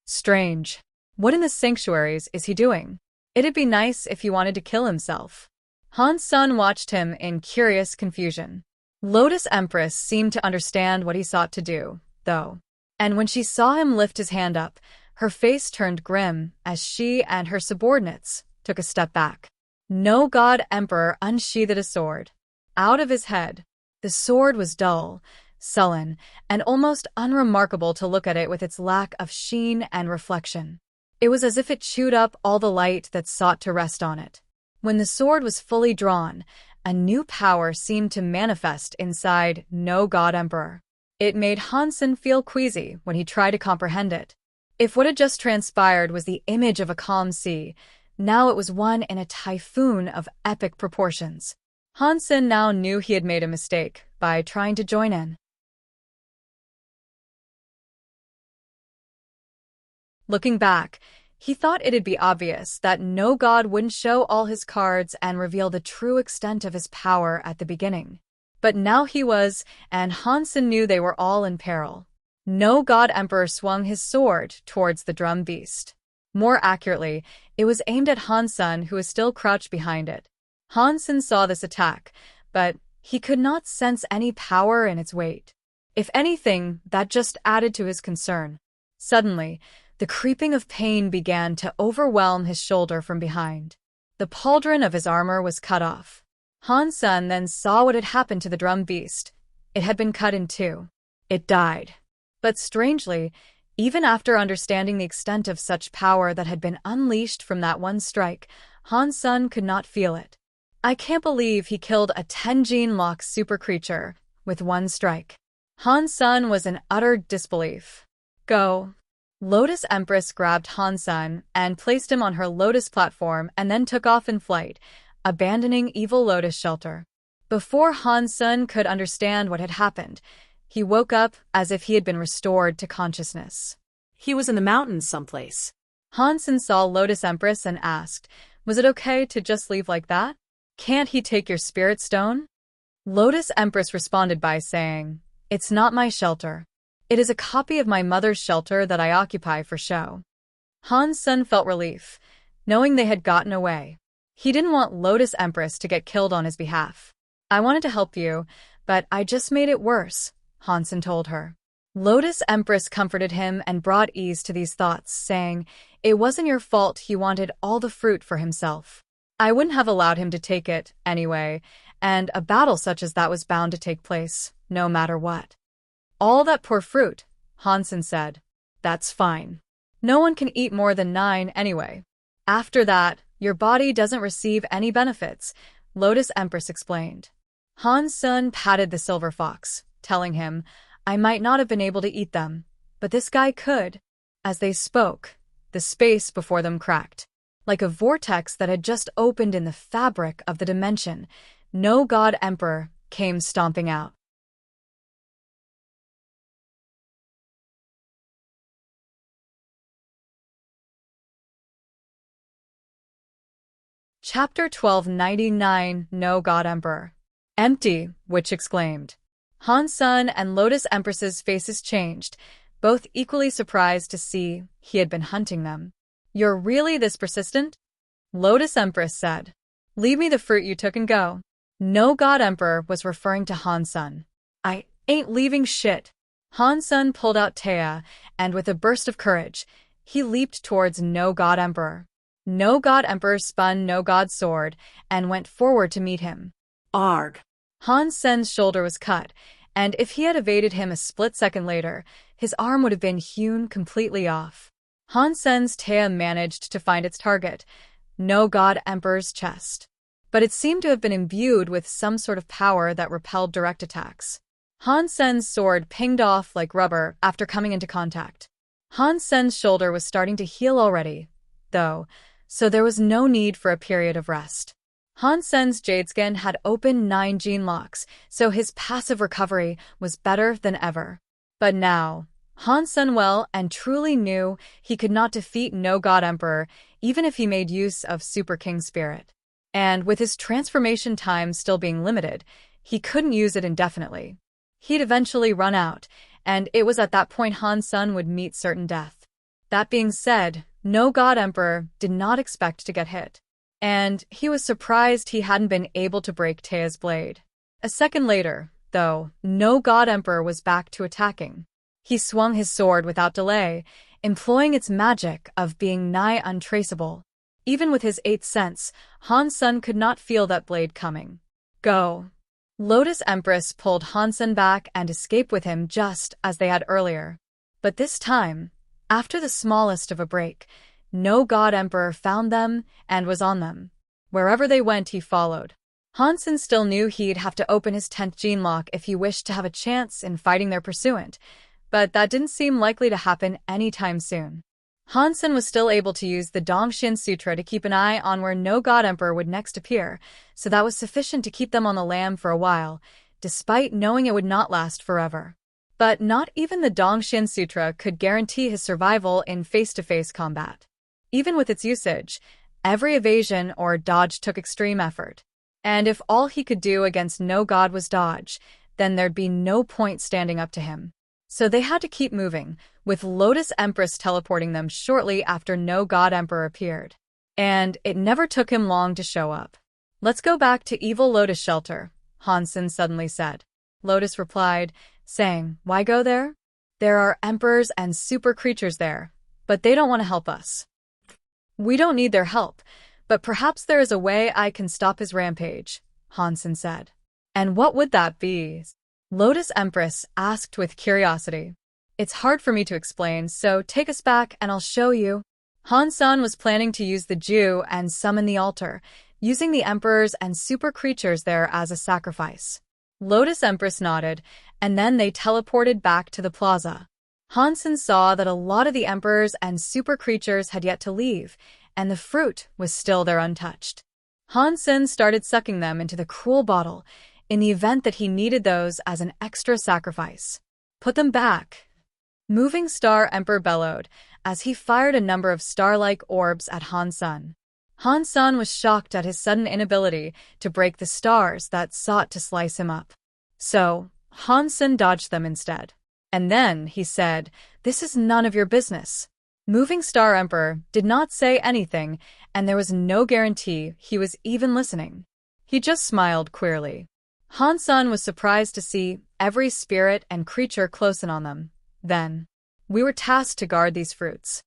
Strange. What in the sanctuaries is he doing? It'd be nice if he wanted to kill himself. Han Sun watched him in curious confusion. Lotus Empress seemed to understand what he sought to do, though. And when she saw him lift his hand up, her face turned grim as she and her subordinates took a step back. No God Emperor unsheathed a sword. Out of his head, the sword was dull, sullen, and almost unremarkable to look at it with its lack of sheen and reflection. It was as if it chewed up all the light that sought to rest on it. When the sword was fully drawn, a new power seemed to manifest inside No God Emperor. It made Han Sun feel queasy when he tried to comprehend it. If what had just transpired was the image of a calm sea, now it was one in a typhoon of epic proportions. Han Sen now knew he had made a mistake by trying to join in. Looking back, he thought it'd be obvious that no god wouldn't show all his cards and reveal the true extent of his power at the beginning. But now he was, and Han Sen knew they were all in peril. No god emperor swung his sword towards the drum beast. More accurately, it was aimed at Han Sen, who was still crouched behind it. Han Sen saw this attack, but he could not sense any power in its weight. If anything, that just added to his concern. Suddenly, the creeping of pain began to overwhelm his shoulder from behind. The pauldron of his armor was cut off. Han Sen then saw what had happened to the drum beast. It had been cut in two. It died. But strangely, even after understanding the extent of such power that had been unleashed from that one strike, Han Sen could not feel it. I can't believe he killed a 10-gene lock super creature with one strike. Han Sen was in utter disbelief. Go. Lotus Empress grabbed Han Sen and placed him on her Lotus platform and then took off in flight, abandoning Evil Lotus Shelter. Before Han Sen could understand what had happened, he woke up as if he had been restored to consciousness. He was in the mountains someplace. Han Sen saw Lotus Empress and asked, "Was it okay to just leave like that? Can't he take your spirit stone?" Lotus Empress responded by saying, "It's not my shelter. It is a copy of my mother's shelter that I occupy for show." Han Sen felt relief, knowing they had gotten away. He didn't want Lotus Empress to get killed on his behalf. "I wanted to help you, but I just made it worse," Han Sen told her. Lotus Empress comforted him and brought ease to these thoughts, saying, "It wasn't your fault he wanted all the fruit for himself. I wouldn't have allowed him to take it, anyway, and a battle such as that was bound to take place, no matter what." "All that poor fruit," Han Sen said. "That's fine. No one can eat more than 9 anyway. After that, your body doesn't receive any benefits," Lotus Empress explained. Han Sen patted the silver fox, telling him, "I might not have been able to eat them, but this guy could." As they spoke, the space before them cracked. Like a vortex that had just opened in the fabric of the dimension, no god emperor came stomping out. Chapter 1299 No God Emperor. "Empty," Witch exclaimed. Han Sen and Lotus Empress's faces changed, both equally surprised to see he had been hunting them. "You're really this persistent?" Lotus Empress said. "Leave me the fruit you took and go." No God Emperor was referring to Han Sen. "I ain't leaving shit." Han Sen pulled out Taya, and with a burst of courage, he leaped towards No God Emperor. No God Emperor spun No God Sword and went forward to meet him. Arg. Han Sen's shoulder was cut, and if he had evaded him a split second later, his arm would have been hewn completely off. Han Sen's Taya managed to find its target, No God Emperor's chest. But it seemed to have been imbued with some sort of power that repelled direct attacks. Han Sen's sword pinged off like rubber after coming into contact. Han Sen's shoulder was starting to heal already, though, so there was no need for a period of rest. Han Sen's jade skin had opened 9 gene locks, so his passive recovery was better than ever. But now, Han Sen well and truly knew he could not defeat No God Emperor even if he made use of Super King Spirit. And with his transformation time still being limited, he couldn't use it indefinitely. He'd eventually run out, and it was at that point Han Sen would meet certain death. That being said, No God Emperor did not expect to get hit, and he was surprised he hadn't been able to break Taya's blade. A second later, though, No God Emperor was back to attacking. He swung his sword without delay, employing its magic of being nigh untraceable. Even with his 8th sense, Han Sen could not feel that blade coming. "Go." Lotus Empress pulled Han Sen back and escaped with him just as they had earlier. But this time, after the smallest of a break, No God Emperor found them and was on them. Wherever they went, he followed. Han Sen still knew he'd have to open his 10th gene lock if he wished to have a chance in fighting their pursuant, but that didn't seem likely to happen anytime soon. Han Sen was still able to use the Dongxian Sutra to keep an eye on where no God Emperor would next appear, so that was sufficient to keep them on the lam for a while, despite knowing it would not last forever. But not even the Dongxian Sutra could guarantee his survival in face-to-face combat. Even with its usage, every evasion or dodge took extreme effort. And if all he could do against no god was dodge, then there'd be no point standing up to him. So they had to keep moving, with Lotus Empress teleporting them shortly after no God Emperor appeared. And it never took him long to show up. "Let's go back to Evil Lotus Shelter," Han Sen suddenly said. Lotus replied, saying, "Why go there? There are emperors and super creatures there, but they don't want to help us." "We don't need their help, but perhaps there is a way I can stop his rampage," Han Sen said. "And what would that be?" Lotus Empress asked with curiosity. "It's hard for me to explain, so take us back and I'll show you." Han Sen was planning to use the Jew and summon the altar, using the emperors and super creatures there as a sacrifice. Lotus Empress nodded, and then they teleported back to the plaza. Han Sen saw that a lot of the emperors and super creatures had yet to leave, and the fruit was still there untouched. Han Sen started sucking them into the cruel bottle, in the event that he needed those as an extra sacrifice. "Put them back!" Moving Star Emperor bellowed, as he fired a number of star-like orbs at Han Sen. Han Sen was shocked at his sudden inability to break the stars that sought to slice him up. So, Han Sen dodged them instead. And then, he said, "This is none of your business." Moving Star Emperor did not say anything, and there was no guarantee he was even listening. He just smiled queerly. Han Sen was surprised to see every spirit and creature close in on them. Then, "We were tasked to guard these fruits.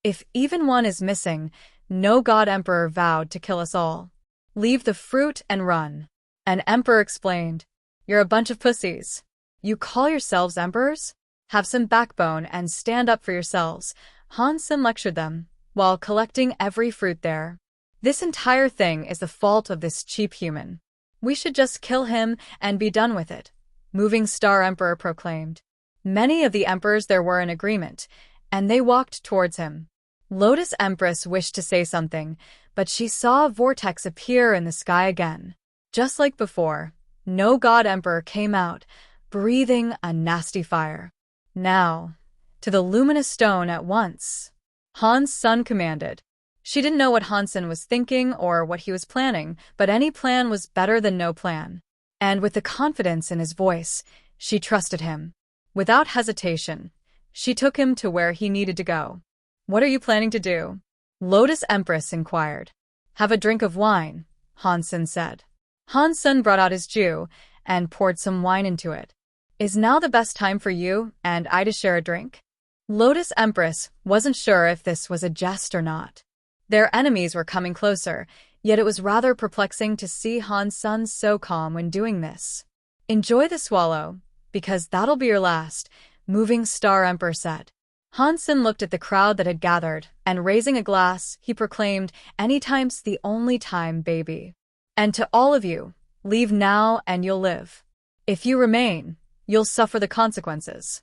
If even one is missing, no God Emperor vowed to kill us all. Leave the fruit and run." An emperor explained, "You're a bunch of pussies. You call yourselves emperors? Have some backbone and stand up for yourselves," Han Sen lectured them, while collecting every fruit there. "This entire thing is the fault of this cheap human. We should just kill him and be done with it," Moving Star Emperor proclaimed. Many of the emperors there were in agreement, and they walked towards him. Lotus Empress wished to say something, but she saw a vortex appear in the sky again. Just like before, no God Emperor came out, breathing a nasty fire. "Now, to the luminous stone at once," Han Sen commanded. She didn't know what Han Sen was thinking or what he was planning, but any plan was better than no plan. And with the confidence in his voice, she trusted him. Without hesitation, she took him to where he needed to go. "What are you planning to do?" Lotus Empress inquired. "Have a drink of wine," Han Sen said. Han Sen brought out his Jew and poured some wine into it. "Is now the best time for you and I to share a drink?" Lotus Empress wasn't sure if this was a jest or not. Their enemies were coming closer, yet it was rather perplexing to see Han Sen so calm when doing this. "Enjoy the swallow, because that'll be your last," Moving Star Emperor said. Han Sen looked at the crowd that had gathered, and raising a glass, he proclaimed, "Anytime's the only time, baby. And to all of you, leave now and you'll live. If you remain, you'll suffer the consequences."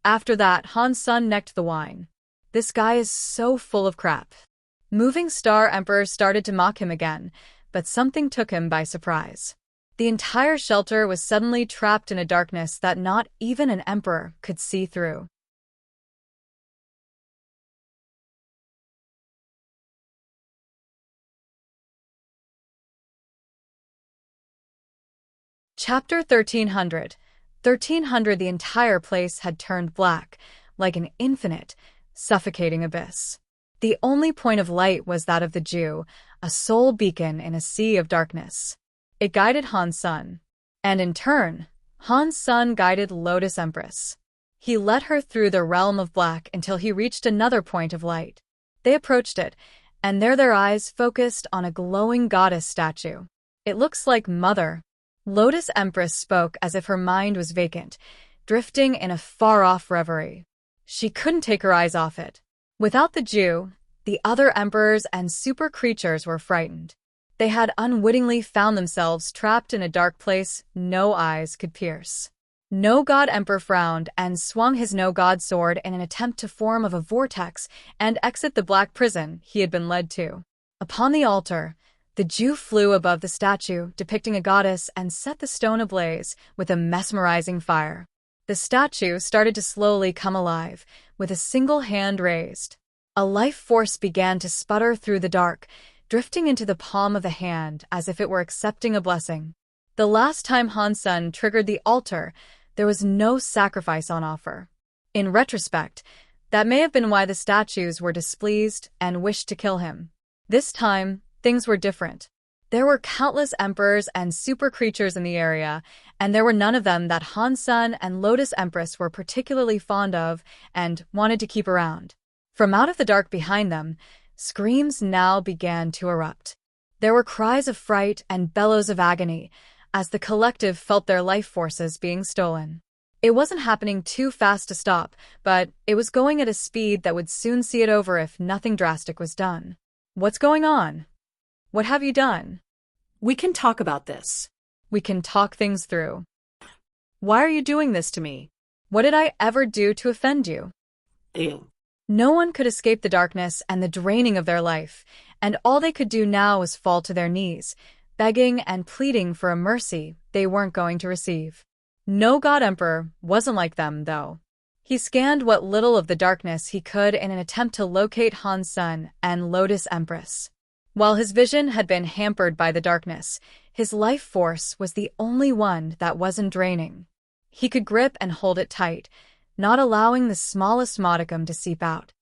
After that, Han Sen necked the wine. "This guy is so full of crap." Moving Star Emperor started to mock him again, but something took him by surprise. The entire shelter was suddenly trapped in a darkness that not even an emperor could see through. Chapter 1300. 1300. The entire place had turned black, like an infinite, suffocating abyss. The only point of light was that of the Jew, a sole beacon in a sea of darkness. It guided Han Sen. And in turn, Han Sen guided Lotus Empress. He led her through the realm of black until he reached another point of light. They approached it, and there their eyes focused on a glowing goddess statue. "It looks like Mother." Lotus Empress spoke as if her mind was vacant, drifting in a far-off reverie. She couldn't take her eyes off it. Without the Jew, the other emperors and super creatures were frightened. They had unwittingly found themselves trapped in a dark place no eyes could pierce. No God Emperor frowned and swung his No God sword in an attempt to form of a vortex and exit the black prison he had been led to. Upon the altar, the Jew flew above the statue, depicting a goddess, and set the stone ablaze with a mesmerizing fire. The statue started to slowly come alive, with a single hand raised. A life force began to sputter through the dark, drifting into the palm of the hand as if it were accepting a blessing. The last time Han Sen triggered the altar, there was no sacrifice on offer. In retrospect, that may have been why the statues were displeased and wished to kill him. This time, things were different. There were countless emperors and super creatures in the area, and there were none of them that Han Sen and Lotus Empress were particularly fond of and wanted to keep around. From out of the dark behind them, screams now began to erupt. There were cries of fright and bellows of agony, as the collective felt their life forces being stolen. It wasn't happening too fast to stop, but it was going at a speed that would soon see it over if nothing drastic was done. What's going on? What have you done? We can talk about this. We can talk things through. Why are you doing this to me? What did I ever do to offend you? Ew. No one could escape the darkness and the draining of their life, and all they could do now was fall to their knees, begging and pleading for a mercy they weren't going to receive. No God Emperor wasn't like them, though. He scanned what little of the darkness he could in an attempt to locate Han Sen and Lotus Empress. While his vision had been hampered by the darkness, his life force was the only one that wasn't draining. He could grip and hold it tight, not allowing the smallest modicum to seep out.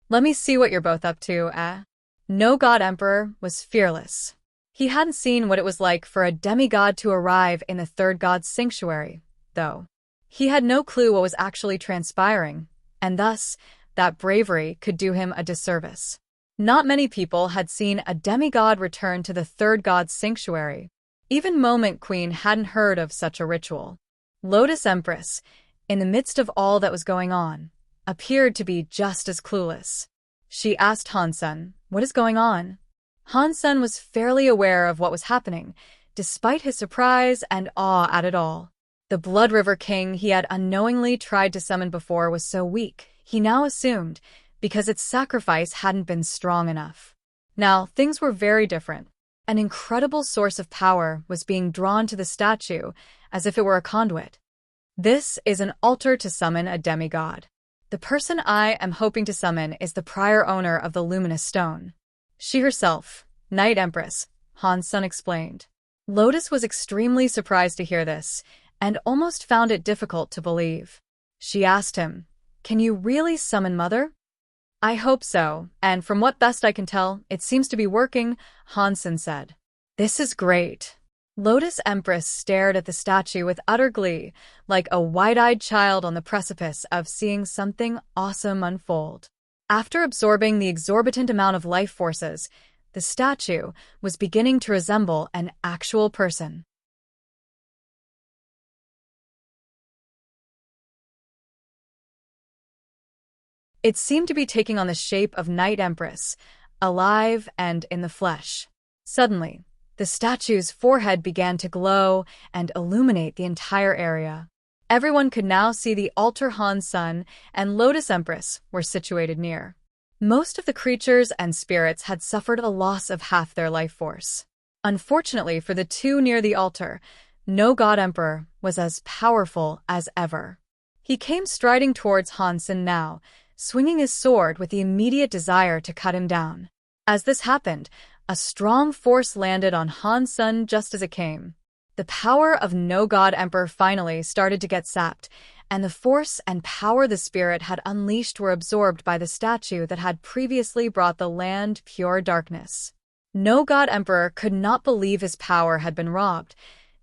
Let me see what you're both up to, eh? No God Emperor was fearless. He hadn't seen what it was like for a demigod to arrive in the third god's sanctuary, though. He had no clue what was actually transpiring, and thus, that bravery could do him a disservice. Not many people had seen a demigod return to the third god's sanctuary. Even Moment Queen hadn't heard of such a ritual. Lotus Empress, in the midst of all that was going on, appeared to be just as clueless. She asked Han Sen, "What is going on?" Han Sen was fairly aware of what was happening, despite his surprise and awe at it all. The Blood River King he had unknowingly tried to summon before was so weak, he now assumed, because its sacrifice hadn't been strong enough. Now, things were very different. An incredible source of power was being drawn to the statue, as if it were a conduit. This is an altar to summon a demigod. The person I am hoping to summon is the prior owner of the luminous stone. She herself, Night Empress, Han Sen explained. Lotus was extremely surprised to hear this, and almost found it difficult to believe. She asked him, "Can you really summon Mother?" "I hope so, and from what best I can tell, it seems to be working," Han Sen said. "This is great." Lotus Empress stared at the statue with utter glee, like a wide-eyed child on the precipice of seeing something awesome unfold. After absorbing the exorbitant amount of life forces, the statue was beginning to resemble an actual person. It seemed to be taking on the shape of Night Empress, alive and in the flesh. Suddenly, the statue's forehead began to glow and illuminate the entire area. Everyone could now see the altar Han Sen and Lotus Empress were situated near. Most of the creatures and spirits had suffered a loss of half their life force. Unfortunately for the two near the altar, no God Emperor was as powerful as ever. He came striding towards Han Sen now, swinging his sword with the immediate desire to cut him down. As this happened, a strong force landed on Han Sen just as it came. The power of no God Emperor finally started to get sapped, and the force and power the spirit had unleashed were absorbed by the statue that had previously brought the land pure darkness. No God Emperor could not believe his power had been robbed,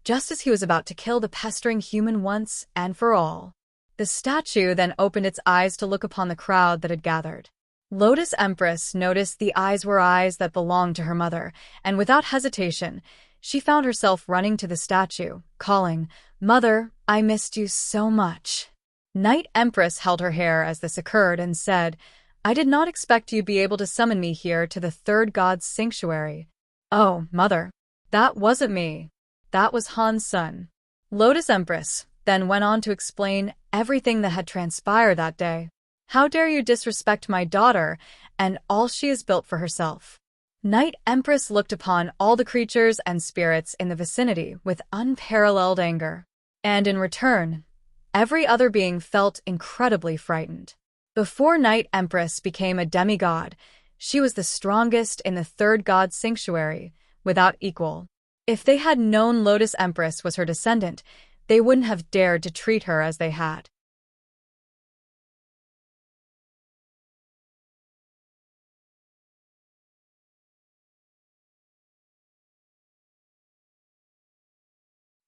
just as he was about to kill the pestering human once and for all. The statue then opened its eyes to look upon the crowd that had gathered. Lotus Empress noticed the eyes were eyes that belonged to her mother, and without hesitation, she found herself running to the statue, calling, "Mother, I missed you so much." Night Empress held her hair as this occurred and said, "I did not expect you'd be able to summon me here to the third god's sanctuary." Oh, mother. That wasn't me. That was Han's son. Lotus Empress then went on to explain everything that had transpired that day. How dare you disrespect my daughter and all she has built for herself? Night Empress looked upon all the creatures and spirits in the vicinity with unparalleled anger. And in return, every other being felt incredibly frightened. Before Night Empress became a demigod, she was the strongest in the third god sanctuary, without equal. If they had known Lotus Empress was her descendant, they wouldn't have dared to treat her as they had.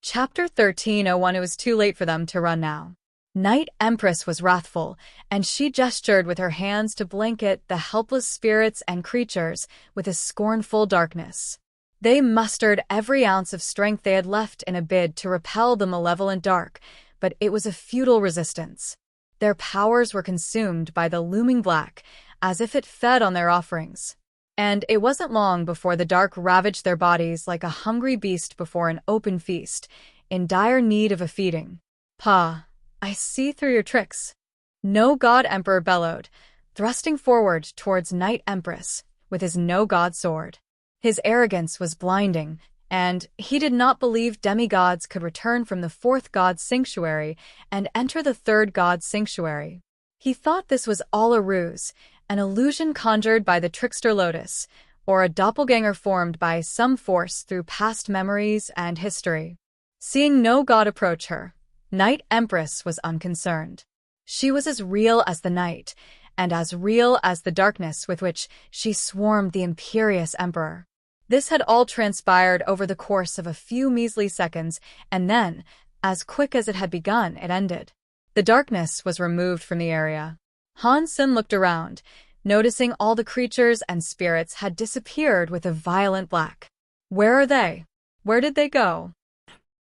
Chapter 13:01. It was too late for them to run now. Night Empress was wrathful, and she gestured with her hands to blanket the helpless spirits and creatures with a scornful darkness. They mustered every ounce of strength they had left in a bid to repel the malevolent dark, but it was a futile resistance. Their powers were consumed by the looming black, as if it fed on their offerings. And it wasn't long before the dark ravaged their bodies like a hungry beast before an open feast, in dire need of a feeding. "Pa, I see through your tricks." No God Emperor bellowed, thrusting forward towards Night Empress with his no God sword. His arrogance was blinding, and he did not believe demigods could return from the fourth god's sanctuary and enter the third god's sanctuary. He thought this was all a ruse, an illusion conjured by the trickster Lotus, or a doppelganger formed by some force through past memories and history. Seeing no god approach her, Night Empress was unconcerned. She was as real as the night, and as real as the darkness with which she swarmed the imperious emperor. This had all transpired over the course of a few measly seconds, and then, as quick as it had begun, it ended. The darkness was removed from the area. Han Sen looked around, noticing all the creatures and spirits had disappeared with a violent black. "Where are they? Where did they go?"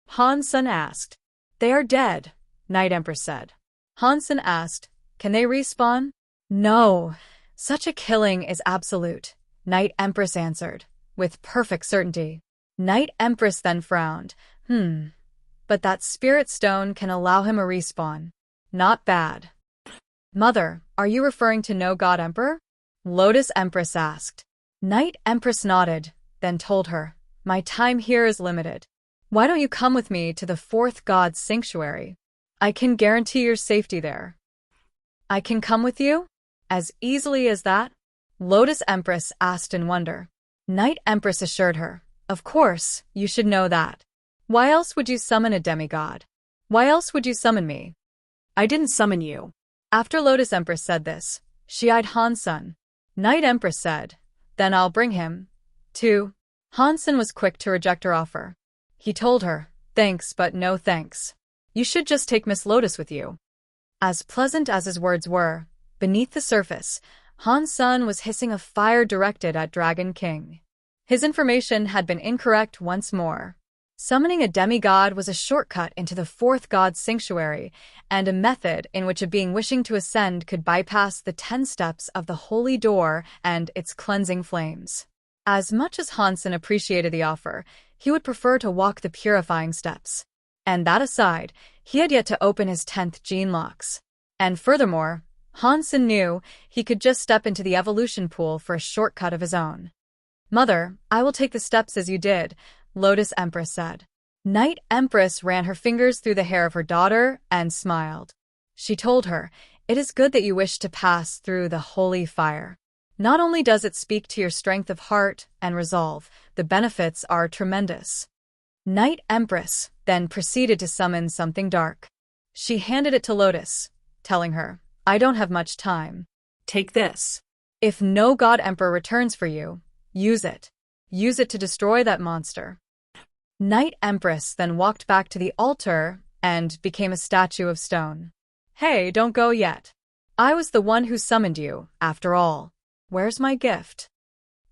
Han Sen asked. "They are dead," Night Empress said. Han Sen asked, "Can they respawn?" "No, such a killing is absolute," Night Empress answered, with perfect certainty. Night Empress then frowned. But that spirit stone can allow him a respawn. Not bad." "Mother, are you referring to no God Emperor?" Lotus Empress asked. Night Empress nodded, then told her, "My time here is limited. Why don't you come with me to the fourth god's sanctuary? I can guarantee your safety there." "I can come with you? As easily as that?" Lotus Empress asked in wonder. Night Empress assured her, "Of course, you should know that. Why else would you summon a demigod? Why else would you summon me?" I didn't summon you. After Lotus Empress said this, she eyed Han Sen. Night Empress said, "Then I'll bring him, too." Han Sen was quick to reject her offer. He told her, "Thanks, but no thanks. You should just take Miss Lotus with you." As pleasant as his words were, beneath the surface, Han Sen was hissing a fire directed at Dragon King. His information had been incorrect once more. Summoning a demigod was a shortcut into the fourth god's sanctuary, and a method in which a being wishing to ascend could bypass the 10 steps of the holy door and its cleansing flames. As much as Han Sen appreciated the offer, he would prefer to walk the purifying steps. And that aside, he had yet to open his 10th gene locks. And furthermore, Han Sen knew he could just step into the evolution pool for a shortcut of his own. "Mother, I will take the steps as you did," Lotus Empress said. Night Empress ran her fingers through the hair of her daughter and smiled. She told her, "It is good that you wish to pass through the holy fire. Not only does it speak to your strength of heart and resolve, the benefits are tremendous." Night Empress then proceeded to summon something dark. She handed it to Lotus, telling her, "I don't have much time. Take this. If no God Emperor returns for you, use it. Use it to destroy that monster." Night Empress then walked back to the altar and became a statue of stone. "Hey, don't go yet. I was the one who summoned you, after all. Where's my gift?"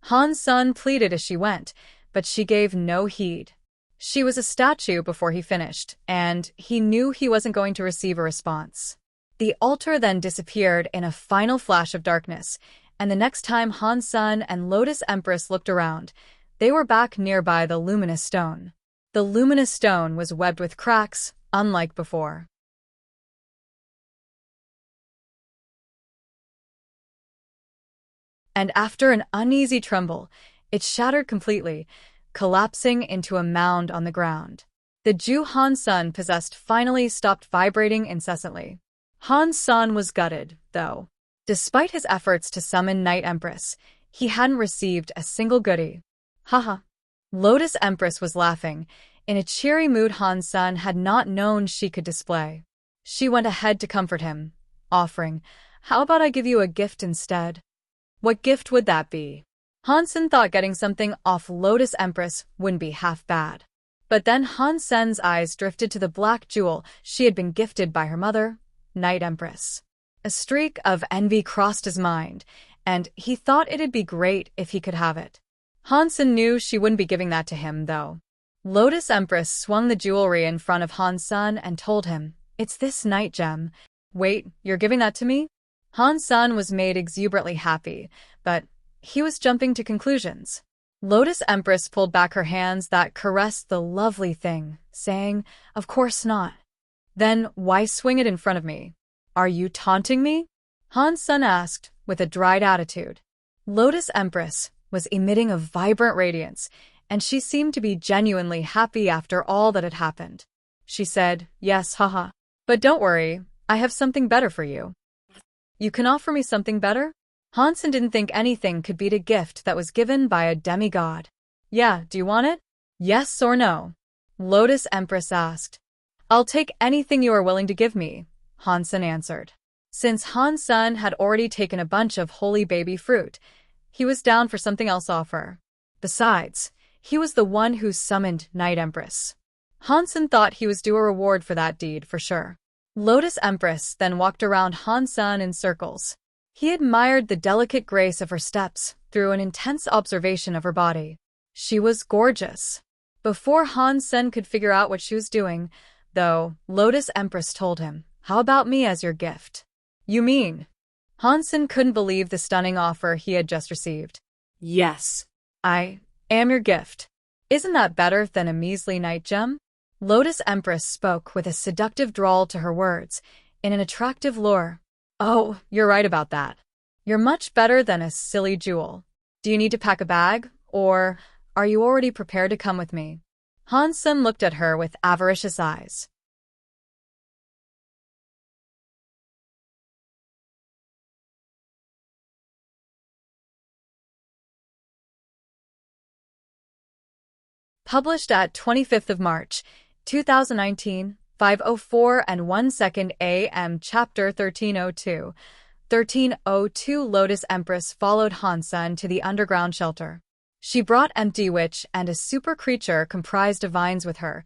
Han Sen pleaded as she went, but she gave no heed. She was a statue before he finished, and he knew he wasn't going to receive a response. The altar then disappeared in a final flash of darkness, and the next time Han Sen and Lotus Empress looked around, They were back nearby the luminous stone. The luminous stone was webbed with cracks, unlike before. And after an uneasy tremble, it shattered completely, collapsing into a mound on the ground. The Ju Han-sun possessed finally stopped vibrating incessantly. Han-sun was gutted, though. Despite his efforts to summon Night Empress, he hadn't received a single goodie. Haha. Lotus Empress was laughing. In a cheery mood Han-sun had not known she could display. She went ahead to comfort him, offering, "How about I give you a gift instead?" What gift would that be? Han-sun thought getting something off Lotus Empress wouldn't be half bad. But then Han-sun's eyes drifted to the black jewel she had been gifted by her mother, Night Empress. A streak of envy crossed his mind, and he thought it'd be great if he could have it. Han-sun knew she wouldn't be giving that to him, though. Lotus Empress swung the jewelry in front of Han-sun and told him, "It's this night gem." "Wait, you're giving that to me?" Han-sun was made exuberantly happy, but he was jumping to conclusions. Lotus Empress pulled back her hands that caressed the lovely thing, saying, "Of course not." "Then why swing it in front of me? Are you taunting me?" Han-sun asked, with a dried attitude. Lotus Empress was emitting a vibrant radiance, and she seemed to be genuinely happy after all that had happened. She said, "Yes, haha. But don't worry, I have something better for you." "You can offer me something better?" Han-sun didn't think anything could beat a gift that was given by a demigod. "Yeah, do you want it?" "Yes or no?" Lotus Empress asked. "I'll take anything you are willing to give me," Han-sun answered. Since Han-sun had already taken a bunch of holy baby fruit, he was down for something else offer. Besides, he was the one who summoned Night Empress. Han-sun thought he was due a reward for that deed for sure. Lotus Empress then walked around Han-sun in circles. He admired the delicate grace of her steps through an intense observation of her body. She was gorgeous. Before Han-sun could figure out what she was doing, though, Lotus Empress told him, "How about me as your gift?" "You mean?" Han-sun couldn't believe the stunning offer he had just received. Yes. "I am your gift. Isn't that better than a measly night gem?" Lotus Empress spoke with a seductive drawl to her words, in an attractive lure. "Oh, you're right about that. You're much better than a silly jewel. Do you need to pack a bag, or are you already prepared to come with me?" Han-sun looked at her with avaricious eyes. Published at 25th of March, 2019, 5:04 and 1 second a.m. Chapter 1302. 1302 Lotus Empress followed Han-sun to the underground shelter. She brought Empty Witch and a super creature comprised of vines with her,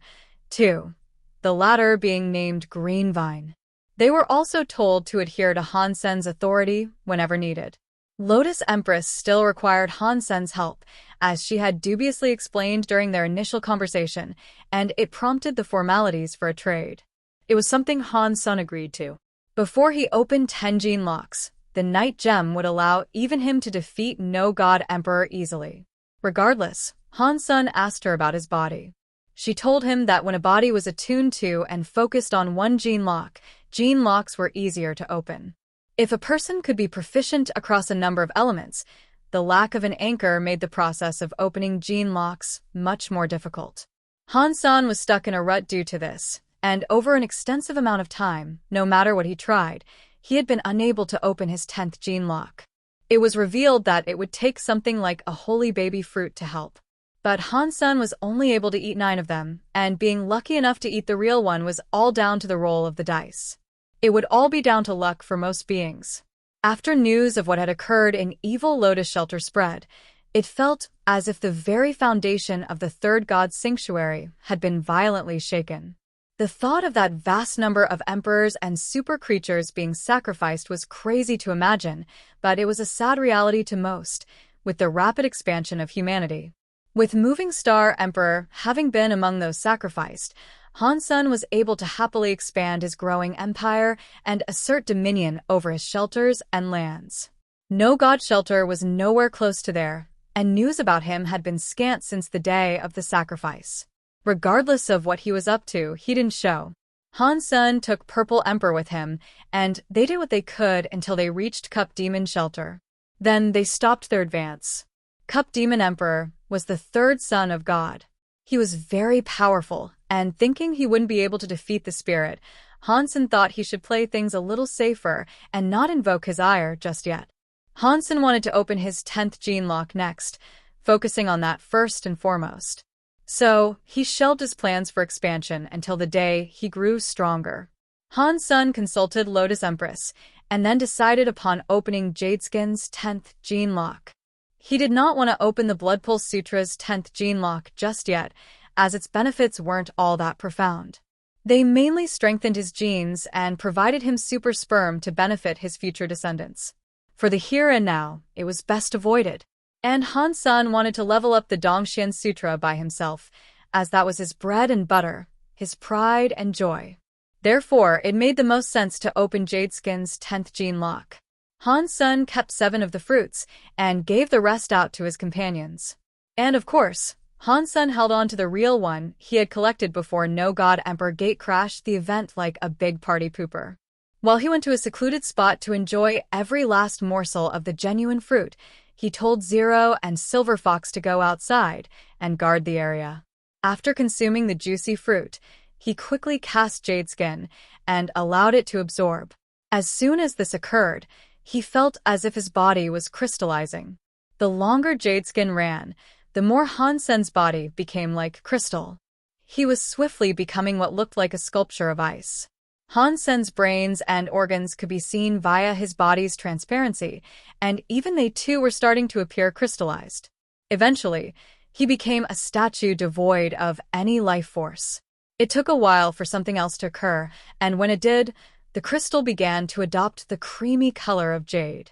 too, the latter being named Green Vine. They were also told to adhere to Han-sun's authority whenever needed. Lotus Empress still required Han-sun's help, as she had dubiously explained during their initial conversation, and it prompted the formalities for a trade. It was something Han-sun agreed to. Before he opened 10 gene locks, the night gem would allow even him to defeat no god emperor easily. Regardless, Han-sun asked her about his body. She told him that when a body was attuned to and focused on one gene locks were easier to open. If a person could be proficient across a number of elements, the lack of an anchor made the process of opening gene locks much more difficult. Han-sun was stuck in a rut due to this, and over an extensive amount of time, no matter what he tried, he had been unable to open his 10th gene lock. It was revealed that it would take something like a holy baby fruit to help. But Han-sun was only able to eat 9 of them, and being lucky enough to eat the real one was all down to the roll of the dice. It would all be down to luck for most beings. After news of what had occurred in Evil Lotus Shelter spread, it felt as if the very foundation of the third god's sanctuary had been violently shaken. The thought of that vast number of emperors and super creatures being sacrificed was crazy to imagine, but it was a sad reality to most, with the rapid expansion of humanity. With Moving Star Emperor having been among those sacrificed, Han-sun was able to happily expand his growing empire and assert dominion over his shelters and lands. No god shelter was nowhere close to there, and news about him had been scant since the day of the sacrifice. Regardless of what he was up to, he didn't show. Han Sen took Purple Emperor with him, and they did what they could until they reached Cup Demon Shelter. Then they stopped their advance. Cup Demon Emperor was the third son of God. He was very powerful, and thinking he wouldn't be able to defeat the spirit, Han Sen thought he should play things a little safer and not invoke his ire just yet. Han Sen wanted to open his 10th gene lock next, focusing on that first and foremost. So, he shelved his plans for expansion until the day he grew stronger. Han Sen consulted Lotus Empress, and then decided upon opening Jadeskin's 10th gene lock. He did not want to open the Bloodpulse Sutra's 10th gene lock just yet, as its benefits weren't all that profound. They mainly strengthened his genes and provided him super sperm to benefit his future descendants. For the here and now, it was best avoided. And Han Sen wanted to level up the Dongxian Sutra by himself, as that was his bread and butter, his pride and joy. Therefore, it made the most sense to open Jadeskin's 10th gene lock. Han Sen kept 7 of the fruits, and gave the rest out to his companions. And of course, Han Sen held on to the real one he had collected before No God Emperor Gate crashed the event like a big party pooper. While he went to a secluded spot to enjoy every last morsel of the genuine fruit, he told Zero and Silver Fox to go outside and guard the area. After consuming the juicy fruit, he quickly cast Jadeskin and allowed it to absorb. As soon as this occurred, he felt as if his body was crystallizing. The longer Jadeskin ran, the more Han Sen's body became like crystal. He was swiftly becoming what looked like a sculpture of ice. Han Sen's brains and organs could be seen via his body's transparency, and even they too were starting to appear crystallized. Eventually, he became a statue devoid of any life force. It took a while for something else to occur, and when it did, the crystal began to adopt the creamy color of jade.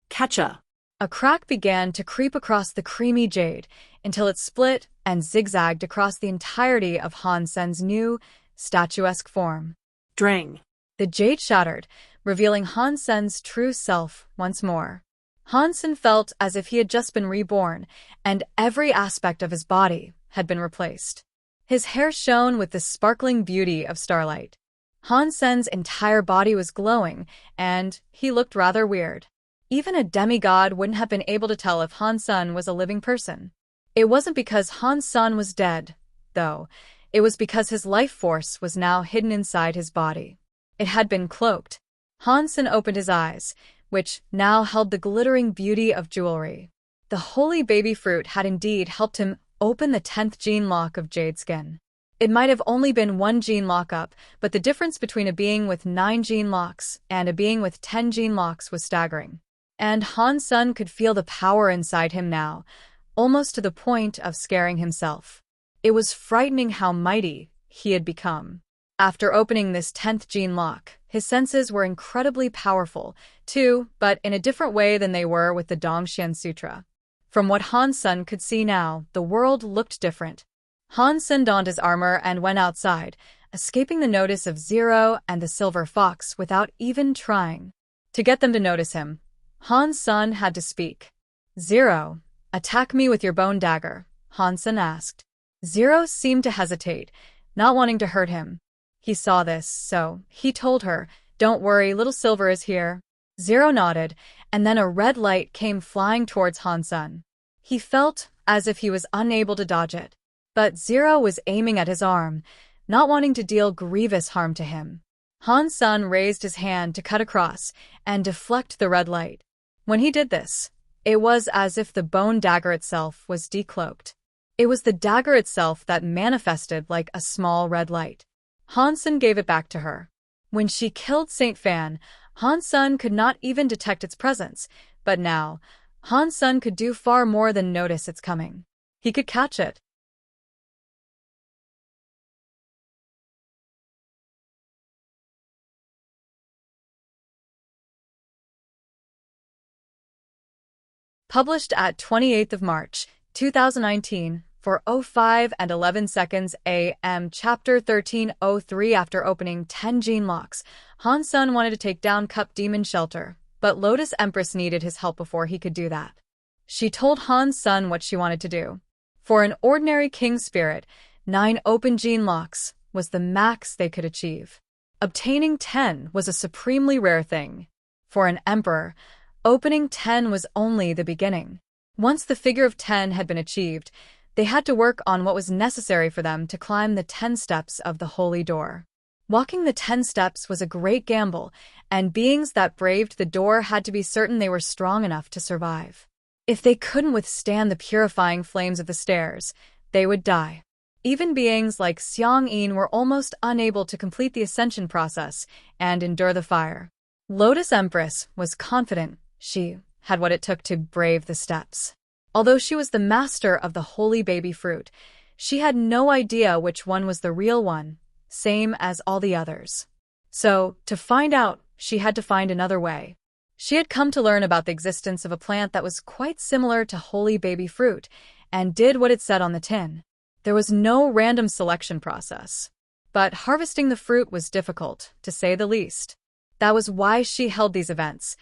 Catcha. A crack began to creep across the creamy jade until it split and zigzagged across the entirety of Han Sen's new, statuesque form. Drang. The jade shattered, revealing Han Sen's true self once more. Han Sen felt as if he had just been reborn, and every aspect of his body had been replaced. His hair shone with the sparkling beauty of starlight. Han Sen's entire body was glowing, and he looked rather weird. Even a demigod wouldn't have been able to tell if Han Sen was a living person. It wasn't because Han Sen was dead, though. It was because his life force was now hidden inside his body. It had been cloaked. Han Sen opened his eyes, which now held the glittering beauty of jewelry. The holy baby fruit had indeed helped him open the 10th gene lock of Jadeskin. It might have only been 1 gene lockup, but the difference between a being with 9 gene locks and a being with 10 gene locks was staggering. And Han Sen could feel the power inside him now, almost to the point of scaring himself. It was frightening how mighty he had become. After opening this 10th gene lock, his senses were incredibly powerful, too, but in a different way than they were with the Dongxian Sutra. From what Han Sen could see now, the world looked different. Han Sen donned his armor and went outside, escaping the notice of Zero and the Silver Fox without even trying. To get them to notice him, Han Sen had to speak. Zero, attack me with your bone dagger, Han Sen asked. Zero seemed to hesitate, not wanting to hurt him. He saw this, so he told her, "Don't worry, little Silver is here." Zero nodded, and then a red light came flying towards Han Sen. He felt as if he was unable to dodge it. But Zero was aiming at his arm, not wanting to deal grievous harm to him. Han Sen raised his hand to cut across and deflect the red light. When he did this, it was as if the bone dagger itself was decloaked. It was the dagger itself that manifested like a small red light. Han Sen gave it back to her. When she killed Saint Fan, Han Sen could not even detect its presence, but now, Han Sen could do far more than notice its coming. He could catch it. Published at 28th of March, 2019, for 05 and 11 seconds AM. Chapter 13:03. After opening 10 gene locks, Han Sen wanted to take down Cup Demon Shelter, but Lotus Empress needed his help before he could do that. She told Han Sen what she wanted to do. For an ordinary king spirit, 9 open gene locks was the max they could achieve. Obtaining 10 was a supremely rare thing. For an emperor, opening 10 was only the beginning. Once the figure of 10 had been achieved, they had to work on what was necessary for them to climb the 10 steps of the holy door. Walking the 10 steps was a great gamble, and beings that braved the door had to be certain they were strong enough to survive. If they couldn't withstand the purifying flames of the stairs, they would die. Even beings like Xiang-Yin were almost unable to complete the ascension process and endure the fire. Lotus Empress was confident she had what it took to brave the steps. Although she was the master of the holy baby fruit, she had no idea which one was the real one, same as all the others. So, to find out, she had to find another way. She had come to learn about the existence of a plant that was quite similar to holy baby fruit, and did what it said on the tin. There was no random selection process. But harvesting the fruit was difficult, to say the least. That was why she held these events.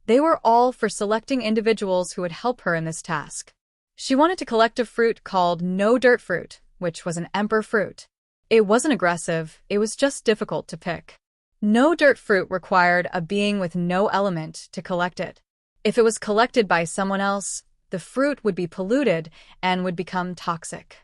They were all for selecting individuals who would help her in this task. She wanted to collect a fruit called no-dirt fruit, which was an emperor fruit. It wasn't aggressive, it was just difficult to pick. No-dirt fruit required a being with no element to collect it. If it was collected by someone else, the fruit would be polluted and would become toxic.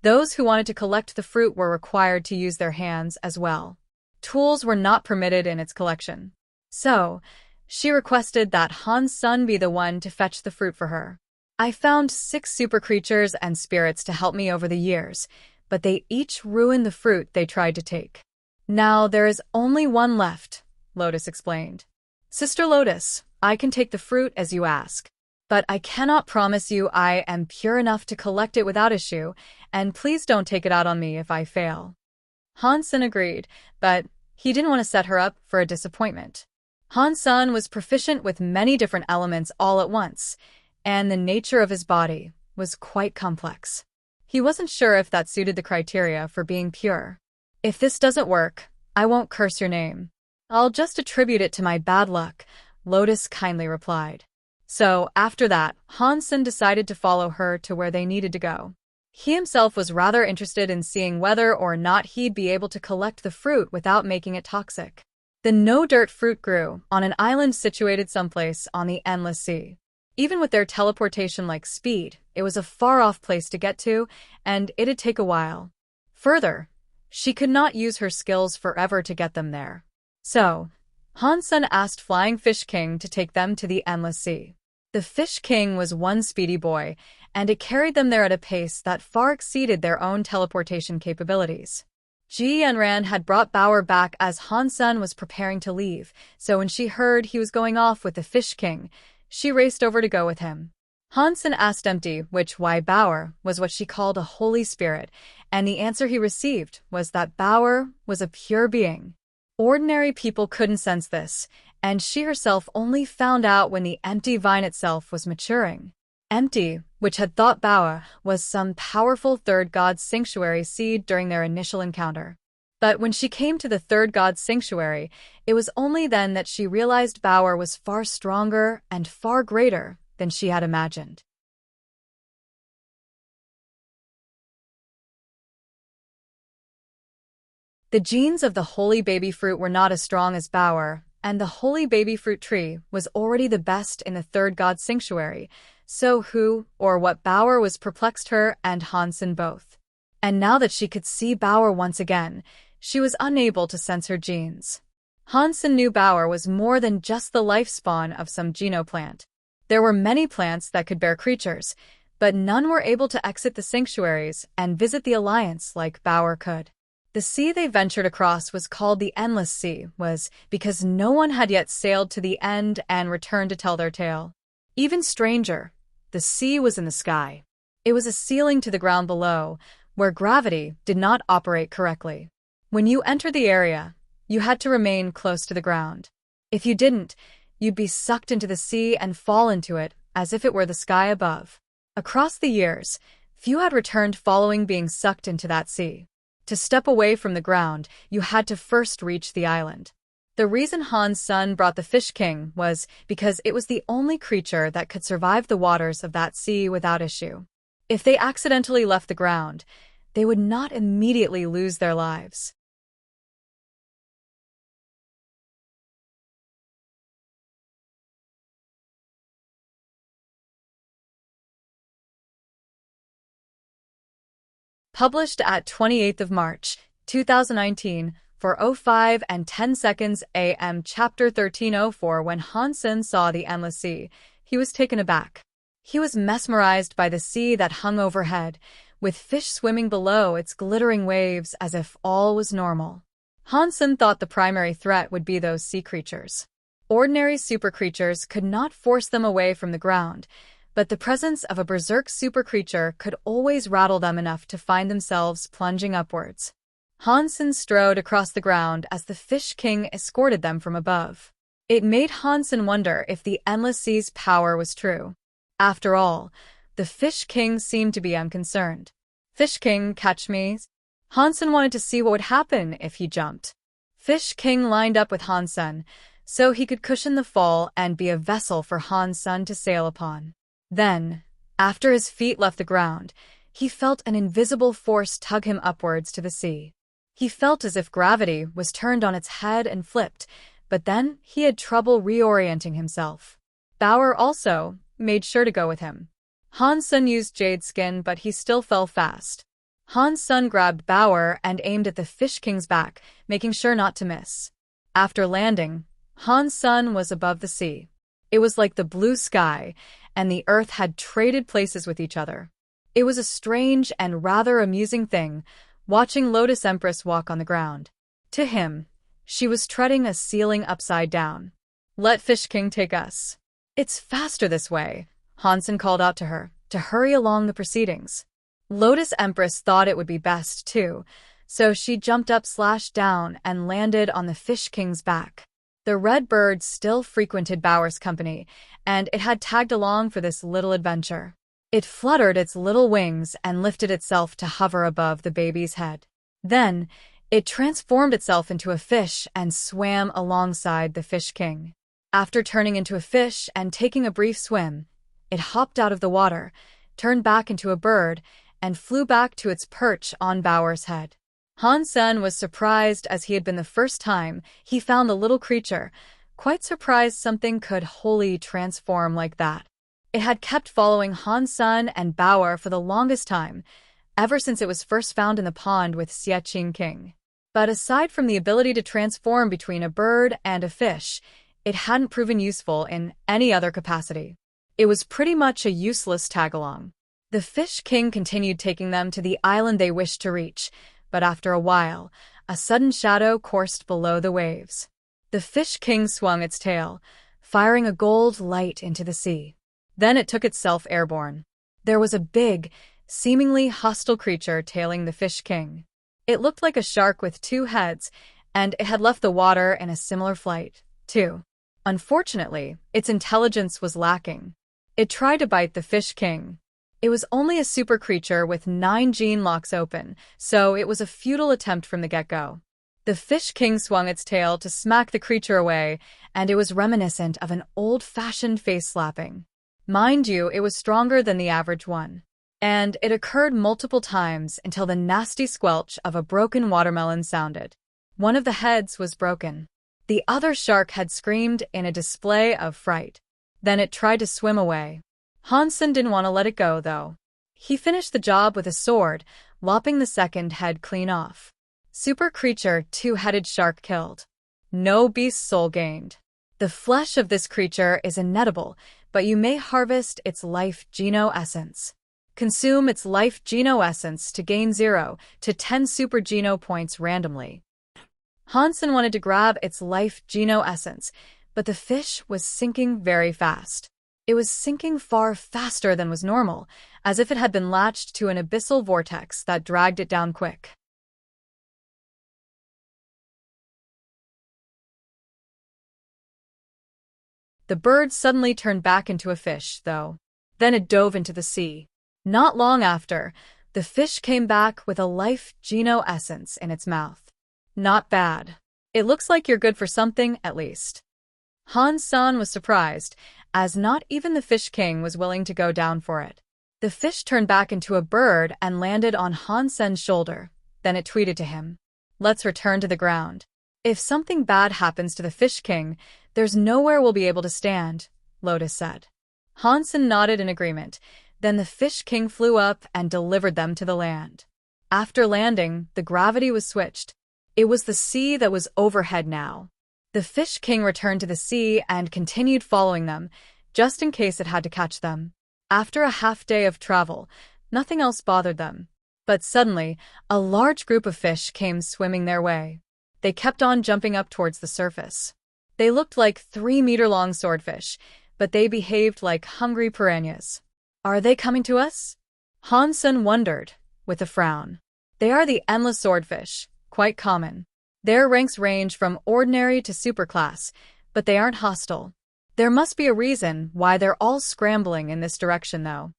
Those who wanted to collect the fruit were required to use their hands as well. Tools were not permitted in its collection. So, she requested that Han Sen be the one to fetch the fruit for her. I found 6 super creatures and spirits to help me over the years, but they each ruined the fruit they tried to take. Now there is only one left, Lotus explained. Sister Lotus, I can take the fruit as you ask, but I cannot promise you I am pure enough to collect it without issue, and please don't take it out on me if I fail. Han Sen agreed, but he didn't want to set her up for a disappointment. Han Sen was proficient with many different elements all at once, and the nature of his body was quite complex. He wasn't sure if that suited the criteria for being pure. If this doesn't work, I won't curse your name. I'll just attribute it to my bad luck, Lotus kindly replied. So, after that, Han Sen decided to follow her to where they needed to go. He himself was rather interested in seeing whether or not he'd be able to collect the fruit without making it toxic. The no-dirt fruit grew on an island situated someplace on the endless sea. Even with their teleportation-like speed, it was a far-off place to get to, and it'd take a while. Further, she could not use her skills forever to get them there. So, Han Sen asked Flying Fish King to take them to the endless sea. The Fish King was one speedy boy, and it carried them there at a pace that far exceeded their own teleportation capabilities. Ji Yanran had brought Bauer back as Han Sen was preparing to leave, so when she heard he was going off with the Fish King, she raced over to go with him. Han Sen asked Empty why Bauer was what she called a holy spirit, and the answer he received was that Bauer was a pure being. Ordinary people couldn't sense this, and she herself only found out when the empty vine itself was maturing. Empty, which had thought Bauer was some powerful third god's sanctuary seed during their initial encounter. But when she came to the third god's sanctuary, it was only then that she realized Bauer was far stronger and far greater than she had imagined. The genes of the holy baby fruit were not as strong as Bauer, and the holy baby fruit tree was already the best in the third god's sanctuary, so who or what Bauer was perplexed her and Han Sen both. And now that she could see Bauer once again, she was unable to sense her genes. Han Sen knew Bauer was more than just the life spawn of some genoplant. There were many plants that could bear creatures, but none were able to exit the sanctuaries and visit the Alliance like Bauer could. The sea they ventured across was called the Endless Sea, because no one had yet sailed to the end and returned to tell their tale. Even stranger, the sea was in the sky. It was a ceiling to the ground below, where gravity did not operate correctly. When you entered the area, you had to remain close to the ground. If you didn't, you'd be sucked into the sea and fall into it as if it were the sky above. Across the years, few had returned following being sucked into that sea. To step away from the ground, you had to first reach the island. The reason Han's son brought the Fish King was because it was the only creature that could survive the waters of that sea without issue. If they accidentally left the ground, they would not immediately lose their lives. Published at 28th of March, 2019, for 05 and 10 seconds AM. Chapter 1304. When Han Sen saw the endless sea, he was taken aback. He was mesmerized by the sea that hung overhead, with fish swimming below its glittering waves as if all was normal. Han Sen thought the primary threat would be those sea creatures. Ordinary super creatures could not force them away from the ground, but the presence of a berserk super creature could always rattle them enough to find themselves plunging upwards. Han Sen strode across the ground as the Fish King escorted them from above. It made Han Sen wonder if the endless sea's power was true. After all, the Fish King seemed to be unconcerned. Fish King, catch me. Han Sen wanted to see what would happen if he jumped. Fish King lined up with Han Sen, so he could cushion the fall and be a vessel for Han Sen to sail upon. Then, after his feet left the ground, he felt an invisible force tug him upwards to the sea. He felt as if gravity was turned on its head and flipped, but then he had trouble reorienting himself. Bauer also made sure to go with him. Han Sen used Jade Skin, but he still fell fast. Han Sen grabbed Bauer and aimed at the Fish King's back, making sure not to miss. After landing, Han Sen was above the sea. It was like the blue sky and the earth had traded places with each other. It was a strange and rather amusing thing, watching Lotus Empress walk on the ground. To him, she was treading a ceiling upside down. Let Fish King take us. It's faster this way, Han Sen called out to her, to hurry along the proceedings. Lotus Empress thought it would be best, too, so she jumped up/down and landed on the Fish King's back. The red bird still frequented Bauer's company, and it had tagged along for this little adventure. It fluttered its little wings and lifted itself to hover above the baby's head. Then, it transformed itself into a fish and swam alongside the Fish King. After turning into a fish and taking a brief swim, it hopped out of the water, turned back into a bird, and flew back to its perch on Bauer's head. Han Sen was surprised as he had been the first time he found the little creature, quite surprised something could wholly transform like that. It had kept following Han Sen and Bauer for the longest time, ever since it was first found in the pond with Xie King. But aside from the ability to transform between a bird and a fish, it hadn't proven useful in any other capacity. It was pretty much a useless tag-along. The Fish King continued taking them to the island they wished to reach, but after a while, a sudden shadow coursed below the waves. The Fish King swung its tail, firing a gold light into the sea. Then it took itself airborne. There was a big, seemingly hostile creature tailing the Fish King. It looked like a shark with two heads, and it had left the water in a similar flight, too. Unfortunately, its intelligence was lacking. It tried to bite the Fish King. It was only a super creature with 9 gene locks open, so it was a futile attempt from the get-go. The Fish King swung its tail to smack the creature away, and it was reminiscent of an old-fashioned face-slapping. Mind you, it was stronger than the average one. And it occurred multiple times until the nasty squelch of a broken watermelon sounded. One of the heads was broken. The other shark had screamed in a display of fright. Then it tried to swim away. Han Sen didn't want to let it go, though. He finished the job with a sword, lopping the second head clean off. Super creature, two-headed shark killed. No beast soul gained. The flesh of this creature is inedible, but you may harvest its life geno essence. Consume its life geno essence to gain 0 to 10 super geno points randomly. Han Sen wanted to grab its life geno essence, but the fish was sinking very fast. It was sinking far faster than was normal, as if it had been latched to an abyssal vortex that dragged it down quick. The bird suddenly turned back into a fish, though. Then it dove into the sea. Not long after, the fish came back with a life geno essence in its mouth. Not bad. It looks like you're good for something, at least. Han-san was surprised, as not even the Fish King was willing to go down for it. The fish turned back into a bird and landed on Han-sen's shoulder. Then it tweeted to him, "Let's return to the ground. If something bad happens to the Fish King, there's nowhere we'll be able to stand," Lotus said. Han-sen nodded in agreement. Then the Fish King flew up and delivered them to the land. After landing, the gravity was switched. It was the sea that was overhead now. The Fish King returned to the sea and continued following them, just in case it had to catch them. After a half-day of travel, nothing else bothered them. But suddenly, a large group of fish came swimming their way. They kept on jumping up towards the surface. They looked like 3-meter-long swordfish, but they behaved like hungry piranhas. "Are they coming to us?" Han-sen wondered, with a frown. "They are the endless swordfish, quite common. Their ranks range from ordinary to superclass, but they aren't hostile. There must be a reason why they're all scrambling in this direction, though."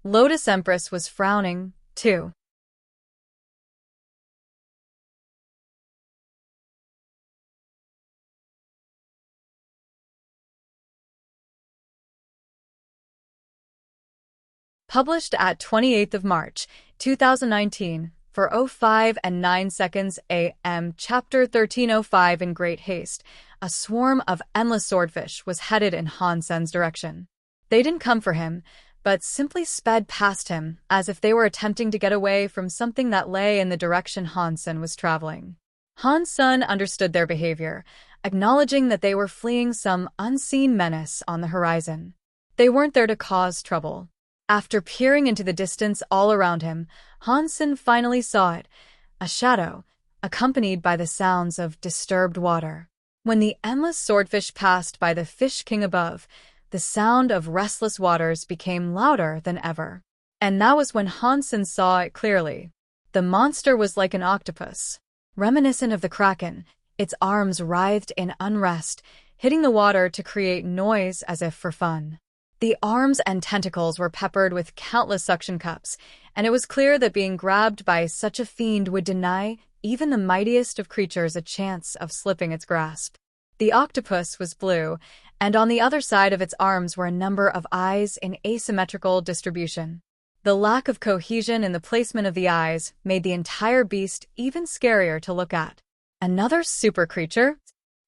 Lotus Empress was frowning, too. Published at 28th of March, 2019, for 05:09 a.m. Chapter 1305. In great haste, a swarm of endless swordfish was headed in Han-sen's direction. They didn't come for him, but simply sped past him as if they were attempting to get away from something that lay in the direction Han-sen was traveling. Han-sen understood their behavior, acknowledging that they were fleeing some unseen menace on the horizon. They weren't there to cause trouble. After peering into the distance all around him, Han-sen finally saw it, a shadow, accompanied by the sounds of disturbed water. When the endless swordfish passed by the Fish King above, the sound of restless waters became louder than ever. And that was when Han-sen saw it clearly. The monster was like an octopus. Reminiscent of the kraken, its arms writhed in unrest, hitting the water to create noise as if for fun. The arms and tentacles were peppered with countless suction cups, and it was clear that being grabbed by such a fiend would deny even the mightiest of creatures a chance of slipping its grasp. The octopus was blue, and on the other side of its arms were a number of eyes in asymmetrical distribution. The lack of cohesion in the placement of the eyes made the entire beast even scarier to look at. Another super creature?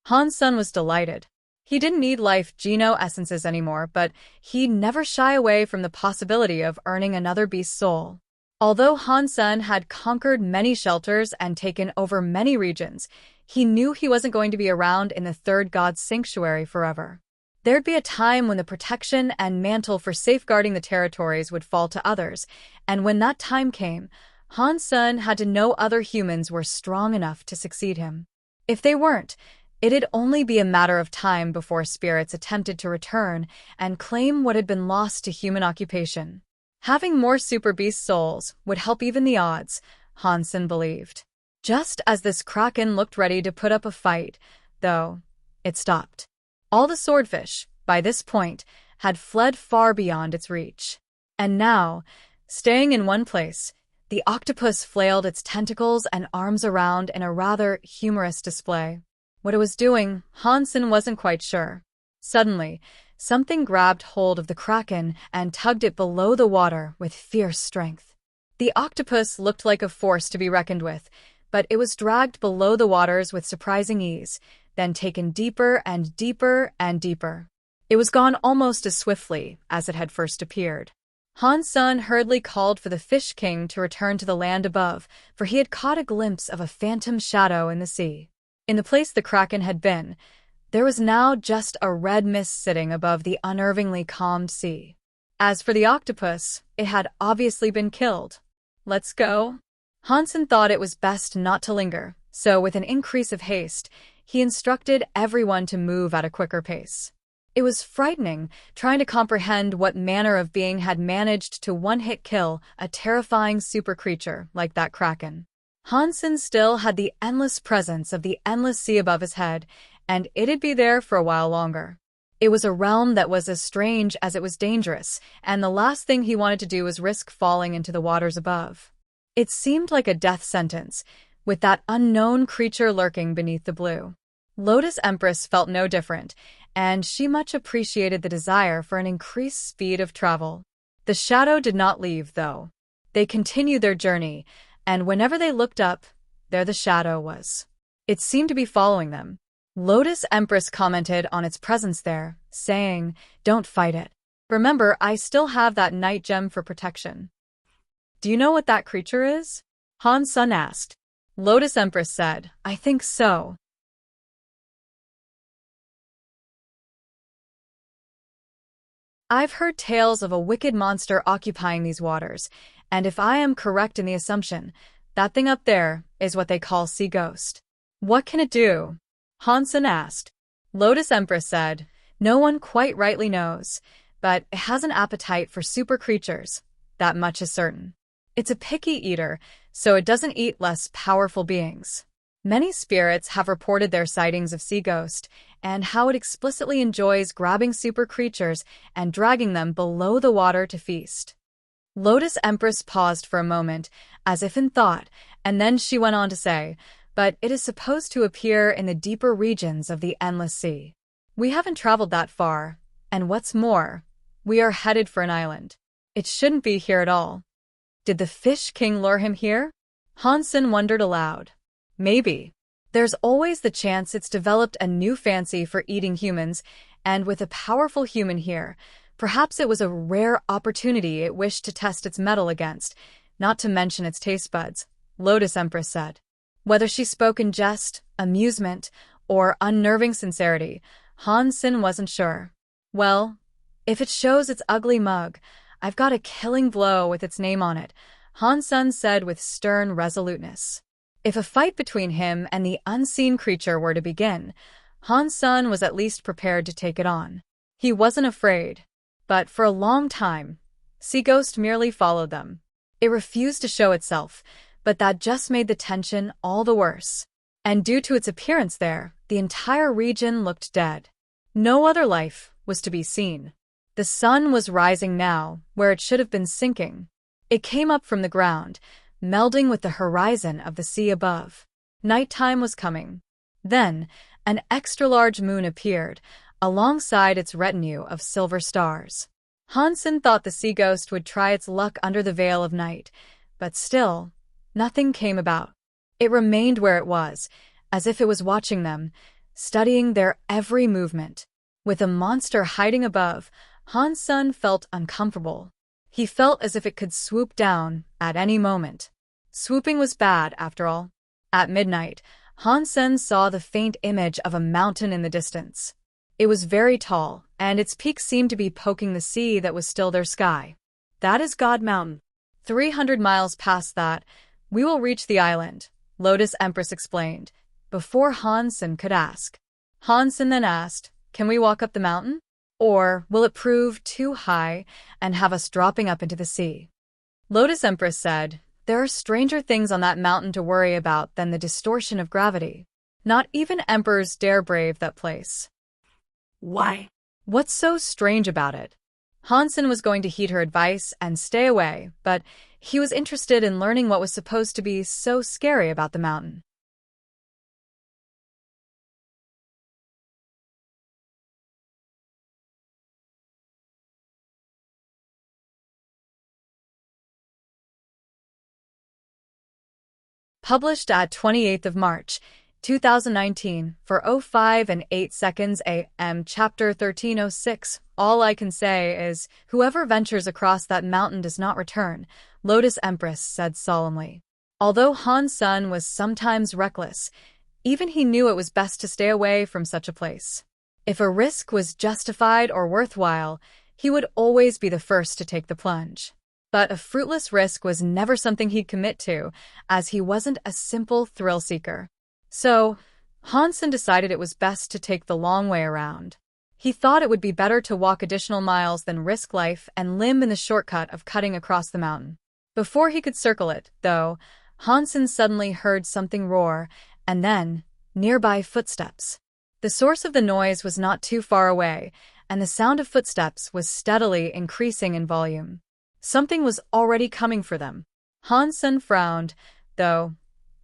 Han-sen was delighted. He didn't need life geno-essences anymore, but he'd never shy away from the possibility of earning another beast's soul. Although Han-sen had conquered many shelters and taken over many regions, he knew he wasn't going to be around in the third god's sanctuary forever. There'd be a time when the protection and mantle for safeguarding the territories would fall to others, and when that time came, Han-sen had to know other humans were strong enough to succeed him. If they weren't, it'd only be a matter of time before spirits attempted to return and claim what had been lost to human occupation. Having more super beast souls would help even the odds, Han-sen believed. Just as this kraken looked ready to put up a fight, though, it stopped. All the swordfish, by this point, had fled far beyond its reach. And now, staying in one place, the octopus flailed its tentacles and arms around in a rather humorous display. What it was doing, Han-sen wasn't quite sure. Suddenly, something grabbed hold of the kraken and tugged it below the water with fierce strength. The octopus looked like a force to be reckoned with, but it was dragged below the waters with surprising ease, then taken deeper and deeper and deeper. It was gone almost as swiftly as it had first appeared. Han-sen hurriedly called for the Fish King to return to the land above, for he had caught a glimpse of a phantom shadow in the sea. In the place the kraken had been, there was now just a red mist sitting above the unnervingly calmed sea. As for the octopus, it had obviously been killed. "Let's go." Han-sen thought it was best not to linger, so with an increase of haste, he instructed everyone to move at a quicker pace. It was frightening, trying to comprehend what manner of being had managed to one-hit kill a terrifying super creature like that kraken. Han-sen still had the endless presence of the endless sea above his head, and it'd be there for a while longer. It was a realm that was as strange as it was dangerous, and the last thing he wanted to do was risk falling into the waters above. It seemed like a death sentence, with that unknown creature lurking beneath the blue. Lotus Empress felt no different, and she much appreciated the desire for an increased speed of travel. The shadow did not leave, though. They continued their journey, and whenever they looked up, there the shadow was. It seemed to be following them. Lotus Empress commented on its presence there, saying, "Don't fight it. Remember, I still have that night gem for protection." "Do you know what that creature is?" Han Sun asked. Lotus Empress said, "I think so. I've heard tales of a wicked monster occupying these waters, and if I am correct in the assumption, that thing up there is what they call Sea Ghost." "What can it do?" Han Sun asked. Lotus Empress said, "No one quite rightly knows, but it has an appetite for super creatures. That much is certain. It's a picky eater, so it doesn't eat less powerful beings." Many spirits have reported their sightings of Sea Ghost and how it explicitly enjoys grabbing super creatures and dragging them below the water to feast. Lotus Empress paused for a moment, as if in thought, and then she went on to say, "But it is supposed to appear in the deeper regions of the Endless Sea. We haven't traveled that far, and what's more, we are headed for an island. It shouldn't be here at all." Did the Fish King lure him here? Han Sun wondered aloud. Maybe. There's always the chance it's developed a new fancy for eating humans, and with a powerful human here, perhaps it was a rare opportunity it wished to test its mettle against, not to mention its taste buds, Lotus Empress said. Whether she spoke in jest, amusement, or unnerving sincerity, Han Sun wasn't sure. "Well, if it shows its ugly mug, I've got a killing blow with its name on it," Han Sun said with stern resoluteness. If a fight between him and the unseen creature were to begin, Han Sun was at least prepared to take it on. He wasn't afraid. But for a long time, Sea Ghost merely followed them. It refused to show itself, but that just made the tension all the worse. And due to its appearance there, the entire region looked dead. No other life was to be seen. The sun was rising now, where it should have been sinking. It came up from the ground, melding with the horizon of the sea above. Nighttime was coming. Then, an extra-large moon appeared, alongside its retinue of silver stars. Han Sun thought the Sea Ghost would try its luck under the veil of night, but still, nothing came about. It remained where it was, as if it was watching them, studying their every movement. With a monster hiding above, Han Sun felt uncomfortable. He felt as if it could swoop down at any moment. Swooping was bad, after all. At midnight, Han Sun saw the faint image of a mountain in the distance. It was very tall, and its peak seemed to be poking the sea that was still their sky. "That is God Mountain. 300 miles past that, we will reach the island," Lotus Empress explained, before Han Sun could ask. Han Sun then asked, "Can we walk up the mountain? Or will it prove too high and have us dropping up into the sea?" Lotus Empress said, "There are stranger things on that mountain to worry about than the distortion of gravity. Not even emperors dare brave that place." "Why?" "What's so strange about it?" Han Sun was going to heed her advice and stay away, but he was interested in learning what was supposed to be so scary about the mountain. Published at 28th of March, 2019, for 05 and 8 seconds AM, Chapter 1306. "All I can say is, whoever ventures across that mountain does not return," Lotus Empress said solemnly. Although Han Sun was sometimes reckless, even he knew it was best to stay away from such a place. If a risk was justified or worthwhile, he would always be the first to take the plunge. But a fruitless risk was never something he'd commit to, as he wasn't a simple thrill-seeker. So, Han Sun decided it was best to take the long way around. He thought it would be better to walk additional miles than risk life and limb in the shortcut of cutting across the mountain. Before he could circle it, though, Han Sun suddenly heard something roar, and then, nearby footsteps. The source of the noise was not too far away, and the sound of footsteps was steadily increasing in volume. Something was already coming for them. Han Sun frowned, though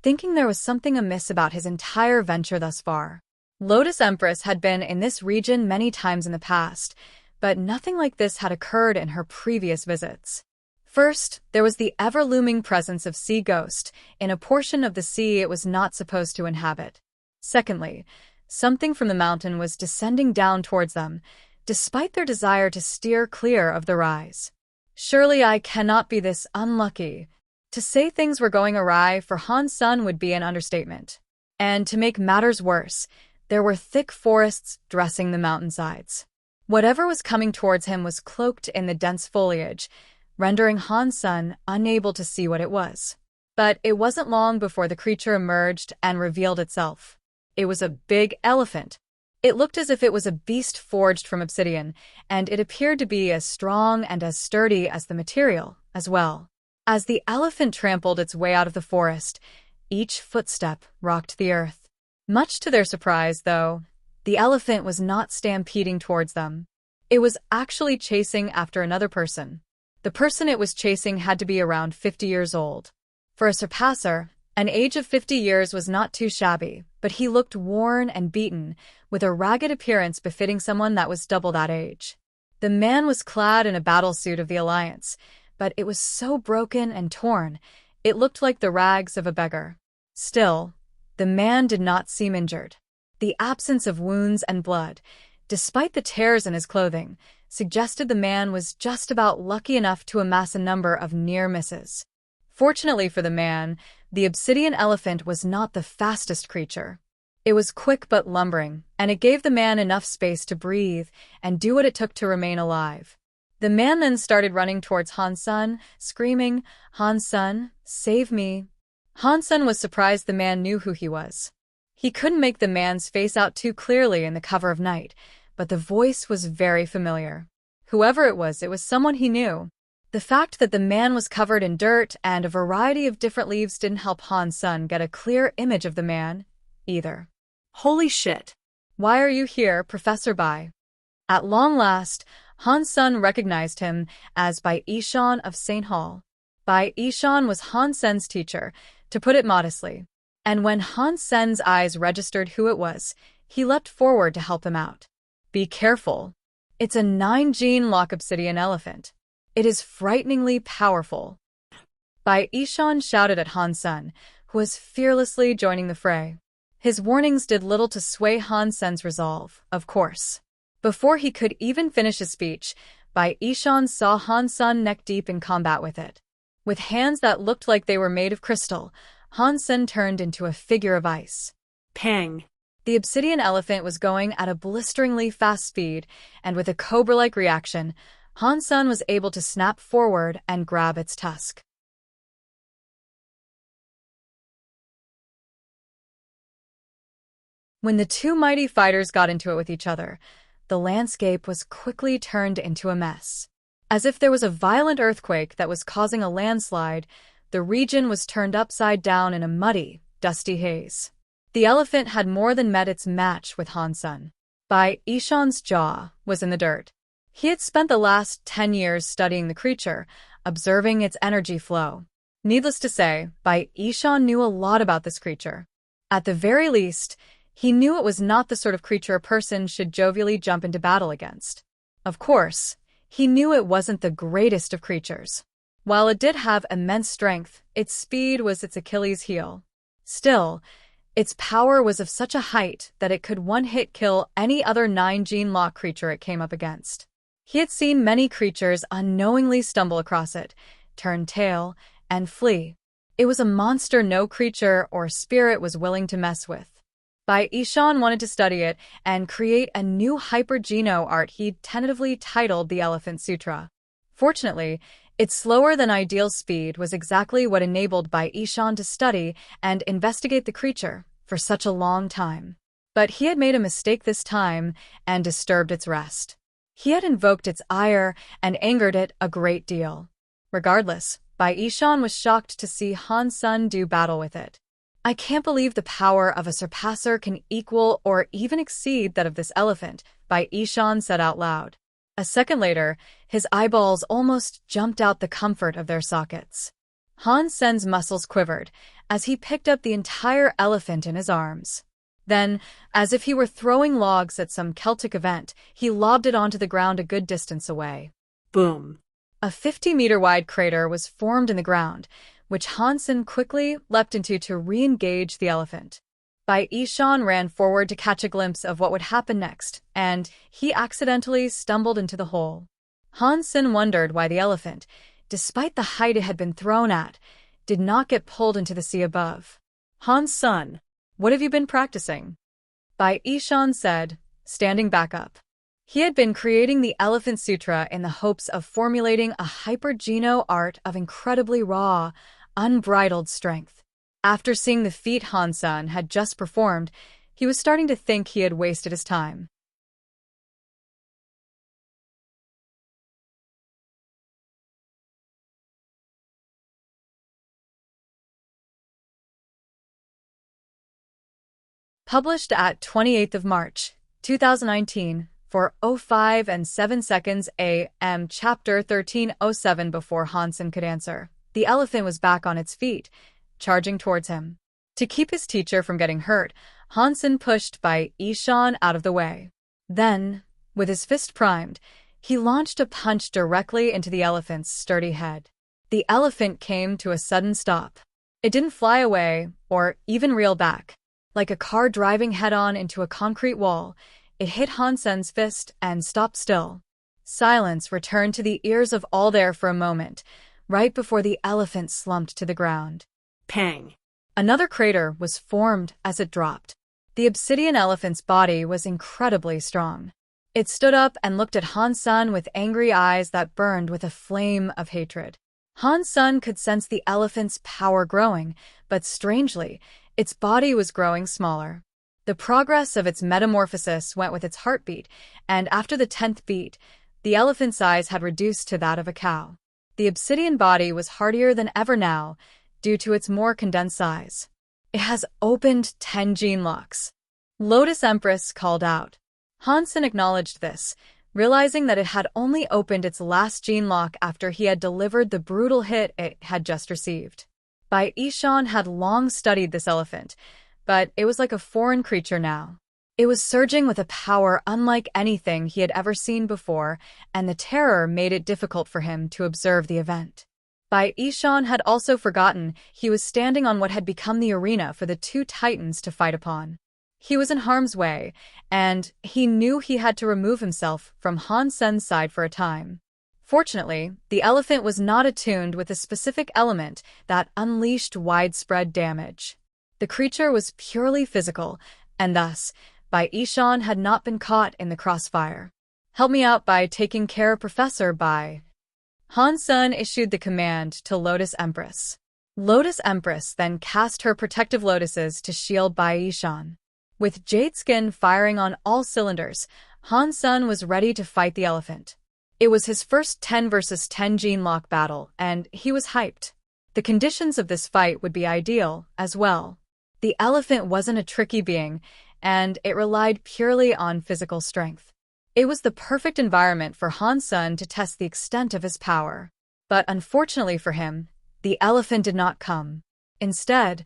thinking there was something amiss about his entire venture thus far. Lotus Empress had been in this region many times in the past, but nothing like this had occurred in her previous visits. First, there was the ever-looming presence of Sea Ghost in a portion of the sea it was not supposed to inhabit. Secondly, something from the mountain was descending down towards them, despite their desire to steer clear of the rise. Surely I cannot be this unlucky. To say things were going awry for Han Sen would be an understatement. And to make matters worse, there were thick forests dressing the mountainsides. Whatever was coming towards him was cloaked in the dense foliage, rendering Han Sen unable to see what it was. But it wasn't long before the creature emerged and revealed itself. It was a big elephant. It looked as if it was a beast forged from obsidian, and it appeared to be as strong and as sturdy as the material, as well. As the elephant trampled its way out of the forest, each footstep rocked the earth. Much to their surprise, though, the elephant was not stampeding towards them. It was actually chasing after another person. The person it was chasing had to be around 50 years old. For a surpasser, an age of 50 years was not too shabby, but he looked worn and beaten, with a ragged appearance befitting someone that was double that age. The man was clad in a battle suit of the Alliance, but it was so broken and torn, it looked like the rags of a beggar. Still, the man did not seem injured. The absence of wounds and blood, despite the tears in his clothing, suggested the man was just about lucky enough to amass a number of near misses. Fortunately for the man, the obsidian elephant was not the fastest creature. It was quick but lumbering, and it gave the man enough space to breathe and do what it took to remain alive. The man then started running towards Han Sen, screaming, "Han Sen, save me." Han Sen was surprised the man knew who he was. He couldn't make the man's face out too clearly in the cover of night, but the voice was very familiar. Whoever it was someone he knew. The fact that the man was covered in dirt and a variety of different leaves didn't help Han Sen get a clear image of the man, either. Holy shit. Why are you here, Professor Bai? At long last, Han Sen recognized him as Bai Yishan of St. Hall. Bai Yishan was Han Sen's teacher, to put it modestly, and when Han Sen's eyes registered who it was, he leapt forward to help him out. Be careful. It's a 9-gene lock obsidian elephant. It is frighteningly powerful. Bai Yishan shouted at Han Sen, who was fearlessly joining the fray. His warnings did little to sway Han Sen's resolve, of course. Before he could even finish his speech, Bai Yishan saw Han Sen neck-deep in combat with it. With hands that looked like they were made of crystal, Han Sen turned into a figure of ice. Pang. The obsidian elephant was going at a blisteringly fast speed, and with a cobra-like reaction, Han Sen was able to snap forward and grab its tusk. When the two mighty fighters got into it with each other, the landscape was quickly turned into a mess. As if there was a violent earthquake that was causing a landslide, the region was turned upside down in a muddy, dusty haze. The elephant had more than met its match with Han Sen. Bai Yishan's jaw was in the dirt. He had spent the last 10 years studying the creature, observing its energy flow. Needless to say, Bai Yishan knew a lot about this creature. At the very least, he knew it was not the sort of creature a person should jovially jump into battle against. Of course, he knew it wasn't the greatest of creatures. While it did have immense strength, its speed was its Achilles heel. Still, its power was of such a height that it could one-hit kill any other 9-gene lock creature it came up against. He had seen many creatures unknowingly stumble across it, turn tail, and flee. It was a monster no creature or spirit was willing to mess with. Bai Yishan wanted to study it and create a new hyper-geno art he'd tentatively titled the Elephant Sutra. Fortunately, its slower-than-ideal speed was exactly what enabled Bai Yishan to study and investigate the creature for such a long time. But he had made a mistake this time and disturbed its rest. He had invoked its ire and angered it a great deal. Regardless, Bai Yishan was shocked to see Han Sen do battle with it. I can't believe the power of a surpasser can equal or even exceed that of this elephant, Bai Yishan said out loud. A second later, his eyeballs almost jumped out the comfort of their sockets. Han Sen's muscles quivered, as he picked up the entire elephant in his arms. Then, as if he were throwing logs at some Celtic event, he lobbed it onto the ground a good distance away. Boom. A 50-meter-wide crater was formed in the ground, which Hansen quickly leapt into to re-engage the elephant. Bai Yishan ran forward to catch a glimpse of what would happen next, and he accidentally stumbled into the hole. Hansen wondered why the elephant, despite the height it had been thrown at, did not get pulled into the sea above. Han-san, "What have you been practicing?" Bai Yishan said, standing back up. He had been creating the Elephant Sutra in the hopes of formulating a hyper-geno art of incredibly raw, unbridled strength. After seeing the feat Hansen had just performed, he was starting to think he had wasted his time. Published at 28th of March, 2019, for 05 and 7 seconds AM, Chapter 1307. Before Hansen could answer, the elephant was back on its feet, charging towards him. To keep his teacher from getting hurt, Hansen pushed Bai Yishan out of the way. Then, with his fist primed, he launched a punch directly into the elephant's sturdy head. The elephant came to a sudden stop. It didn't fly away or even reel back. Like a car driving head-on into a concrete wall, it hit Hansen's fist and stopped still. Silence returned to the ears of all there for a moment, right before the elephant slumped to the ground. Pang. Another crater was formed as it dropped. The obsidian elephant's body was incredibly strong. It stood up and looked at Hansen with angry eyes that burned with a flame of hatred. Hansen could sense the elephant's power growing, but strangely, its body was growing smaller. The progress of its metamorphosis went with its heartbeat, and after the 10th beat, the elephant's size had reduced to that of a cow. The obsidian body was hardier than ever now, due to its more condensed size. "It has opened 10 gene locks," Lotus Empress called out. Hansen acknowledged this, realizing that it had only opened its last gene lock after he had delivered the brutal hit it had just received. Bai Yishan had long studied this elephant, but it was like a foreign creature now. It was surging with a power unlike anything he had ever seen before, and the terror made it difficult for him to observe the event. Bai Yishan had also forgotten he was standing on what had become the arena for the two titans to fight upon. He was in harm's way, and he knew he had to remove himself from Hansen's side for a time. Fortunately, the elephant was not attuned with a specific element that unleashed widespread damage. The creature was purely physical, and thus, Bai Yishan had not been caught in the crossfire. "Help me out by taking care of Professor Bai." Hansen issued the command to Lotus Empress. Lotus Empress then cast her protective lotuses to shield Bai Yishan. With Jade Skin firing on all cylinders, Hansen was ready to fight the elephant. It was his first 10 versus 10 gene lock battle, and he was hyped. The conditions of this fight would be ideal, as well. The elephant wasn't a tricky being, and it relied purely on physical strength. It was the perfect environment for Hansen to test the extent of his power. But unfortunately for him, the elephant did not come. Instead,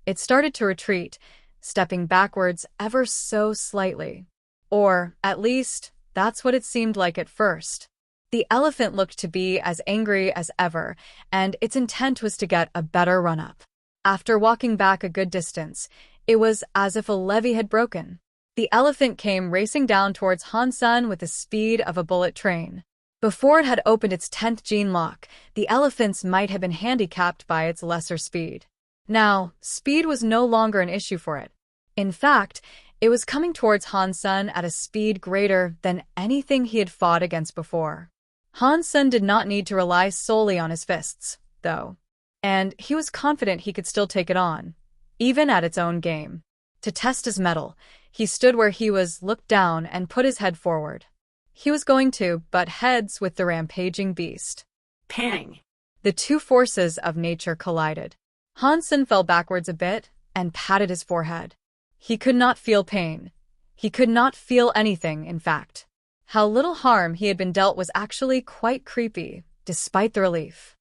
it started to retreat, stepping backwards ever so slightly. Or, at least, that's what it seemed like at first. The elephant looked to be as angry as ever, and its intent was to get a better run-up. After walking back a good distance, it was as if a levee had broken. The elephant came racing down towards Hansen with the speed of a bullet train. Before it had opened its 10th gene lock, the elephant's might had been handicapped by its lesser speed. Now, speed was no longer an issue for it. In fact, it was coming towards Hansen at a speed greater than anything he had fought against before. Hansen did not need to rely solely on his fists, though, and he was confident he could still take it on, even at its own game. To test his mettle, he stood where he was, looked down, and put his head forward. He was going to butt heads with the rampaging beast. Pang! The two forces of nature collided. Hansen fell backwards a bit and patted his forehead. He could not feel pain. He could not feel anything, in fact. How little harm he had been dealt was actually quite creepy, despite the relief.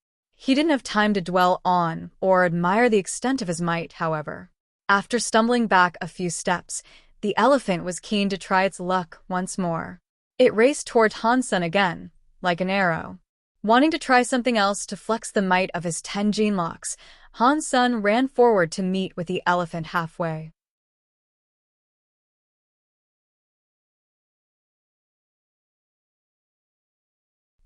He didn't have time to dwell on or admire the extent of his might, however. After stumbling back a few steps, the elephant was keen to try its luck once more. It raced toward Han-sun again, like an arrow. Wanting to try something else to flex the might of his 10 gene locks, Han-sun ran forward to meet with the elephant halfway.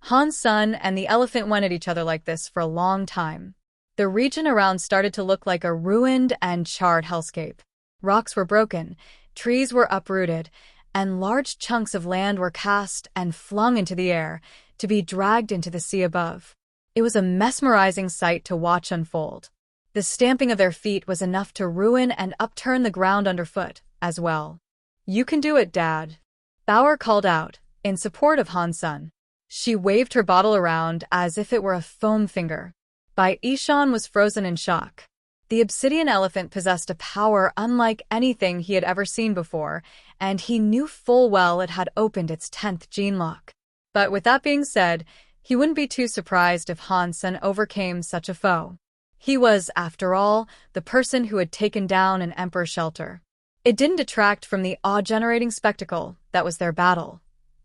Han-sun and the elephant went at each other like this for a long time. The region around started to look like a ruined and charred hellscape. Rocks were broken, trees were uprooted, and large chunks of land were cast and flung into the air to be dragged into the sea above. It was a mesmerizing sight to watch unfold. The stamping of their feet was enough to ruin and upturn the ground underfoot as well. "You can do it, Dad," Bauer called out, in support of Han-sun. She waved her bottle around as if it were a foam finger. Bai Ishan was frozen in shock. The obsidian elephant possessed a power unlike anything he had ever seen before, and he knew full well it had opened its 10th gene lock. But with that being said, he wouldn't be too surprised if Han-sun overcame such a foe. He was, after all, the person who had taken down an emperor's shelter. It didn't detract from the awe-generating spectacle that was their battle,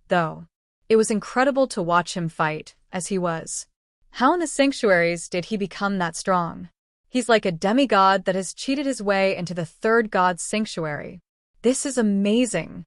though. It was incredible to watch him fight, as he was. How in the sanctuaries did he become that strong? He's like a demigod that has cheated his way into the third god's sanctuary. This is amazing.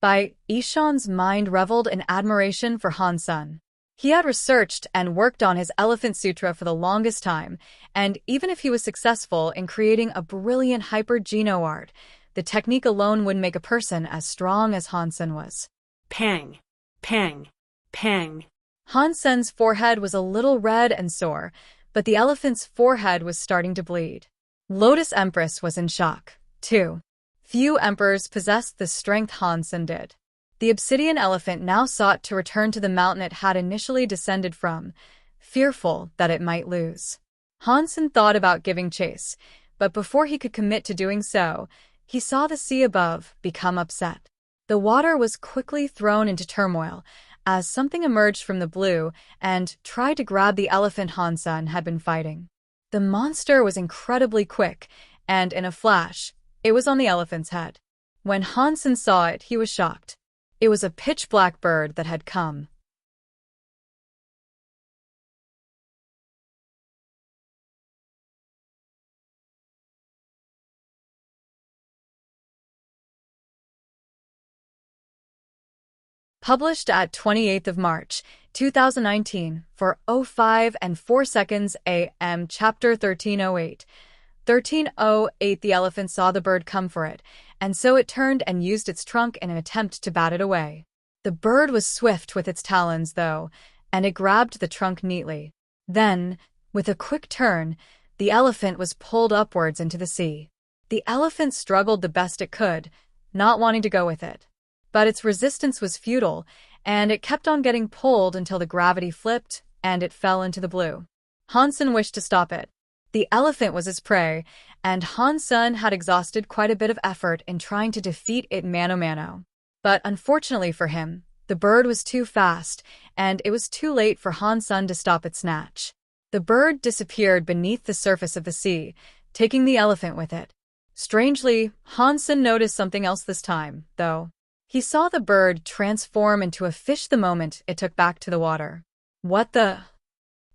Bai Ishan's mind reveled in admiration for Han-sun. He had researched and worked on his Elephant Sutra for the longest time, and even if he was successful in creating a brilliant hyper-geno art, the technique alone wouldn't make a person as strong as Han-sun was. Pang, pang, pang. Han-sun's forehead was a little red and sore, but the elephant's forehead was starting to bleed. Lotus Empress was in shock, too. Few emperors possessed the strength Han-sun did. The obsidian elephant now sought to return to the mountain it had initially descended from, fearful that it might lose. Han-sun thought about giving chase, but before he could commit to doing so, he saw the sea above become upset. The water was quickly thrown into turmoil as something emerged from the blue and tried to grab the elephant Han-sun had been fighting. The monster was incredibly quick, and in a flash, it was on the elephant's head. When Han-sun saw it, he was shocked. It was a pitch-black bird that had come. Published at 28th of March, 2019, for 05 and 4 seconds AM, Chapter 1308. 1308. The elephant saw the bird come for it, and so it turned and used its trunk in an attempt to bat it away. The bird was swift with its talons, though, and it grabbed the trunk neatly. Then, with a quick turn, the elephant was pulled upwards into the sea. The elephant struggled the best it could, not wanting to go with it. But its resistance was futile, and it kept on getting pulled until the gravity flipped and it fell into the blue. Han-sun wished to stop it. The elephant was his prey, and Han-sun had exhausted quite a bit of effort in trying to defeat it mano-mano. But unfortunately for him, the bird was too fast, and it was too late for Han-sun to stop its snatch. The bird disappeared beneath the surface of the sea, taking the elephant with it. Strangely, Han-sun noticed something else this time, though. He saw the bird transform into a fish the moment it took back to the water. What the?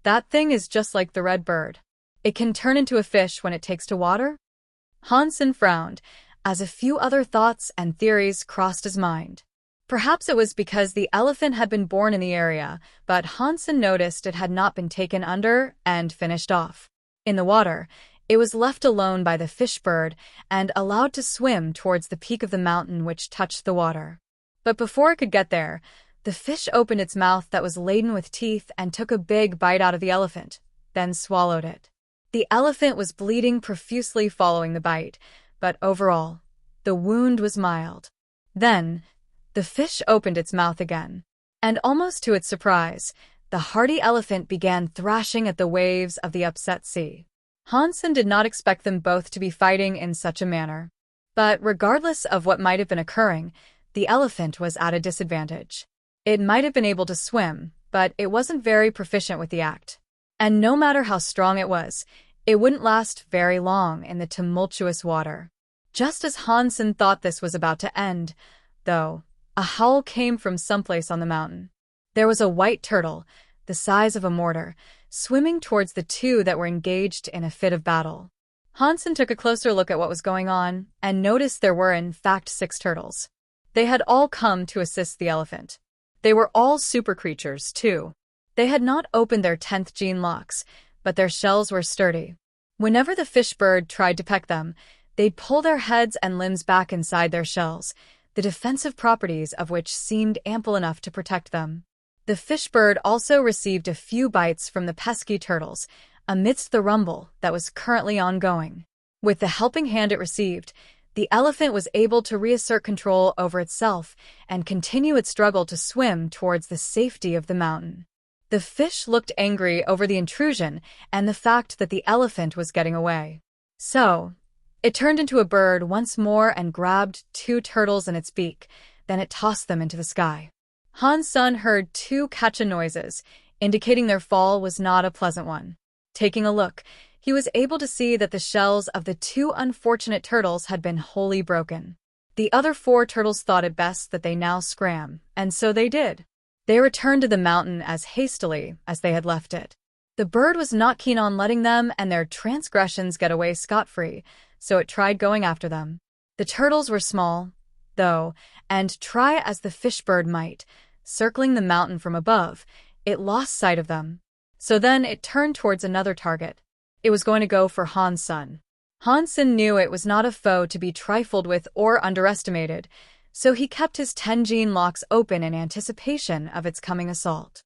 That thing is just like the red bird. It can turn into a fish when it takes to water? Han-sun frowned, as a few other thoughts and theories crossed his mind. Perhaps it was because the elephant had been born in the area, but Han-sun noticed it had not been taken under and finished off. In the water, it was left alone by the fish bird and allowed to swim towards the peak of the mountain which touched the water. But before it could get there, the fish opened its mouth that was laden with teeth and took a big bite out of the elephant, then swallowed it. The elephant was bleeding profusely following the bite, but overall, the wound was mild. Then, the fish opened its mouth again, and almost to its surprise, the hardy elephant began thrashing at the waves of the upset sea. Han-sun did not expect them both to be fighting in such a manner. But regardless of what might have been occurring, the elephant was at a disadvantage. It might have been able to swim, but it wasn't very proficient with the act. And no matter how strong it was, it wouldn't last very long in the tumultuous water. Just as Hansen thought this was about to end, though, a howl came from someplace on the mountain. There was a white turtle, the size of a mortar, swimming towards the two that were engaged in a fit of battle. Hansen took a closer look at what was going on and noticed there were in fact 6 turtles. They had all come to assist the elephant. They were all super creatures, too. They had not opened their 10th gene locks, but their shells were sturdy. Whenever the fish bird tried to peck them, they'd pull their heads and limbs back inside their shells, the defensive properties of which seemed ample enough to protect them. The fish bird also received a few bites from the pesky turtles, amidst the rumble that was currently ongoing. With the helping hand it received, the elephant was able to reassert control over itself and continue its struggle to swim towards the safety of the mountain. The fish looked angry over the intrusion and the fact that the elephant was getting away. So, it turned into a bird once more and grabbed 2 turtles in its beak, then it tossed them into the sky. Hansen heard 2 catcha noises, indicating their fall was not a pleasant one. Taking a look, he was able to see that the shells of the 2 unfortunate turtles had been wholly broken. The other 4 turtles thought it best that they now scram, and so they did. They returned to the mountain as hastily as they had left it. The bird was not keen on letting them and their transgressions get away scot-free, so it tried going after them. The turtles were small, though, and try as the fish bird might, circling the mountain from above, it lost sight of them. So then it turned towards another target. It was going to go for Hansen. Hansen knew it was not a foe to be trifled with or underestimated, so he kept his 10 gene locks open in anticipation of its coming assault.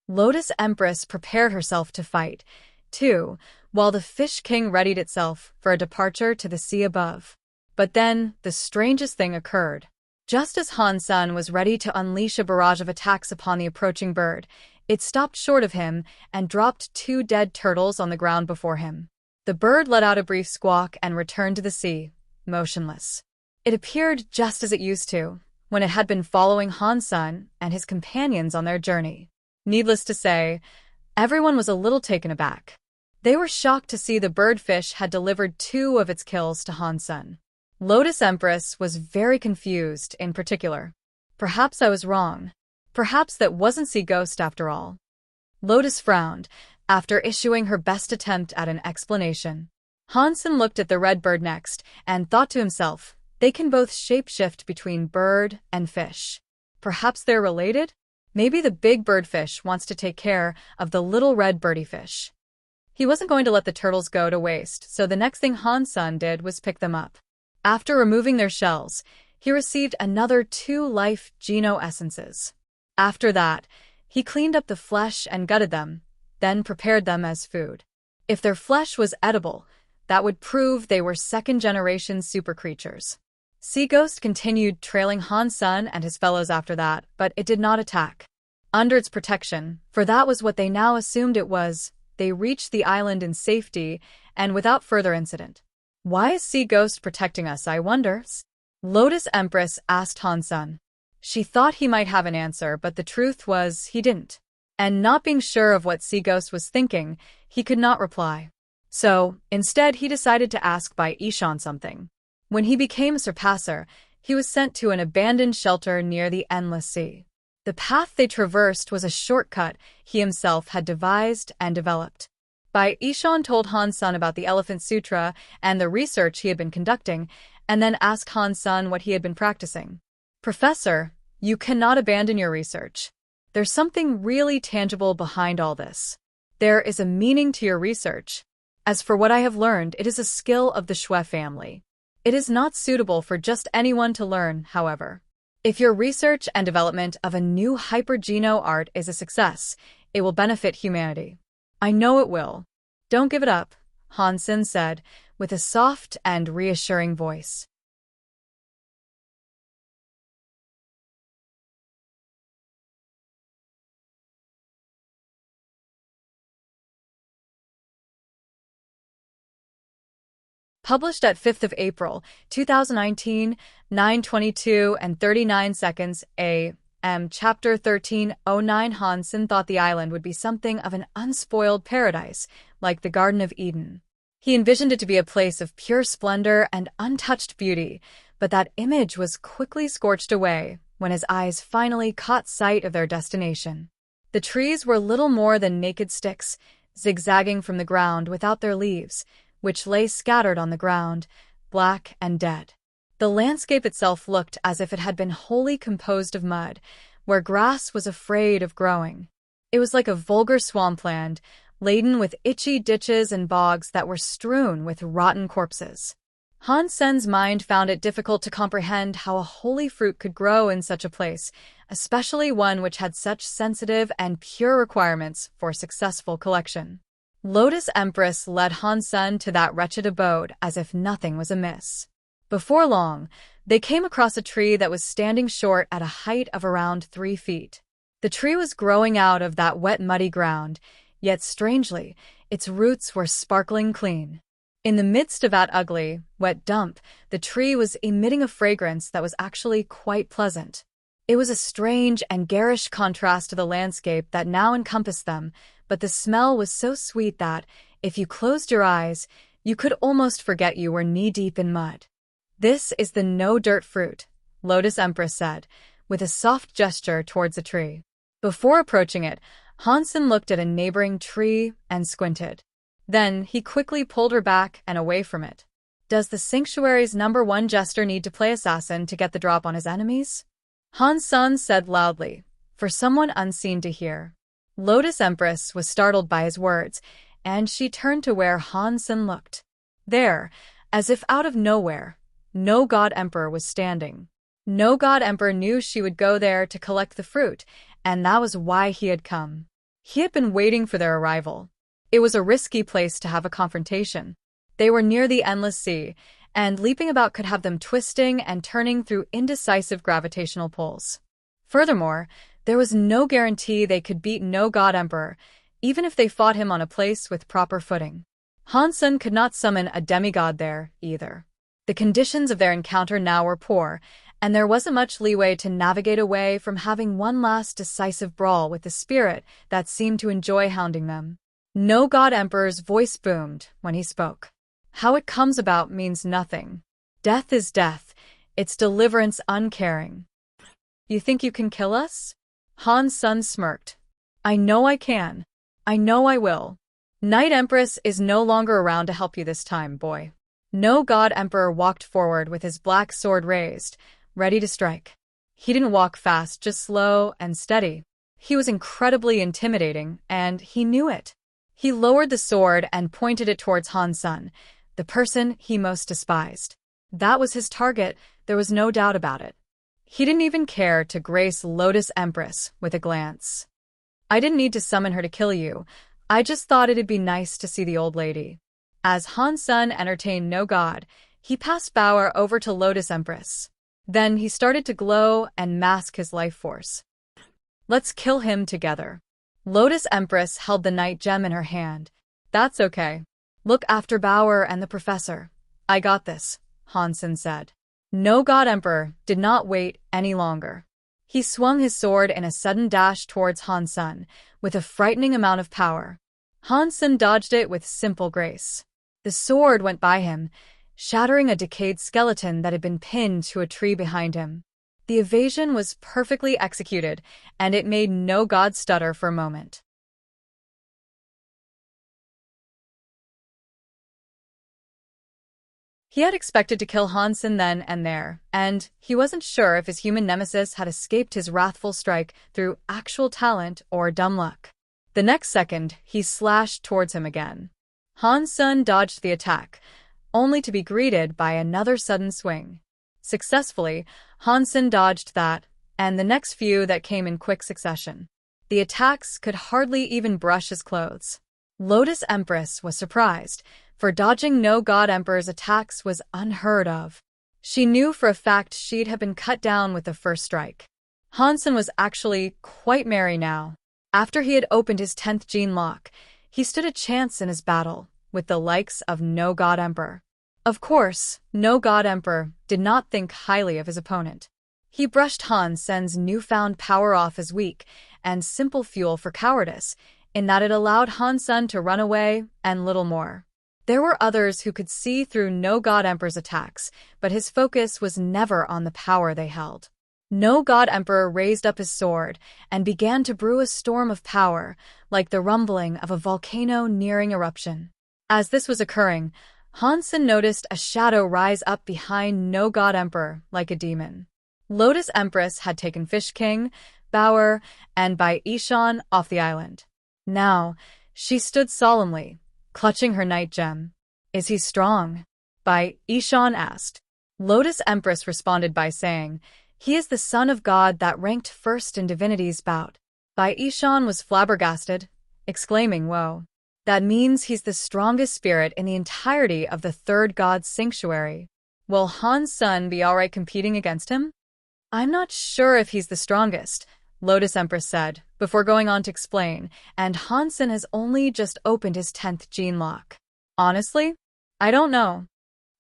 Lotus Empress prepared herself to fight, too, while the Fish King readied itself for a departure to the sea above. But then, the strangest thing occurred. Just as Hansen was ready to unleash a barrage of attacks upon the approaching bird, it stopped short of him and dropped 2 dead turtles on the ground before him. The bird let out a brief squawk and returned to the sea, motionless. It appeared just as it used to, when it had been following Hansen and his companions on their journey. Needless to say, everyone was a little taken aback. They were shocked to see the birdfish had delivered 2 of its kills to Hansen. Lotus Empress was very confused in particular. Perhaps I was wrong. Perhaps that wasn't Sea Ghost after all. Lotus frowned, after issuing her best attempt at an explanation. Hansen looked at the red bird next, and thought to himself, they can both shapeshift between bird and fish. Perhaps they're related? Maybe the big birdfish wants to take care of the little red birdie fish. He wasn't going to let the turtles go to waste, so the next thing Hansen did was pick them up. After removing their shells, he received another 2 life geno-essences. After that, he cleaned up the flesh and gutted them, then prepared them as food. If their flesh was edible, that would prove they were 2nd-generation super creatures. Sea Ghost continued trailing Hansen and his fellows after that, but it did not attack. Under its protection, for that was what they now assumed it was, they reached the island in safety and without further incident. Why is Sea Ghost protecting us, I wonder? Lotus Empress asked Hansen. She thought he might have an answer, but the truth was he didn't. And not being sure of what Sea Ghost was thinking, he could not reply. So, instead he decided to ask Bai Ishan something. When he became a surpasser, he was sent to an abandoned shelter near the Endless Sea. The path they traversed was a shortcut he himself had devised and developed. Bai Ishan told Hansen about the Elephant Sutra and the research he had been conducting, and then asked Hansen what he had been practicing. Professor, you cannot abandon your research. There's something really tangible behind all this. There is a meaning to your research. As for what I have learned, it is a skill of the Shui family. It is not suitable for just anyone to learn, however. If your research and development of a new hypergeno art is a success, it will benefit humanity. I know it will. Don't give it up, Hansen said, with a soft and reassuring voice. Published at 5th of April, 2019, 9:22 and 39 seconds a.m. Chapter 1309. Hansen thought the island would be something of an unspoiled paradise, like the Garden of Eden. He envisioned it to be a place of pure splendor and untouched beauty, but that image was quickly scorched away when his eyes finally caught sight of their destination. The trees were little more than naked sticks, zigzagging from the ground without their leaves, which lay scattered on the ground, black and dead. The landscape itself looked as if it had been wholly composed of mud, where grass was afraid of growing. It was like a vulgar swampland, laden with itchy ditches and bogs that were strewn with rotten corpses. Hansen's mind found it difficult to comprehend how a holy fruit could grow in such a place, especially one which had such sensitive and pure requirements for successful collection. Lotus Empress led Hansen to that wretched abode as if nothing was amiss. Before long, they came across a tree that was standing short at a height of around 3 feet. The tree was growing out of that wet, muddy ground, yet strangely, its roots were sparkling clean. In the midst of that ugly, wet dump, the tree was emitting a fragrance that was actually quite pleasant. It was a strange and garish contrast to the landscape that now encompassed them, but the smell was so sweet that, if you closed your eyes, you could almost forget you were knee-deep in mud. "This is the no-dirt fruit," Lotus Empress said, with a soft gesture towards the tree. Before approaching it, Hansen looked at a neighboring tree and squinted. Then he quickly pulled her back and away from it. "Does the sanctuary's #1 jester need to play assassin to get the drop on his enemies?" Hansen said loudly, for someone unseen to hear. Lotus Empress was startled by his words, and she turned to where Hansen looked. There, as if out of nowhere, No God Emperor was standing. No God Emperor knew she would go there to collect the fruit, and that was why he had come. He had been waiting for their arrival. It was a risky place to have a confrontation. They were near the endless sea, and leaping about could have them twisting and turning through indecisive gravitational pulls. Furthermore, there was no guarantee they could beat No God Emperor, even if they fought him on a place with proper footing. Hansen could not summon a demigod there, either. The conditions of their encounter now were poor, and there wasn't much leeway to navigate away from having one last decisive brawl with the spirit that seemed to enjoy hounding them. No God Emperor's voice boomed when he spoke. "How it comes about means nothing. Death is death, its deliverance uncaring. You think you can kill us?" Hansen smirked. "I know I can. I know I will. Night Empress is no longer around to help you this time, boy." No God Emperor walked forward with his black sword raised, ready to strike. He didn't walk fast, just slow and steady. He was incredibly intimidating, and he knew it. He lowered the sword and pointed it towards Hansen, the person he most despised. That was his target, there was no doubt about it. He didn't even care to grace Lotus Empress with a glance. "I didn't need to summon her to kill you. I just thought it'd be nice to see the old lady." As Hansen entertained No God, he passed power over to Lotus Empress. Then he started to glow and mask his life force. "Let's kill him together." Lotus Empress held the night gem in her hand. "That's okay. Look after Bauer and the professor. I got this," Hansen said. No God Emperor did not wait any longer. He swung his sword in a sudden dash towards Hansen, with a frightening amount of power. Hansen dodged it with simple grace. The sword went by him, shattering a decayed skeleton that had been pinned to a tree behind him. The evasion was perfectly executed, and it made No God stutter for a moment. He had expected to kill Hansen then and there, and he wasn't sure if his human nemesis had escaped his wrathful strike through actual talent or dumb luck. The next second, he slashed towards him again. Hansen dodged the attack, only to be greeted by another sudden swing. Successfully, Hansen dodged that, and the next few that came in quick succession. The attacks could hardly even brush his clothes. Lotus Empress was surprised, for dodging No God Emperor's attacks was unheard of. She knew for a fact she'd have been cut down with the first strike. Hansen was actually quite merry now. After he had opened his 10th gene lock, he stood a chance in his battle with the likes of No God Emperor. Of course, no God Emperor did not think highly of his opponent. He brushed Han Sen's newfound power off as weak and simple fuel for cowardice, in that it allowed Han Sen to run away and little more. There were others who could see through no God Emperor's attacks, but his focus was never on the power they held. No God Emperor raised up his sword and began to brew a storm of power, like the rumbling of a volcano nearing eruption. As this was occurring, Han Sen noticed a shadow rise up behind no God Emperor like a demon. Lotus Empress had taken Fish King, Bauer, and Bai Ishan off the island. Now, she stood solemnly, clutching her night gem. "Is he strong?" Bai Ishan asked. Lotus Empress responded by saying, "He is the son of God that ranked first in divinity's bout." Bai Ishan was flabbergasted, exclaiming, "Whoa. That means he's the strongest spirit in the entirety of the third god's sanctuary. Will Han Sen be alright competing against him?" "I'm not sure if he's the strongest," Lotus Empress said, before going on to explain, "and Han Sen has only just opened his 10th gene lock. Honestly, I don't know."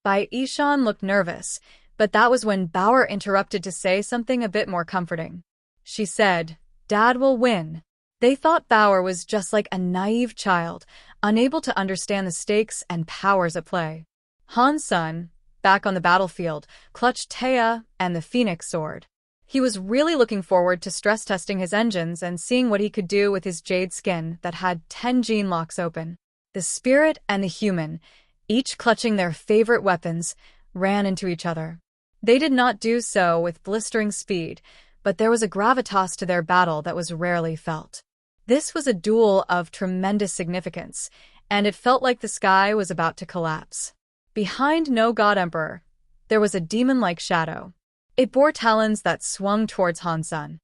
Bai Ishan looked nervous, but that was when Bauer interrupted to say something a bit more comforting. She said, "Dad will win." They thought Bauer was just like a naive child, unable to understand the stakes and powers at play. Han Sen, back on the battlefield, clutched Taya and the Phoenix sword. He was really looking forward to stress testing his engines and seeing what he could do with his jade skin that had 10 gene locks open. The spirit and the human, each clutching their favorite weapons, ran into each other. They did not do so with blistering speed, but there was a gravitas to their battle that was rarely felt. This was a duel of tremendous significance, and it felt like the sky was about to collapse. Behind no God Emperor, there was a demon-like shadow. It bore talons that swung towards Han Sen.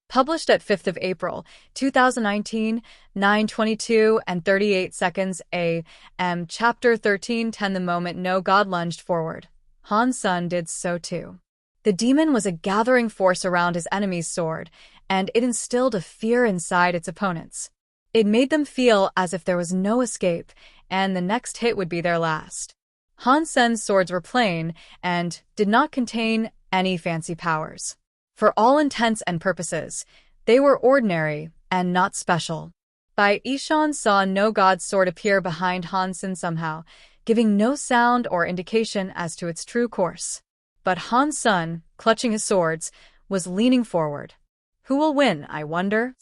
Published at 5th of April, 2019, 9:22 and 38 seconds a.m. Chapter 13:10. The moment no god lunged forward, Han Sen did so too. The demon was a gathering force around his enemy's sword, and it instilled a fear inside its opponents. It made them feel as if there was no escape, and the next hit would be their last. Han Sen's swords were plain and did not contain any fancy powers. For all intents and purposes, they were ordinary and not special. Bai Ishan saw no god's sword appear behind Han Sen somehow, giving no sound or indication as to its true course. But Han Sen, clutching his swords, was leaning forward. "Who will win, I wonder?"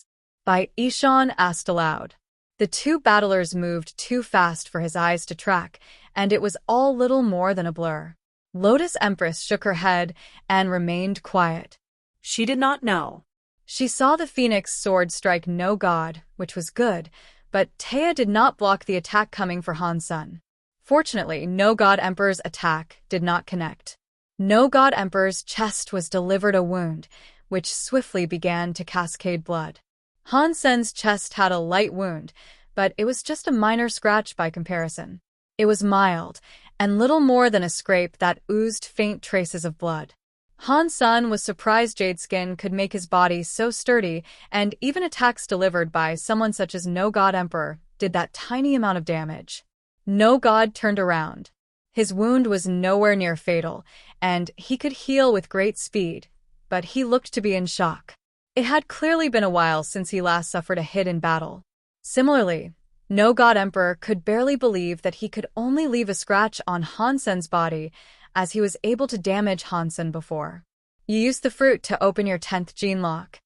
Bai Ishan asked aloud. The two battlers moved too fast for his eyes to track, and it was all little more than a blur. Lotus Empress shook her head and remained quiet. She did not know. She saw the Phoenix sword strike no god, which was good, but Taya did not block the attack coming for Han Sen. Fortunately, no god Emperor's attack did not connect. No god Emperor's chest was delivered a wound, which swiftly began to cascade blood. Han Sen's chest had a light wound, but it was just a minor scratch by comparison. It was mild, and little more than a scrape that oozed faint traces of blood. Han Sen was surprised Jade Skin could make his body so sturdy, and even attacks delivered by someone such as No God Emperor did that tiny amount of damage. No God turned around. His wound was nowhere near fatal, and he could heal with great speed, but he looked to be in shock. It had clearly been a while since he last suffered a hit in battle. Similarly, No God Emperor could barely believe that he could only leave a scratch on Han Sen's body, as he was able to damage Han Sen before. "You used the fruit to open your 10th gene lock?"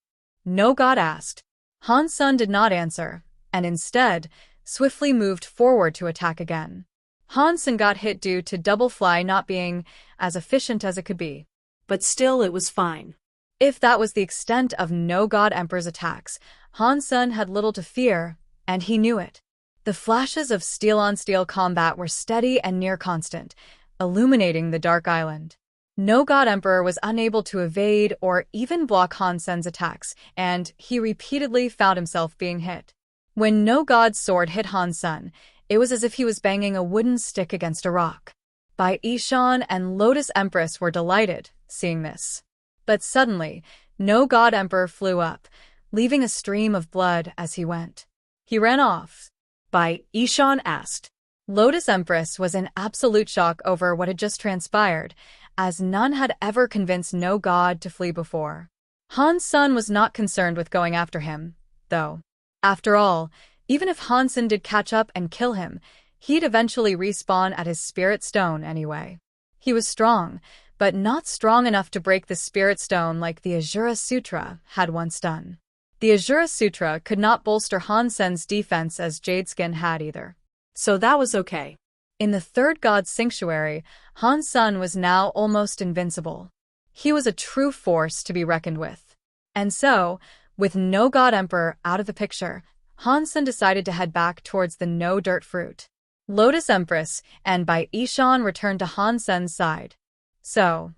No God asked. Han Sen did not answer, and instead, swiftly moved forward to attack again. Han Sen got hit due to Double Fly not being as efficient as it could be. But still it was fine. If that was the extent of No God Emperor's attacks, Han Sen had little to fear, and he knew it. The flashes of steel-on-steel combat were steady and near constant, illuminating the dark island. No God Emperor was unable to evade or even block Han Sen's attacks, and he repeatedly found himself being hit. When No God's sword hit Han Sen, it was as if he was banging a wooden stick against a rock. Bai Ishan and Lotus Empress were delighted, seeing this. But suddenly, no God Emperor flew up, leaving a stream of blood as he went. He ran off. Bai Ishan asked. Lotus Empress was in absolute shock over what had just transpired, as none had ever convinced no god to flee before. Han's son was not concerned with going after him, though. After all, even if Hansen did catch up and kill him, he'd eventually respawn at his spirit stone anyway. He was strong, but not strong enough to break the spirit stone like the Azura Sutra had once done. The Azura Sutra could not bolster Hansen's defense as Jadeskin had either. So that was okay. In the third god's sanctuary, Hansen was now almost invincible. He was a true force to be reckoned with. And so, with no god emperor out of the picture, Hansen decided to head back towards the no-dirt fruit. Lotus Empress and Bai Ishan returned to Hansen's side. So,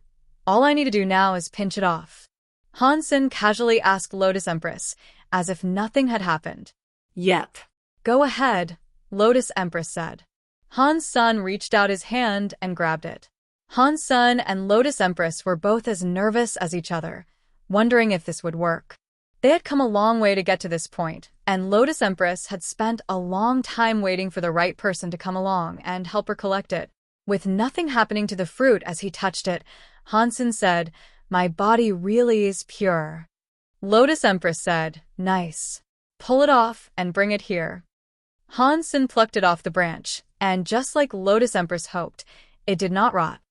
all I need to do now is pinch it off. Hansen casually asked Lotus Empress, as if nothing had happened. Yep. Go ahead, Lotus Empress said. Hansen reached out his hand and grabbed it. Hansen and Lotus Empress were both as nervous as each other, wondering if this would work. They had come a long way to get to this point, and Lotus Empress had spent a long time waiting for the right person to come along and help her collect it. With nothing happening to the fruit as he touched it, Hansen said, "My body really is pure." Lotus Empress said, "Nice. Pull it off and bring it here." Hansen plucked it off the branch, and just like Lotus Empress hoped, it did not rot.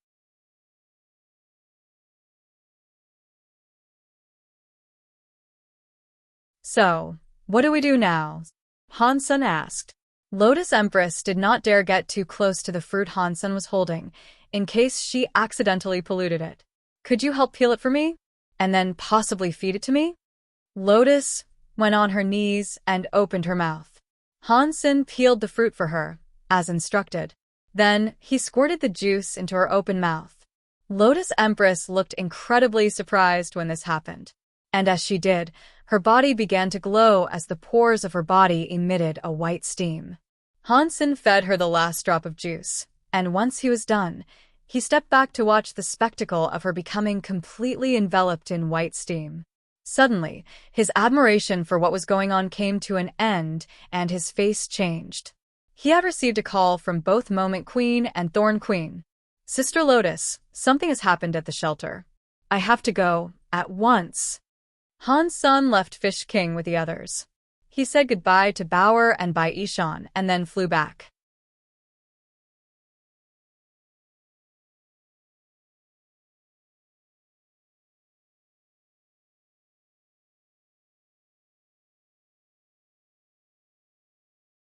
So, what do we do now? Hansen asked. Lotus Empress did not dare get too close to the fruit Hansen was holding, in case she accidentally polluted it. Could you help peel it for me? And then possibly feed it to me? Lotus went on her knees and opened her mouth. Hansen peeled the fruit for her, as instructed. Then he squirted the juice into her open mouth. Lotus Empress looked incredibly surprised when this happened. And as she did, her body began to glow as the pores of her body emitted a white steam. Hansen fed her the last drop of juice, and once he was done, he stepped back to watch the spectacle of her becoming completely enveloped in white steam. Suddenly, his admiration for what was going on came to an end, and his face changed. He had received a call from both Moment Queen and Thorn Queen. "Sister Lotus, something has happened at the shelter. I have to go, at once." Hansen left Fish King with the others. He said goodbye to Bauer and Bai Ishan and then flew back.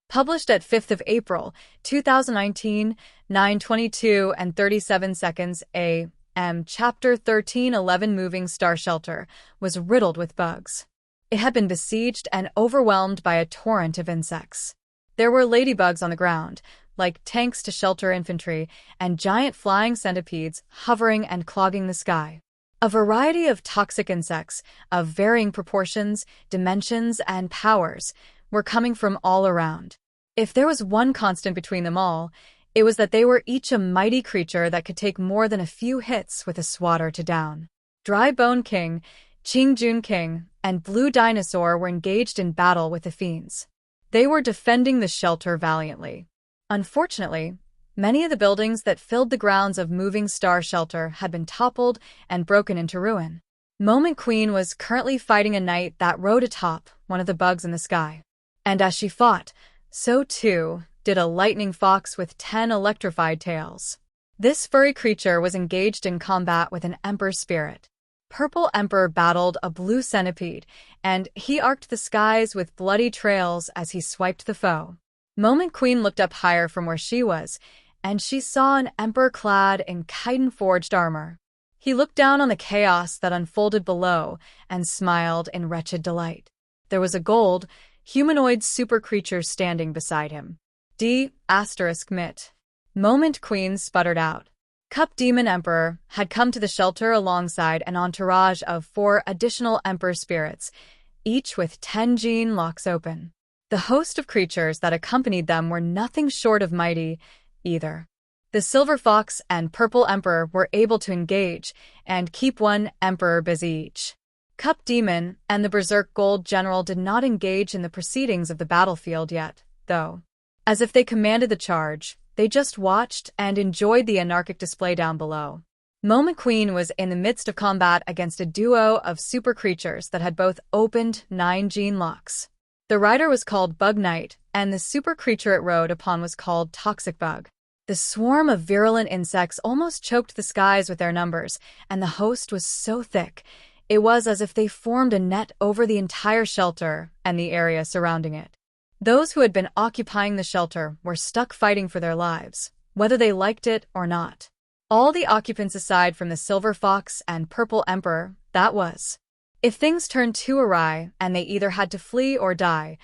Published at 5th of April, 2019, 9:22 and 37 seconds a.m. Chapter 13:11 Moving Star Shelter was riddled with bugs. It had been besieged and overwhelmed by a torrent of insects. There were ladybugs on the ground, like tanks to shelter infantry, and giant flying centipedes hovering and clogging the sky. A variety of toxic insects, of varying proportions, dimensions, and powers, were coming from all around. If there was one constant between them all, it was that they were each a mighty creature that could take more than a few hits with a swatter to down. Dry Bone King, Qingjun King, and Blue Dinosaur were engaged in battle with the fiends. They were defending the shelter valiantly. Unfortunately, many of the buildings that filled the grounds of Moving Star Shelter had been toppled and broken into ruin. Moment Queen was currently fighting a knight that rode atop one of the bugs in the sky. And as she fought, so too did a lightning fox with 10 electrified tails. This furry creature was engaged in combat with an Emperor spirit. Purple Emperor battled a blue centipede, and he arced the skies with bloody trails as he swiped the foe. Moment Queen looked up higher from where she was, and she saw an Emperor clad in chitin-forged armor. He looked down on the chaos that unfolded below and smiled in wretched delight. There was a gold, humanoid super creature standing beside him. **mit. Moment Queen sputtered out. Cup Demon Emperor had come to the shelter alongside an entourage of 4 additional Emperor spirits, each with 10 gene locks open. The host of creatures that accompanied them were nothing short of mighty, either. The Silver Fox and Purple Emperor were able to engage and keep one emperor busy each. Cup Demon and the Berserk Gold General did not engage in the proceedings of the battlefield yet, though. As if they commanded the charge, they just watched and enjoyed the anarchic display down below. Moment Queen was in the midst of combat against a duo of super creatures that had both opened 9 gene locks. The rider was called Bug Knight, and the super creature it rode upon was called Toxic Bug. The swarm of virulent insects almost choked the skies with their numbers, and the host was so thick, it was as if they formed a net over the entire shelter and the area surrounding it. Those who had been occupying the shelter were stuck fighting for their lives, whether they liked it or not. All the occupants aside from the Silver Fox and Purple Emperor, that was. If things turned too awry and they either had to flee or die,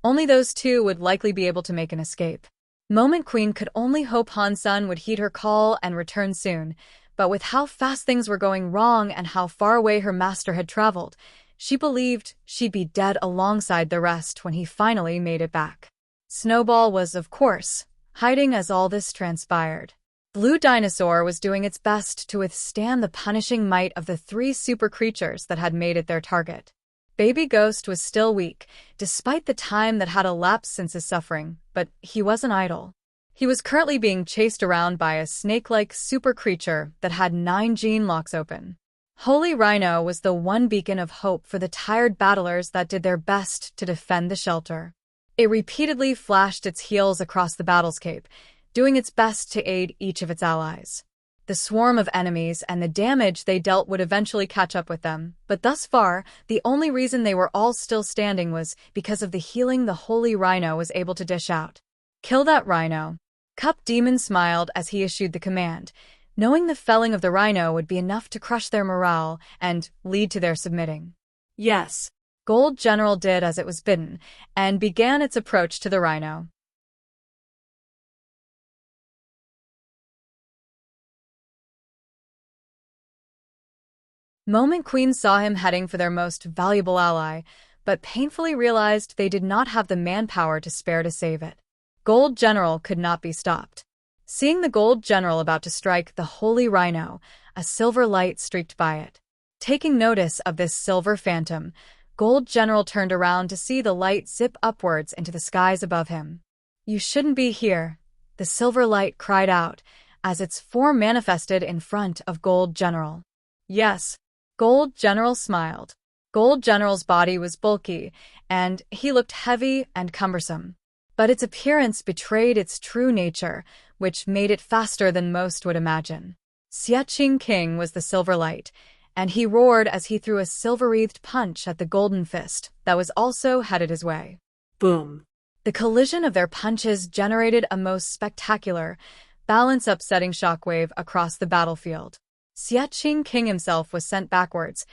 only those two would likely be able to make an escape. Moment Queen could only hope Han-sun would heed her call and return soon, but with how fast things were going wrong and how far away her master had traveled, she believed she'd be dead alongside the rest when he finally made it back. Snowball was, of course, hiding as all this transpired. Blue Dinosaur was doing its best to withstand the punishing might of the 3 super creatures that had made it their target. Baby Ghost was still weak, despite the time that had elapsed since his suffering, but he wasn't idle. He was currently being chased around by a snake-like super creature that had 9 gene locks open. Holy Rhino was the one beacon of hope for the tired battlers that did their best to defend the shelter. It repeatedly flashed its heels across the battlescape, doing its best to aid each of its allies. The swarm of enemies and the damage they dealt would eventually catch up with them, but thus far, the only reason they were all still standing was because of the healing the Holy Rhino was able to dish out. Kill that rhino. Cup Demon smiled as he issued the command, knowing the felling of the rhino would be enough to crush their morale and lead to their submitting. Yes. Gold General did as it was bidden, and began its approach to the rhino. Moment Queen saw him heading for their most valuable ally, but painfully realized they did not have the manpower to spare to save it. Gold General could not be stopped. Seeing the Gold General about to strike the Holy Rhino, a silver light streaked by it. Taking notice of this silver phantom, Gold General turned around to see the light zip upwards into the skies above him. "You shouldn't be here," the silver light cried out, as its form manifested in front of Gold General. "Yes." Gold General smiled. Gold General's body was bulky, and he looked heavy and cumbersome. But its appearance betrayed its true nature, which made it faster than most would imagine. Xiaqing King was the silver light, and he roared as he threw a silver-wreathed punch at the golden fist that was also headed his way. Boom. The collision of their punches generated a most spectacular, balance-upsetting shockwave across the battlefield. Xiaqing King himself was sent backwards,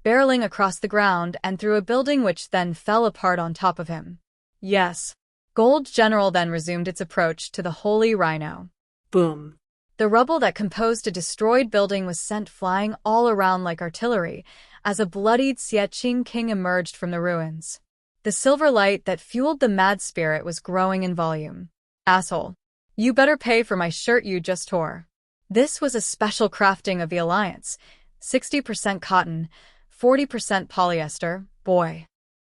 barreling across the ground and through a building which then fell apart on top of him. Yes. Gold General then resumed its approach to the Holy Rhino. Boom. The rubble that composed a destroyed building was sent flying all around like artillery as a bloodied Xiaqing King emerged from the ruins. The silver light that fueled the mad spirit was growing in volume. "Asshole. You better pay for my shirt you just tore." This was a special crafting of the Alliance, 60% cotton, 40% polyester, boy.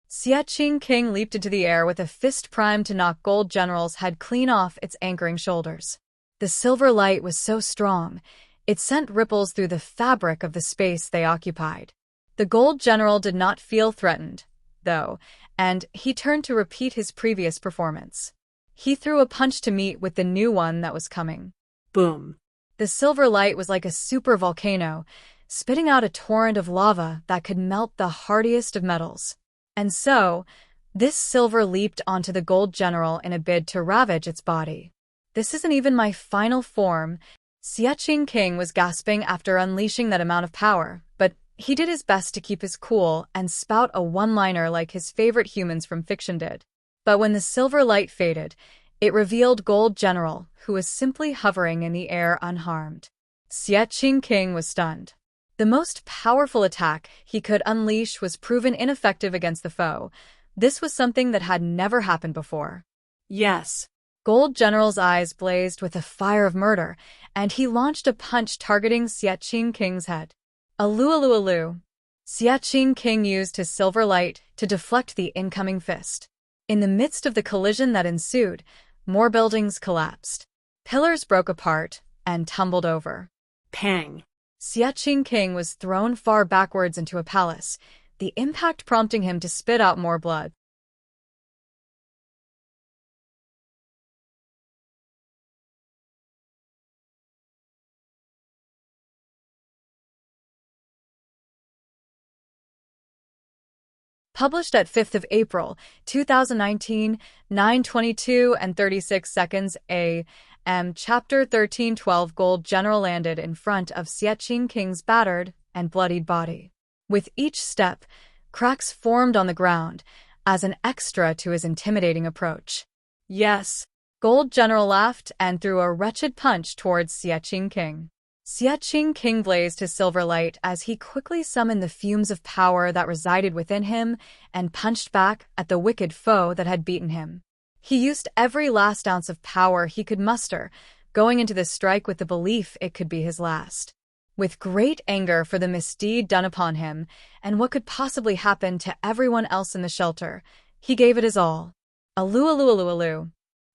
Xiaqing King leaped into the air with a fist primed to knock Gold General's head clean off its anchoring shoulders. The silver light was so strong, it sent ripples through the fabric of the space they occupied. The Gold General did not feel threatened, though, and he turned to repeat his previous performance. He threw a punch to meet with the new one that was coming. Boom. The silver light was like a super volcano, spitting out a torrent of lava that could melt the hardiest of metals. And so, this silver leaped onto the Gold General in a bid to ravage its body. "This isn't even my final form," Xiaqing King was gasping after unleashing that amount of power, but he did his best to keep his cool and spout a one-liner like his favorite humans from fiction did. But when the silver light faded, it revealed Gold General, who was simply hovering in the air unharmed. Xiaqing King was stunned. The most powerful attack he could unleash was proven ineffective against the foe. This was something that had never happened before. Yes. Gold General's eyes blazed with the fire of murder, and he launched a punch targeting Xiaqing King's head. Alu alu alu. Xiaqing King used his silver light to deflect the incoming fist. In the midst of the collision that ensued, more buildings collapsed. Pillars broke apart and tumbled over. Pang. Xiaqing King was thrown far backwards into a palace, the impact prompting him to spit out more blood. Published at 5th of April, 2019, 9:22 and 36 seconds a.m. Chapter 13:12 Gold General landed in front of Xiaqing King's battered and bloodied body. With each step, cracks formed on the ground as an extra to his intimidating approach. Yes, Gold General laughed and threw a wretched punch towards Xiaqing King. Xiaqing King blazed his silver light as he quickly summoned the fumes of power that resided within him and punched back at the wicked foe that had beaten him. He used every last ounce of power he could muster, going into the strike with the belief it could be his last. With great anger for the misdeed done upon him and what could possibly happen to everyone else in the shelter, he gave it his all. Alu alu alu alu.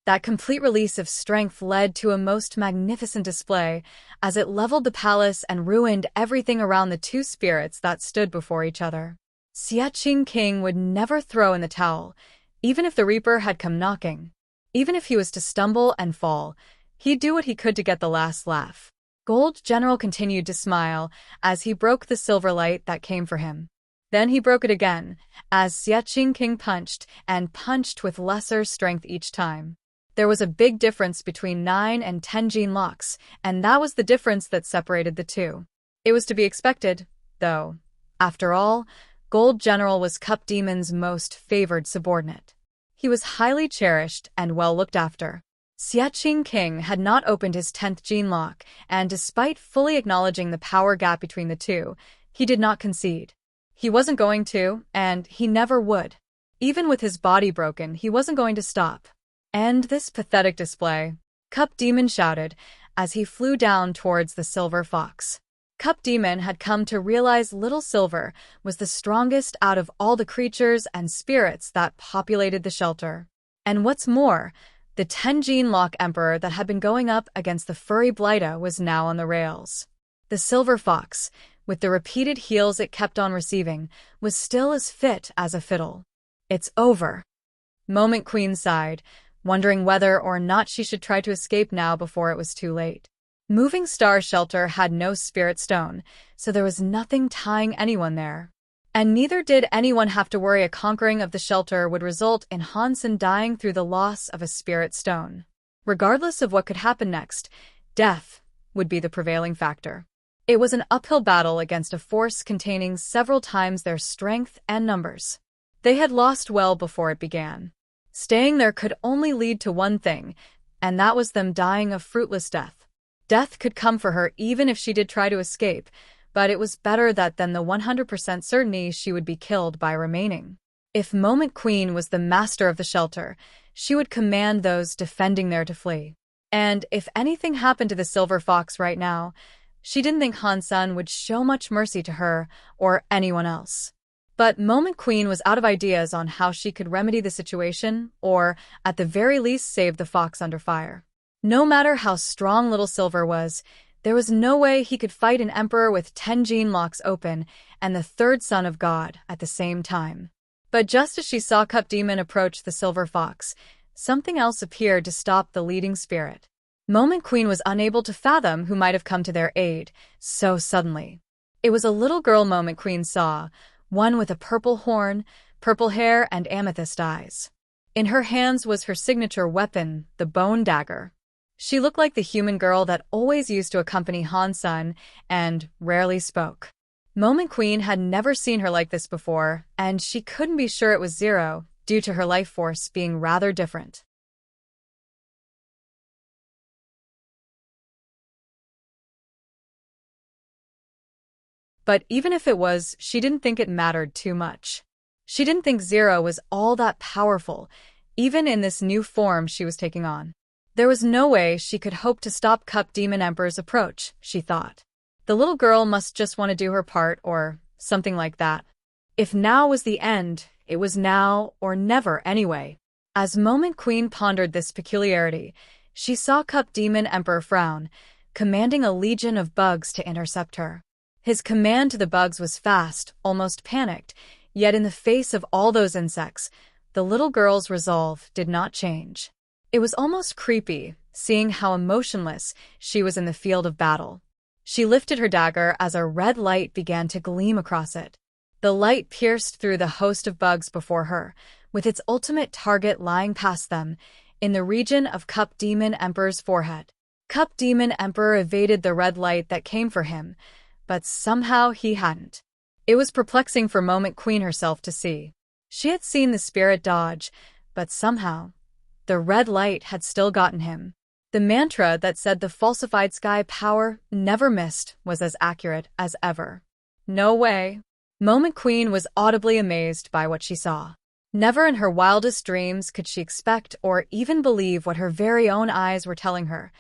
That complete release of strength led to a most magnificent display, as it leveled the palace and ruined everything around the two spirits that stood before each other. Xiaqing King would never throw in the towel, even if the Reaper had come knocking. Even if he was to stumble and fall, he'd do what he could to get the last laugh. Gold General continued to smile as he broke the silver light that came for him. Then he broke it again, as Xiaqing King punched and punched with lesser strength each time. There was a big difference between 9 and 10 gene locks, and that was the difference that separated the two. It was to be expected, though. After all, Gold General was Cup Demon's most favored subordinate. He was highly cherished and well looked after. Xiaqing King had not opened his 10th gene lock, and despite fully acknowledging the power gap between the two, he did not concede. He wasn't going to, and he never would. Even with his body broken, he wasn't going to stop. "End this pathetic display," Cup Demon shouted as he flew down towards the Silver Fox. Cup Demon had come to realize Little Silver was the strongest out of all the creatures and spirits that populated the shelter. And what's more, the 10-gene lock Emperor that had been going up against the furry Blighta was now on the rails. The Silver Fox, with the repeated heals it kept on receiving, was still as fit as a fiddle. "It's over." Moment Queen sighed, wondering whether or not she should try to escape now before it was too late. Moving Star Shelter had no spirit stone, so there was nothing tying anyone there. And neither did anyone have to worry a conquering of the shelter would result in Hansen dying through the loss of a spirit stone. Regardless of what could happen next, death would be the prevailing factor. It was an uphill battle against a force containing several times their strength and numbers. They had lost well before it began. Staying there could only lead to one thing, and that was them dying a fruitless death. Death could come for her even if she did try to escape, but it was better that than the 100% certainty she would be killed by remaining. If Moment Queen was the master of the shelter, she would command those defending there to flee. And if anything happened to the Silver Fox right now, she didn't think Hansen would show much mercy to her or anyone else. But Moment Queen was out of ideas on how she could remedy the situation, or, at the very least, save the fox under fire. No matter how strong Little Silver was, there was no way he could fight an emperor with 10 gene locks open and the third son of God at the same time. But just as she saw Cup Demon approach the Silver Fox, something else appeared to stop the leading spirit. Moment Queen was unable to fathom who might have come to their aid so suddenly. It was a little girl Moment Queen saw, one with a purple horn, purple hair, and amethyst eyes. In her hands was her signature weapon, the bone dagger. She looked like the human girl that always used to accompany Hansen and rarely spoke. Moment Queen had never seen her like this before, and she couldn't be sure it was Zero, due to her life force being rather different. But even if it was, she didn't think it mattered too much. She didn't think Zero was all that powerful, even in this new form she was taking on. There was no way she could hope to stop Cup Demon Emperor's approach, she thought. The little girl must just want to do her part or something like that. If now was the end, it was now or never anyway. As Moment Queen pondered this peculiarity, she saw Cup Demon Emperor frown, commanding a legion of bugs to intercept her. His command to the bugs was fast, almost panicked, yet in the face of all those insects, the little girl's resolve did not change. It was almost creepy, seeing how emotionless she was in the field of battle. She lifted her dagger as a red light began to gleam across it. The light pierced through the host of bugs before her, with its ultimate target lying past them, in the region of Cup Demon Emperor's forehead. Cup Demon Emperor evaded the red light that came for him, but somehow he hadn't. It was perplexing for Moment Queen herself to see. She had seen the spirit dodge, but somehow, the red light had still gotten him. The mantra that said the falsified sky power never missed was as accurate as ever. No way. Moment Queen was audibly amazed by what she saw. Never in her wildest dreams could she expect or even believe what her very own eyes were telling her.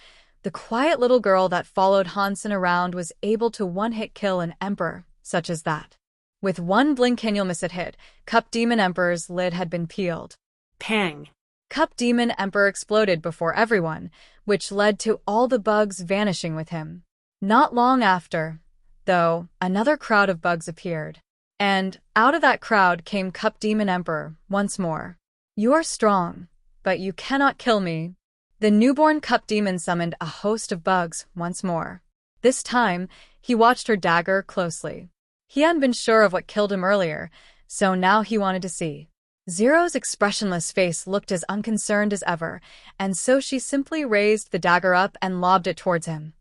The quiet little girl that followed Hansen around was able to one-hit kill an emperor such as that. With one blink you'll miss it hit, Cup Demon Emperor's lid had been peeled. Pang. Cup Demon Emperor exploded before everyone, which led to all the bugs vanishing with him. Not long after, though, another crowd of bugs appeared. And out of that crowd came Cup Demon Emperor once more. You are strong, but you cannot kill me. The newborn Cup Demon summoned a host of bugs once more. This time, he watched her dagger closely. He hadn't been sure of what killed him earlier, so now he wanted to see. Zero's expressionless face looked as unconcerned as ever, and so she simply raised the dagger up and lobbed it towards him.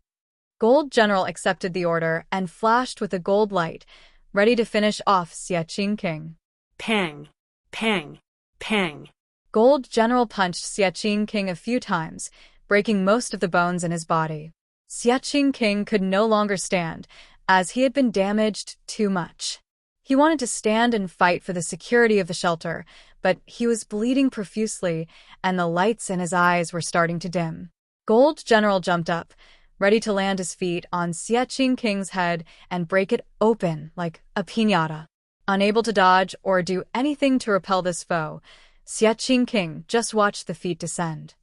Gold General accepted the order and flashed with a gold light, ready to finish off Xia King. Pang. Pang. Pang. Gold General punched Xia King a few times, breaking most of the bones in his body. Xia King could no longer stand, as he had been damaged too much. He wanted to stand and fight for the security of the shelter, but he was bleeding profusely, and the lights in his eyes were starting to dim. Gold General jumped up, ready to land his feet on Xia King's head and break it open like a piñata. Unable to dodge or do anything to repel this foe, Xia King just watched the feet descend.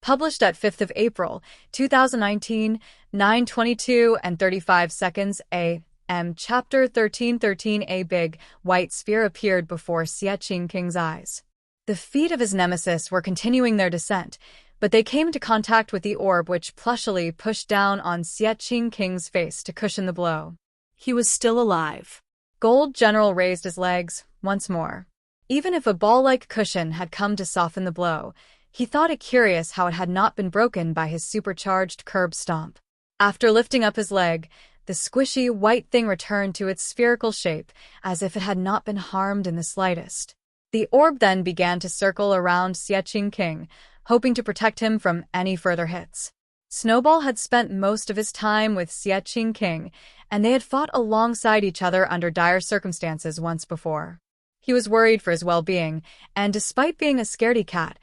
Published at 5th of April, 2019, 9:22 and 35 seconds a.m. Chapter 13:13. A big, white sphere appeared before Xia King's eyes. The feet of his nemesis were continuing their descent, but they came into contact with the orb which plushily pushed down on Xia King's face to cushion the blow. He was still alive. Gold General raised his legs once more. Even if a ball-like cushion had come to soften the blow, he thought it curious how it had not been broken by his supercharged curb stomp. After lifting up his leg, the squishy white thing returned to its spherical shape, as if it had not been harmed in the slightest. The orb then began to circle around Xia King, hoping to protect him from any further hits. Snowball had spent most of his time with Xia King, and they had fought alongside each other under dire circumstances once before. He was worried for his well-being, and despite being a scaredy cat,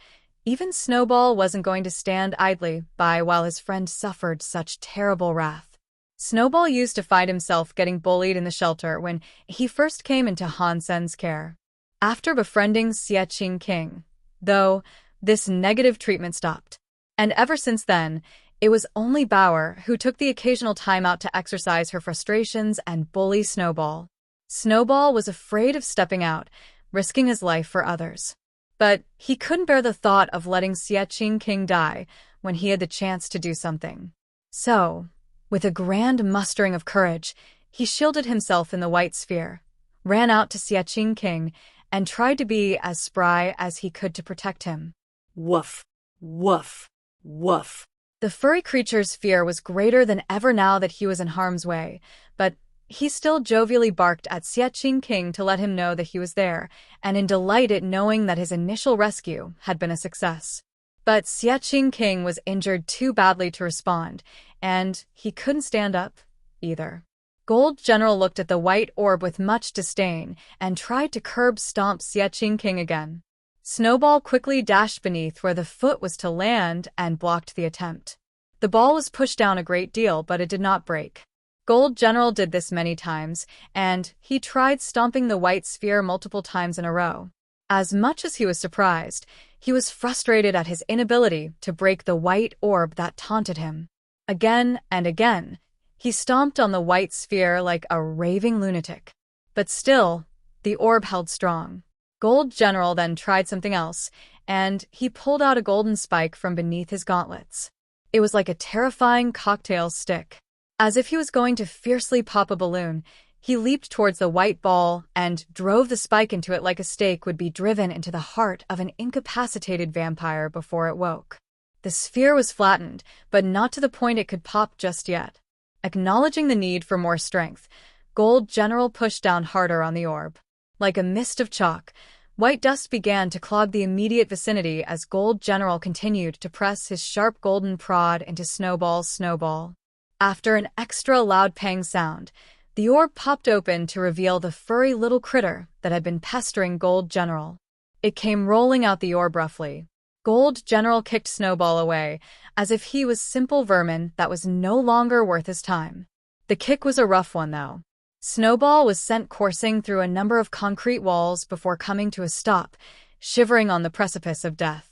even Snowball wasn't going to stand idly by while his friend suffered such terrible wrath. Snowball used to find himself getting bullied in the shelter when he first came into Hansen's care. After befriending Xia King, though, this negative treatment stopped. And ever since then, it was only Bauer who took the occasional time out to exercise her frustrations and bully Snowball. Snowball was afraid of stepping out, risking his life for others. But he couldn't bear the thought of letting Xia King die when he had the chance to do something. So, with a grand mustering of courage, he shielded himself in the white sphere, ran out to Xia King, and tried to be as spry as he could to protect him. Woof. Woof. Woof. The furry creature's fear was greater than ever now that he was in harm's way, but he still jovially barked at Xia King to let him know that he was there, and in delight at knowing that his initial rescue had been a success. But Xie King was injured too badly to respond, and he couldn't stand up, either. Gold General looked at the white orb with much disdain and tried to curb stomp Xie King again. Snowball quickly dashed beneath where the foot was to land and blocked the attempt. The ball was pushed down a great deal, but it did not break. Gold General did this many times, and he tried stomping the white sphere multiple times in a row. As much as he was surprised, he was frustrated at his inability to break the white orb that taunted him. Again and again, he stomped on the white sphere like a raving lunatic. But still, the orb held strong. Gold General then tried something else, and he pulled out a golden spike from beneath his gauntlets. It was like a terrifying cocktail stick. As if he was going to fiercely pop a balloon, he leaped towards the white ball and drove the spike into it like a stake would be driven into the heart of an incapacitated vampire before it woke. The sphere was flattened, but not to the point it could pop just yet. Acknowledging the need for more strength, Gold General pushed down harder on the orb. Like a mist of chalk, white dust began to clog the immediate vicinity as Gold General continued to press his sharp golden prod into Snowball's snowball. After an extra loud pang sound, the orb popped open to reveal the furry little critter that had been pestering Gold General. It came rolling out the orb roughly. Gold General kicked Snowball away, as if he was simple vermin that was no longer worth his time. The kick was a rough one, though. Snowball was sent coursing through a number of concrete walls before coming to a stop, shivering on the precipice of death.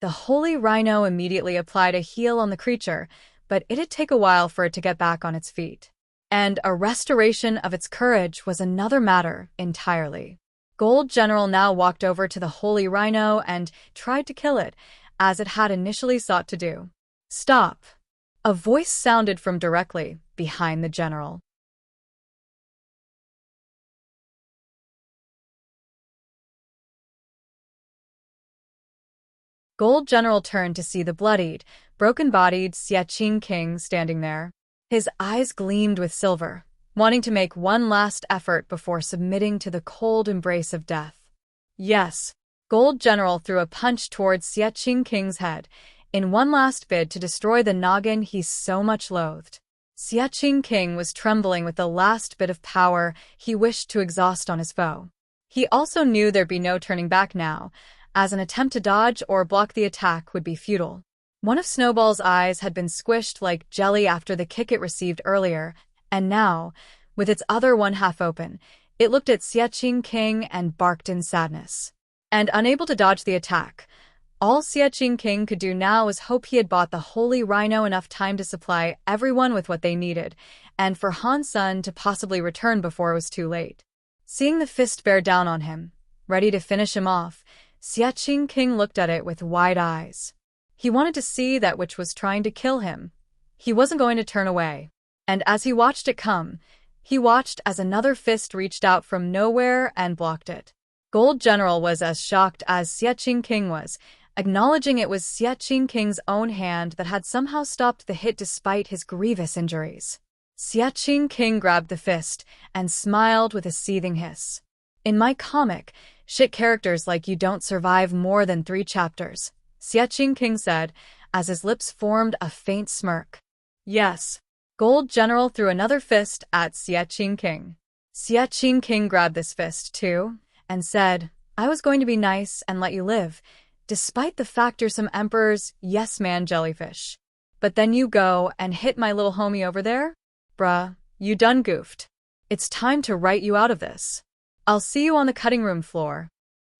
The Holy Rhino immediately applied a heal on the creature, but it'd take a while for it to get back on its feet. And a restoration of its courage was another matter entirely. Gold General now walked over to the Holy Rhino and tried to kill it, as it had initially sought to do. "Stop!" A voice sounded from directly behind the general. Gold General turned to see the bloodied, broken-bodied Xie King standing there. His eyes gleamed with silver, wanting to make one last effort before submitting to the cold embrace of death. Yes, Gold General threw a punch towards Xie King's head, in one last bid to destroy the noggin he so much loathed. Xie King was trembling with the last bit of power he wished to exhaust on his foe. He also knew there'd be no turning back now, as an attempt to dodge or block the attack would be futile. One of Snowball's eyes had been squished like jelly after the kick it received earlier, and now, with its other one half open, it looked at Xie King and barked in sadness. And unable to dodge the attack, all Xie King could do now was hope he had bought the Holy Rhino enough time to supply everyone with what they needed, and for Han Sun to possibly return before it was too late. Seeing the fist bear down on him, ready to finish him off, Xie King looked at it with wide eyes. He wanted to see that which was trying to kill him. He wasn't going to turn away. And as he watched it come, he watched as another fist reached out from nowhere and blocked it. Gold General was as shocked as Xie King was, acknowledging it was Xie King's own hand that had somehow stopped the hit despite his grievous injuries. Xie King grabbed the fist and smiled with a seething hiss. "In my comic, shit characters like you don't survive more than 3 chapters, Xie King said, as his lips formed a faint smirk. Yes. Gold General threw another fist at Xie King. Xie King grabbed this fist, too, and said, "I was going to be nice and let you live, despite the fact you're some Emperor's yes-man jellyfish. But then you go and hit my little homie over there? Bruh, you done goofed. It's time to write you out of this. I'll see you on the cutting room floor."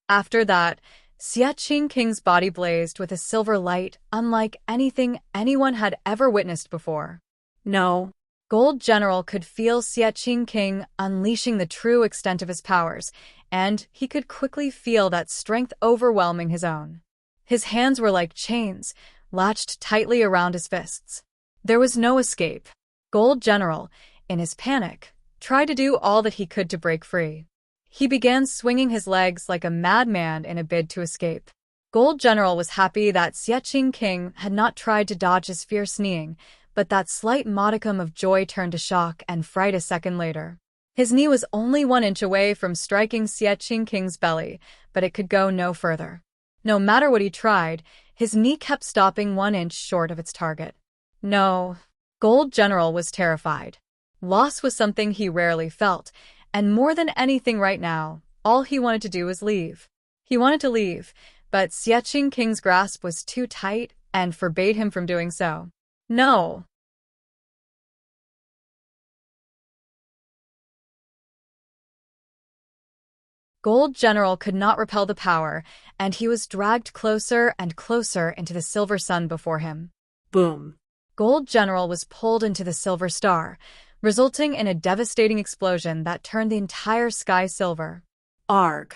After that, Xie King's body blazed with a silver light unlike anything anyone had ever witnessed before. No. Gold General could feel Xie King unleashing the true extent of his powers, and he could quickly feel that strength overwhelming his own. His hands were like chains, latched tightly around his fists. There was no escape. Gold General, in his panic, tried to do all that he could to break free. He began swinging his legs like a madman in a bid to escape. Gold General was happy that Xie King had not tried to dodge his fierce kneeing, but that slight modicum of joy turned to shock and fright a second later. His knee was only 1 inch away from striking Xie King's belly, but it could go no further. No matter what he tried, his knee kept stopping 1 inch short of its target. No. Gold General was terrified. Loss was something he rarely felt, and more than anything right now, all he wanted to do was leave. He wanted to leave, but Xiaqing King's grasp was too tight and forbade him from doing so. No. Gold General could not repel the power, and he was dragged closer and closer into the silver sun before him. Boom. Gold General was pulled into the silver star, resulting in a devastating explosion that turned the entire sky silver. Arg.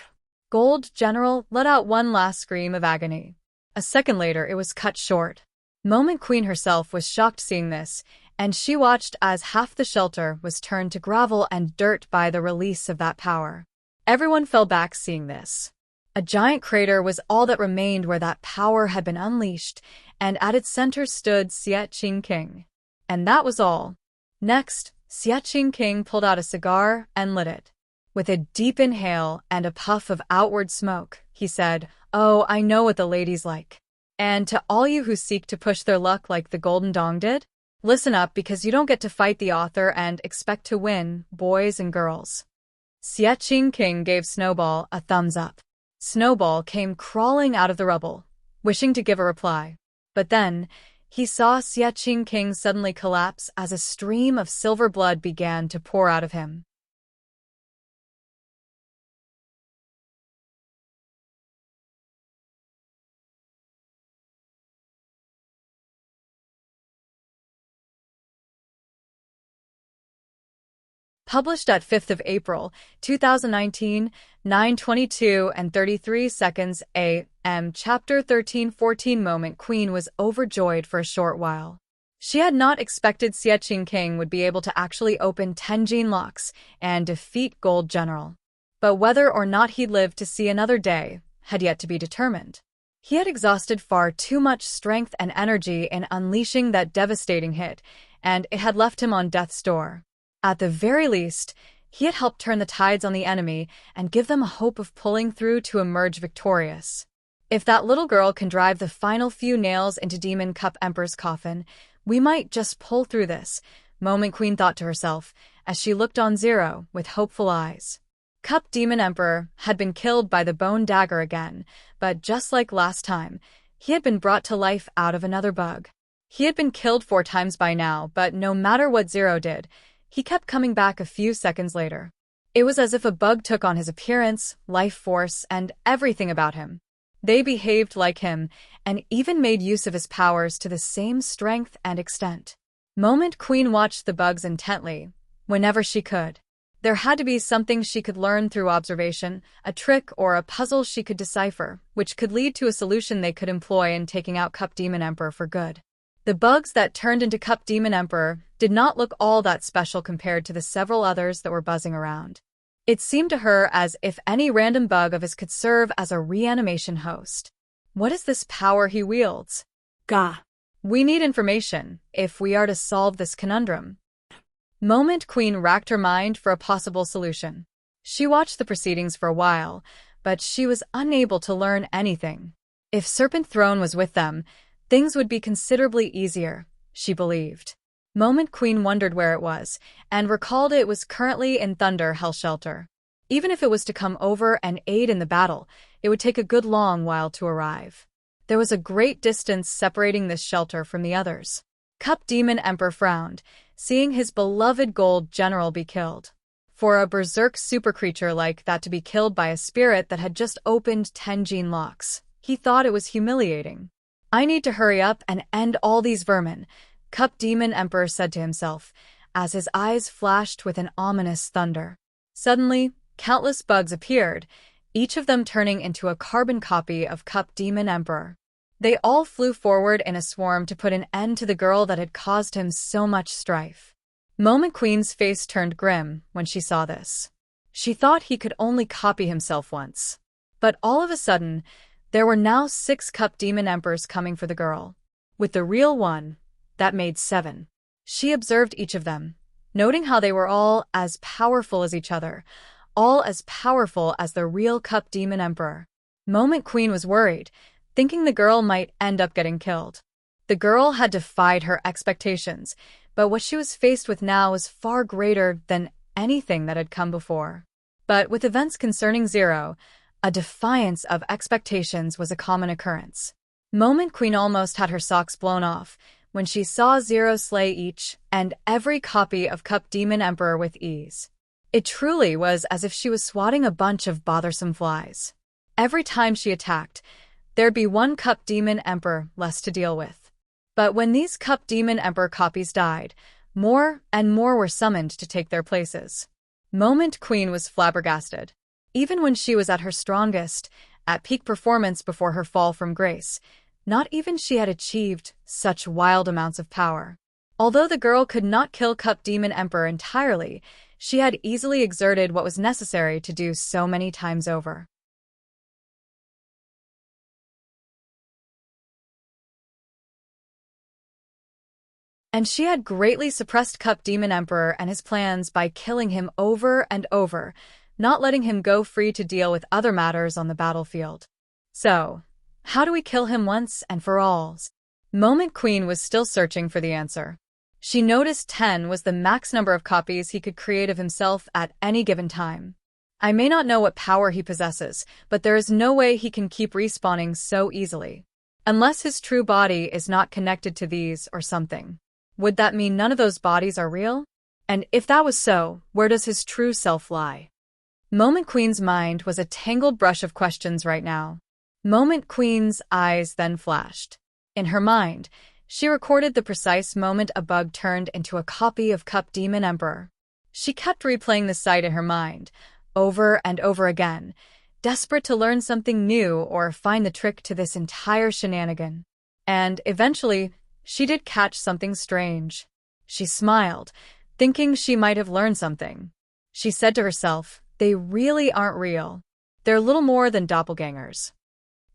Gold General let out one last scream of agony. A second later, it was cut short. Moment Queen herself was shocked seeing this, and she watched as half the shelter was turned to gravel and dirt by the release of that power. Everyone fell back seeing this. A giant crater was all that remained where that power had been unleashed, and at its center stood Xiaqing King. And that was all. Next, Xiaqing King pulled out a cigar and lit it. With a deep inhale and a puff of outward smoke, he said, "Oh, I know what the ladies like. And to all you who seek to push their luck like the Golden Dong did, listen up because you don't get to fight the author and expect to win, boys and girls." Xiaqing King gave Snowball a thumbs up. Snowball came crawling out of the rubble, wishing to give a reply. But then, he saw Xiaqing King suddenly collapse as a stream of silver blood began to pour out of him. Published at 5th of April, 2019, 9:22 and 33 seconds a.m. Chapter 13-14 Moment Queen was overjoyed for a short while. She had not expected Xiaqing King would be able to actually open 10 gene locks and defeat Gold General. But whether or not he'd live to see another day had yet to be determined. He had exhausted far too much strength and energy in unleashing that devastating hit, and it had left him on death's door. At the very least, he had helped turn the tides on the enemy and give them a hope of pulling through to emerge victorious. If that little girl can drive the final few nails into Demon Cup Emperor's coffin, we might just pull through this, Moment Queen thought to herself, as she looked on Zero with hopeful eyes. Cup Demon Emperor had been killed by the bone dagger again, but just like last time, he had been brought to life out of another bug. He had been killed 4 times by now, but no matter what Zero did, he kept coming back a few seconds later. It was as if a bug took on his appearance, life force, and everything about him. They behaved like him, and even made use of his powers to the same strength and extent. Moment Queen watched the bugs intently, whenever she could. There had to be something she could learn through observation, a trick or a puzzle she could decipher, which could lead to a solution they could employ in taking out Cup Demon Emperor for good. The bugs that turned into Cup Demon Emperor did not look all that special compared to the several others that were buzzing around. It seemed to her as if any random bug of his could serve as a reanimation host. What is this power he wields? Gah. We need information if we are to solve this conundrum. Moment Queen racked her mind for a possible solution. She watched the proceedings for a while, but she was unable to learn anything. If Serpent Throne was with them, things would be considerably easier, she believed. Moment Queen wondered where it was, and recalled it was currently in Thunder Hell Shelter. Even if it was to come over and aid in the battle, it would take a good long while to arrive. There was a great distance separating this shelter from the others. Cup Demon Emperor frowned, seeing his beloved Gold General be killed. For a berserk super creature like that to be killed by a spirit that had just opened 10 gene locks, he thought it was humiliating. I need to hurry up and end all these vermin, Cup Demon Emperor said to himself, as his eyes flashed with an ominous thunder. Suddenly, countless bugs appeared, each of them turning into a carbon copy of Cup Demon Emperor. They all flew forward in a swarm to put an end to the girl that had caused him so much strife. Moment Queen's face turned grim when she saw this. She thought he could only copy himself once. But all of a sudden, there were now 6 Cup Demon Emperors coming for the girl. With the real one, that made 7. She observed each of them, noting how they were all as powerful as each other, all as powerful as the real Cup Demon Emperor. Moment Queen was worried, thinking the girl might end up getting killed. The girl had defied her expectations, but what she was faced with now was far greater than anything that had come before. But with events concerning Zero, a defiance of expectations was a common occurrence. Moment Queen almost had her socks blown off when she saw Zero slay each and every copy of Cup Demon Emperor with ease. It truly was as if she was swatting a bunch of bothersome flies. Every time she attacked, there'd be one Cup Demon Emperor less to deal with. But when these Cup Demon Emperor copies died, more and more were summoned to take their places. Moment Queen was flabbergasted. Even when she was at her strongest, at peak performance before her fall from grace, not even she had achieved such wild amounts of power. Although the girl could not kill Cup Demon Emperor entirely, she had easily exerted what was necessary to do so many times over. And she had greatly suppressed Cup Demon Emperor and his plans by killing him over and over, not letting him go free to deal with other matters on the battlefield. So, how do we kill him once and for all? Moment Queen was still searching for the answer. She noticed 10 was the max number of copies he could create of himself at any given time. I may not know what power he possesses, but there is no way he can keep respawning so easily. Unless his true body is not connected to these or something. Would that mean none of those bodies are real? And if that was so, where does his true self lie? Moment Queen's mind was a tangled brush of questions right now. Moment Queen's eyes then flashed. In her mind, she recorded the precise moment a bug turned into a copy of Cup Demon Emperor. She kept replaying the sight in her mind, over and over again, desperate to learn something new or find the trick to this entire shenanigan. And eventually, she did catch something strange. She smiled, thinking she might have learned something. She said to herself, they really aren't real. They're little more than doppelgangers.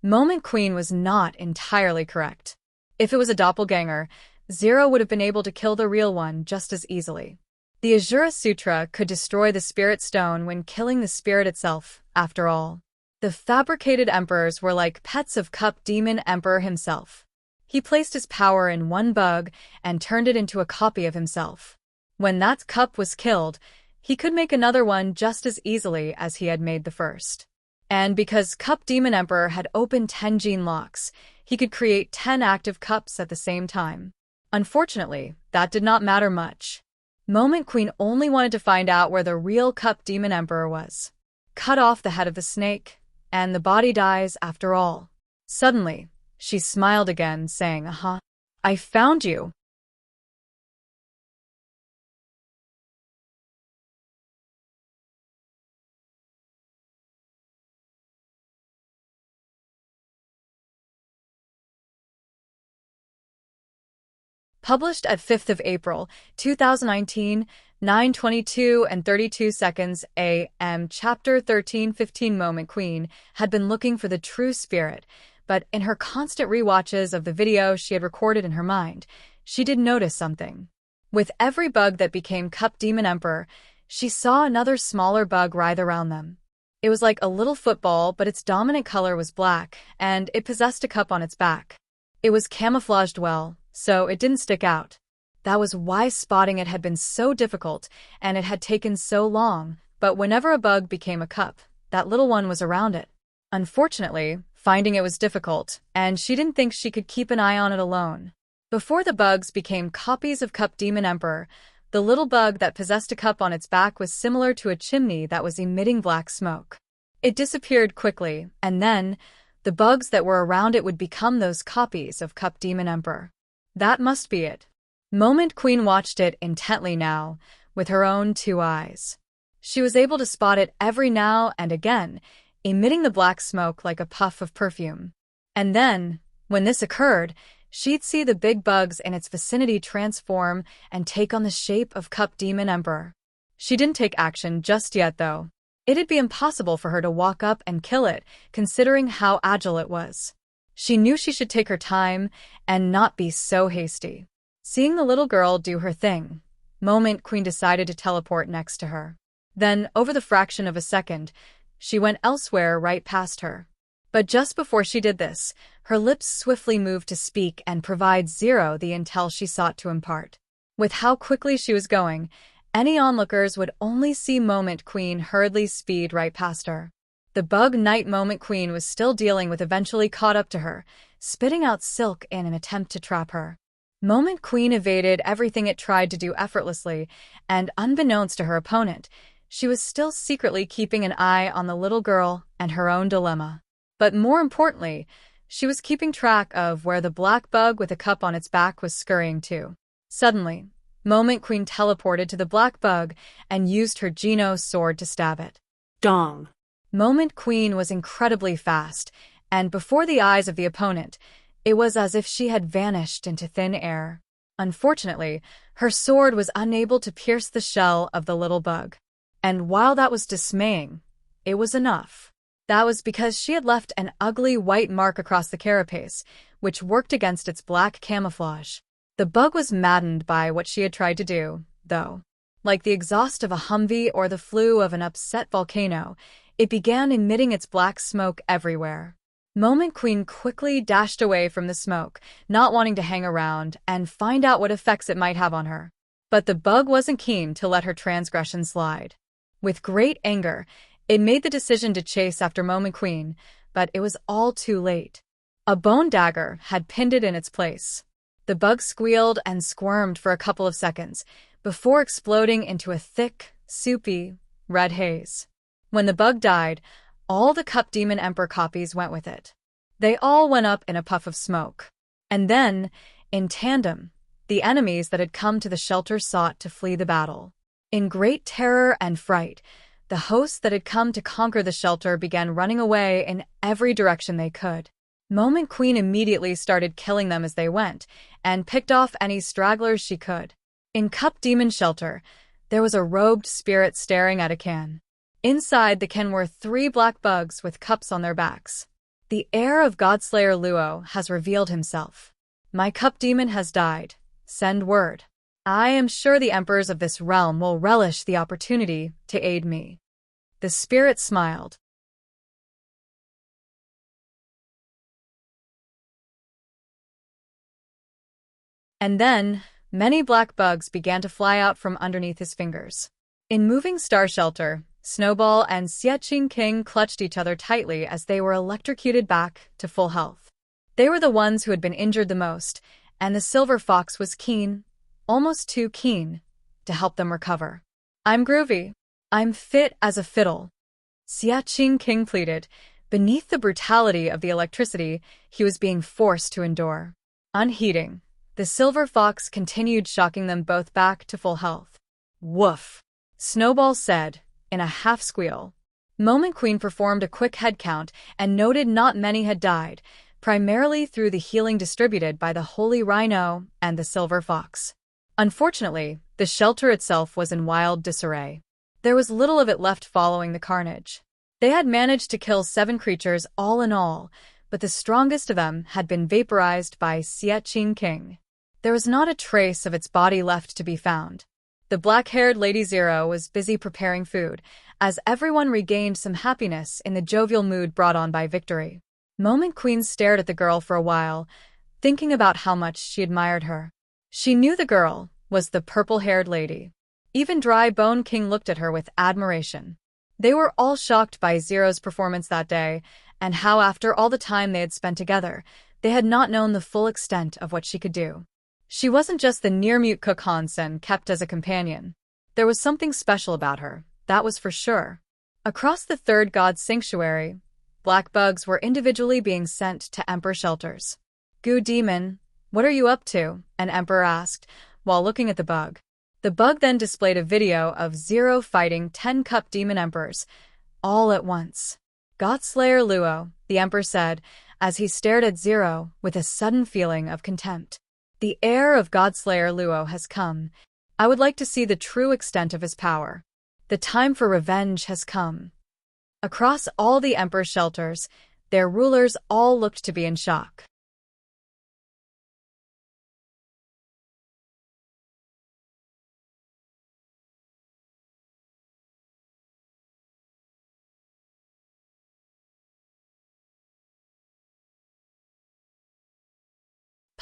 Moment Queen was not entirely correct. If it was a doppelganger, Zero would have been able to kill the real one just as easily. The Azura Sutra could destroy the Spirit Stone when killing the spirit itself, after all. The fabricated emperors were like pets of Cup Demon Emperor himself. He placed his power in one bug and turned it into a copy of himself. When that cup was killed, he could make another one just as easily as he had made the first. And because Cup Demon Emperor had opened 10 gene locks, he could create 10 active cups at the same time. Unfortunately, that did not matter much. Moment Queen only wanted to find out where the real Cup Demon Emperor was. Cut off the head of the snake, and the body dies after all. Suddenly, she smiled again, saying, "Aha, I found you." Published at 5th of April, 2019, 9:22 and 32 seconds a.m. Chapter 13:15. Moment Queen had been looking for the true spirit, but in her constant rewatches of the video she had recorded in her mind, she did notice something. With every bug that became Cup Demon Emperor, she saw another smaller bug writhe around them. It was like a little football, but its dominant color was black, and it possessed a cup on its back. It was camouflaged well, so it didn't stick out. That was why spotting it had been so difficult, and it had taken so long, but whenever a bug became a cup, that little one was around it. Unfortunately, finding it was difficult, and she didn't think she could keep an eye on it alone. Before the bugs became copies of Cup Demon Emperor, the little bug that possessed a cup on its back was similar to a chimney that was emitting black smoke. It disappeared quickly, and then, the bugs that were around it would become those copies of Cup Demon Emperor. That must be it. Moment Queen watched it intently now, with her own 2 eyes. She was able to spot it every now and again, emitting the black smoke like a puff of perfume. And then, when this occurred, she'd see the big bugs in its vicinity transform and take on the shape of Cup Demon Emperor. She didn't take action just yet, though. It'd be impossible for her to walk up and kill it, considering how agile it was. She knew she should take her time and not be so hasty. Seeing the little girl do her thing, Moment Queen decided to teleport next to her. Then, over the fraction of a second, she went elsewhere right past her. But just before she did this, her lips swiftly moved to speak and provide Zero the intel she sought to impart. With how quickly she was going, any onlookers would only see Moment Queen hurriedly speed right past her. The bug Night Moment Queen was still dealing with eventually caught up to her, spitting out silk in an attempt to trap her. Moment Queen evaded everything it tried to do effortlessly, and unbeknownst to her opponent, she was still secretly keeping an eye on the little girl and her own dilemma. But more importantly, she was keeping track of where the black bug with a cup on its back was scurrying to. Suddenly, Moment Queen teleported to the black bug and used her Genos sword to stab it. Dong. Moment Queen was incredibly fast, and before the eyes of the opponent, it was as if she had vanished into thin air. Unfortunately, her sword was unable to pierce the shell of the little bug. And while that was dismaying, it was enough. That was because she had left an ugly white mark across the carapace, which worked against its black camouflage. The bug was maddened by what she had tried to do, though. Like the exhaust of a Humvee or the flue of an upset volcano, it began emitting its black smoke everywhere. Moment Queen quickly dashed away from the smoke, not wanting to hang around and find out what effects it might have on her. But the bug wasn't keen to let her transgression slide. With great anger, it made the decision to chase after Moment Queen, but it was all too late. A bone dagger had pinned it in its place. The bug squealed and squirmed for a couple of seconds, before exploding into a thick, soupy, red haze. When the bug died, all the Cup Demon Emperor copies went with it. They all went up in a puff of smoke. And then, in tandem, the enemies that had come to the shelter sought to flee the battle. In great terror and fright, the hosts that had come to conquer the shelter began running away in every direction they could. Moment Queen immediately started killing them as they went, and picked off any stragglers she could. In Cup Demon Shelter, there was a robed spirit staring at a can. Inside the can were 3 black bugs with cups on their backs. The heir of Godslayer Luo has revealed himself. My Cup Demon has died. Send word. I am sure the emperors of this realm will relish the opportunity to aid me. The spirit smiled. And then, many black bugs began to fly out from underneath his fingers. In Moving Star Shelter, Snowball and Xiaqing King clutched each other tightly as they were electrocuted back to full health. They were the ones who had been injured the most, and the Silver Fox was keen, almost too keen, to help them recover. I'm groovy. I'm fit as a fiddle. Xiaqing King pleaded, beneath the brutality of the electricity he was being forced to endure. Unheeding, the Silver Fox continued shocking them both back to full health. Woof! Snowball said, in a half-squeal. Moment Queen performed a quick head count and noted not many had died, primarily through the healing distributed by the Holy Rhino and the Silver Fox. Unfortunately, the shelter itself was in wild disarray. There was little of it left following the carnage. They had managed to kill 7 creatures all in all, but the strongest of them had been vaporized by Xiaqing King. There was not a trace of its body left to be found. The black-haired Lady Zero was busy preparing food, as everyone regained some happiness in the jovial mood brought on by victory. Moment Queen stared at the girl for a while, thinking about how much she admired her. She knew the girl was the purple-haired lady. Even Dry Bone King looked at her with admiration. They were all shocked by Zero's performance that day, and how after all the time they had spent together, they had not known the full extent of what she could do. She wasn't just the near-mute cook Hansen kept as a companion. There was something special about her, that was for sure. Across the Third God's Sanctuary, black bugs were individually being sent to Emperor shelters. Goo Demon, what are you up to? An Emperor asked, while looking at the bug. The bug then displayed a video of Zero fighting 10 Cup Demon Emperors, all at once. Godslayer Luo, the Emperor said, as he stared at Zero with a sudden feeling of contempt. The heir of Godslayer Luo has come. I would like to see the true extent of his power. The time for revenge has come. Across all the Emperor's shelters, their rulers all looked to be in shock.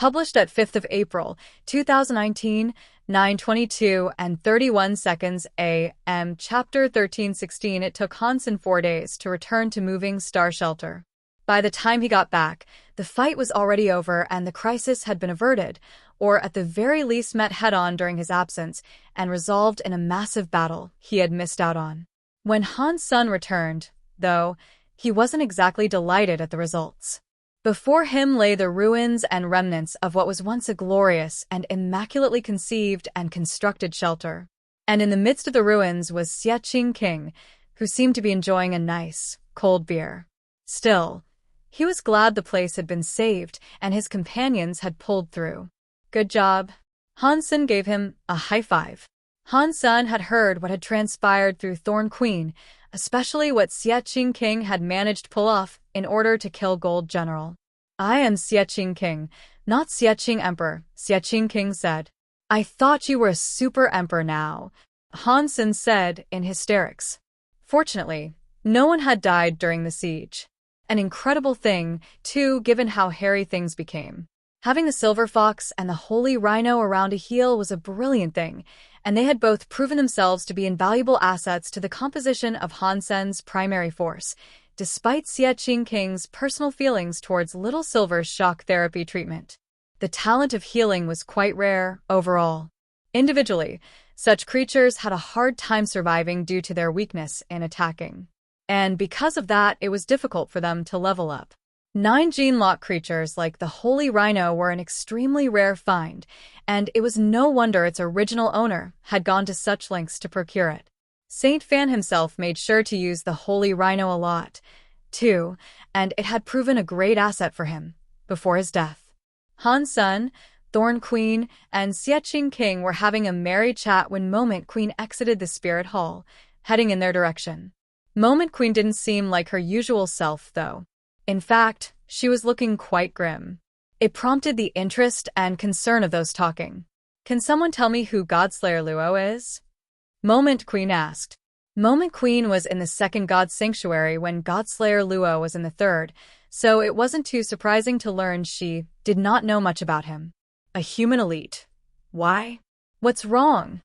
Published at 5th of April, 2019, 9:22 and 31 seconds a.m. Chapter 13:16. It took Hansen 4 days to return to Moving Star Shelter. By the time he got back, the fight was already over and the crisis had been averted, or at the very least met head-on during his absence, and resolved in a massive battle he had missed out on. When Hansen returned, though, he wasn't exactly delighted at the results. Before him lay the ruins and remnants of what was once a glorious and immaculately conceived and constructed shelter. And in the midst of the ruins was Xiaqing King, who seemed to be enjoying a nice, cold beer. Still, he was glad the place had been saved and his companions had pulled through. Good job. Hansen gave him a high five. Hansen had heard what had transpired through Thorn Queen, especially what Xiaqing King had managed to pull off in order to kill Gold General. I am Xiaqing King, not Xiaqing Emperor, Xiaqing King said. I thought you were a super emperor now, Hansen said in hysterics. Fortunately, no one had died during the siege. An incredible thing, too, given how hairy things became. Having the Silver Fox and the Holy Rhino around to heal was a brilliant thing, and they had both proven themselves to be invaluable assets to the composition of Hansen's primary force, despite Xiaqing King's personal feelings towards Little Silver's shock therapy treatment. The talent of healing was quite rare, overall. Individually, such creatures had a hard time surviving due to their weakness in attacking. And because of that, it was difficult for them to level up. 9 gene-lock creatures like the Holy Rhino were an extremely rare find, and it was no wonder its original owner had gone to such lengths to procure it. Saint Fan himself made sure to use the Holy Rhino a lot, too, and it had proven a great asset for him, before his death. Hansen, Thorn Queen, and Xiaqing King were having a merry chat when Moment Queen exited the Spirit Hall, heading in their direction. Moment Queen didn't seem like her usual self, though. In fact, she was looking quite grim. It prompted the interest and concern of those talking. Can someone tell me who Godslayer Luo is? Moment Queen asked. Moment Queen was in the second God Sanctuary when Godslayer Luo was in the third, so it wasn't too surprising to learn she did not know much about him. A human elite. Why? What's wrong?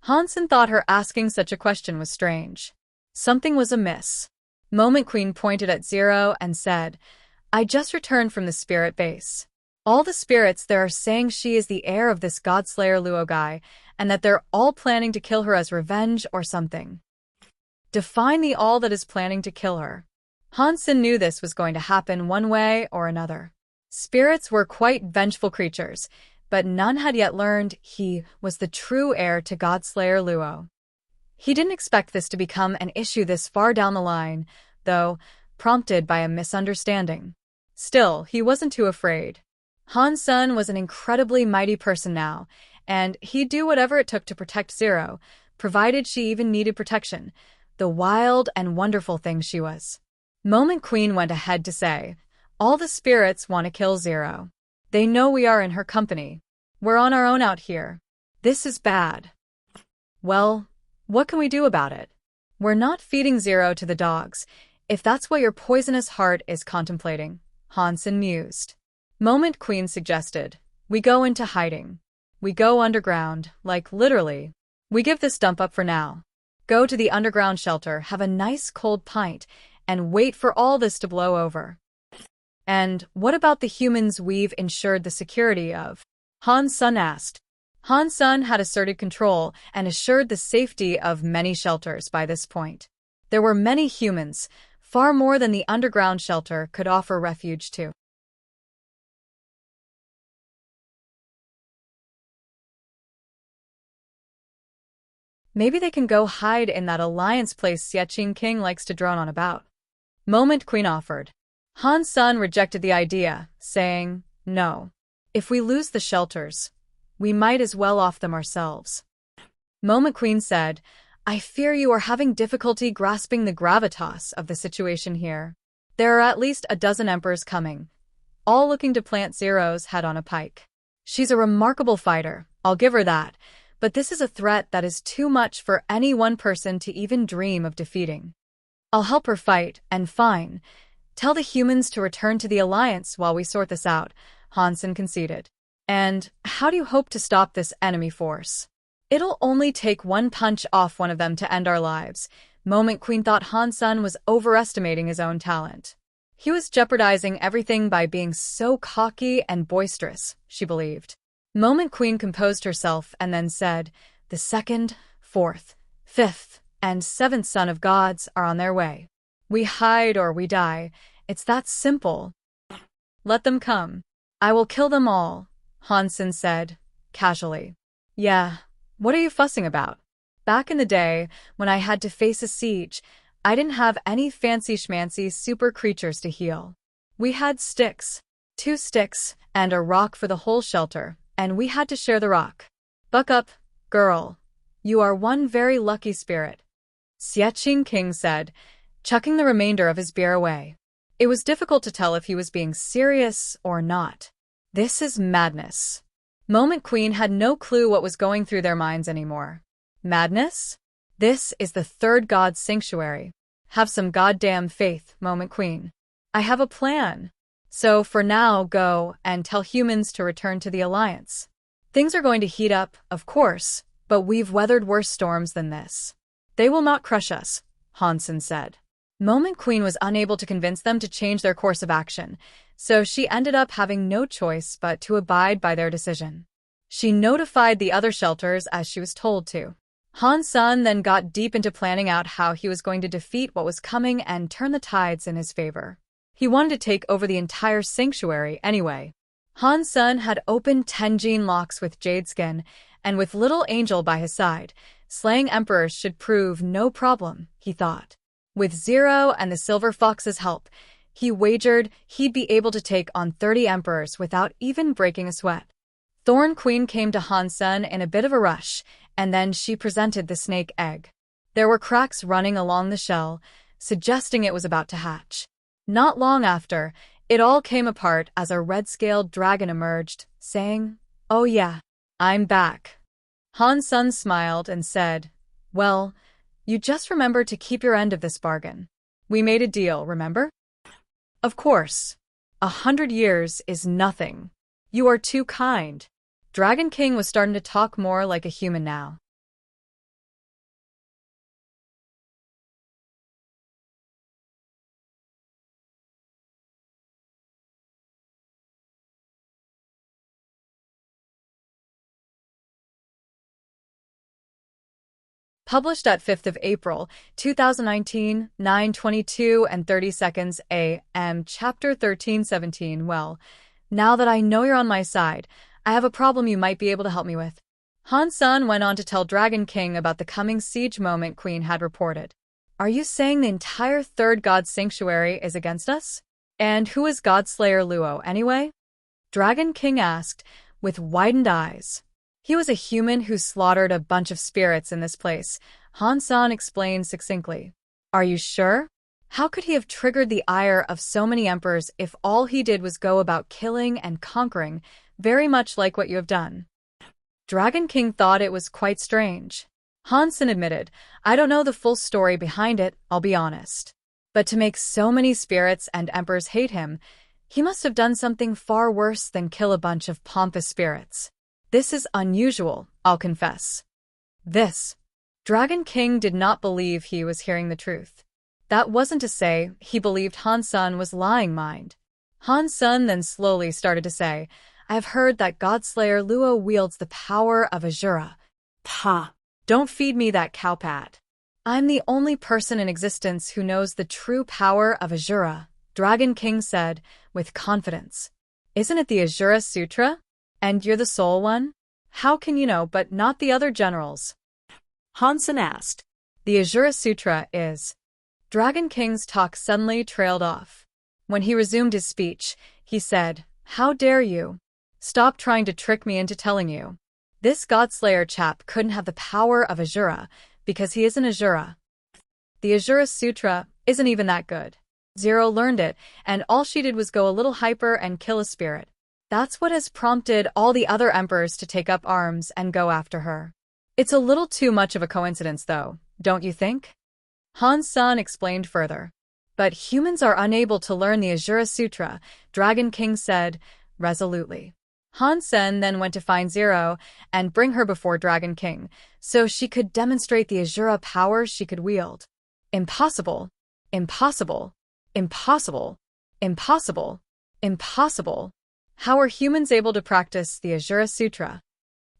Hansen thought her asking such a question was strange. Something was amiss. Moment Queen pointed at Zero and said, I just returned from the spirit base. All the spirits there are saying she is the heir of this Godslayer Luo guy, and that they're all planning to kill her as revenge or something. Define the all that is planning to kill her. Hansen knew this was going to happen one way or another. Spirits were quite vengeful creatures, but none had yet learned he was the true heir to Godslayer Luo. He didn't expect this to become an issue this far down the line, though, prompted by a misunderstanding. Still, he wasn't too afraid. Hansen was an incredibly mighty person now, and he'd do whatever it took to protect Zero, provided she even needed protection, the wild and wonderful thing she was. Moment Queen went ahead to say, all the spirits want to kill Zero. They know we are in her company. We're on our own out here. This is bad. Well, what can we do about it? We're not feeding Zero to the dogs, if that's what your poisonous heart is contemplating, Hansen mused. Moment Queen suggested, we go into hiding. We go underground, like literally. We give this dump up for now. Go to the underground shelter, have a nice cold pint, and wait for all this to blow over. And what about the humans we've ensured the security of? Hansen asked. Hansen had asserted control and assured the safety of many shelters by this point. There were many humans, far more than the underground shelter could offer refuge to. Maybe they can go hide in that alliance place Xiaqing King likes to drone on about. Moment Queen offered. Hansen rejected the idea, saying, no. If we lose the shelters, we might as well off them ourselves. Moment Queen said, I fear you are having difficulty grasping the gravitas of the situation here. There are at least a dozen emperors coming, all looking to plant Zero's head on a pike. She's a remarkable fighter, I'll give her that, but this is a threat that is too much for any one person to even dream of defeating. I'll help her fight, and fine. Tell the humans to return to the Alliance while we sort this out, Hansen conceded. And how do you hope to stop this enemy force? It'll only take one punch off one of them to end our lives. Moment Queen thought Hansen was overestimating his own talent. He was jeopardizing everything by being so cocky and boisterous, she believed. Moment Queen composed herself and then said, "The second, fourth, fifth, and seventh son of gods are on their way. We hide or we die. It's that simple. Let them come. I will kill them all," Hansen said, casually. "Yeah, what are you fussing about? Back in the day, when I had to face a siege, I didn't have any fancy-schmancy super creatures to heal. We had sticks, 2 sticks, and a rock for the whole shelter, and we had to share the rock. Buck up, girl. You are one very lucky spirit," Xieching King said, chucking the remainder of his beer away. It was difficult to tell if he was being serious or not. This is madness. Moment Queen had no clue what was going through their minds anymore. Madness? This is the third god's sanctuary. Have some goddamn faith, Moment Queen. I have a plan. So for now, go and tell humans to return to the Alliance. Things are going to heat up, of course, but we've weathered worse storms than this. They will not crush us, Hansen said. Moment Queen was unable to convince them to change their course of action, so she ended up having no choice but to abide by their decision. She notified the other shelters as she was told to. Hansen then got deep into planning out how he was going to defeat what was coming and turn the tides in his favor. He wanted to take over the entire sanctuary anyway. Hansen had opened 10 gene locks with Jade Skin, and with Little Angel by his side, slaying emperors should prove no problem, he thought. With Zero and the Silver Fox's help, he wagered he'd be able to take on 30 emperors without even breaking a sweat. Thorn Queen came to Hansen in a bit of a rush, and then she presented the snake egg. There were cracks running along the shell, suggesting it was about to hatch. Not long after, it all came apart as a red-scaled dragon emerged, saying, "Oh yeah, I'm back." Hansen smiled and said, "Well, you just remember to keep your end of this bargain. We made a deal, remember?" "Of course. 100 years is nothing. You are too kind." Dragon King was starting to talk more like a human now. Published at 5th of April, 2019, 9:22 and 30 seconds a.m. Chapter 1317. Well, now that I know you're on my side, I have a problem you might be able to help me with. Hansen went on to tell Dragon King about the coming siege Moment Queen had reported. Are you saying the entire third god sanctuary is against us? And who is Godslayer Luo anyway? Dragon King asked, with widened eyes. He was a human who slaughtered a bunch of spirits in this place, Hansen explained succinctly. Are you sure? How could he have triggered the ire of so many emperors if all he did was go about killing and conquering, very much like what you have done? Dragon King thought it was quite strange. Hansen admitted, I don't know the full story behind it, I'll be honest. But to make so many spirits and emperors hate him, he must have done something far worse than kill a bunch of pompous spirits. This is unusual, I'll confess. This. Dragon King did not believe he was hearing the truth. That wasn't to say he believed Hansen was lying mind. Hansen then slowly started to say, I have heard that Godslayer Luo wields the power of Azura. Pah! Don't feed me that cowpat. I'm the only person in existence who knows the true power of Azura, Dragon King said, with confidence. Isn't it the Azura Sutra? And you're the sole one? How can you know but not the other generals? Hansen asked. The Azura Sutra is. Dragon King's talk suddenly trailed off. When he resumed his speech, he said, How dare you? Stop trying to trick me into telling you. This Godslayer chap couldn't have the power of Azura, because he isn't Azura. The Azura Sutra isn't even that good. Zero learned it, and all she did was go a little hyper and kill a spirit. That's what has prompted all the other emperors to take up arms and go after her. It's a little too much of a coincidence, though, don't you think? Hansen explained further. But humans are unable to learn the Azura Sutra, Dragon King said, resolutely. Han Sen then went to find Zero and bring her before Dragon King, so she could demonstrate the Azura powers she could wield. Impossible. Impossible. Impossible. Impossible. Impossible. How are humans able to practice the Azura Sutra?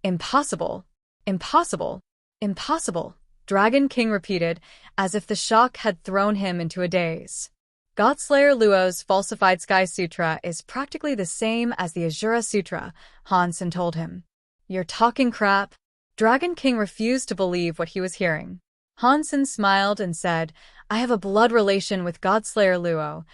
Impossible. Impossible. Impossible. Dragon King repeated, as if the shock had thrown him into a daze. Godslayer Luo's falsified Sky Sutra is practically the same as the Azura Sutra, Han Sen told him. You're talking crap? Dragon King refused to believe what he was hearing. Han Sen smiled and said, I have a blood relation with Godslayer Luo.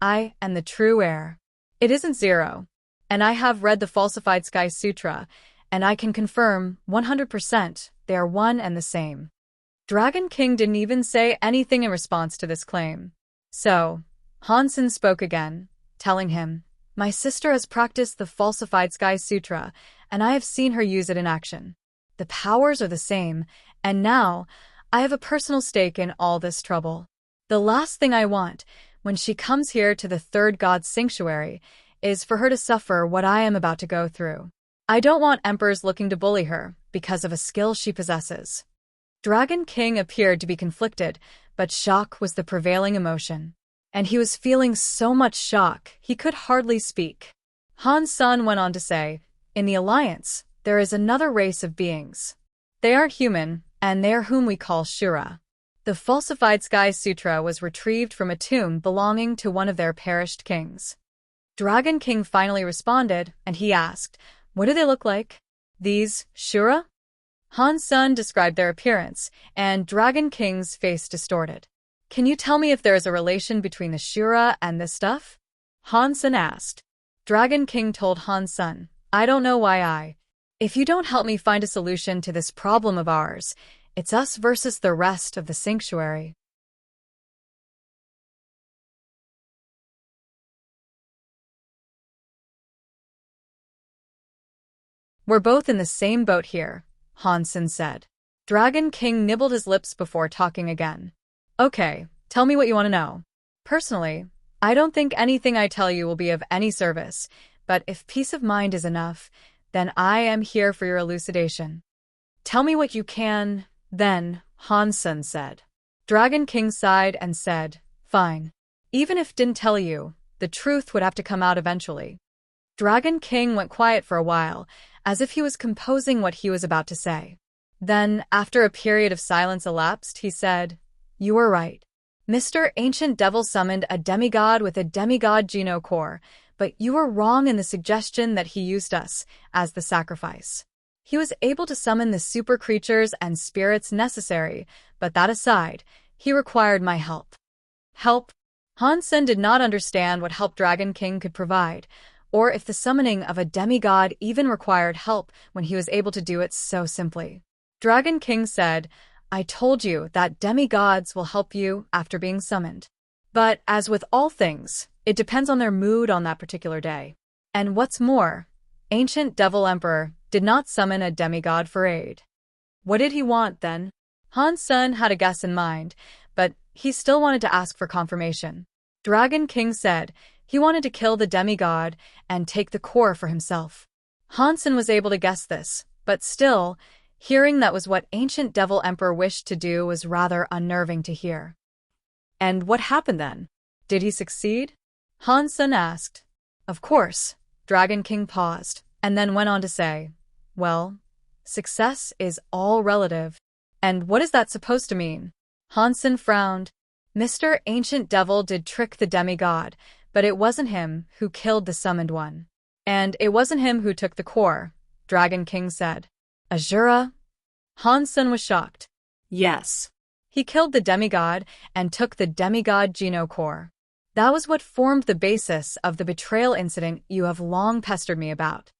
I am the true heir. It isn't Zero. And I have read the falsified Sky Sutra, and I can confirm 100% they are one and the same. Dragon King didn't even say anything in response to this claim. So, Han Sen spoke again, telling him, My sister has practiced the falsified Sky Sutra, and I have seen her use it in action. The powers are the same, and now I have a personal stake in all this trouble. The last thing I want, when she comes here to the third god's sanctuary, is for her to suffer what I am about to go through. I don't want emperors looking to bully her because of a skill she possesses. Dragon King appeared to be conflicted, but shock was the prevailing emotion. And he was feeling so much shock, he could hardly speak. Han Sen went on to say, In the Alliance, there is another race of beings. They aren't human, and they are whom we call Shura. The falsified Sky Sutra was retrieved from a tomb belonging to one of their perished kings. Dragon King finally responded, and he asked, What do they look like? These Shura? Han Sen described their appearance, and Dragon King's face distorted. Can you tell me if there is a relation between the Shura and this stuff? Han Sen asked. Dragon King told Han Sen, I don't know why If you don't help me find a solution to this problem of ours, it's us versus the rest of the sanctuary. We're both in the same boat here, Han Sen said. Dragon King nibbled his lips before talking again. Okay, tell me what you want to know. Personally, I don't think anything I tell you will be of any service, but if peace of mind is enough, then I am here for your elucidation. Tell me what you can, then, Han Sen said. Dragon King sighed and said, Fine. Even if didn't tell you, the truth would have to come out eventually. Dragon King went quiet for a while, as if he was composing what he was about to say. Then, after a period of silence elapsed, he said, You were right. Mr. Ancient Devil summoned a demigod with a demigod Geno core, but you were wrong in the suggestion that he used us as the sacrifice. He was able to summon the super creatures and spirits necessary, but that aside, he required my help. Help? Han Sen did not understand what help Dragon King could provide, or if the summoning of a demigod even required help when he was able to do it so simply. Dragon King said, I told you that demigods will help you after being summoned. But as with all things, it depends on their mood on that particular day. And what's more, Ancient Devil Emperor did not summon a demigod for aid. What did he want, then? Han Sen had a guess in mind, but he still wanted to ask for confirmation. Dragon King said he wanted to kill the demigod and take the core for himself. Han Sen was able to guess this, but still, hearing that was what Ancient Devil Emperor wished to do was rather unnerving to hear. And what happened then? Did he succeed? Han Sen asked. Of course. Dragon King paused, and then went on to say, Well, success is all relative. And what is that supposed to mean? Han Sen frowned. Mr. Ancient Devil did trick the demigod, but it wasn't him who killed the summoned one. And it wasn't him who took the core, Dragon King said. Azura? Han Sen was shocked. Yes. He killed the demigod and took the demigod Geno core. That was what formed the basis of the betrayal incident you have long pestered me about.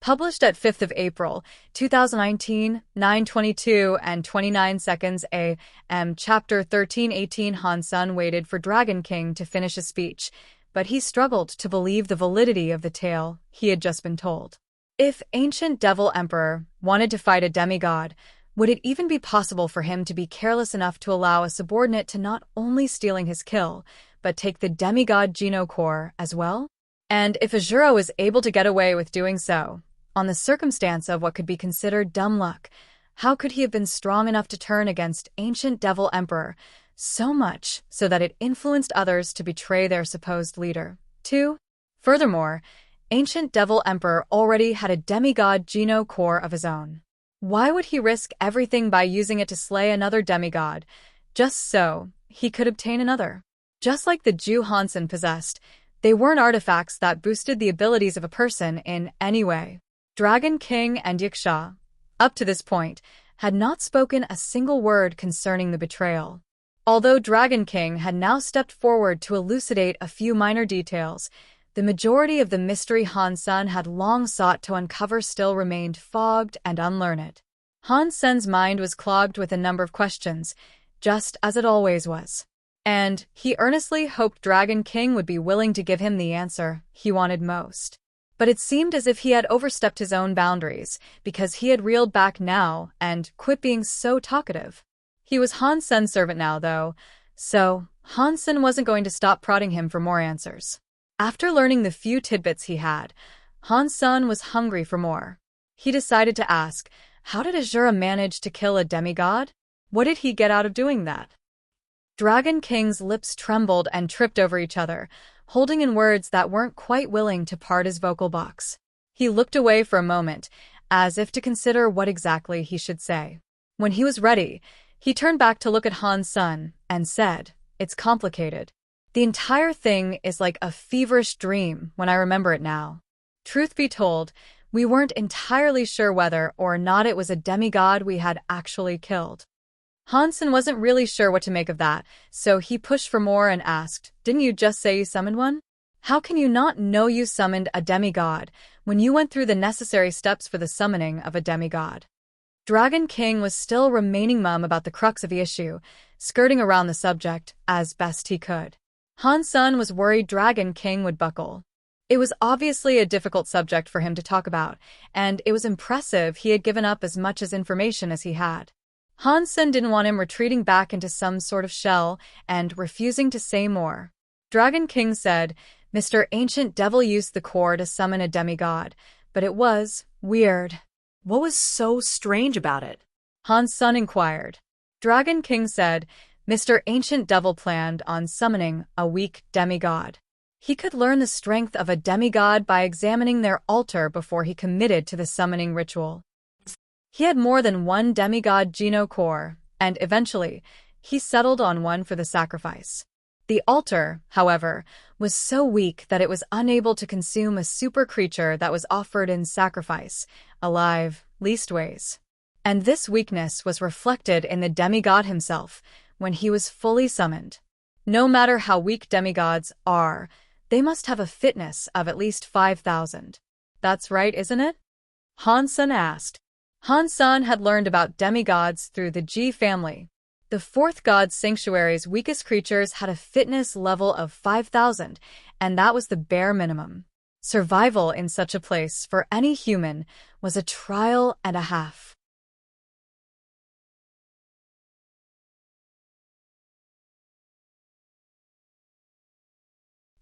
Published at 5th of April, 2019, 9:22 and 29 seconds a.m. Chapter 13:18 Han Sen waited for Dragon King to finish his speech, but he struggled to believe the validity of the tale he had just been told. If ancient devil emperor wanted to fight a demigod, would it even be possible for him to be careless enough to allow a subordinate to not only stealing his kill, but take the demigod Geno core as well? And if Azura was able to get away with doing so, on the circumstance of what could be considered dumb luck, how could he have been strong enough to turn against ancient devil emperor, so much so that it influenced others to betray their supposed leader? 2. Furthermore, ancient devil emperor already had a demigod Geno core of his own. Why would he risk everything by using it to slay another demigod, just so he could obtain another? Just like the Jew Hansen possessed, they weren't artifacts that boosted the abilities of a person in any way. Dragon King and Wuxia, up to this point, had not spoken a single word concerning the betrayal. Although Dragon King had now stepped forward to elucidate a few minor details, the majority of the mystery Han Sen had long sought to uncover still remained fogged and unlearned. Han Sen's mind was clogged with a number of questions, just as it always was. And he earnestly hoped Dragon King would be willing to give him the answer he wanted most. But it seemed as if he had overstepped his own boundaries, because he had reeled back now and quit being so talkative. He was Han Sen's servant now, though, so Han Sen wasn't going to stop prodding him for more answers. After learning the few tidbits he had, Han Sen was hungry for more. He decided to ask, how did Azura manage to kill a demigod? What did he get out of doing that? Dragon King's lips trembled and tripped over each other, holding in words that weren't quite willing to part his vocal box. He looked away for a moment, as if to consider what exactly he should say. When he was ready, he turned back to look at Han Sen and said, "It's complicated. The entire thing is like a feverish dream when I remember it now." Truth be told, we weren't entirely sure whether or not it was a demigod we had actually killed. Han Sen wasn't really sure what to make of that, so he pushed for more and asked, "Didn't you just say you summoned one? How can you not know you summoned a demigod when you went through the necessary steps for the summoning of a demigod?" Dragon King was still remaining mum about the crux of the issue, skirting around the subject as best he could. Han Sen was worried Dragon King would buckle. It was obviously a difficult subject for him to talk about, and it was impressive he had given up as much as information as he had. Han Sen didn't want him retreating back into some sort of shell and refusing to say more. Dragon King said, "Mr. Ancient Devil used the core to summon a demigod, but it was weird." What was so strange about it? Han Sen inquired. Dragon King said, "Mr. Ancient Devil planned on summoning a weak demigod. He could learn the strength of a demigod by examining their altar before he committed to the summoning ritual. He had more than one demigod Geno core, and eventually, he settled on one for the sacrifice. The altar, however, was so weak that it was unable to consume a super creature that was offered in sacrifice, alive, leastways. And this weakness was reflected in the demigod himself when he was fully summoned. No matter how weak demigods are, they must have a fitness of at least 5,000. That's right, isn't it? Han Sen asked. Han Sen had learned about demigods through the Ji family. The fourth god's sanctuary's weakest creatures had a fitness level of 5,000, and that was the bare minimum. Survival in such a place for any human was a trial and a half.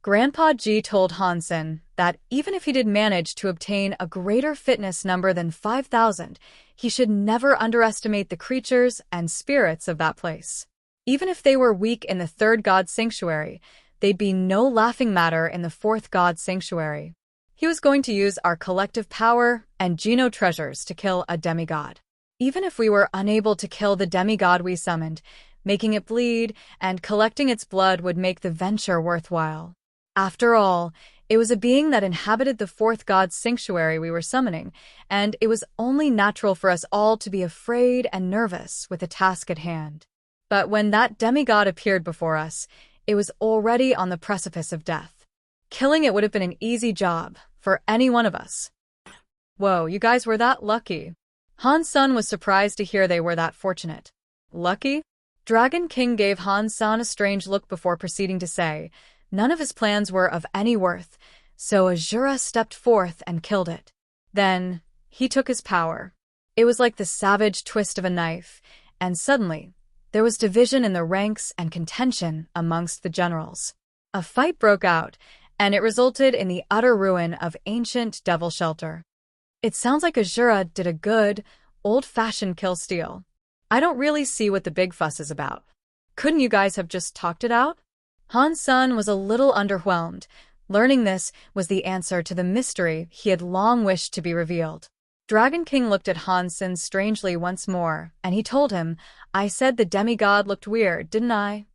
Grandpa Ji told Han Sen that even if he did manage to obtain a greater fitness number than 5,000, he should never underestimate the creatures and spirits of that place. Even if they were weak in the third god's sanctuary, they'd be no laughing matter in the fourth god's sanctuary. He was going to use our collective power and Geno treasures to kill a demigod. Even if we were unable to kill the demigod we summoned, making it bleed and collecting its blood would make the venture worthwhile. After all, it was a being that inhabited the fourth god's sanctuary we were summoning, and it was only natural for us all to be afraid and nervous with the task at hand. But when that demigod appeared before us, it was already on the precipice of death. Killing it would have been an easy job for any one of us. Whoa, you guys were that lucky. Han Sen was surprised to hear they were that fortunate. Lucky? Dragon King gave Han Sen a strange look before proceeding to say, None of his plans were of any worth, so Azura stepped forth and killed it. Then, he took his power. It was like the savage twist of a knife, and suddenly, there was division in the ranks and contention amongst the generals. A fight broke out, and it resulted in the utter ruin of ancient Devil Shelter. It sounds like Azura did a good, old-fashioned kill steal. I don't really see what the big fuss is about. Couldn't you guys have just talked it out? Han Sen was a little underwhelmed. Learning this was the answer to the mystery he had long wished to be revealed. Dragon King looked at Han Sen strangely once more, and he told him, "I said the demigod looked weird, didn't I?"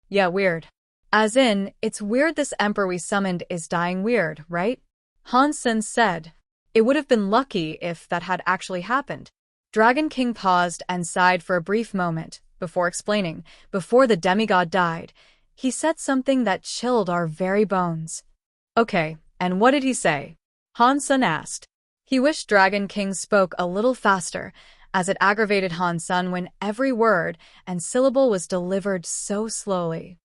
"Yeah, weird. As in, it's weird this emperor we summoned is dying weird, right?" Han Sen said. It would have been lucky if that had actually happened. Dragon King paused and sighed for a brief moment before explaining. Before the demigod died, he said something that chilled our very bones. "Okay, and what did he say?" Han Sen asked. He wished Dragon King spoke a little faster, as it aggravated Han Sen when every word and syllable was delivered so slowly.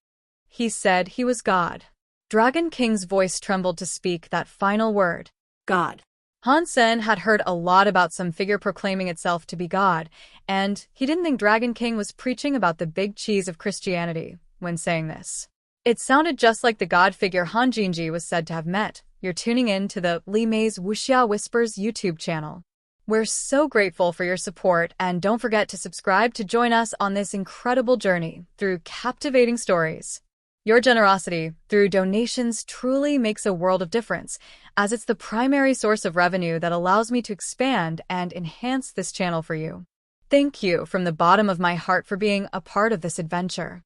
He said he was God. Dragon King's voice trembled to speak that final word. God. Han Sen had heard a lot about some figure proclaiming itself to be God, and he didn't think Dragon King was preaching about the big cheese of Christianity when saying this. It sounded just like the god figure Han Jinji was said to have met. You're tuning in to the Li Mei's Wuxia Whispers YouTube channel. We're so grateful for your support, and don't forget to subscribe to join us on this incredible journey through captivating stories. Your generosity through donations truly makes a world of difference, as it's the primary source of revenue that allows me to expand and enhance this channel for you. Thank you from the bottom of my heart for being a part of this adventure.